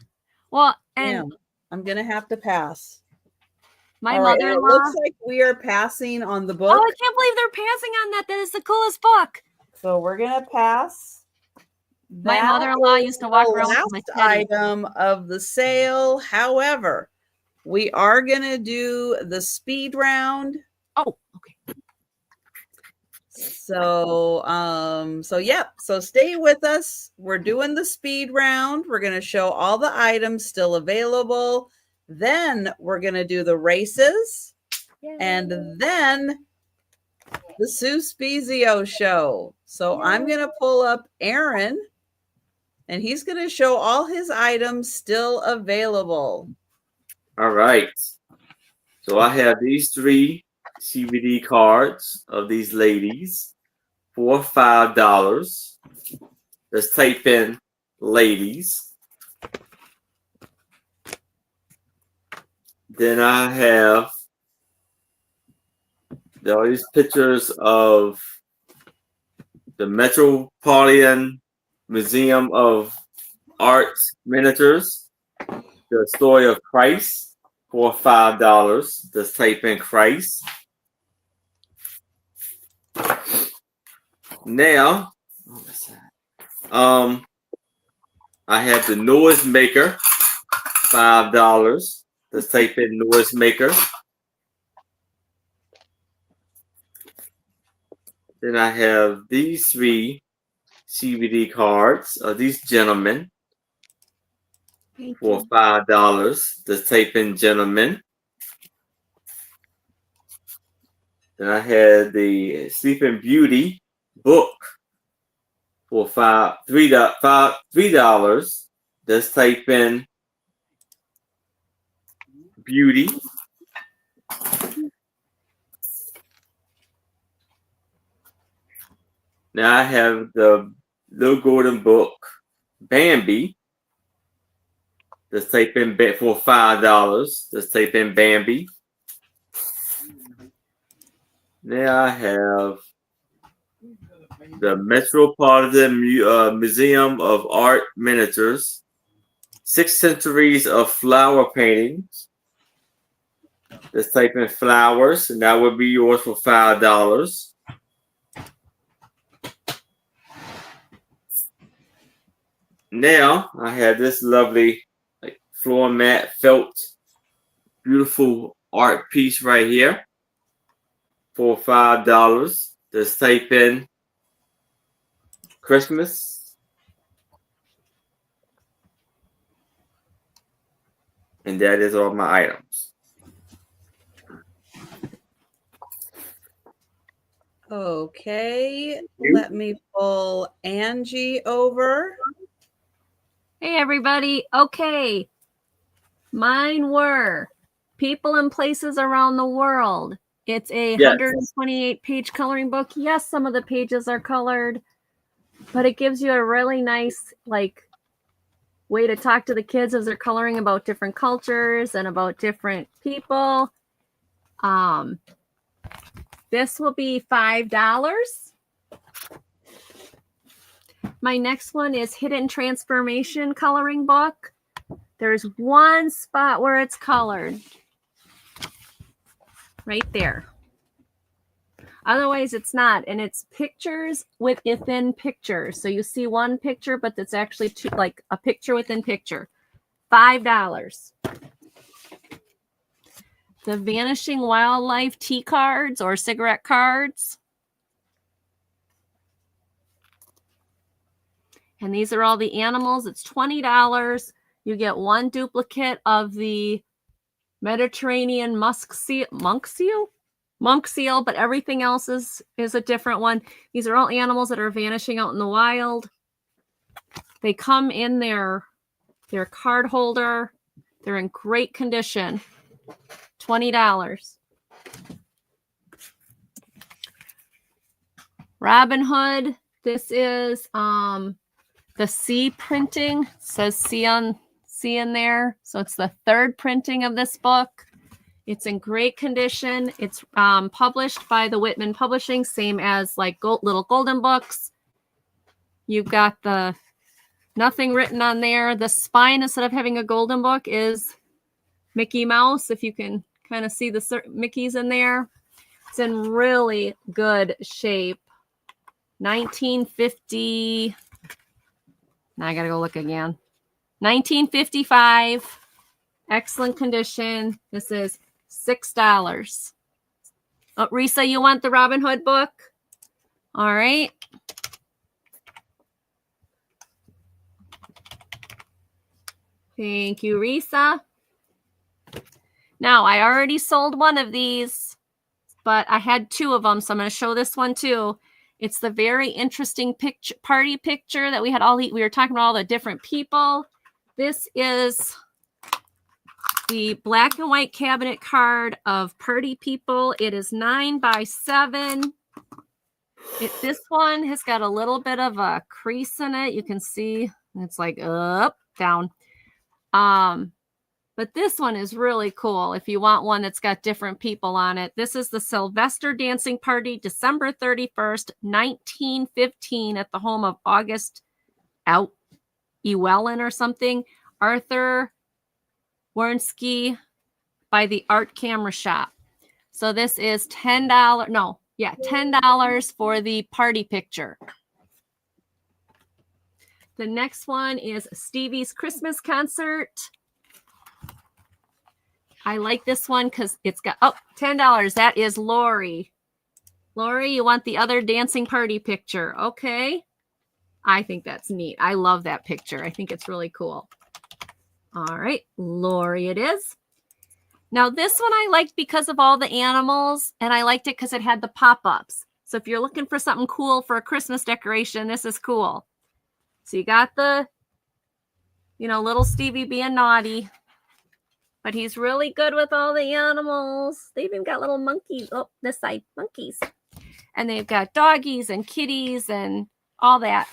Well, and Yeah, I'm gonna have to pass. my All right, mother-in-law. it looks like we are passing on the book. Oh, I can't believe they're passing on that. That is the coolest book. So we're gonna pass. My mother-in-law used to walk around with my last teddy. item of the sale. However, we are gonna do the speed round. Oh, okay. So so stay with us. We're doing the speed round. We're gonna show all the items still available. Then we're gonna do the races, and then the Sue Spezio show. So I'm gonna pull up Aaron, and he's gonna show all his items still available. All right. So I have these 3 CBD cards of these ladies for $5. Let's type in ladies. Then I have all these pictures of the Metropolitan Museum of Art miniatures, the story of Christ for $5. Just type in Christ. Now, I have the noise maker, $5. Let's type in noise maker. Then I have these 3 CBD cards of these gentlemen for $5. The Taping Gentlemen. Then I had the Sleeping Beauty book for $3. Just type in Beauty. Now I have the Little Golden Book Bambi. Just type in for $5. Just type in Bambi. Now I have the Metropolitan Museum of Art Miniatures. 6 centuries of flower paintings. Just type in flowers, and that would be yours for $5. Now I have this lovely floor mat felt beautiful art piece right here for $5. Just type in Christmas, and that is all my items. Okay, let me pull Angie over. Hey, everybody. Okay. Mine were People and Places Around the World. It's a 128-page coloring book. Yes, some of the pages are colored, but it gives you a really nice, way to talk to the kids as they're coloring about different cultures and about different people. This will be $5. My next one is Hidden Transformation coloring book. There's one spot where it's colored. Right there. Otherwise, it's not. And it's pictures within pictures. So you see one picture, but it's actually two, like a picture within picture. $5. The Vanishing Wildlife tea cards or cigarette cards. And these are all the animals. It's $20. You get one duplicate of the Mediterranean monk seal, but everything else is a different one. These are all animals that are vanishing out in the wild. They come in their card holder. They're in great condition. $20. Robin Hood. This is the C printing. It says C in there. So it's the 3rd printing of this book. It's in great condition. It's published by the Whitman Publishing, same as like Little Golden Books. You've got the nothing written on there. The spine, instead of having a golden book, is Mickey Mouse. If you can kind of see the Mickeys in there. It's in really good shape. 1950. Now I got to go look again. 1955. Excellent condition. This is $6. Oh, Risa, you want the Robin Hood book? All right. Thank you, Risa. Now, I already sold one of these, but I had 2 of them, so I'm going to show this one too. It's the very interesting party picture that we had we were talking about all the different people. This is the black and white cabinet card of party people. It is 9 by 7. This one has got a little bit of a crease in it. You can see it's like up, down. But this one is really cool if you want one that's got different people on it. This is the Sylvester Dancing Party, December 31st, 1915 at the home of August Ewellen or something. Arthur Wernsky by the Art Camera Shop. So this is $10. No, yeah, $10 for the party picture. The next one is Stevie's Christmas Concert. I like this one because it's got $10. That is Lori Lori, you want the other dancing party picture. Okay. I think that's neat. I love that picture. I think it's really cool. All right, Lori it is. Now this one I liked because of all the animals, and I liked it because it had the pop-ups. So if you're looking for something cool for a Christmas decoration, this is cool. So you got the, little Stevie being naughty, but he's really good with all the animals. They even got little monkeys. Oh, this side, monkeys. And they've got doggies and kitties and all that.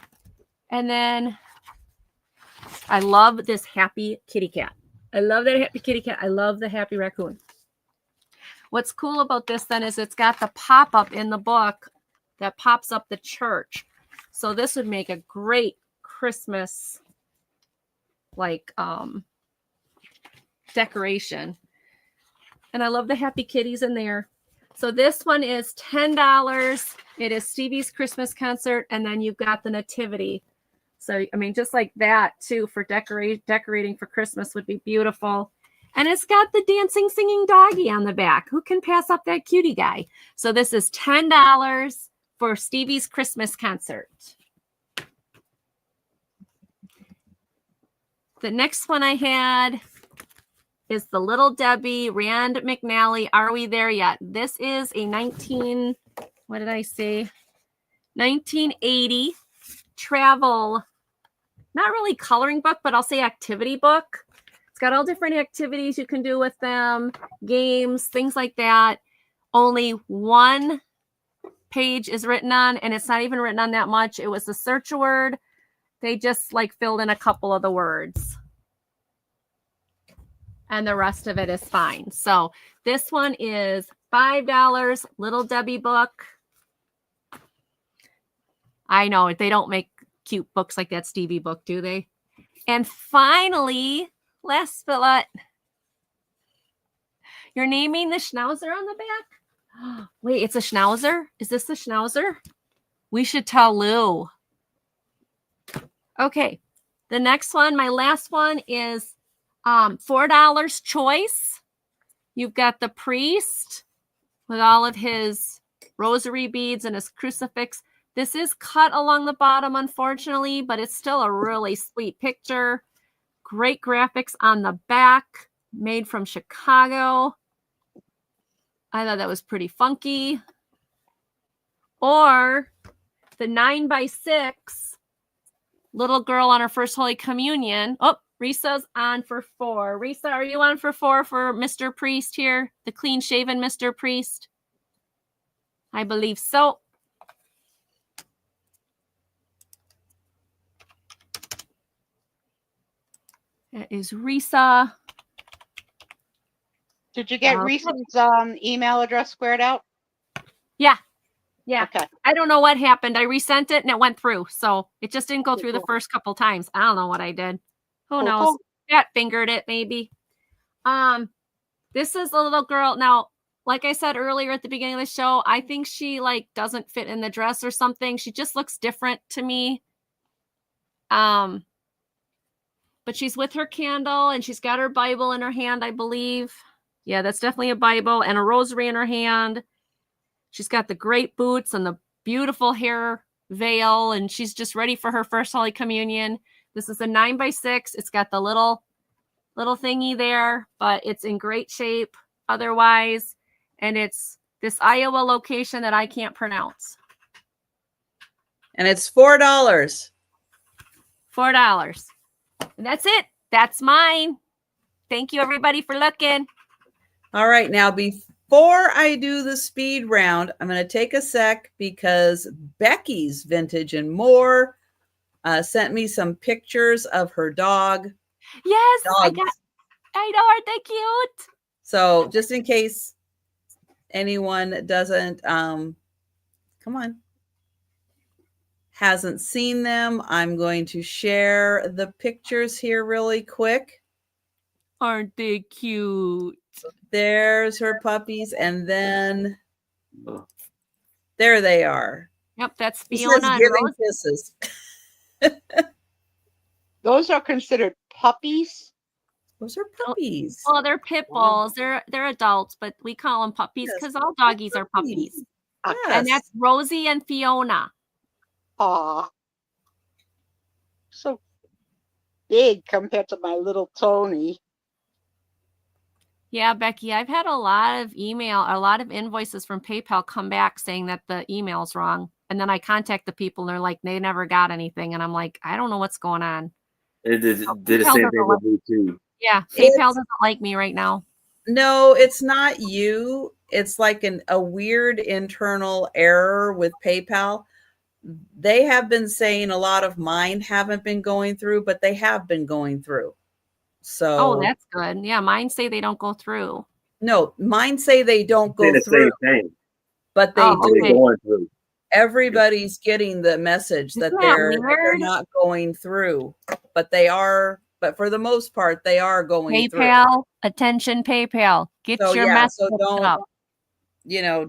And then I love this happy kitty cat. I love that happy kitty cat. I love the happy raccoon. What's cool about this then is it's got the pop-up in the book that pops up the church. So this would make a great Christmas decoration. And I love the happy kitties in there. So this one is $10. It is Stevie's Christmas concert. And then you've got the nativity. So, I mean, just like that too, for decorating for Christmas would be beautiful. And it's got the dancing, singing doggy on the back. Who can pass up that cutie guy? So this is $10 for Stevie's Christmas concert. The next one I had is the Little Debbie, Rand McNally. Are we there yet? This is a 1980 travel, not really coloring book, but I'll say activity book. It's got all different activities you can do with them, games, things like that. Only one page is written on, and it's not even written on that much. It was the search word. They just filled in a couple of the words. And the rest of it is fine. So this one is $5, Little Debbie book. I know they don't make cute books like that Stevie book, do they? And finally, last but not, you're naming the Schnauzer on the back? Wait, it's a Schnauzer? Is this the Schnauzer? We should tell Lou. Okay, the next one, my last one is $4 choice. You've got the priest with all of his rosary beads and his crucifix. This is cut along the bottom, unfortunately, but it's still a really sweet picture. Great graphics on the back, made from Chicago. I thought that was pretty funky. Or the 9x6 little girl on her first Holy Communion. Oh, Risa's on for 4. Risa, are you on for 4 for Mr. Priest here? The clean-shaven Mr. Priest? I believe so. That is Risa. Did you get Risa's email address squared out? Yeah. Yeah. Okay. I don't know what happened. I resent it and it went through. So it just didn't go through the first couple times. I don't know what I did. Who knows? Cool. Cat fingered it maybe. This is a little girl. Now, like I said earlier at the beginning of the show, I think she doesn't fit in the dress or something. She just looks different to me. But she's with her candle and she's got her Bible in her hand, I believe. Yeah, that's definitely a Bible and a rosary in her hand. She's got the great boots and the beautiful hair veil, and she's just ready for her first Holy Communion. This is a 9x6. It's got the little thingy there, but it's in great shape otherwise. And it's this Iowa location that I can't pronounce. And it's $4. $4. And that's it. That's mine. Thank you, everybody, for looking. All right. Now, before I do the speed round, I'm going to take a sec because Becky's Vintage and More sent me some pictures of her dog. Yes, I know. Aren't they cute? So just in case anyone doesn't, hasn't seen them, I'm going to share the pictures here really quick. Aren't they cute? There's her puppies, and then there they are. Yep, that's Fiona. Giving kisses. Those are considered puppies. Those are puppies. Well, they're pit bulls. They're adults, but we call them puppies because all doggies are puppies. Yes. And that's Rosie and Fiona. Aw. So big compared to my little Tony. Yeah, Becky, I've had a lot of invoices from PayPal come back saying that the email's wrong. And then I contact the people and they're like, they never got anything. And I'm like, I don't know what's going on. It did the same thing with me too. Yeah, PayPal doesn't like me right now. No, it's not you. It's like a weird internal error with PayPal. They have been saying a lot of mine haven't been going through, but they have been going through. So that's good. Yeah, mine say they don't go through. No, mine say they don't go the through. Same thing. But they do. Okay. Going through. Everybody's getting the message that they're not going through, but they are. But for the most part, they are going through. PayPal, attention, PayPal. Get your message up.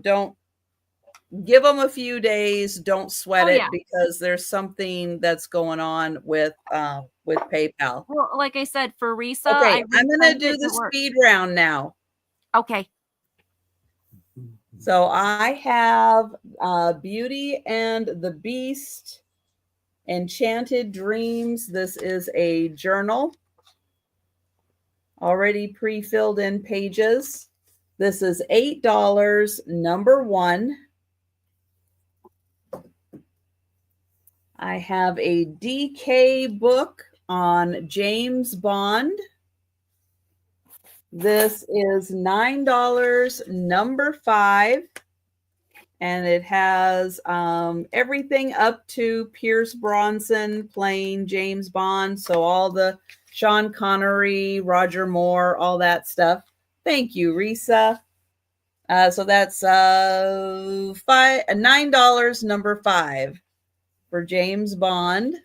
Don't give them a few days. Don't sweat it because there's something that's going on with PayPal. Well, like I said, for Risa, okay, I'm going to do the speed round now. Okay. So I have Beauty and the Beast, Enchanted Dreams. This is a journal, already pre-filled in pages. This is $8, number 1. I have a DK book on James Bond. This is $9, number 5. And it has everything up to Pierce Bronson playing James Bond. So all the Sean Connery, Roger Moore, all that stuff. Thank you, Risa. So that's $9, number 5 for James Bond.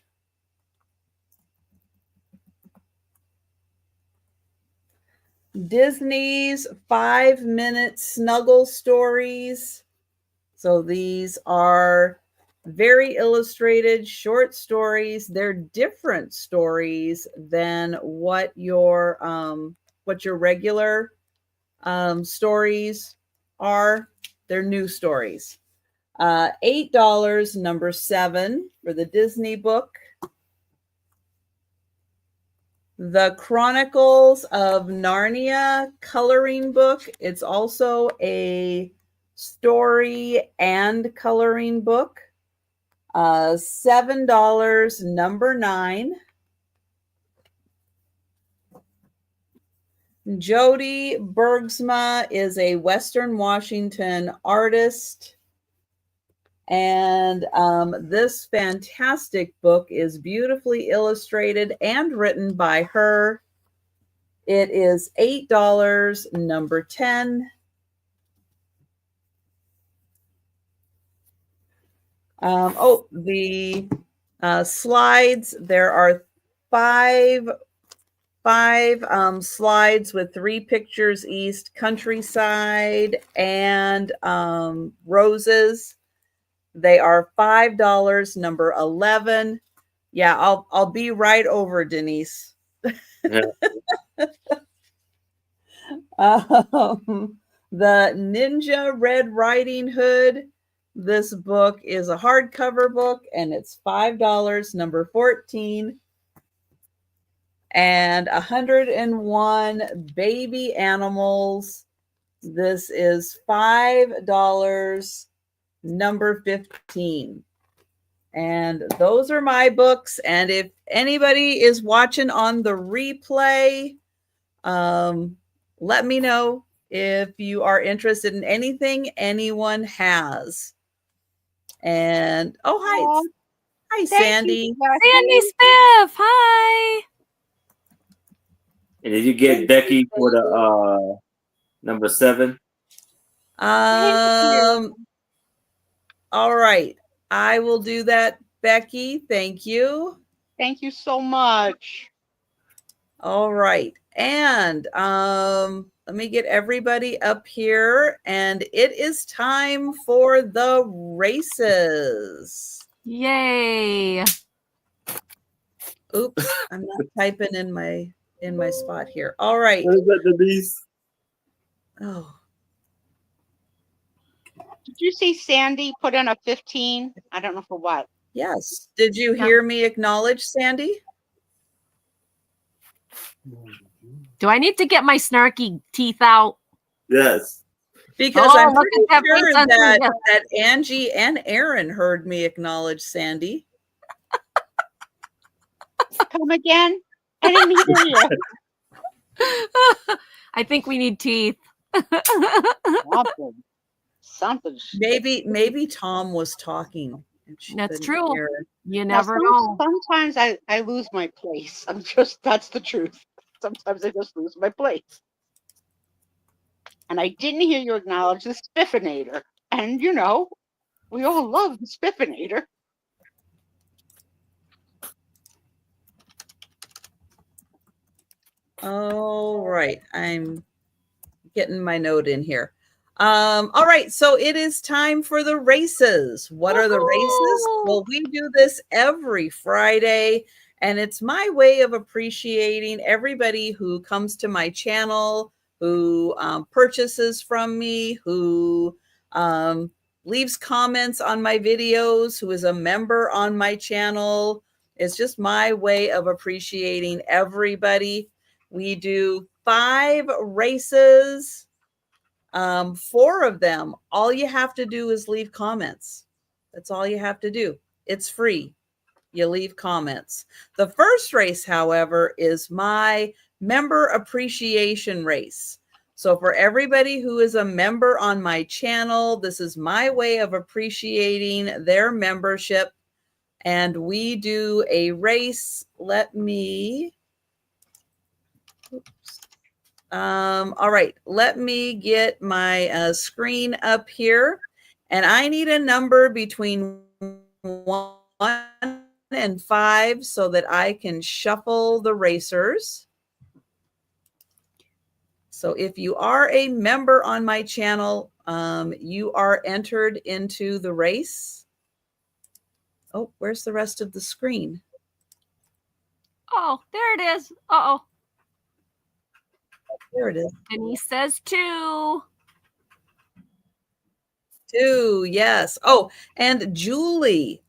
Disney's 5-minute snuggle stories. So these are very illustrated short stories. They're different stories than what your regular stories are. They're new stories. $8, number 7 for the Disney book. The Chronicles of Narnia coloring book. It's also a story and coloring book. $7, number 9. Jody Bergsma is a Western Washington artist. And this fantastic book is beautifully illustrated and written by her. It is $8, number 10. The slides. There are five slides with 3 pictures each: countryside and roses. They are $5, number 11. Yeah, I'll be right over, Denise. Yeah. The Ninja Red Riding Hood. This book is a hardcover book and it's $5, number 14. And 101 Baby Animals. This is $5, number 15. And those are my books. And if anybody is watching on the replay, let me know if you are interested in anything anyone has. And hi Sandy. Sandy Spiff. Hi. And did you get Becky for the number 7? All right. I will do that, Becky. Thank you. Thank you so much. All right. And let me get everybody up here. And it is time for the races. Yay. Oops, I'm not typing in my spot here. All right. What is that, Denise? Oh. Did you see Sandy put in a 15? I don't know for what. Yes. Did you hear me acknowledge Sandy? Do I need to get my snarky teeth out? Yes. Because I'm look pretty at that sure face on that Angie and Aaron heard me acknowledge Sandy. Come again? I didn't hear you. I think we need teeth. Something. Maybe Tom was talking. That's true. Hear. You never know. Sometimes I lose my place. That's the truth. Sometimes I just lose my place. And I didn't hear you acknowledge the Spiffinator. And you know, we all love the Spiffinator. All right. I'm getting my note in here. All right, so it is time for the races. What are the races? Well, we do this every Friday, and it's my way of appreciating everybody who comes to my channel, who purchases from me, who leaves comments on my videos, who is a member on my channel. It's just my way of appreciating everybody. We do 5 races. 4 of them, all you have to do is leave comments. That's all you have to do. It's free. You leave comments. The first race, however, is my member appreciation race. So for everybody who is a member on my channel, this is my way of appreciating their membership. And we do a race. Let me... all right, let me get my screen up here, and I need a number between 1 and 5 so that I can shuffle the racers. So if you are a member on my channel, you are entered into the race. Oh, where's the rest of the screen? Oh, there it is. Uh-oh. There it is. Denise says 2. 2, yes. Oh, and Julie,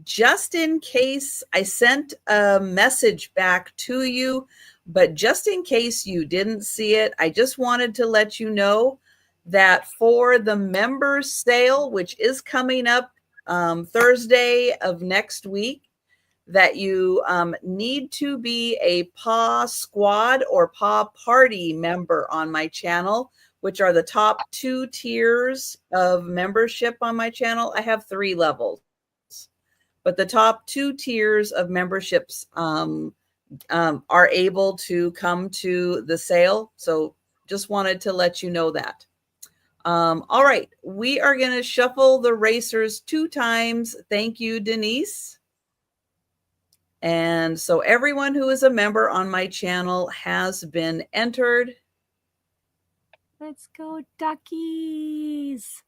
just in case I sent a message back to you, but just in case you didn't see it, I just wanted to let you know that for the members sale, which is coming up Thursday of next week, that you need to be a PAW Squad or PAW Party member on my channel, which are the top 2 tiers of membership on my channel. I have 3 levels, but the top 2 tiers of memberships are able to come to the sale. So just wanted to let you know that. All right, we are going to shuffle the racers 2 times. Thank you, Denise. And so everyone who is a member on my channel has been entered. Let's go, duckies.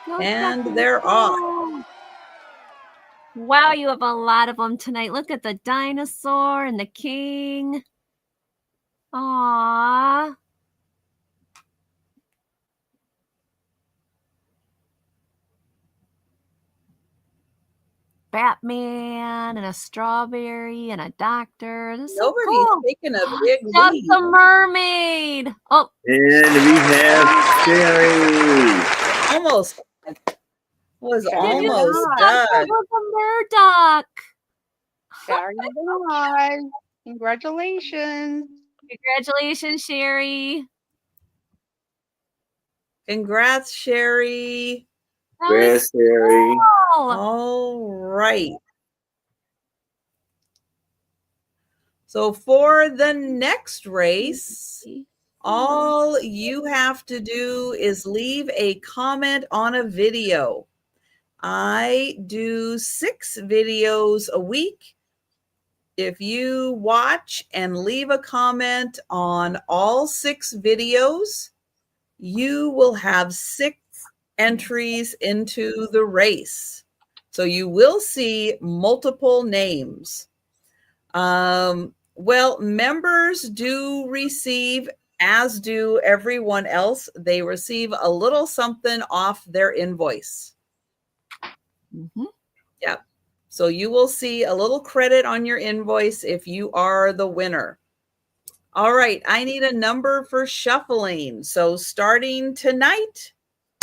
Go, and duckies. they're off. Wow, you have a lot of them tonight. Look at the dinosaur and the king. Aww. Batman and a strawberry and a doctor. This is Nobody's so cool. taking a big Just lead. the mermaid. Oh. And we have Sherry. Almost. Was Did almost done. The Murdoch. Very nice. Congratulations. Congratulations, Sherry. Congrats, Sherry. Congrats, Sherry. All right. So for the next race, all you have to do is leave a comment on a video. I do 6 videos a week. If you watch and leave a comment on all 6 videos, you will have 6 entries into the race. So you will see multiple names. Well, members do receive as do everyone else. They receive a little something off their invoice. Mm-hmm. Yep. So you will see a little credit on your invoice if you are the winner. All right. I need a number for shuffling. So starting tonight,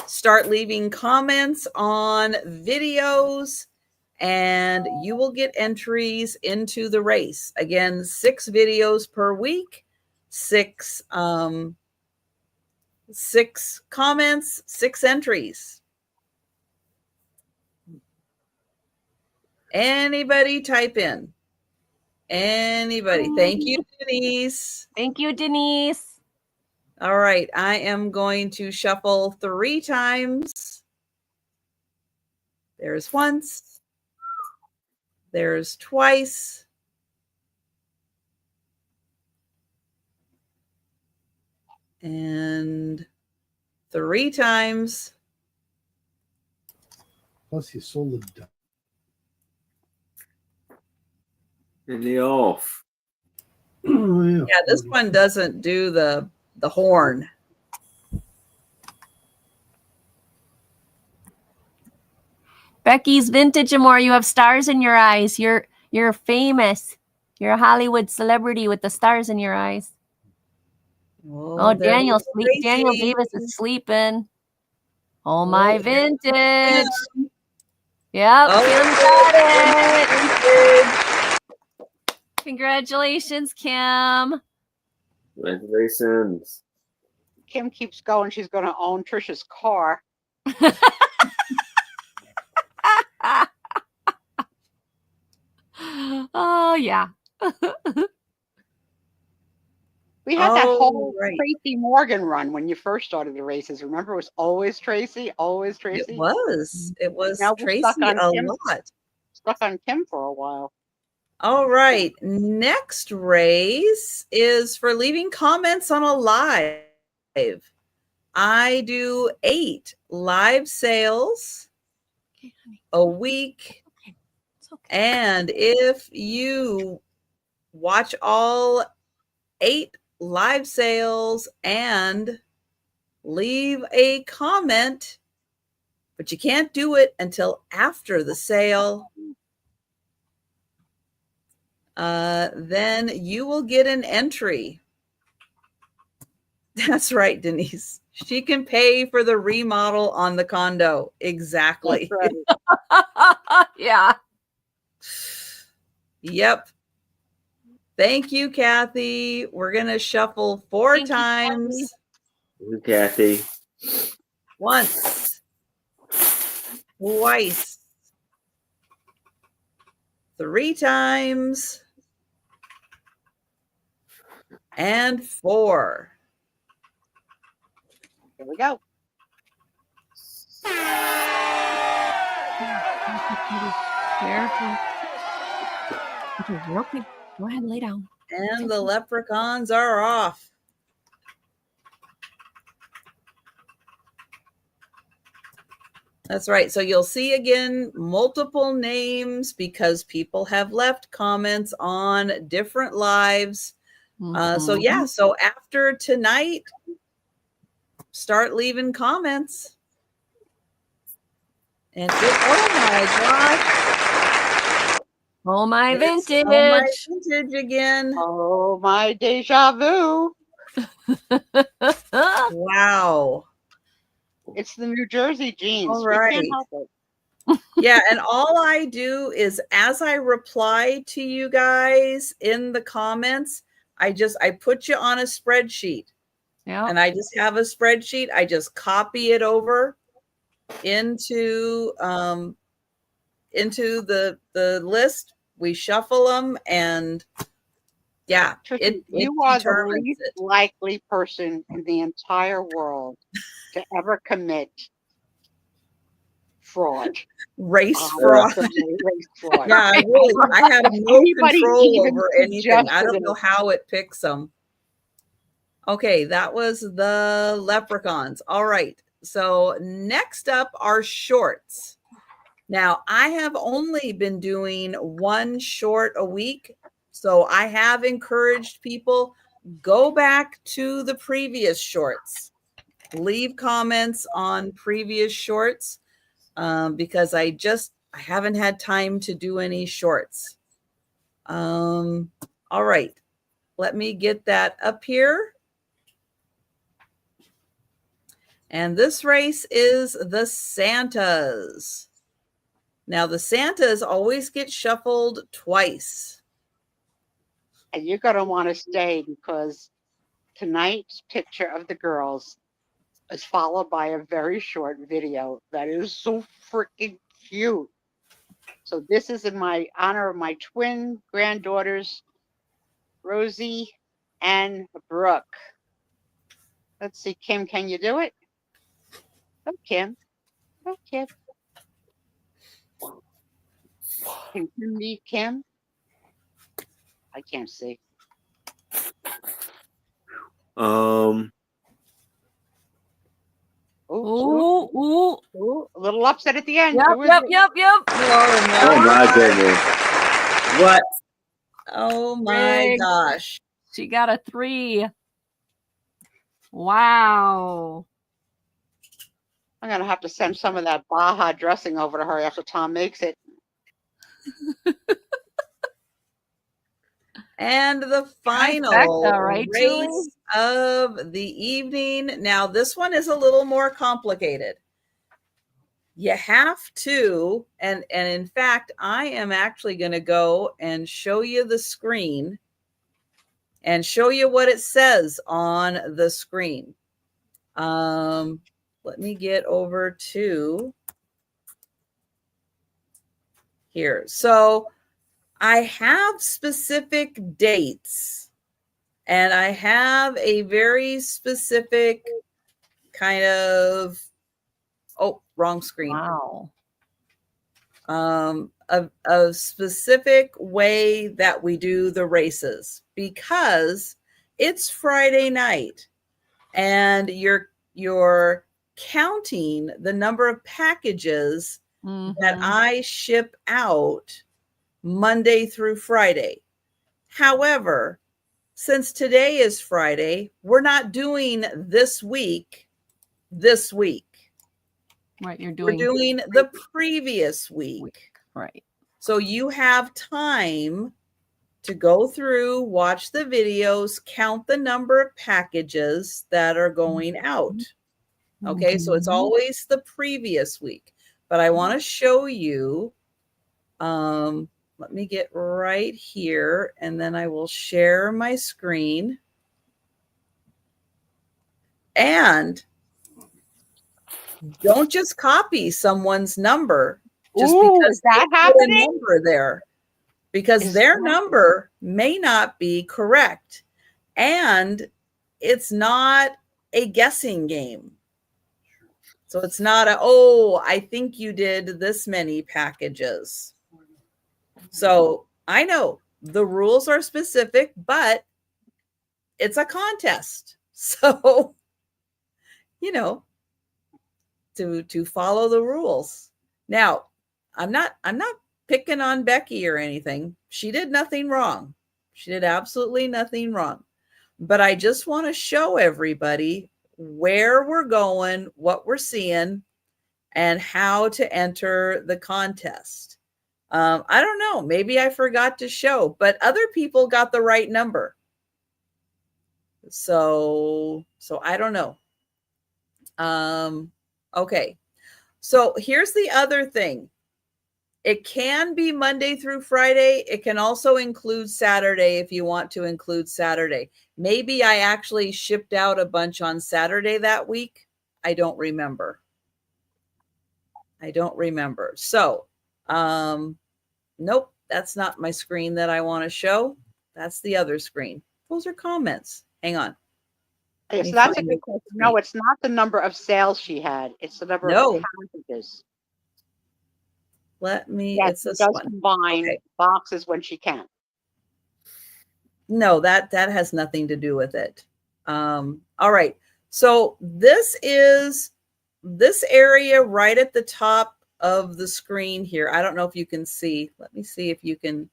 start leaving comments on videos and you will get entries into the race. Again, 6 videos per week, 6 comments, 6 entries. Anybody type in? Anybody? Thank you, Denise. Thank you, Denise. All right. I am going to shuffle 3 times. There's once. There's twice. And 3 times. Plus, you sold it. And the off. Oh, yeah. Yeah, this one doesn't do the horn. Becky's Vintage Amore, you have stars in your eyes. You're famous. You're a Hollywood celebrity with the stars in your eyes. Oh, Daniel Davis is sleeping. Oh, my vintage. Yep, Kim got it. Congratulations, Kim. Congratulations. Kim keeps going. She's going to own Trisha's car. Oh, yeah. We had that whole Tracy Morgan run when you first started the races. Remember, it was always Tracy, always Tracy. It was. It was now Tracy stuck on a Kim, lot. Stuck on Kim for a while. All right. Next race is for leaving comments on a live. I do 8 live sales a week. And if you watch all 8 live sales and leave a comment, but you can't do it until after the sale, then you will get an entry. That's right, Denise. She can pay for the remodel on the condo. Exactly. Right. Yeah. Yep. Thank you, Kathy. We're going to shuffle 4 times. Thank you, Kathy. Once. Twice. 3 times. And 4. Here we go. Careful. Okay, you're okay. Go ahead and lay down. And the leprechauns are off. That's right. So you'll see again multiple names because people have left comments on different lives. So yeah, so after tonight, start leaving comments. And oh my gosh. Oh, my vintage. Oh, my vintage again. Oh, my deja vu. Wow. It's the New Jersey jeans. All right. We can't help it. Yeah, and all I do is as I reply to you guys in the comments, I put you on a spreadsheet. Yeah. And I just have a spreadsheet. I just copy it over into the list. We shuffle them, and yeah, you are the least likely person in the entire world to ever commit fraud. Race fraud. Race fraud. Yeah, I have no control over anything. I don't know how it picks them. Okay, that was the leprechauns. All right. So next up are shorts. Now, I have only been doing 1 short a week. So I have encouraged people, go back to the previous shorts. Leave comments on previous shorts because I haven't had time to do any shorts. All right, let me get that up here. And this race is the Santas. Now the Santas always get shuffled twice. And you're going to want to stay because tonight's picture of the girls is followed by a very short video that is so freaking cute. So this is in my honor of my twin granddaughters, Rosie and Brooke. Let's see, Kim, can you do it? Oh, Kim. Oh, Kim. Can you meet Kim? I can't see. Ooh. A little upset at the end. Yep. Oh my goodness. What? Oh my gosh. She got a 3. Wow. I'm going to have to send some of that Baja dressing over to her after Tom makes it. And the final race of the evening. Now, this one is a little more complicated. You have to, and in fact, I am actually going to go and show you the screen and show you what it says on the screen. Let me get over to here. So I have specific dates and I have a very specific kind of, oh, wrong screen. Wow. A specific way that we do the races because it's Friday night and you're counting the number of packages that I ship out Monday through Friday. However, since today is Friday, we're not doing this week. Right, we're doing the previous week. Right. So you have time to go through, watch the videos, count the number of packages that are going out. Okay, so it's always the previous week. But I want to show you, let me get right here, and then I will share my screen. And don't just copy someone's number just because they put a number there, because their number may not be correct. And it's not a guessing game. So it's not I think you did this many packages. So I know the rules are specific, but it's a contest. So, to follow the rules. Now, I'm not picking on Becky or anything. She did nothing wrong. She did absolutely nothing wrong. But I just want to show everybody where we're going, what we're seeing, and how to enter the contest. I don't know. Maybe I forgot to show, but other people got the right number. So I don't know. Okay. So here's the other thing. It can be Monday through Friday. It can also include Saturday if you want to include Saturday. Maybe I actually shipped out a bunch on Saturday that week. I don't remember. So, nope, that's not my screen that I want to show. That's the other screen. Those are comments. Hang on. Okay, so that's a good question. No, it's not the number of sales she had. It's the number of packages. Let me, yes, it's this does one. Combine boxes when she can. No, that has nothing to do with it. All right. So this is this area right at the top of the screen here. I don't know if you can see. Let me see if you can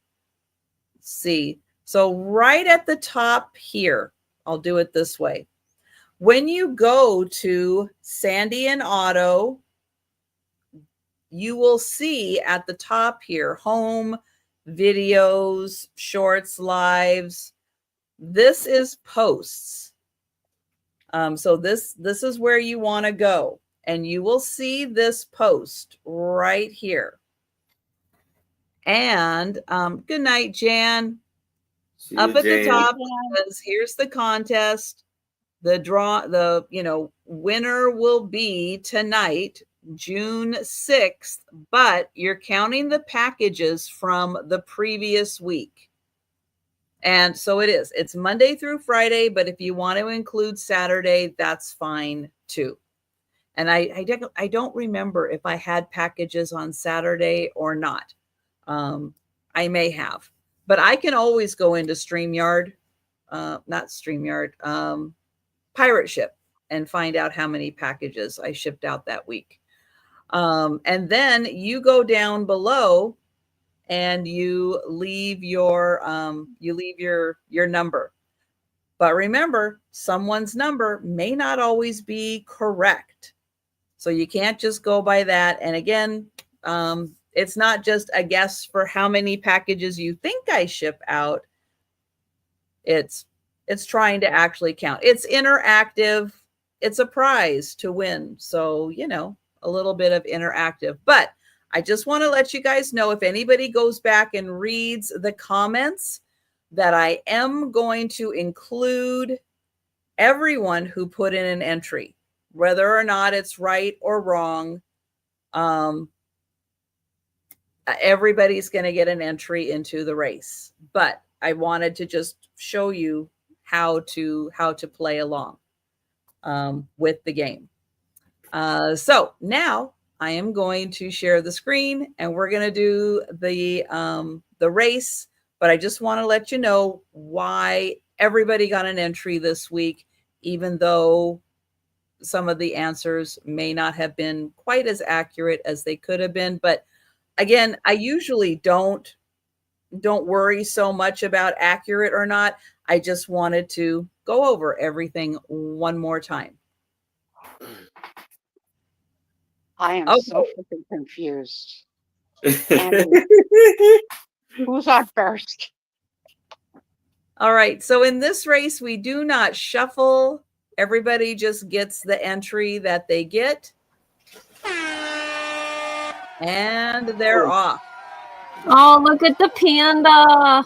see. So right at the top here, I'll do it this way. When you go to Sandy and Otto, you will see at the top here, home, videos, shorts, lives. This is posts. So this is where you want to go. And you will see this post right here. And good night, Jan. Up at the top, says, here's the contest. The winner will be tonight, June 6th, but you're counting the packages from the previous week. And so it's Monday through Friday, but if you want to include Saturday, that's fine too. And I don't remember if I had packages on Saturday or not. I may have, but I can always go into StreamYard, not StreamYard, Pirate Ship, and find out how many packages I shipped out that week. And then you go down below and you leave your number. But remember, someone's number may not always be correct. So you can't just go by that. And again, it's not just a guess for how many packages you think I ship out. It's trying to actually count. It's interactive. It's a prize to win. So, a little bit of interactive. But I just want to let you guys know, if anybody goes back and reads the comments, that I am going to include everyone who put in an entry, whether or not it's right or wrong. Everybody's going to get an entry into the race, but I wanted to just show you how to play along with the game. So now I am going to share the screen and we're going to do the race, but I just want to let you know why everybody got an entry this week, even though some of the answers may not have been quite as accurate as they could have been. But again, I usually don't worry so much about accurate or not. I just wanted to go over everything one more time. I am so freaking confused. Who's on first? All right. So in this race, we do not shuffle. Everybody just gets the entry that they get. And they're off. Oh, look at the panda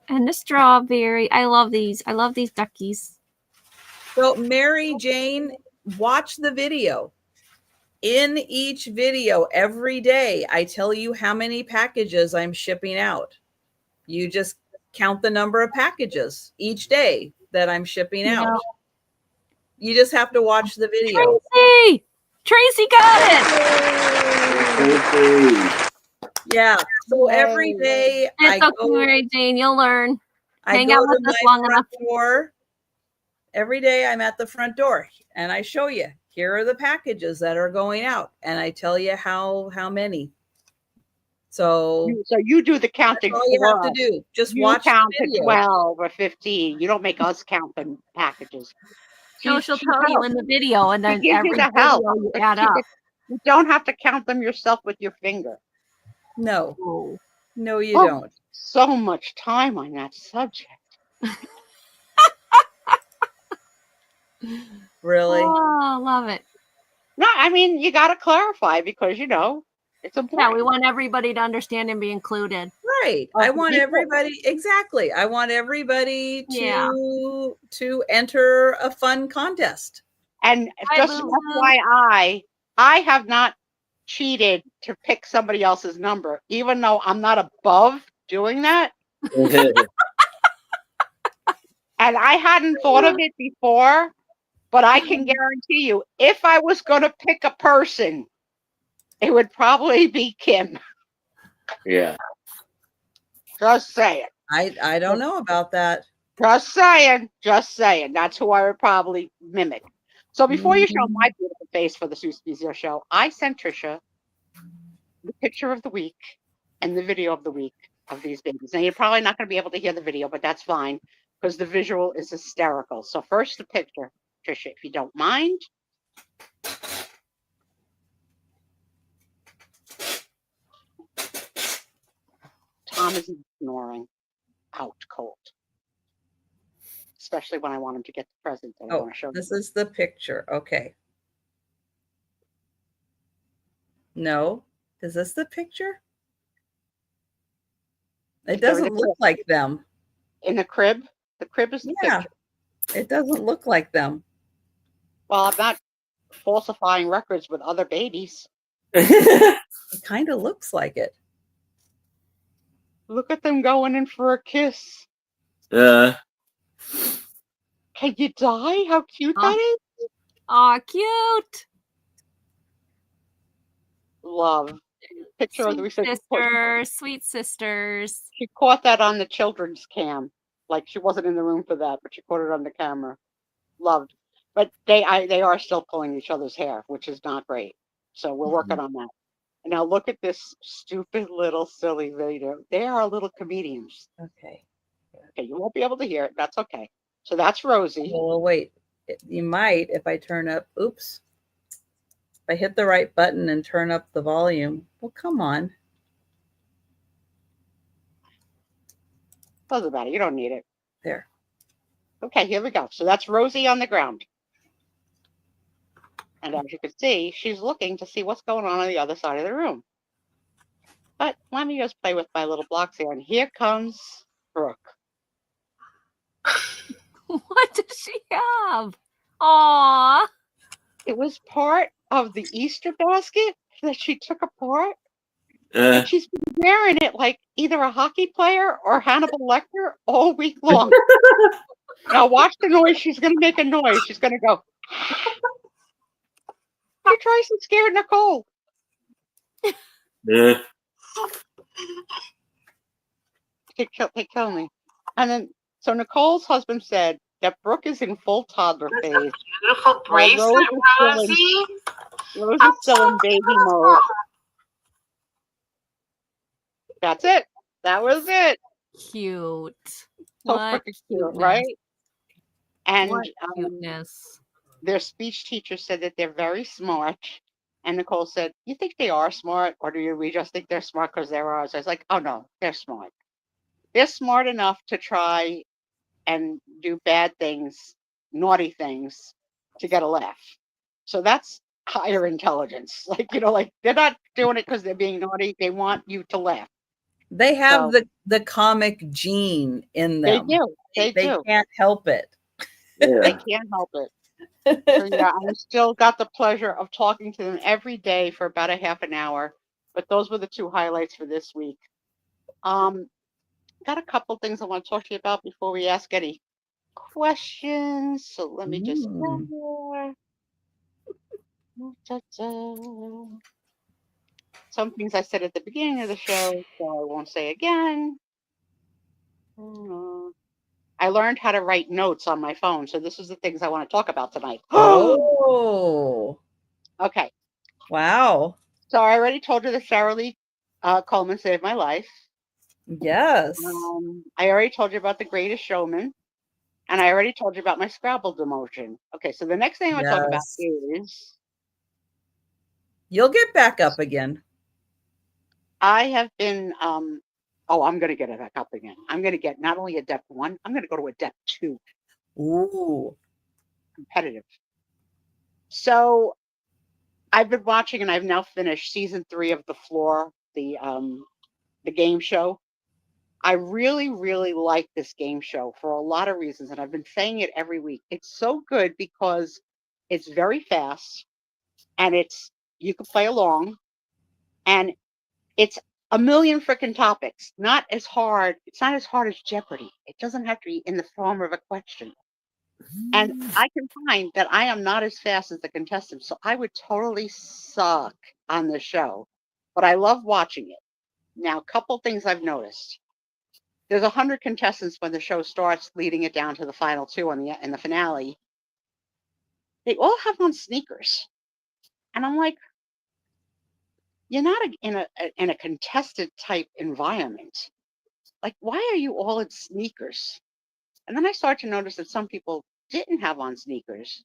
and the strawberry. I love these. I love these duckies. So Mary Jane, watch the video. In each video, every day, I tell you how many packages I'm shipping out. You just count the number of packages each day that I'm shipping out. You just have to watch the video. Tracy got it. Yeah. So every day it's okay, Mary Jane, you'll learn. Hang out with us long enough. Every day I'm at the front door and I show you, here are the packages that are going out, and I tell you how many. So you do the counting. That's all you have to do. Just watch count the video. To 12 or 15. You don't make us count the packages. She'll tell you in the video, and then every video you add up. You don't have to count them yourself with your finger. No. No, you don't. So much time on that subject. Really? Oh, love it. No, I mean, you got to clarify because, it's important. Yeah, we want everybody to understand and be included. Right. I want everybody, exactly. I want everybody to enter a fun contest. And just FYI, I have not cheated to pick somebody else's number, even though I'm not above doing that. And I hadn't thought of it before, but I can guarantee you, if I was going to pick a person, it would probably be Kim. Yeah. Just saying. I don't know about that. Just saying. That's who I would probably mimic. So before you show my beautiful face for the Sue Spezia show, I sent Trisha the picture of the week and the video of the week of these babies. Now, you're probably not going to be able to hear the video, but that's fine because the visual is hysterical. So first the picture, Trisha, if you don't mind. Tom is ignoring. Out cold. Especially when I want him to get the present that I want to show him. This is the picture. Okay. No. Is this the picture? It doesn't look like them. In the crib? The crib is the picture. It doesn't look like them. Well, I'm not falsifying records with other babies. It kind of looks like it. Look at them going in for a kiss. Can you die? How cute that is. Aw, cute. Love. Picture of the sisters, sweet sisters. She caught that on the children's cam. Like she wasn't in the room for that, but she caught it on the camera. Loved. But they are still pulling each other's hair, which is not great. So we're working on that. And now look at this stupid little silly video. They are little comedians. Okay. Okay, you won't be able to hear it. That's okay. So that's Rosie. Well, wait. You might if I turn up. Oops. If I hit the right button and turn up the volume. Well, come on. Doesn't matter. You don't need it. There. Okay, here we go. So that's Rosie on the ground. And as you can see, she's looking to see what's going on the other side of the room. But let me just play with my little blocks here. And here comes Brooke. What does she have? Aww. It was part of the Easter basket that she took apart. And she's been wearing it like either a hockey player or Hannibal Lecter all week long. Now watch the noise. She's going to make a noise. She's going to go. She tries to scare Nicole. Yeah. They kill me. And then, so Nicole's husband said that Brooke is in full toddler phase. Beautiful bracelet, Rosie. Rose is still in baby mode. That's it. That was it. Cute. So freaking cute, right? And cuteness. Their speech teacher said that they're very smart. And Nicole said, you think they are smart? Or do we just think they're smart because they're ours? I was like, oh no, they're smart. They're smart enough to try and do bad things, naughty things to get a laugh. So that's higher intelligence. Like, like they're not doing it because they're being naughty. They want you to laugh. They have the comic gene in them. They do. They do. Can't help it. They can't help it. So yeah, I still got the pleasure of talking to them every day for about a half an hour. But those were the two highlights for this week. Got a couple things I want to talk to you about before we ask any questions. So let me just go there. Some things I said at the beginning of the show, so I won't say again. I learned how to write notes on my phone. So this is the things I want to talk about tonight. Oh. Okay. Wow. So I already told you that Sarah Lee Coleman saved my life. Yes. I already told you about The Greatest Showman. And I already told you about my Scrabble demotion. Okay, so the next thing I want to talk about is... You'll get back up again. I have been... I'm going to get it back up again. I'm going to get not only Adept 1, I'm going to go to Adept 2. Ooh. Competitive. So I've been watching and I've now finished season 3 of The Floor, the game show. I really, really like this game show for a lot of reasons, and I've been saying it every week. It's so good because it's very fast, and you can play along, and it's a million freaking topics. Not as hard. It's not as hard as Jeopardy. It doesn't have to be in the form of a question. And I can find that I am not as fast as the contestants, so I would totally suck on the show, but I love watching it. Now, a couple things I've noticed. There's 100 contestants when the show starts, leading it down to the final 2 in the finale. They all have on sneakers, and I'm like, you're not in a contested type environment. Like, why are you all in sneakers? And then I started to notice that some people didn't have on sneakers,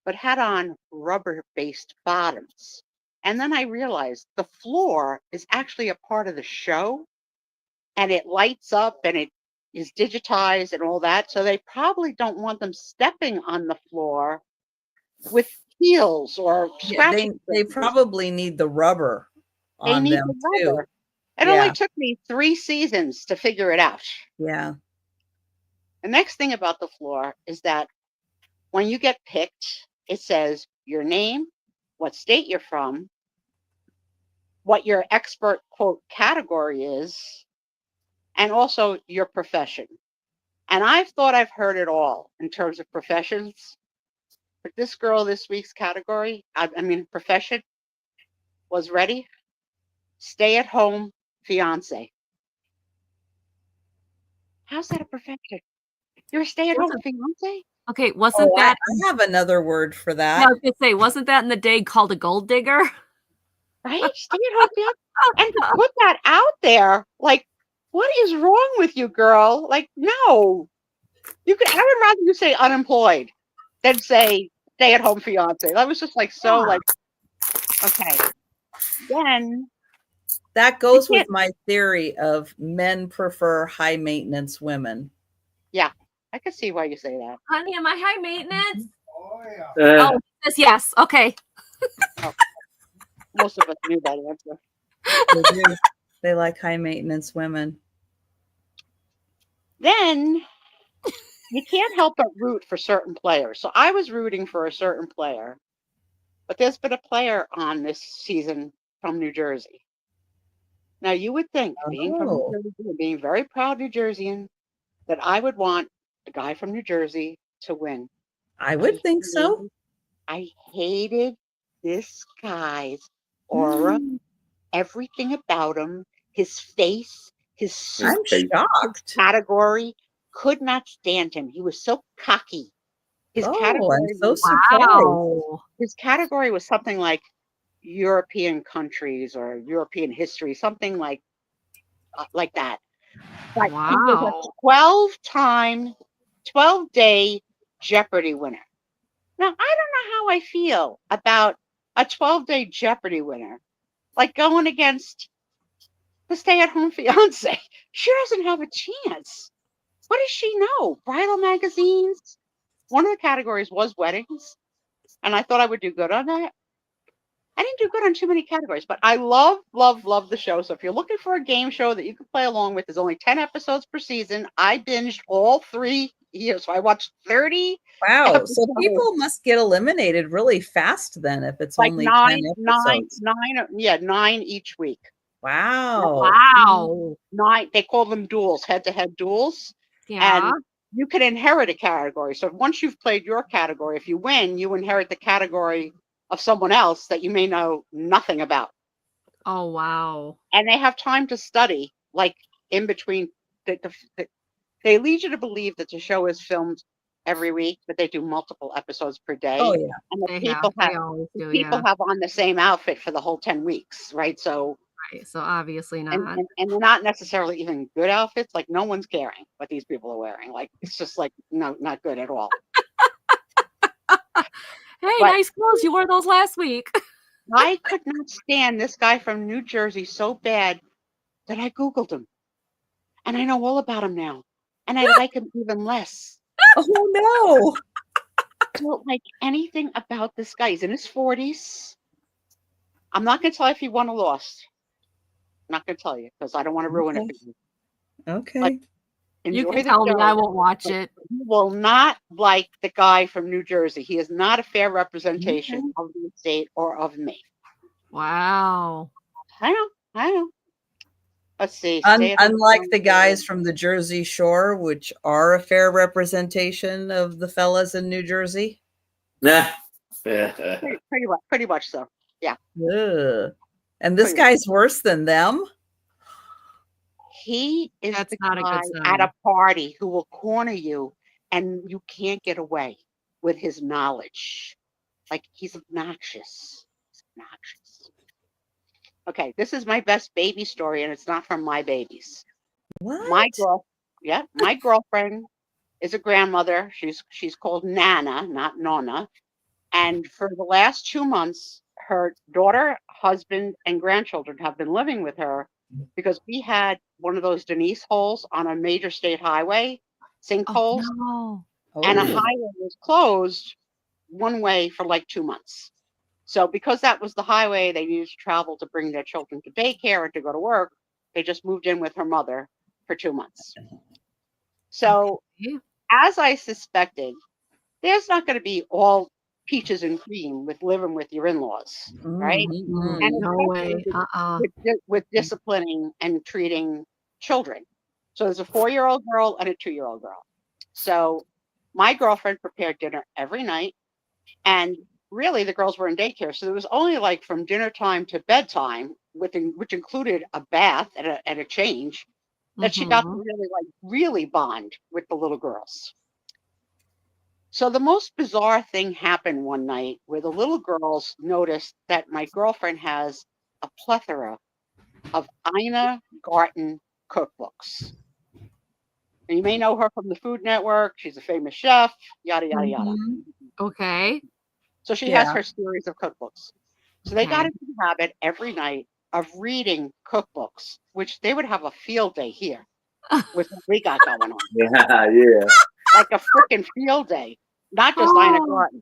but had on rubber-based bottoms. And then I realized the floor is actually a part of the show, and it lights up and it is digitized and all that. So they probably don't want them stepping on the floor with heels or scratching. They probably need the rubber on them the too. rubber. It only took me 3 seasons to figure it out. Yeah. The next thing about the floor is that when you get picked, it says your name, what state you're from, what your expert quote category is, and also your profession. And I've thought I've heard it all in terms of professions. But this girl, this week's category, profession, was ready. Stay at home fiance. How's that a profession? You're a stay at home fiance? Okay, wasn't that? I have another word for that. Yeah, I was gonna say, wasn't that in the day called a gold digger? Right? Stay at home fiance. And to put that out there, like, what is wrong with you, girl? Like, no. I would rather you say unemployed than say stay at home fiance. That was just like so like, okay. Then that goes with my theory of men prefer high maintenance women. Yeah, I could see why you say that. Honey, am I high maintenance? Oh yeah. Yes. Okay. Oh, most of us knew that answer. They do. They like high maintenance women. Then you can't help but root for certain players. So I was rooting for a certain player, but there's been a player on this season from New Jersey. Now you would think, being from New Jersey, being very proud New Jerseyan, that I would want a guy from New Jersey to win. I would think so. I hated this guy's aura, everything about him, his face, I'm shocked. Category, could not stand him. He was so cocky. His category, I'm so surprised. His category was something like European countries or European history, something like that. But he was a 12-day Jeopardy winner. Now, I don't know how I feel about a 12-day Jeopardy winner, like going against the stay-at-home fiance. She doesn't have a chance. What does she know? Bridal magazines? One of the categories was weddings, and I thought I would do good on that. I didn't do good on too many categories, but I love, love, love the show. So if you're looking for a game show that you can play along with, there's only 10 episodes per season. I binged all 3 years. So I watched 30. Wow. Episodes. So people must get eliminated really fast then if it's like only 10 episodes. 9 each week. Wow. Wow. 9. They call them duels, head-to-head duels. Yeah. And you can inherit a category. So once you've played your category, if you win, you inherit the category of someone else that you may know nothing about. Oh, wow. And they have time to study, like in between. They lead you to believe that the show is filmed every week, but they do multiple episodes per day. Oh, yeah. And the people have on the same outfit for the whole 10 weeks, right? So obviously not. And they're not necessarily even good outfits. Like no one's caring what these people are wearing. Like it's just like, no, not good at all. Hey, nice clothes. You wore those last week. I could not stand this guy from New Jersey so bad that I Googled him. And I know all about him now. And I like him even less. Oh, no. I don't like anything about this guy. He's in his 40s. I'm not going to tell you if he won or lost. I'm not going to tell you because I don't want to ruin it for you. Okay. You can tell me. I won't watch it. You will not like the guy from New Jersey. He is not a fair representation of the state or of me. Wow. I know. Let's see. Unlike the guys from the Jersey Shore, which are a fair representation of the fellas in New Jersey. Nah. Pretty much so. Yeah. Ugh. And this guy's worse than them? He is the guy at a party who will corner you and you can't get away with his knowledge. Like he's obnoxious. Okay, this is my best baby story and it's not from my babies. What? My girlfriend is a grandmother. She's called Nana, not Nonna. And for the last 2 months, her daughter, husband, and grandchildren have been living with her because we had one of those Denise holes on a major state highway, sinkholes, No. and a Oh. highway was closed one way for like 2 months. So because that was the highway they needed to travel to bring their children to daycare and to go to work, they just moved in with her mother for 2 months. So Okay. as I suspected, there's not going to be all peaches and cream with living with your in-laws, right? Mhm. And No way. with disciplining and treating children. So there's a 4-year-old girl and a 2-year-old girl. So my girlfriend prepared dinner every night, and really the girls were in daycare, so it was only like from dinner time to bedtime, which included a bath and a change, that she got to really bond with the little girls. So the most bizarre thing happened one night where the little girls noticed that my girlfriend has a plethora of Ina Garten cookbooks. And you may know her from the Food Network. She's a famous chef, yada, yada, yada. Okay. So she has her series of cookbooks. So they got into the habit every night of reading cookbooks, which they would have a field day here with what we got going on. Yeah. Like a freaking field day, not just Ina Garten.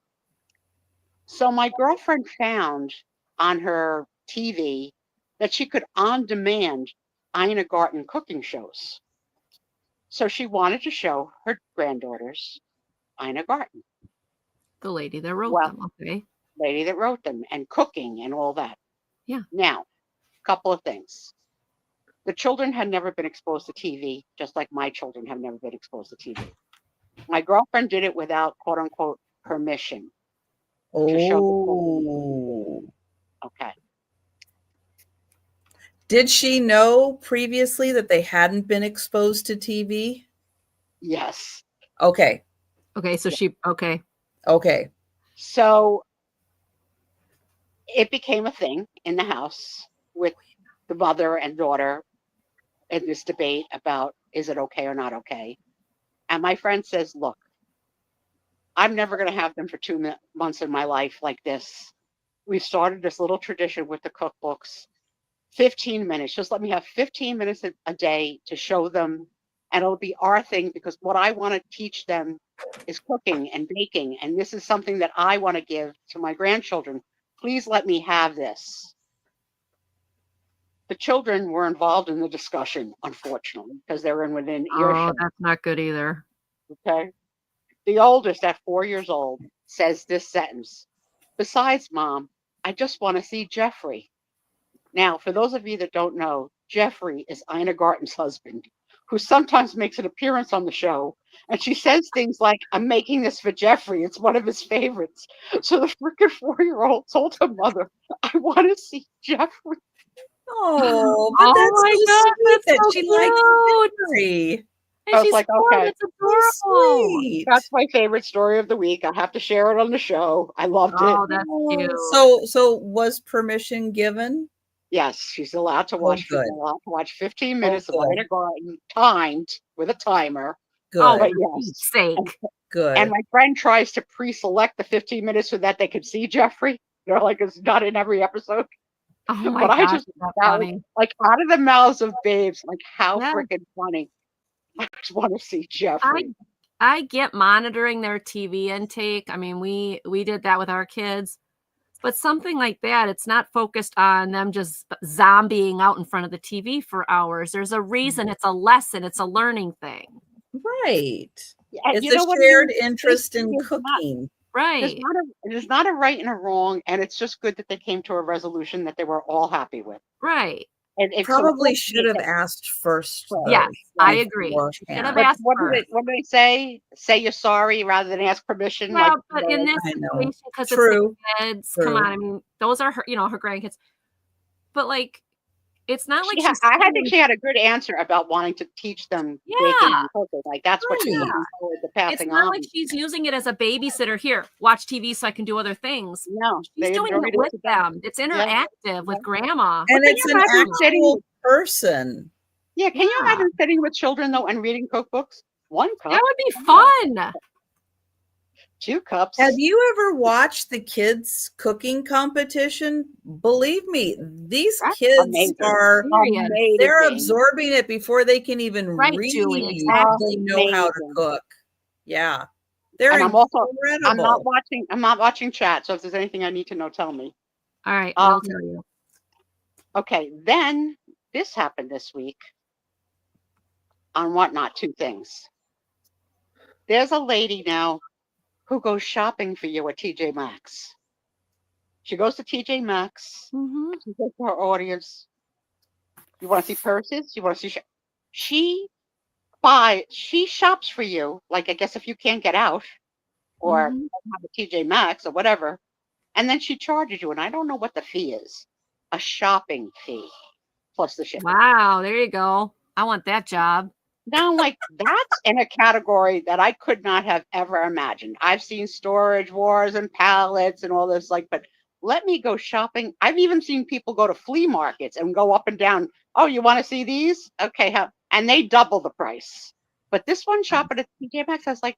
So my girlfriend found on her TV that she could on demand Ina Garten cooking shows. So she wanted to show her granddaughters Ina Garten. The lady that wrote them. Okay. Lady that wrote them, and cooking and all that. Yeah. Now, a couple of things. The children had never been exposed to TV, just like my children have never been exposed to TV. My girlfriend did it without quote unquote permission. To show the okay. Did she know previously that they hadn't been exposed to TV? Yes. Okay. Okay. So okay. Okay. So it became a thing in the house with the mother and daughter in this debate about is it okay or not okay. And my friend says, look, I'm never going to have them for 2 months in my life like this. We've started this little tradition with the cookbooks. 15 minutes, just let me have 15 minutes a day to show them, and it'll be our thing, because what I want to teach them is cooking and baking, and this is something that I want to give to my grandchildren. Please let me have this. The children were involved in the discussion, unfortunately, because they're within earshot. Oh, that's not good either. Okay. The oldest, at 4 years old, says this sentence: besides, Mom, I just want to see Jeffrey. Now, for those of you that don't know, Jeffrey is Ina Garten's husband, who sometimes makes an appearance on the show. And she says things like, I'm making this for Jeffrey. It's one of his favorites. So the freaking 4-year-old told her mother, I want to see Jeffrey. Oh, but that's so sweet that she likes Jeffrey. And I was like, okay, that's adorable. Sweet. That's my favorite story of the week. I have to share it on the show. I loved it. Oh, that's cute. So was permission given? Yes, she's allowed to watch. Good. She's allowed to watch 15 minutes of Ina Garten, timed with a timer. Good. Oh, but for Pete's sake. Good. And my friend tries to pre-select the 15 minutes so that they could see Jeffrey. They're like, it's not in every episode. Oh my but gosh, I just funny. like out of the mouths of babes, like how freaking funny. I just want to see Jeffrey. I get monitoring their TV intake. I mean, we did that with our kids. But something like that, it's not focused on them just zombieing out in front of the TV for hours. There's a reason. It's a lesson. It's a learning thing. Right. And it's a shared interest in cooking. Right. There's not a right and a wrong, and it's just good that they came to a resolution that they were all happy with. Right. And probably should have asked first. Yes, I agree. Should have asked first. What do they say? Say you're sorry rather than ask permission. Well, like, but in this situation, because it's the kids, come on. I mean, those are her, her grandkids. But like, it's not like I think she had a good answer about wanting to teach them baking and cooking. Like that's what she's looking forward to passing on. It's not like she's using it as a babysitter. Here, watch TV so I can do other things. No, she's doing it with them. It's interactive with grandma, and it's an actual person. Yeah, can you imagine sitting with children though and reading cookbooks? 1 cup. That would be fun. 2 cups. Have you ever watched the kids cooking competition? Believe me, these That's kids amazing. are Amazing. they're absorbing it before they can even Right, read. Julie, exactly. They know how to Amazing. cook. Yeah. They're And incredible. I'm not watching chat, so if there's anything I need to know, tell me. All right, we'll tell you. Okay, then this happened this week on Whatnot, 2 things. There's a lady now who goes shopping for you at TJ Maxx. She goes to TJ Maxx. Mm-hmm. She says to her audience, you want to see purses? You want to see she shops for you, like I guess if you can't get out or have a TJ Maxx or whatever, and then she charges you, and I don't know what the fee is. A shopping fee plus the shipping. Wow, there you go. I want that job. Now, like, that's in a category that I could not have ever imagined. I've seen storage wars and pallets and all this, like, but let me go shopping. I've even seen people go to flea markets and go up and down. Oh, you want to see these? Okay, and they double the price. But this one shop at a TJ Maxx, I was like,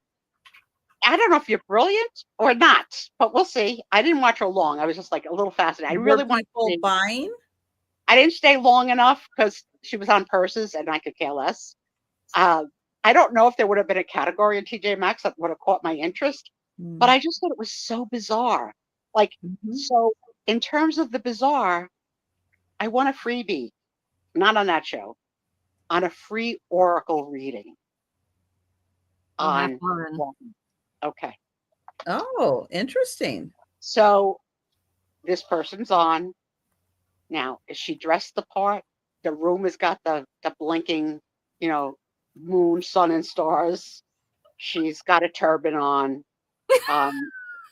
I don't know if you're brilliant or not, but we'll see. I didn't watch her long. I was just like a little fascinated. I really want people buying. I didn't stay long enough because she was on purses and I could care less. I don't know if there would have been a category in TJ Maxx that would have caught my interest, but I just thought it was so bizarre. Like, so in terms of the bizarre, I want a freebie, not on that show, on a free Oracle reading. Okay. Oh, interesting. So this person's on. Now, is she dressed the part? The room has got the blinking, moon, sun, and stars. She's got a turban on.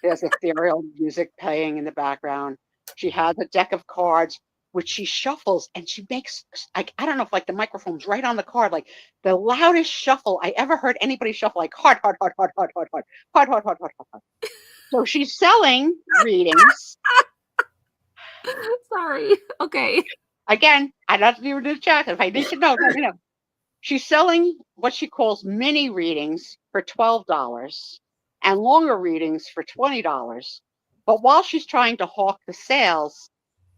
There's ethereal music playing in the background. She has a deck of cards, which she shuffles, and she makes, like, I don't know if like the microphone's right on the card, like the loudest shuffle I ever heard anybody shuffle, like hard, hard, hard, hard, hard, hard, hard, hard, hard, hard, hard, hard. So she's selling readings. Sorry. Okay. Again, I'd have to do the chat. If I need to know, let me know. She's selling what she calls mini readings for $12 and longer readings for $20. But while she's trying to hawk the sales,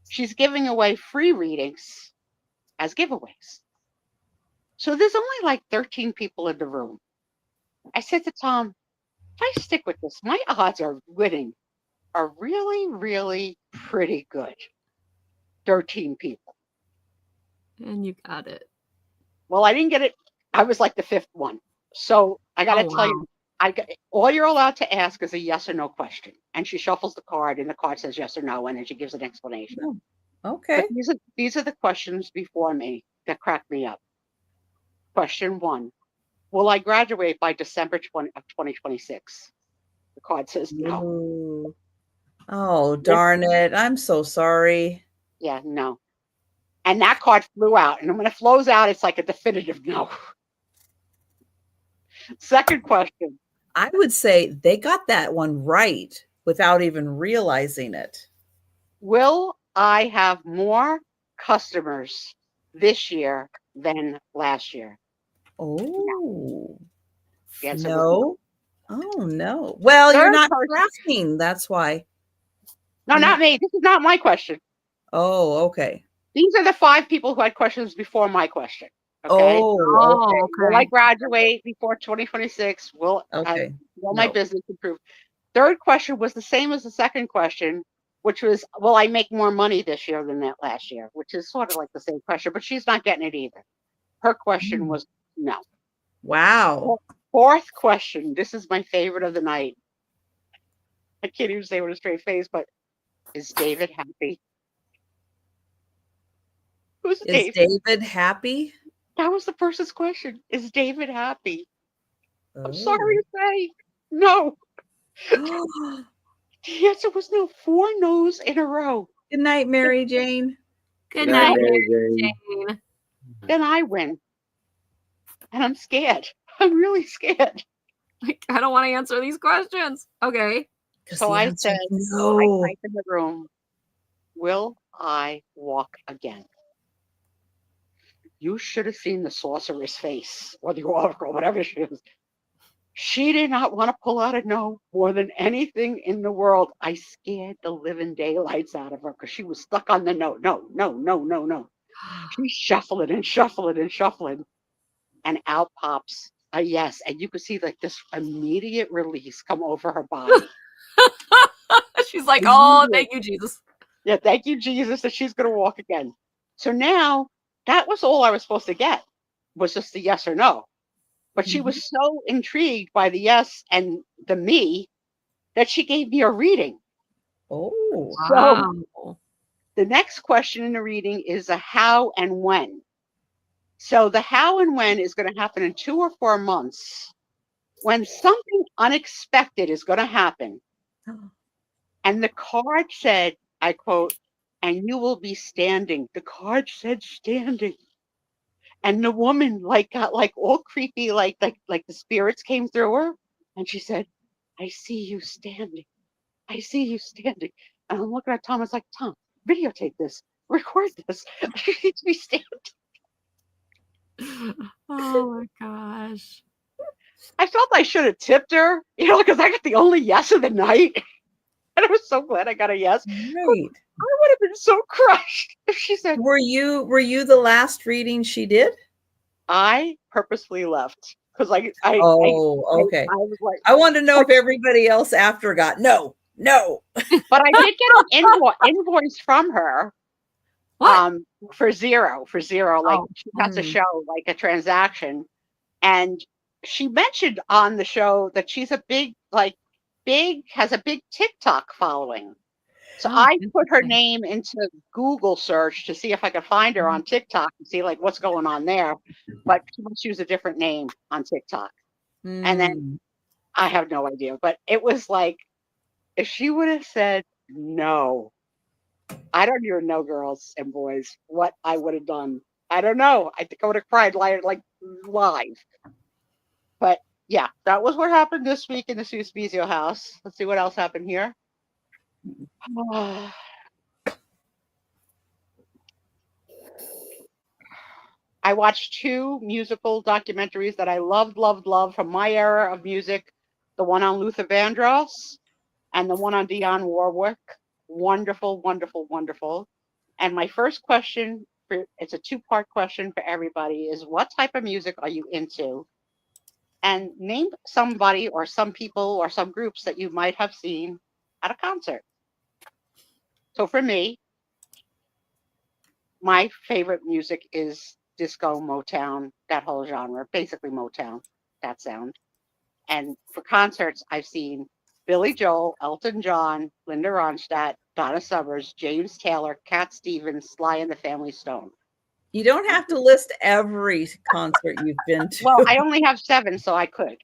she's giving away free readings as giveaways. So there's only like 13 people in the room. I said to Tom, if I stick with this, my odds of winning are really, really pretty good. 13 people. And you got it. Well, I didn't get it. I was like the 5th one. So I got to tell you, all you're allowed to ask is a yes or no question. And she shuffles the card and the card says yes or no. And then she gives an explanation. Oh, okay. But these are the questions before me that cracked me up. Question 1. Will I graduate by December 2026? The card says no. Ooh. Oh, darn it. I'm so sorry. Yeah, no. And that card flew out. And when it flows out, it's like a definitive no. Second question. I would say they got that one right without even realizing it. Will I have more customers this year than last year? Oh. Yes, no. Oh, no. Well, you're not asking. That's why. No, not me. This is not my question. Oh, okay. These are the 5 people who had questions before my question. Okay. Oh, okay. Will I graduate before 2026? Will my business improve? Third question was the same as the second question, which was, will I make more money this year than that last year? Which is sort of like the same question, but she's not getting it either. Her question was no. Wow. Fourth question. This is my favorite of the night. I can't even say it with a straight face, but is David happy? Who's Is David happy? That was the person's question. Is David happy? I'm sorry to say no. The answer was no. 4 no's in a row. Good night, Mary Jane. Good night, Mary Jane. Then I win. And I'm scared. I'm really scared. I don't want to answer these questions. Okay. So I said, no. I typed in the room, will I walk again? you should have seen the sorcerer's face or the oracle, whatever she is. She did not want to pull out a no more than anything in the world. I scared the living daylights out of her because she was stuck on the no, no, no, no, no, no. She's shuffling and shuffling and shuffling. And out pops a yes. And you could see like this immediate release come over her body. She's like, oh, thank you, Jesus. Yeah, thank you, Jesus, that she's going to walk again. So now that was all I was supposed to get, was just the yes or no. But she was so intrigued by the yes and the me that she gave me a reading. Oh, wow. So the next question in the reading is a how and when. So the how and when is going to happen in 2 or 4 months when something unexpected is going to happen. And the card said, I quote, and you will be standing. The card said standing. And the woman got all creepy, like the spirits came through her. And she said, I see you standing. I see you standing. And I'm looking at Tom. It's like, Tom, videotape this. Record this. You need to be standing. Oh my gosh. I felt I should have tipped her, because I got the only yes of the night. And I was so glad I got a yes. right. I would have been so crushed if she said, Were you the last reading she did? I purposefully left because okay. I was like, I wanted to know if everybody else after got no. But I did get an invoice from her. What? For zero. Like she has to show like a transaction. And she mentioned on the show that she's a has a big TikTok following. So I put her name into Google search to see if I could find her on TikTok and see like what's going on there. But she must use a different name on TikTok. And then I have no idea. But it was like, if she would have said no, I don't even know, girls and boys, what I would have done. I don't know. I think I would have cried like live. But yeah, that was what happened this week in the Suspizio house. Let's see what else happened here. I watched 2 musical documentaries that I loved from my era of music. The one on Luther Vandross and the one on Dionne Warwick. Wonderful, wonderful, wonderful. And my first question, it's a 2-part question for everybody, is what type of music are you into? And name somebody or some people or some groups that you might have seen at a concert. So for me, my favorite music is disco, Motown, that whole genre, basically Motown, that sound. And for concerts, I've seen Billy Joel, Elton John, Linda Ronstadt, Donna Summers, James Taylor, Cat Stevens, Sly and the Family Stone. You don't have to list every concert you've been to. Well, I only have 7, so I could.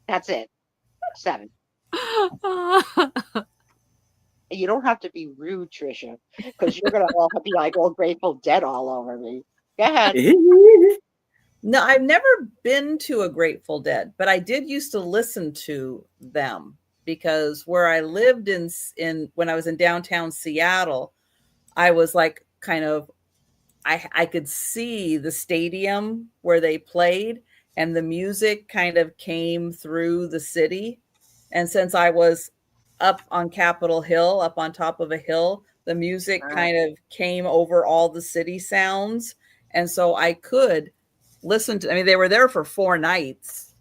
That's it. 7. You don't have to be rude, Trisha, because you're going to all be like all Grateful Dead all over me. Go ahead. No, I've never been to a Grateful Dead, but I did used to listen to them because where I lived in when I was in downtown Seattle, I was like kind of, I could see the stadium where they played and the music kind of came through the city. And since I was up on Capitol Hill, up on top of a hill, the music kind of came over all the city sounds. And so I could listen to, they were there for 4 nights,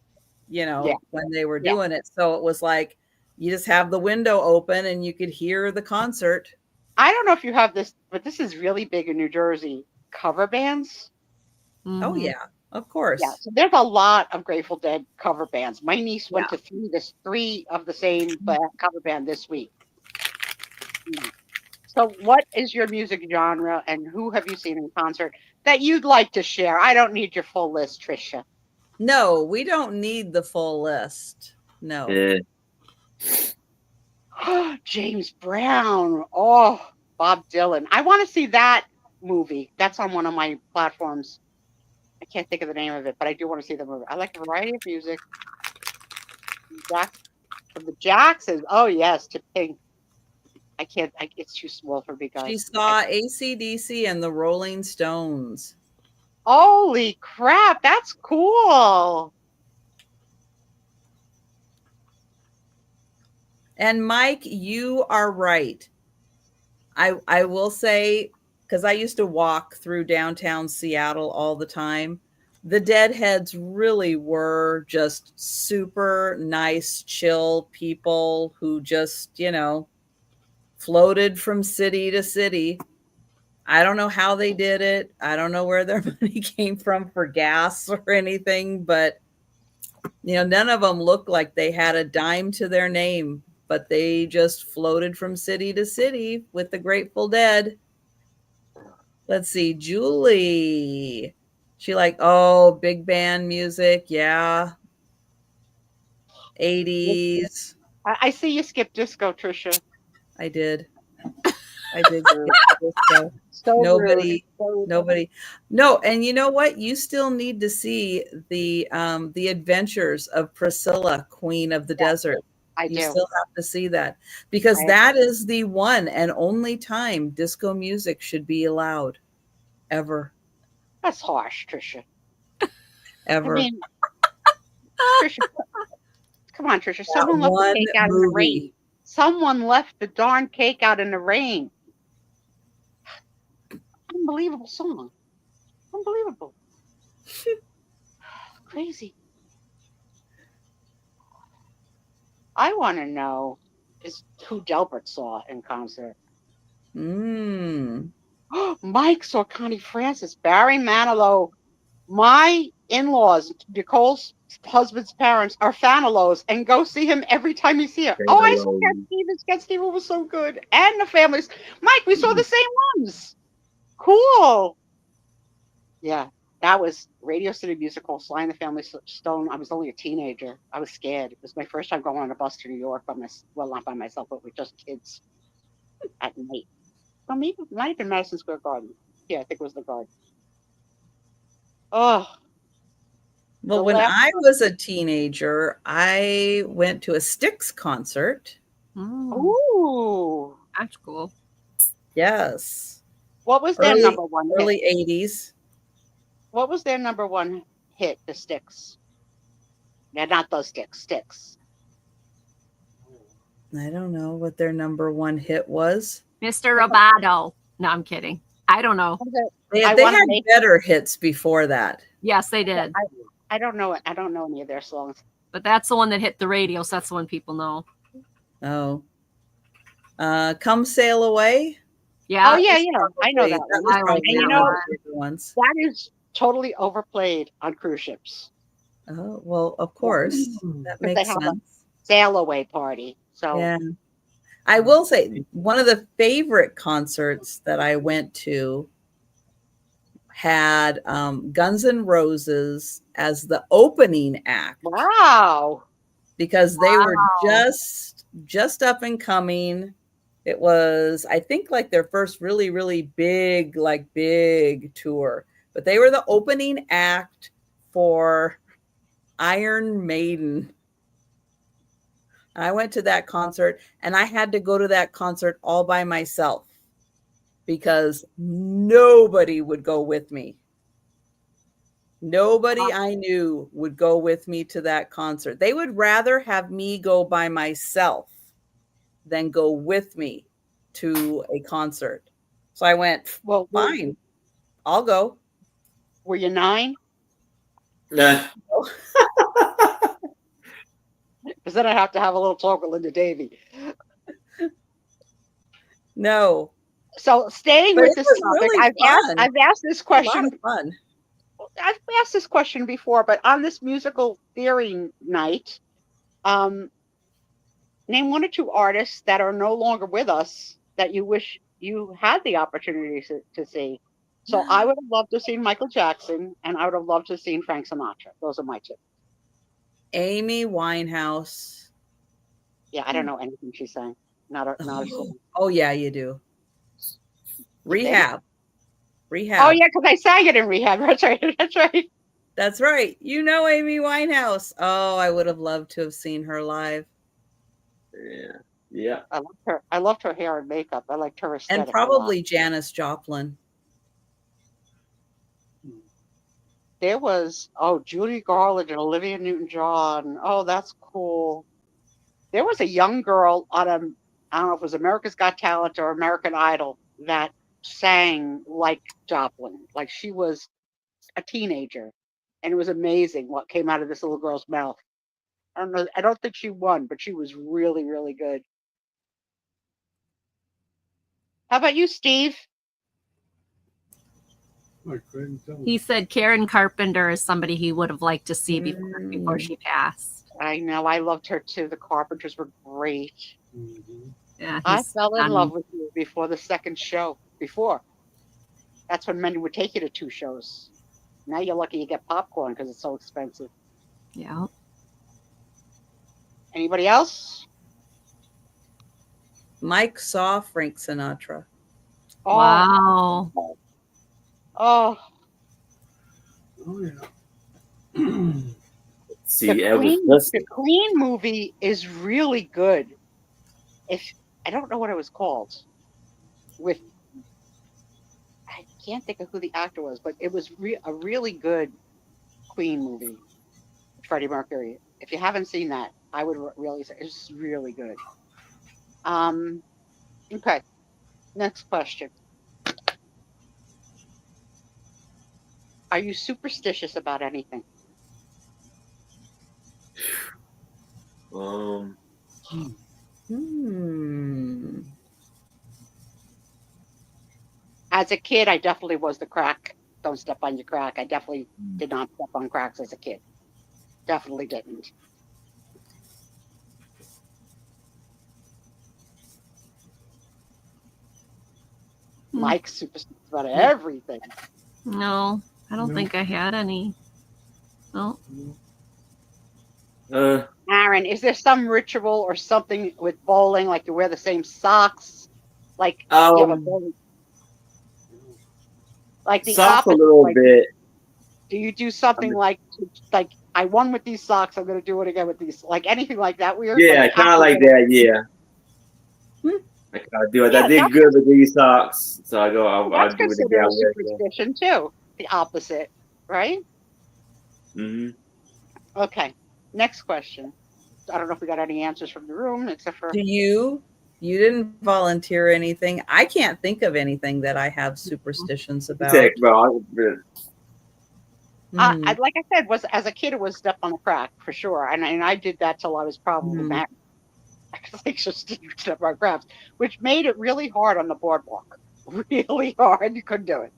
when they were doing it. So it was like, you just have the window open and you could hear the concert. I don't know if you have this, but this is really big in New Jersey, cover bands. Oh yeah, of course. Yeah, so there's a lot of Grateful Dead cover bands. My niece went to 3 of the same cover band this week. So what is your music genre and who have you seen in concert that you'd like to share? I don't need your full list, Trisha. No, we don't need the full list. No. Yeah. James Brown. Oh, Bob Dylan. I want to see that movie. That's on one of my platforms. I can't think of the name of it, but I do want to see the movie. I like a variety of music. From the Jacksons. Oh, yes, to Pink. It's too small for me, guys. She saw AC/DC and the Rolling Stones. Holy crap, that's cool. And Mike, you are right. I will say, because I used to walk through downtown Seattle all the time, the Deadheads really were just super nice, chill people who just, floated from city to city. I don't know how they did it. I don't know where their money came from for gas or anything, but none of them looked like they had a dime to their name, but they just floated from city to city with the Grateful Dead. Let's see, Julie. She big band music. Yeah. 80s. I see you skip disco, Trisha. I did. I did skip disco. So Nobody. rude. Nobody. No, and you know what? You still need to see the adventures of Priscilla, Queen of the Desert. I do. You still have to see that, because that is the one and only time disco music should be allowed. Ever. That's harsh, Trisha. Ever. I mean, Trisha, come on, Trisha. Someone left the cake out in the rain. Someone left the darn cake out in the rain. Unbelievable song. Unbelievable. Crazy. I want to know is who Delbert saw in concert. Mike saw Connie Francis, Barry Manilow. My in-laws, Nicole's husband's parents, are Fanilows and go see him every time you see her. Oh, I saw Cat Stevens. Cat Stevens was so good. And the families. Mike, we saw the same ones. Cool. Yeah, that was Radio City Musical, Sly and the Family Stone. I was only a teenager. I was scared. It was my first time going on a bus to New York not by myself, but with just kids at night. Well, maybe it might have been Madison Square Garden. Yeah, I think it was the Garden. Oh. Well, when I was a teenager, I went to a Styx concert. Ooh. That's cool. Yes. What was their number one hit? Early 80s. What was their number one hit, the Styx? Yeah, not those Styx. I don't know what their number one hit was. Mr. Roboto. No, I'm kidding. I don't know. They had better hits before that. Yes, they did. I don't know it. I don't know any of their songs. But that's the one that hit the radio, so that's the one people know. Oh. Come Sail Away? Yeah. Oh, yeah. I know that one. And you know, that is totally overplayed on cruise ships. Oh, well, of course. That makes sense. A sail away party. So yeah. I will say one of the favorite concerts that I went to had Guns N' Roses as the opening act. Wow. Because they were just up and coming. It was, I think, like their first really, really big tour. But they were the opening act for Iron Maiden. I went to that concert, and I had to go to that concert all by myself because nobody would go with me. Nobody I knew would go with me to that concert. They would rather have me go by myself than go with me to a concert. So I went, well, fine, I'll go. Were you 9? Nah. Because then I have to have a little talk with Linda Davey. No. So staying with this topic, really I've asked this question. A lot of fun. I've asked this question before, but on this musical theory night, name 1 or 2 artists that are no longer with us that you wish you had the opportunity to see. So I would have loved to have seen Michael Jackson, and I would have loved to have seen Frank Sinatra. Those are my 2. Amy Winehouse. Yeah, I don't know anything she sang. Not a song. Oh yeah, you do. Rehab. Rehab. Oh yeah, because I sang it in Rehab. That's right. That's right. That's right. You know Amy Winehouse. Oh, I would have loved to have seen her live. Yeah. I loved her. I loved her hair and makeup. I liked her aesthetic. And probably Janis Joplin. there was Judy Garland and Olivia Newton-John. Oh, that's cool. There was a young girl on I don't know if it was America's Got Talent or American Idol that sang like Joplin, like she was a teenager, and it was amazing what came out of this little girl's mouth. I don't know. I don't think she won, but she was really, really good. How about you, Steve? He said Karen Carpenter is somebody he would have liked to see before she passed. I know. I loved her too. The Carpenters were great. Yeah, I fell in love with you before the second show. That's when men would take you to 2 shows. Now you're lucky you get popcorn because it's so expensive. Yeah. Anybody else? Mike saw Frank Sinatra. Wow. Oh yeah. See, the Queen movie is really good. I don't know what it was called. I can't think of who the actor was, but it was a really good Queen movie. Freddie Mercury. If you haven't seen that, I would really say it's really good. Okay. Next question. Are you superstitious about anything? As a kid, I definitely was the crack. Don't step on your crack. I definitely did not step on cracks as a kid. Definitely didn't. Mike's superstitious about everything. No, I don't think I had any. No. Aaron, is there some ritual or something with bowling, like you wear the same socks? Like you have a bowling, like the socks opposite, a little like, bit. Do you do something like I won with these socks, I'm going to do it again with these, like anything like that weird? Yeah, like, kind of like that. Yeah. I do it. Yeah, I did good with these socks, so I go. That's I'll do it considered again. a superstition too. The opposite, right? Okay. Next question. I don't know if we got any answers from the room, except for. Do you? You didn't volunteer anything. I can't think of anything that I have superstitions about. Like I said, as a kid, it was step on the crack for sure, and I did that till I was probably married. I just didn't step on cracks, which made it really hard on the boardwalk. Really hard. You couldn't do it.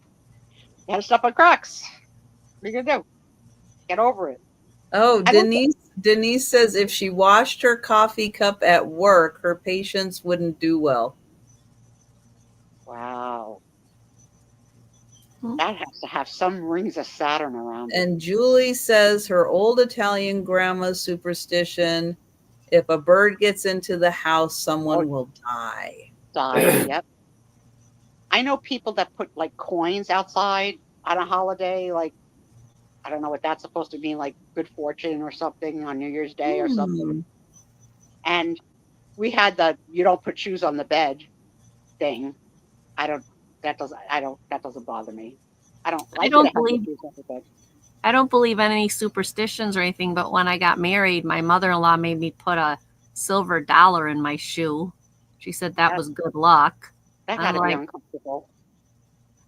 You had to step on cracks. What are you gonna do? Get over it. Oh, Denise says if she washed her coffee cup at work, her patients wouldn't do well. Wow. That has to have some rings of Saturn around it. And Julie says her old Italian grandma's superstition, if a bird gets into the house, someone will die. Yep. I know people that put like coins outside on a holiday, like I don't know what that's supposed to mean, like good fortune or something on New Year's Day or something. And we had the you don't put shoes on the bed thing. That doesn't bother me. I don't believe in any superstitions or anything, but when I got married, my mother-in-law made me put a silver dollar in my shoe. She said that was good luck. That had to be uncomfortable.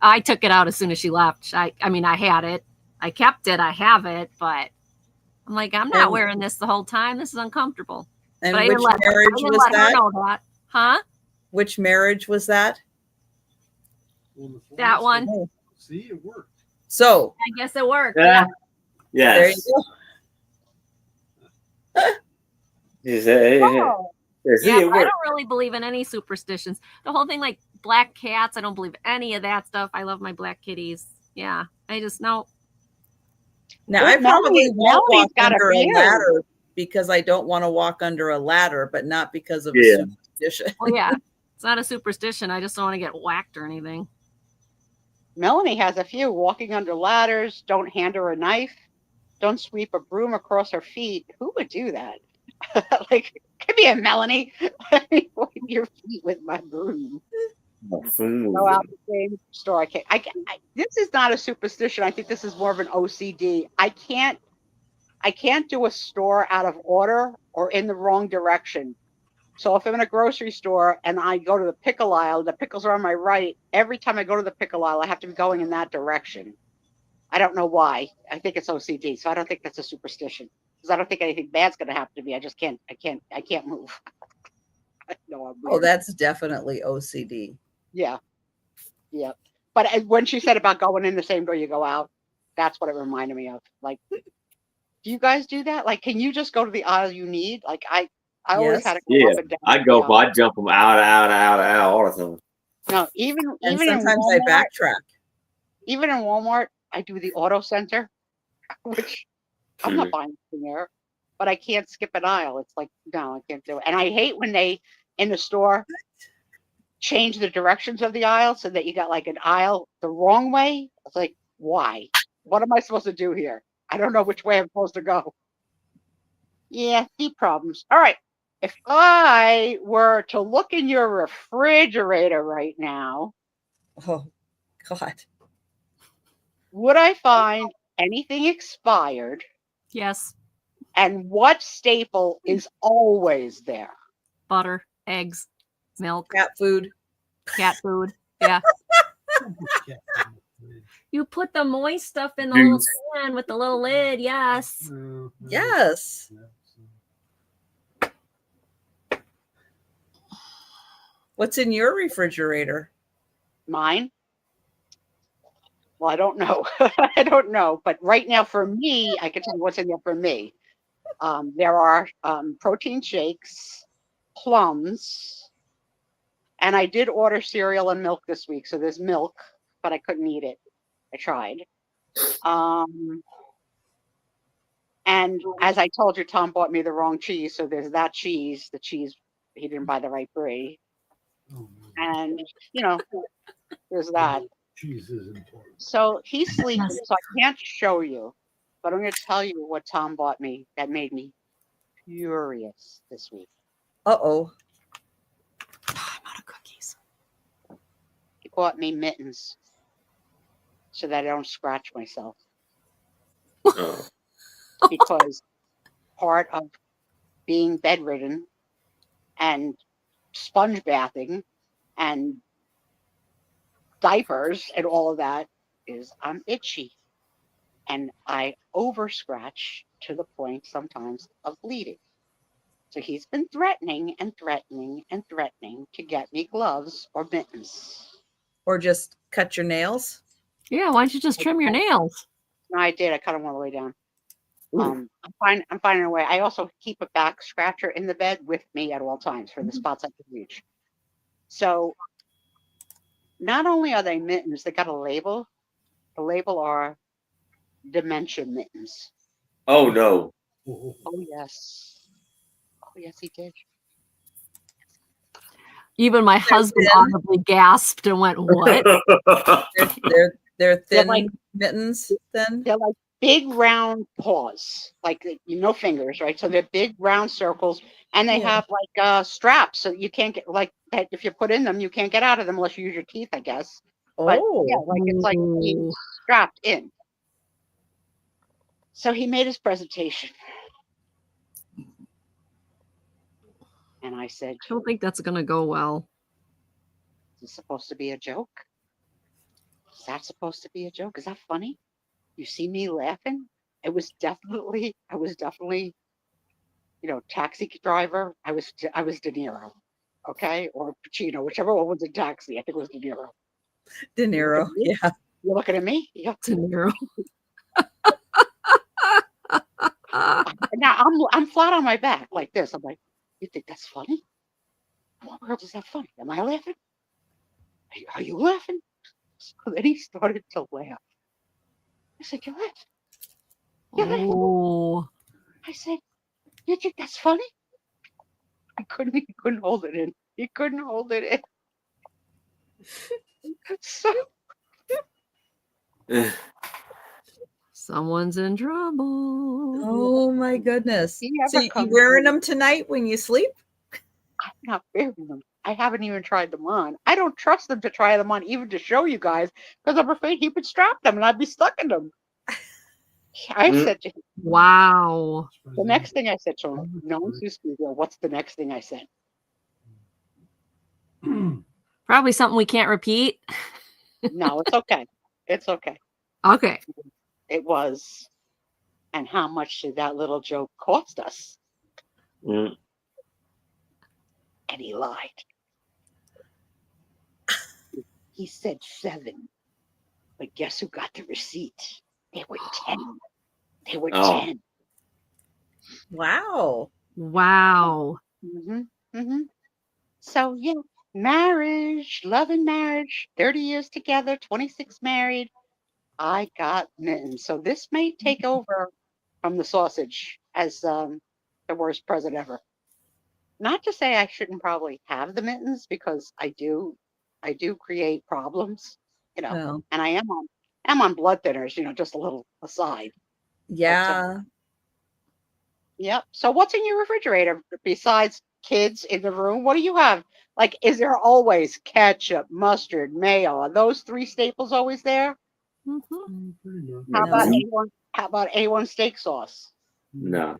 I took it out as soon as she left. I had it. I kept it. I have it, but I'm like, I'm not wearing this the whole time. This is uncomfortable. And which marriage was that? Huh? Which marriage was that? That one. See, it worked. So I guess it worked. Yeah. Yeah. There you go. I don't really believe in any superstitions. The whole thing, like black cats, I don't believe any of that stuff. I love my black kitties. Yeah, I just know. Now I probably won't walk under a ladder because I don't want to walk under a ladder, but not because of a superstition. Well, yeah, it's not a superstition. I just don't want to get whacked or anything. Melanie has a few: walking under ladders, don't hand her a knife, don't sweep a broom across her feet. Who would do that? Like, come here, Melanie. Let me wipe your feet with my broom. Go out the same store. This is not a superstition. I think this is more of an OCD. I can't do a store out of order or in the wrong direction. So if I'm in a grocery store and I go to the pickle aisle, the pickles are on my right. Every time I go to the pickle aisle, I have to be going in that direction. I don't know why. I think it's OCD. So I don't think that's a superstition because I don't think anything bad's going to happen to me. I just can't move. No, I'm weird. Oh, that's definitely OCD. Yeah. Yeah. But when she said about going in the same door you go out, that's what it reminded me of. Like, do you guys do that? Like, can you just go to the aisle you need? Like, I always had to go up and down. I go, I jump them out all the time. No, even sometimes in Walmart, I backtrack. Even in Walmart, I do the auto center, which I'm not buying anything there, but I can't skip an aisle. It's like, no, I can't do it. And I hate when they in the store change the directions of the aisle so that you got like an aisle the wrong way. It's like, why? What am I supposed to do here? I don't know which way I'm supposed to go. Yeah, deep problems. All right. If I were to look in your refrigerator right now, oh God, would I find anything expired? Yes. And what staple is always there? Butter, eggs, milk, cat food. Cat food. Yeah. You put the moist stuff in the little pan with the little lid. Yes. Yes. What's in your refrigerator? Mine? Well, I don't know. I don't know. But right now, for me, I can tell you what's in there for me. There are protein shakes, plums, and I did order cereal and milk this week. So there's milk, but I couldn't eat it. I tried. And as I told you, Tom bought me the wrong cheese. So there's that cheese. The cheese, he didn't buy the right brie. And, there's that. Cheese is important. So he's sleeping, so I can't show you. But I'm going to tell you what Tom bought me that made me furious this week. Uh-oh. I'm out of cookies. He bought me mittens so that I don't scratch myself. Because part of being bedridden and sponge bathing and diapers and all of that is I'm itchy. And I over scratch to the point sometimes of bleeding. So he's been threatening and threatening and threatening to get me gloves or mittens. Or just cut your nails? Yeah, why don't you just trim your nails? No, I did. I cut them all the way down. I'm finding a way. I also keep a back scratcher in the bed with me at all times for the spots I can reach. So not only are they mittens, they got a label. The label are dementia mittens. Oh no. Oh yes. Oh yes, he did. Even my husband audibly gasped and went, "What?" They're thin, They're like mittens. Then they're like big round paws, like fingers, right? So they're big round circles, and they have like straps, so you can't get like that. If you put in them, you can't get out of them unless you use your teeth, I guess. But yeah, like it's like being strapped in. So he made his presentation, and I said, I don't think that's gonna go well. Is this supposed to be a joke? Is that supposed to be a joke? Is that funny? You see me laughing? I was definitely, taxi driver. I was De Niro, okay, or Pacino, whichever one was a taxi. I think it was De Niro. De Niro, yeah. You're looking at me? Yeah. De Niro. Now I'm flat on my back like this. I'm like, you think that's funny? What world is that funny? Am I laughing? Are you laughing? So then he started to laugh. I said, you're laughing. You're laughing. I said, you think that's funny? He couldn't hold it in. He couldn't hold it in. So someone's in trouble. Oh my goodness. So you wearing them tonight when you sleep? I'm not wearing them. I haven't even tried them on. I don't trust them to try them on, even to show you guys, because I'm afraid he would strap them and I'd be stuck in them. I said to him, wow. the next thing I said to him, no one's used to go, what's the next thing I said? Probably something we can't repeat. No, it's okay. It's okay. Okay. It was, and how much did that little joke cost us? Mm. And he lied. He said 7. But guess who got the receipt? They were 10. They were 10. Wow. Wow. So, yeah, marriage, love and marriage, 30 years together, 26 married. I got mittens. So this may take over from the sausage as the worst present ever. Not to say I shouldn't probably have the mittens, because I do create problems, Well, and I'm on blood thinners, just a little aside. yeah. Yep. So what's in your refrigerator besides kids in the room? What do you have? Like, is there always ketchup, mustard, mayo? Are those 3 staples always there? How about No. A1? How about A1 steak sauce? No.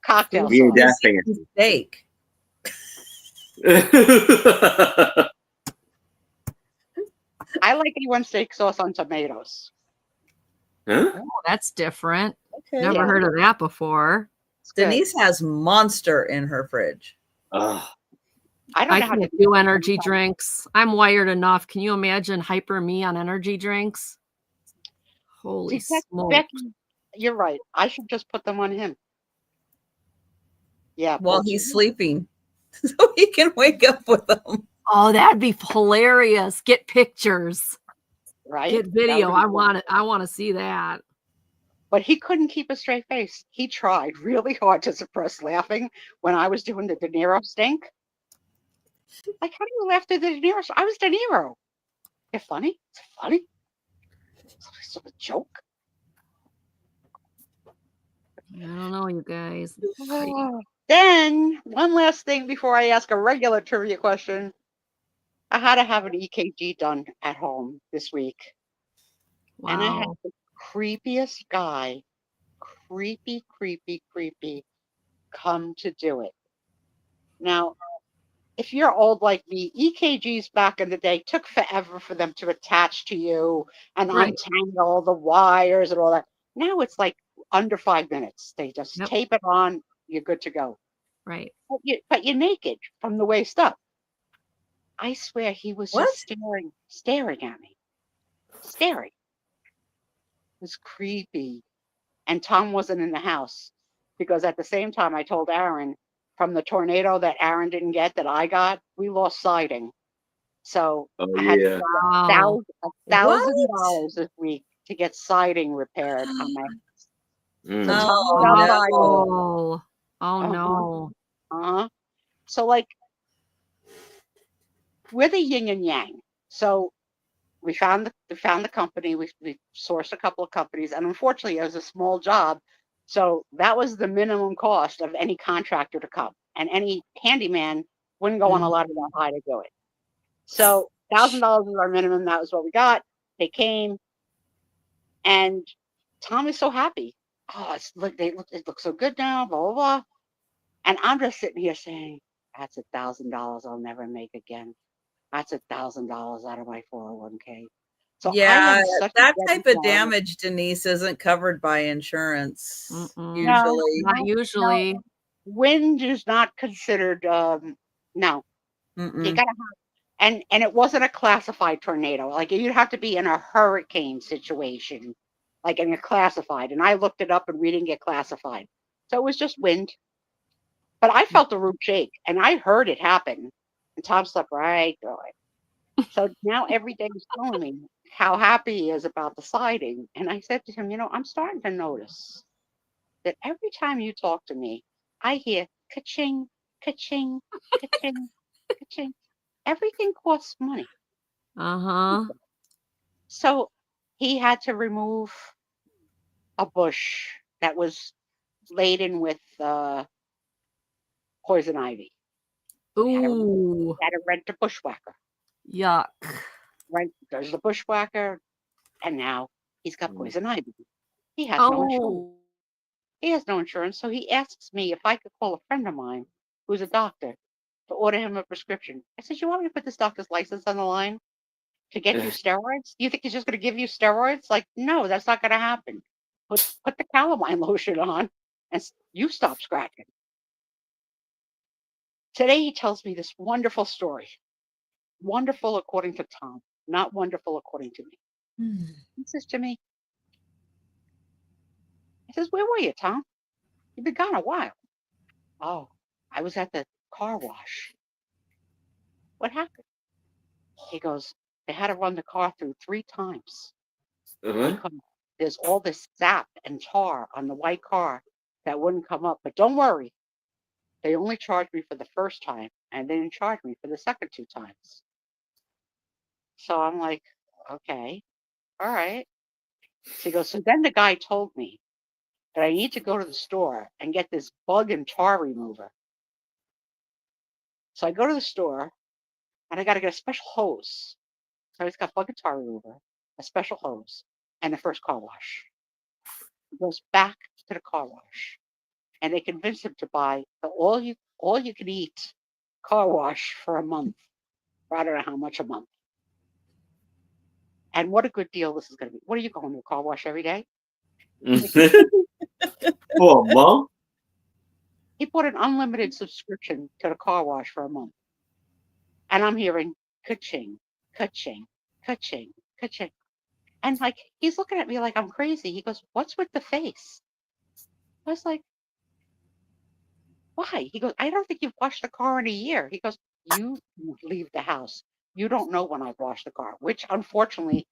Cocktail We ain't sauce. that fancy. Steak. I like A1 steak sauce on tomatoes. Huh? Oh, that's different. Okay. Never heard of that before. Denise has Monster in her fridge. Oh. I don't I know how to can't do energy drinks. I'm wired enough. Can you imagine hyper me on energy drinks? Holy smokes. Becky, you're right. I should just put them on him. Yeah. While he's sleeping. So he can wake up with them. Oh, that'd be hilarious. Get pictures. Right? Get video. I want it. I want to see that. But he couldn't keep a straight face. He tried really hard to suppress laughing when I was doing the De Niro stink. Like, how do you laugh through the De Niro? I was De Niro. It's funny. It's funny. It's a joke. I don't know, you guys. Then, one last thing before I ask a regular trivia question. I had to have an EKG done at home this week. Wow. And I had the creepiest guy, creepy, come to do it. Now, if you're old like me, EKGs back in the day took forever for them to attach to you and untangle the wires and all that. Now it's like under 5 minutes. They just tape it on, you're good to go. Right. But you're naked from the waist up. I swear he was just staring at me. Staring. It was creepy. And Tom wasn't in the house, because at the same time I told Aaron, from the tornado that Aaron didn't get, that I got, we lost siding. So I had to pay $1,000 this week to get siding repaired on my house. So oh no. So, like, we're the yin and yang. So we found the company. We sourced a couple of companies, and unfortunately, it was a small job. So that was the minimum cost of any contractor to come, and any handyman wouldn't go on a ladder that high to do it. So $1,000 was our minimum. That was what we got. They came, and Tom is so happy. Oh, it looks so good now. Blah blah blah. And I'm just sitting here saying, "That's $1,000 I'll never make again. That's $1,000 out of my 401k." So yeah, that type of damage, Denise, isn't covered by insurance. Usually. Not usually. No. Wind is not considered. No. You gotta have, and it wasn't a classified tornado. Like, you'd have to be in a hurricane situation, like in a classified. And I looked it up, and we didn't get classified. So it was just wind. But I felt the roof shake, and I heard it happen. And Tom slept right through it. So now every day he's telling me how happy he is about the siding. And I said to him, I'm starting to notice that every time you talk to me, I hear ka-ching, ka-ching, ka-ching, ka-ching. Everything costs money. So he had to remove a bush that was laden with poison ivy. Ooh. Had to rent a bushwhacker. Yuck. There's the bushwhacker, and now he's got poison ivy. He has no insurance. Oh. He has no insurance, so he asks me if I could call a friend of mine who's a doctor to order him a prescription. I said, "You want me to put this doctor's license on the line to get you steroids? You think he's just going to give you steroids? Like, no, that's not going to happen. Put the calamine lotion on, and you stop scratching." Today he tells me this wonderful story. Wonderful according to Tom, not wonderful according to me. He says to me, he says, "Where were you, Tom? You've been gone a while." "Oh, I was at the car wash." "What happened?" He goes, "They had to run the car through 3 times because there's all this sap and tar on the white car that wouldn't come up. But don't worry, they only charged me for the first time, and they didn't charge me for the second 2 times." So I'm like, "Okay, all right." So he goes, "So then the guy told me that I need to go to the store and get this bug and tar remover." So I go to the store, and I got to get a special hose. So he's got bug and tar remover, a special hose, and the first car wash. He goes back to the car wash, and they convince him to buy the all you can eat car wash for a month. Or I don't know how much a month. And what a good deal this is going to be. What are you going to a car wash every day? For a month? He bought an unlimited subscription to the car wash for a month. And I'm hearing ka-ching, ka-ching, ka-ching, ka-ching. And like, he's looking at me like I'm crazy. He goes, "What's with the face?" I was like, "Why?" He goes, "I don't think you've washed the car in a year." He goes, "You leave the house. You don't know when I've washed the car," which unfortunately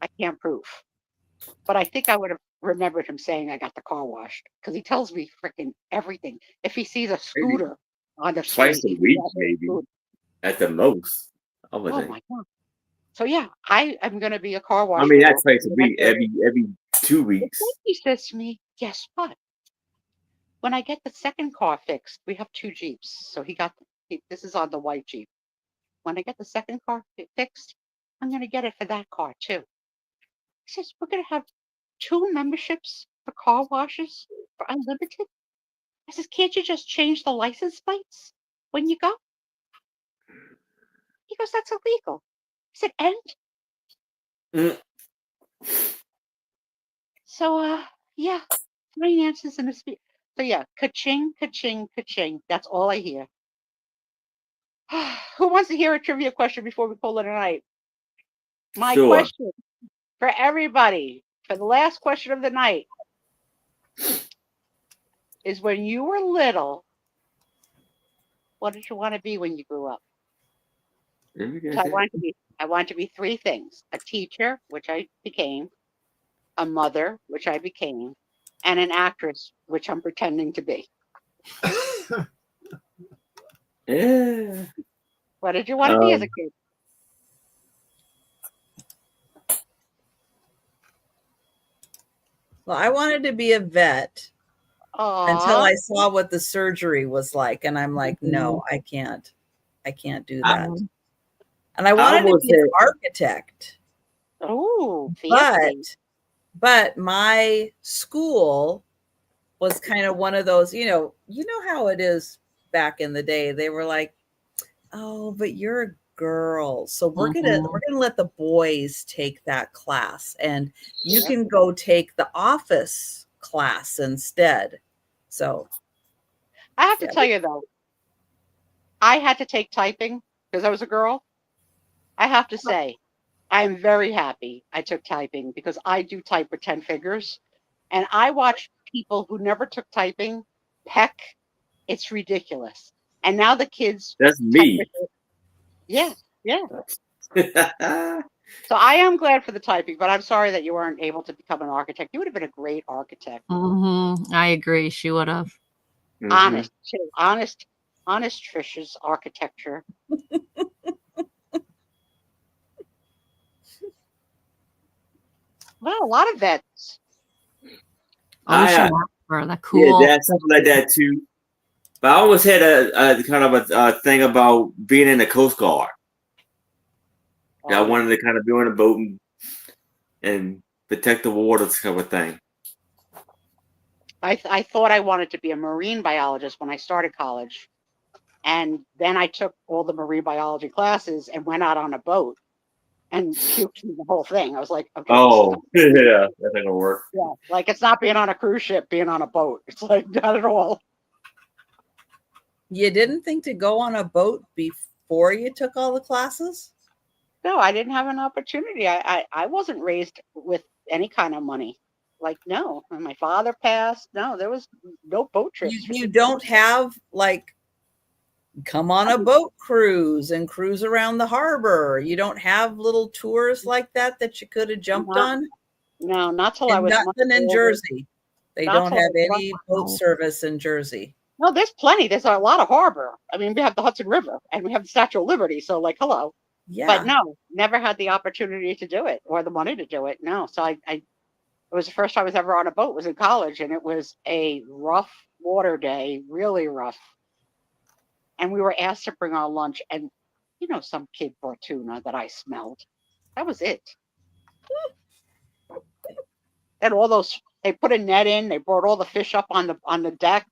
I can't prove. But I think I would have remembered him saying I got the car washed because he tells me freaking everything. If he sees a scooter on the street, twice a week, maybe at the most. Oh my God. So yeah, I am going to be a car wash. I mean, not twice a week, every 2 weeks. He says to me, "Guess what? When I get the second car fixed, we have 2 Jeeps. So this is on the white Jeep. When I get the second car fixed, I'm going to get it for that car too." He says, "We're going to have 2 memberships for car washes for unlimited." I says, "Can't you just change the license plates when you go?" He goes, "That's illegal." I said, "And?" So, yeah, finances and a speed. So yeah, ka-ching, ka-ching, ka-ching. That's all I hear. Who wants to hear a trivia question before we call it a night? My question for everybody, for the last question of the night, is when you were little, what did you want to be when you grew up? So I want to be 3 things: a teacher, which I became, a mother, which I became, and an actress, which I'm pretending to be. Yeah. What did you want to be as a kid? Well, I wanted to be a vet until I saw what the surgery was like. And I'm like, no, I can't do that. And I wanted to be an architect. Oh, fancy. But my school was kind of one of those, you know how it is back in the day. They were like, "Oh, but you're a girl, so we're gonna let the boys take that class, and you can go take the office class instead." So I have to tell you though, I had to take typing because I was a girl. I have to say, I'm very happy I took typing because I do type with 10 fingers, and I watch people who never took typing peck. It's ridiculous. And now the kids. That's me. Yeah. So I am glad for the typing, but I'm sorry that you weren't able to become an architect. You would have been a great architect. I agree. She would have. Honest Trisha's architecture. Well, a lot of vets. For the cool. Yeah, that's something like that too. But I always had a kind of a thing about being in the Coast Guard. I wanted to kind of be on a boat and protect the waters, kind of thing. I thought I wanted to be a marine biologist when I started college. And then I took all the marine biology classes and went out on a boat and puked the whole thing. I was like, okay. Oh, yeah, that's not gonna work. Yeah, like it's not being on a cruise ship, being on a boat. It's like not at all. You didn't think to go on a boat before you took all the classes? No, I didn't have an opportunity. I wasn't raised with any kind of money. Like, no, when my father passed, no, there was no boat trips. You don't have like come on a boat cruise and cruise around the harbor. You don't have little tours like that you could have jumped on? No, not till and I was nothing in Jersey. They don't have any boat older. service in Jersey. No, there's plenty. There's a lot of harbor. I mean, we have the Hudson River and we have the Statue of Liberty. So like, hello. Yeah. But no, never had the opportunity to do it or the money to do it. No. So it was the first time I was ever on a boat, was in college, and it was a rough water day, really rough. And we were asked to bring our lunch, and some kid brought tuna that I smelled. That was it. And all those, they put a net in, they brought all the fish up on the deck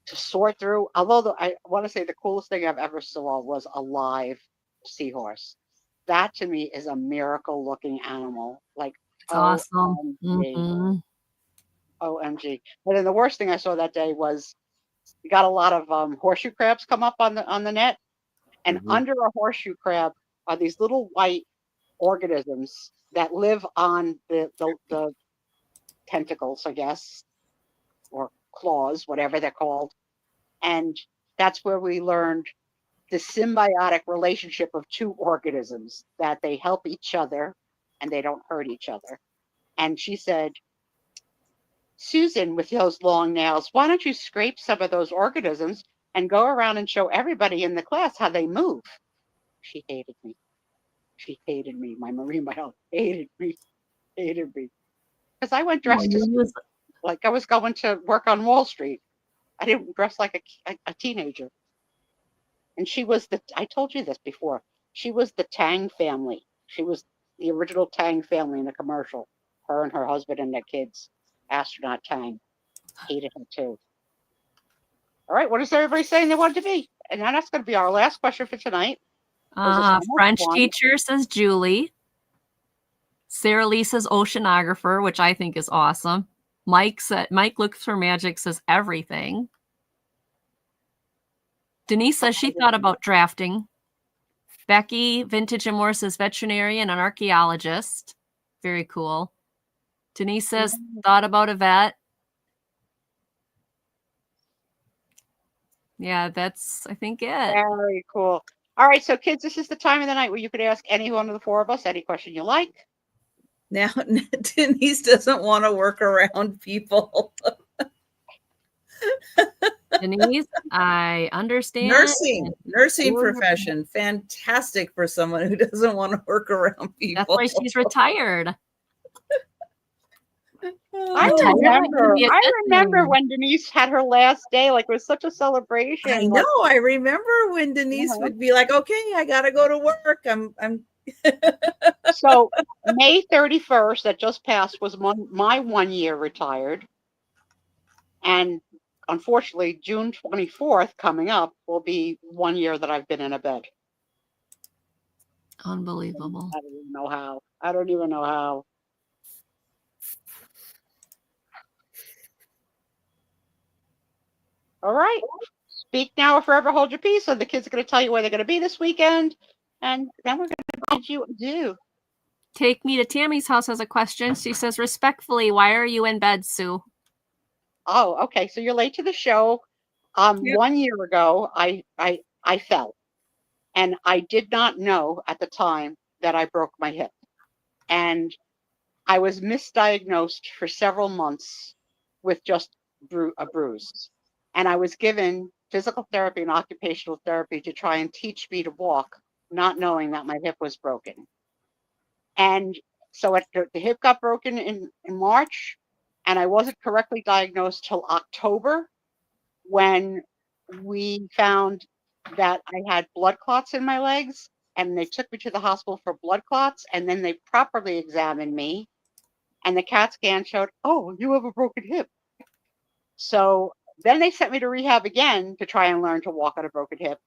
to sort through. Although I want to say the coolest thing I've ever saw was a live seahorse. That to me is a miracle looking animal. Like, it's awesome. OMG. OMG. But then the worst thing I saw that day was you got a lot of horseshoe crabs come up on the net, and under a horseshoe crab are these little white organisms that live on the tentacles, I guess, or claws, whatever they're called. And that's where we learned the symbiotic relationship of two organisms, that they help each other and they don't hurt each other. And she said, Susan, with those long nails, why don't you scrape some of those organisms and go around and show everybody in the class how they move? She hated me. She hated me. My marine biologist hated me. Because I went dressed like I was going to work on Wall Street. I didn't dress like a teenager. And she was I told you this before, she was the Tang family. She was the original Tang family in the commercial. Her and her husband and their kids. Astronaut Tang. Hated her too. All right, what is everybody saying they want to be? And now that's going to be our last question for tonight. French teacher, says Julie. Sarah Lee says oceanographer, which I think is awesome. Mike looks for magic, says everything. Denise says she thought about drafting. Becky, vintage and more, says veterinarian and archaeologist. Very cool. Denise says thought about a vet. Yeah, that's, I think, it. Very cool. All right, so kids, this is the time of the night where you could ask any one of the four of us any question you like. Now, Denise doesn't want to work around people. Denise, I understand. Nursing profession, fantastic for someone who doesn't want to work around people. That's why she's retired. I remember when Denise had her last day, like it was such a celebration. I know. I remember when Denise would be like, "Okay, I got to go to work. I'm." So May 31st, that just passed, was my 1 year retired, and unfortunately, June 24th coming up will be 1 year that I've been in a bed. Unbelievable. I don't even know how. All right. Speak now or forever hold your peace. So the kids are going to tell you where they're going to be this weekend. And then we're going to bid you adieu. Take Me to Tammy's House has a question. She says, respectfully, why are you in bed, Sue? Oh, okay. So you're late to the show. 1 year ago, I fell. And I did not know at the time that I broke my hip. And I was misdiagnosed for several months with just a bruise. And I was given physical therapy and occupational therapy to try and teach me to walk, not knowing that my hip was broken. And so the hip got broken in March, and I wasn't correctly diagnosed till October, when we found that I had blood clots in my legs, and they took me to the hospital for blood clots, and then they properly examined me, and the CAT scan showed, oh, you have a broken hip. So then they sent me to rehab again to try and learn to walk on a broken hip,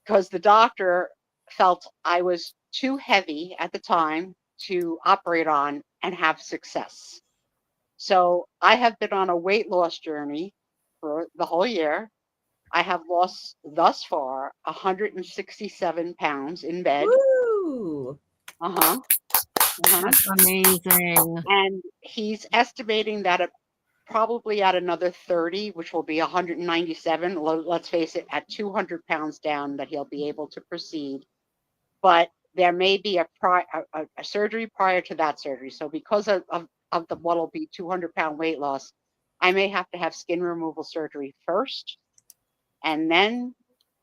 because the doctor felt I was too heavy at the time to operate on and have success. So I have been on a weight loss journey for the whole year. I have lost thus far 167 pounds in bed. Woo! Uh-huh. That's amazing. And he's estimating that probably at another 30, which will be 197. Let's face it, at 200 pounds down, that he'll be able to proceed. But there may be a surgery prior to that surgery. So because of the what will be 200-pound weight loss, I may have to have skin removal surgery first, and then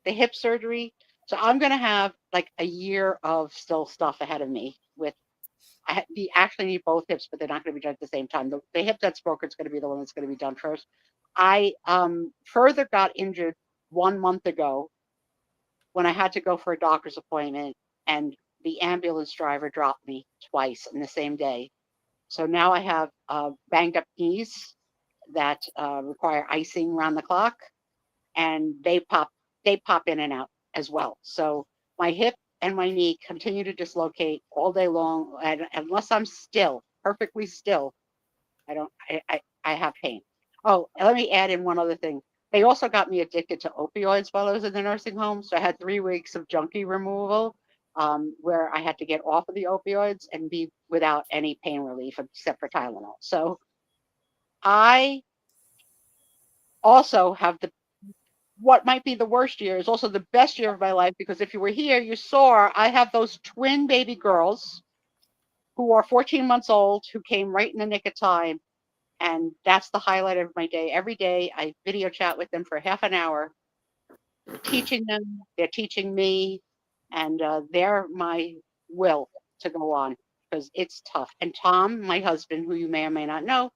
the hip surgery. So I'm going to have like a year of still stuff ahead of me. We actually need both hips, but they're not going to be done at the same time. The hip that's broken is going to be the one that's going to be done first. I further got injured 1 month ago when I had to go for a doctor's appointment, and the ambulance driver dropped me twice in the same day. So now I have banged up knees that require icing around the clock, and they pop in and out as well. So my hip and my knee continue to dislocate all day long, and unless I'm still, perfectly still, I have pain. Oh, and let me add in one other thing. They also got me addicted to opioids while I was in the nursing home. So I had 3 weeks of junkie removal, where I had to get off of the opioids and be without any pain relief except for Tylenol. So I also have what might be the worst year is also the best year of my life, because if you were here, you saw I have those twin baby girls who are 14 months old, who came right in the nick of time. And that's the highlight of my day. Every day I video chat with them for half an hour, teaching them, they're teaching me, and they're my will to go on, because it's tough. And Tom, my husband, who you may or may not know,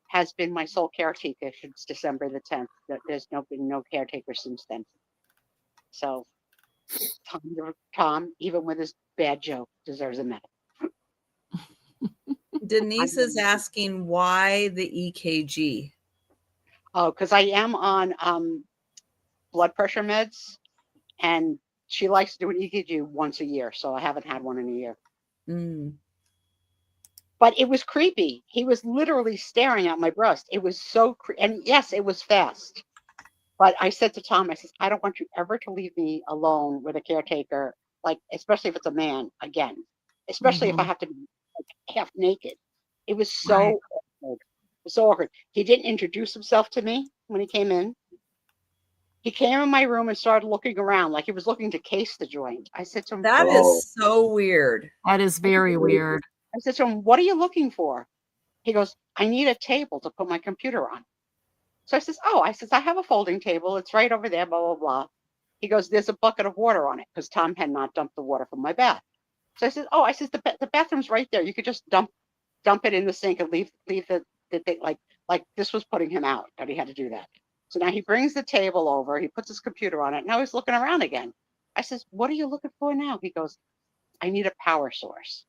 has been my sole caretaker since December the 10th. There's been no caretaker since then. So Tom, even with his bad joke, deserves a medal. Denise is asking why the EKG. Oh, because I am on blood pressure meds, and she likes to do an EKG once a year, so I haven't had one in a year. But it was creepy. He was literally staring at my breast. It was so and yes, it was fast. But I said to Tom, I said, I don't want you ever to leave me alone with a caretaker, like, especially if it's a man again, especially if I have to be like, half naked. It was so awkward. It was so awkward. He didn't introduce himself to me when he came in. He came in my room and started looking around like he was looking to case the joint. I said to him, that is so weird. That is very weird. I said to him, what are you looking for? He goes, I need a table to put my computer on. So I says, I have a folding table. It's right over there, blah, blah, blah. He goes, there's a bucket of water on it, because Tom had not dumped the water from my bath. So I said, the bathroom's right there. You could just dump it in the sink and leave the thing, like this was putting him out, that he had to do that. So now he brings the table over, he puts his computer on it. Now he's looking around again. I says, what are you looking for now? He goes, I need a power source.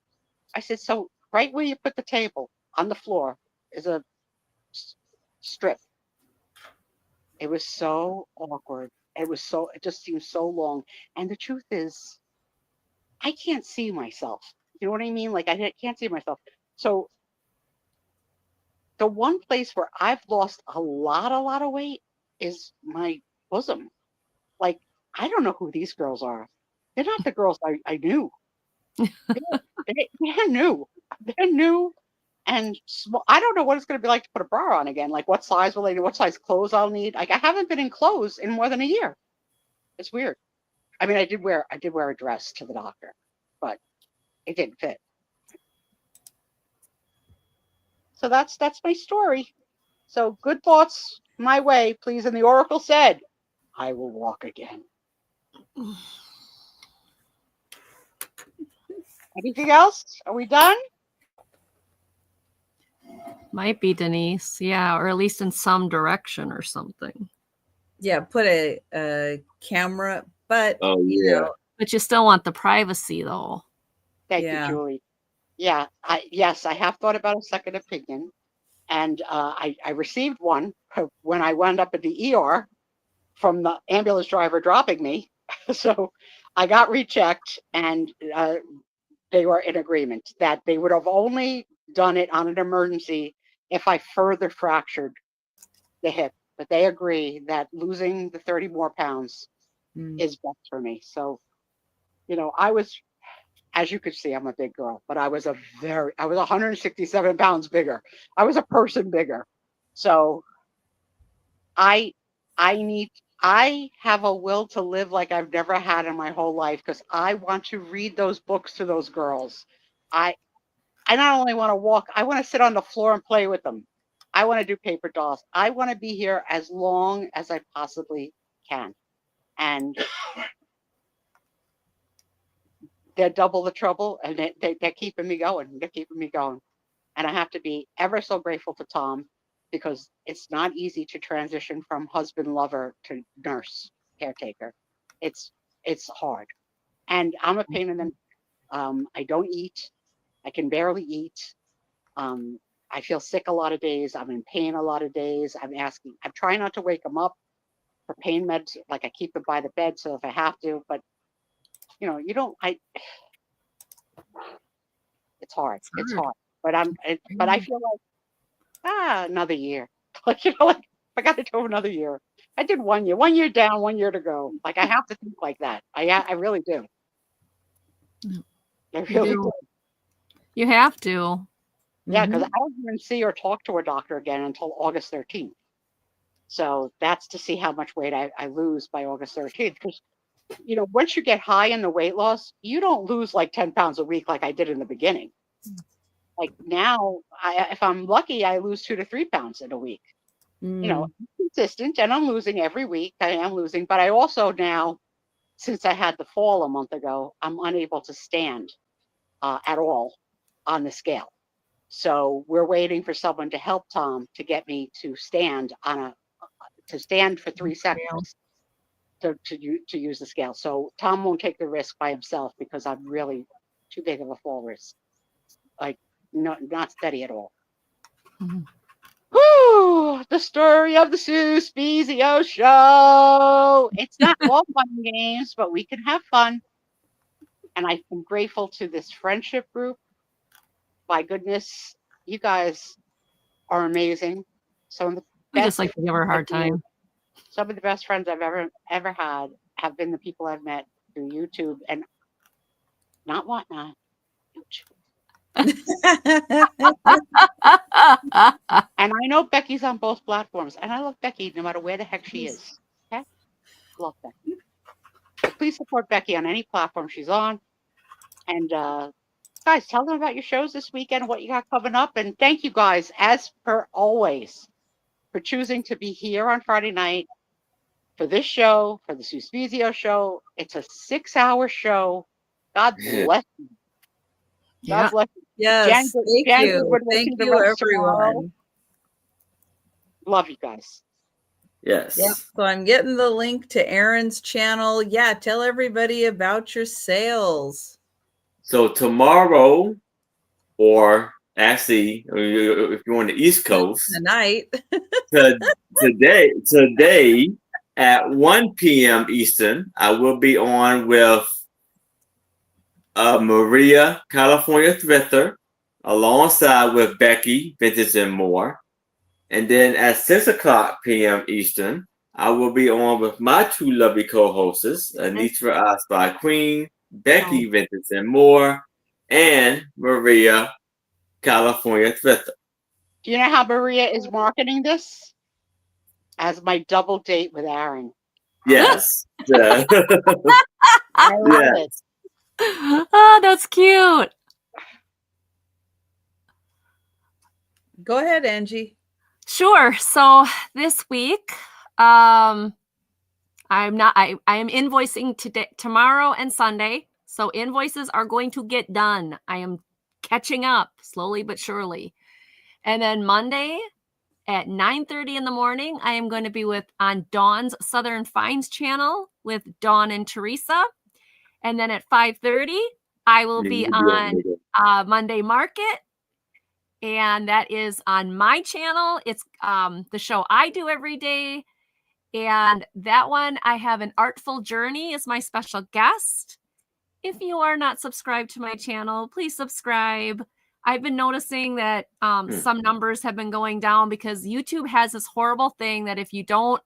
I said, so right where you put the table on the floor is a strip. It was so awkward. It just seemed so long. And the truth is, I can't see myself. You know what I mean? Like, I can't see myself. So the one place where I've lost a lot of weight is my bosom. Like, I don't know who these girls are. They're not the girls I knew. They're new. They're new and small. I don't know what it's going to be like to put a bra on again. Like, what size will I do? What size clothes I'll need? Like, I haven't been in clothes in more than a year. It's weird. I mean, I did wear a dress to the doctor, but it didn't fit. So that's my story. So good thoughts my way, please. And the oracle said, I will walk again. Anything else? Are we done? Might be, Denise. Yeah, or at least in some direction or something. Yeah, put a camera, but you know. But you still want the privacy, though. Thank you, Julie. Yeah, yes, I have thought about a second opinion, and I received one when I wound up at the ER from the ambulance driver dropping me. So I got rechecked, and they were in agreement that they would have only done it on an emergency if I further fractured the hip. But they agree that losing the 30 more pounds is best for me. So, I was, as you could see, I'm a big girl, but I was 167 pounds bigger. I was a person bigger. So I have a will to live like I've never had in my whole life, because I want to read those books to those girls. I not only want to walk, I want to sit on the floor and play with them. I want to do paper dolls. I want to be here as long as I possibly can. And they're double the trouble, and they're keeping me going. They're keeping me going. And I have to be ever so grateful to Tom, because it's not easy to transition from husband lover to nurse caretaker. It's hard, and I'm a pain in the. I don't eat. I can barely eat. I feel sick a lot of days. I'm in pain a lot of days. I'm trying not to wake them up for pain meds. Like, I keep them by the bed, so if I have to, but you don't. It's hard. It's hard. But I feel like another year. Like, I got to do another year. I did 1 year. 1 year down, 1 year to go. Like, I have to think like that. I really do. I really do. You have to. Yeah, because I don't even see or talk to a doctor again until August 13th. So that's to see how much weight I lose by August 13th. Because, once you get high in the weight loss, you don't lose like 10 pounds a week like I did in the beginning. Like, now, if I'm lucky, I lose 2 to 3 pounds in a week. I'm consistent, and I'm losing every week. I am losing, but I also now, since I had the fall a month ago, I'm unable to stand at all on the scale. So we're waiting for someone to help Tom to get me to stand for 3 seconds to use the scale. So Tom won't take the risk by himself, because I'm really too big of a fall risk. Like, not steady at all. Woo! The story of the Sue Spezio show. It's not all fun and games, but we can have fun. And I'm grateful to this friendship group. My goodness, you guys are amazing. Some of the We just like to give her a hard time. Some of the best friends I've ever had have been the people I've met through YouTube and not whatnot. YouTube. And I know Becky's on both platforms, and I love Becky no matter where the heck she is. Okay, love Becky. So please support Becky on any platform she's on. And guys, tell them about your shows this weekend, what you got coming up, and thank you guys, as per always, for choosing to be here on Friday night for this show, for the Sue Spezio show. It's a 6-hour show. God bless you. God bless you. Yes, thank you. Thank you, everyone. Love you guys. Yes. Yep. So I'm getting the link to Aaron's channel. Yeah, tell everybody about your sales. So tomorrow, or actually, if you're on the East Coast, tonight, today at 1 p.m. Eastern, I will be on with Maria, California Thrifter, alongside with Becky, Vintage and More. And then at 6 o'clock p.m. Eastern, I will be on with my two lovely co-hosts, Anitra I Spy Queen, Becky, Vintage and More, and Maria, California Thrifter. Do you know how Maria is marketing this? As my double date with Aaron. Yes. I love it. Oh, that's cute. Go ahead, Angie. Sure. So this week, I am invoicing today, tomorrow, and Sunday. So invoices are going to get done. I am catching up slowly but surely. And then Monday, at 9:30 in the morning, I am going to be on Dawn's Southern Finds channel with Dawn and Teresa. And then at 5:30, I will be on Monday Market. And that is on my channel. It's the show I do every day. And that one, I have an Artful Journey as my special guest. If you are not subscribed to my channel, please subscribe. I've been noticing that some numbers have been going down because YouTube has this horrible thing that if you don't,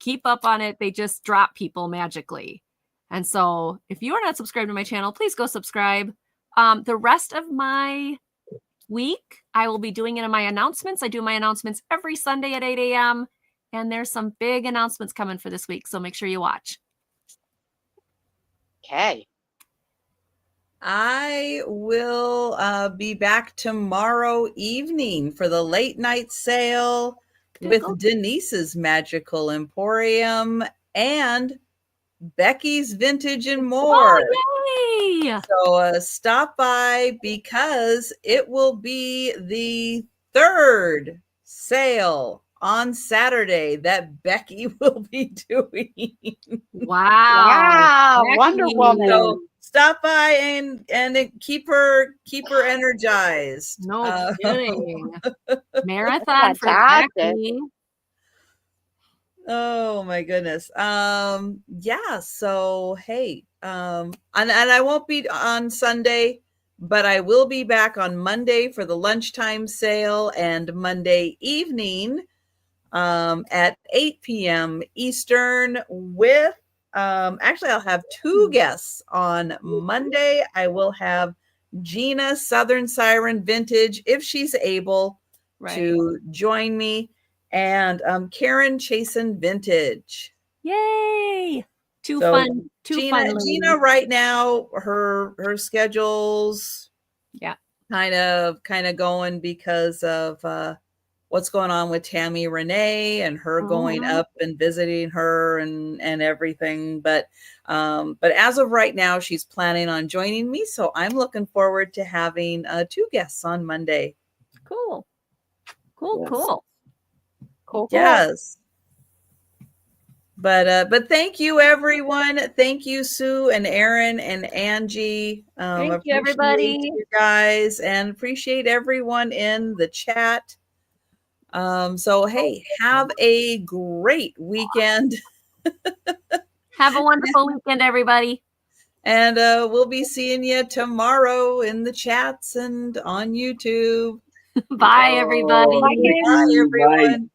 keep up on it, they just drop people magically. And so if you are not subscribed to my channel, please go subscribe. The rest of my week, I will be doing it in my announcements. I do my announcements every Sunday at 8 a.m. And there's some big announcements coming for this week. So make sure you watch. Okay. I will be back tomorrow evening for the late night sale with Denise's Magical Emporium and Becky's Vintage and More. Oh, yay! So stop by because it will be the third sale on Saturday that Becky will be doing. Wow. Wonder Woman. So stop by and keep her energized. No kidding. Marathon for Becky. Oh my goodness. Yeah, so hey, and I won't be on Sunday, but I will be back on Monday for the lunchtime sale and Monday evening at 8 p.m. Eastern with actually I'll have two guests on Monday. I will have Gina Southern Siren Vintage if she's able to join me, and Karen Chasen Vintage. Yay! Fun. Gina right now her schedule's kind of going because of what's going on with Tammy Renee and her going up and visiting her and everything. But as of right now, she's planning on joining me. So I'm looking forward to having two guests on Monday. Cool. Yes. But thank you, everyone. Thank you, Sue and Aaron and Angie. Thank you, everybody. You guys, and appreciate everyone in the chat. So hey, have a great weekend. Have a wonderful weekend, everybody. And we'll be seeing you tomorrow in the chats and on YouTube. Bye, everybody. Bye, everyone.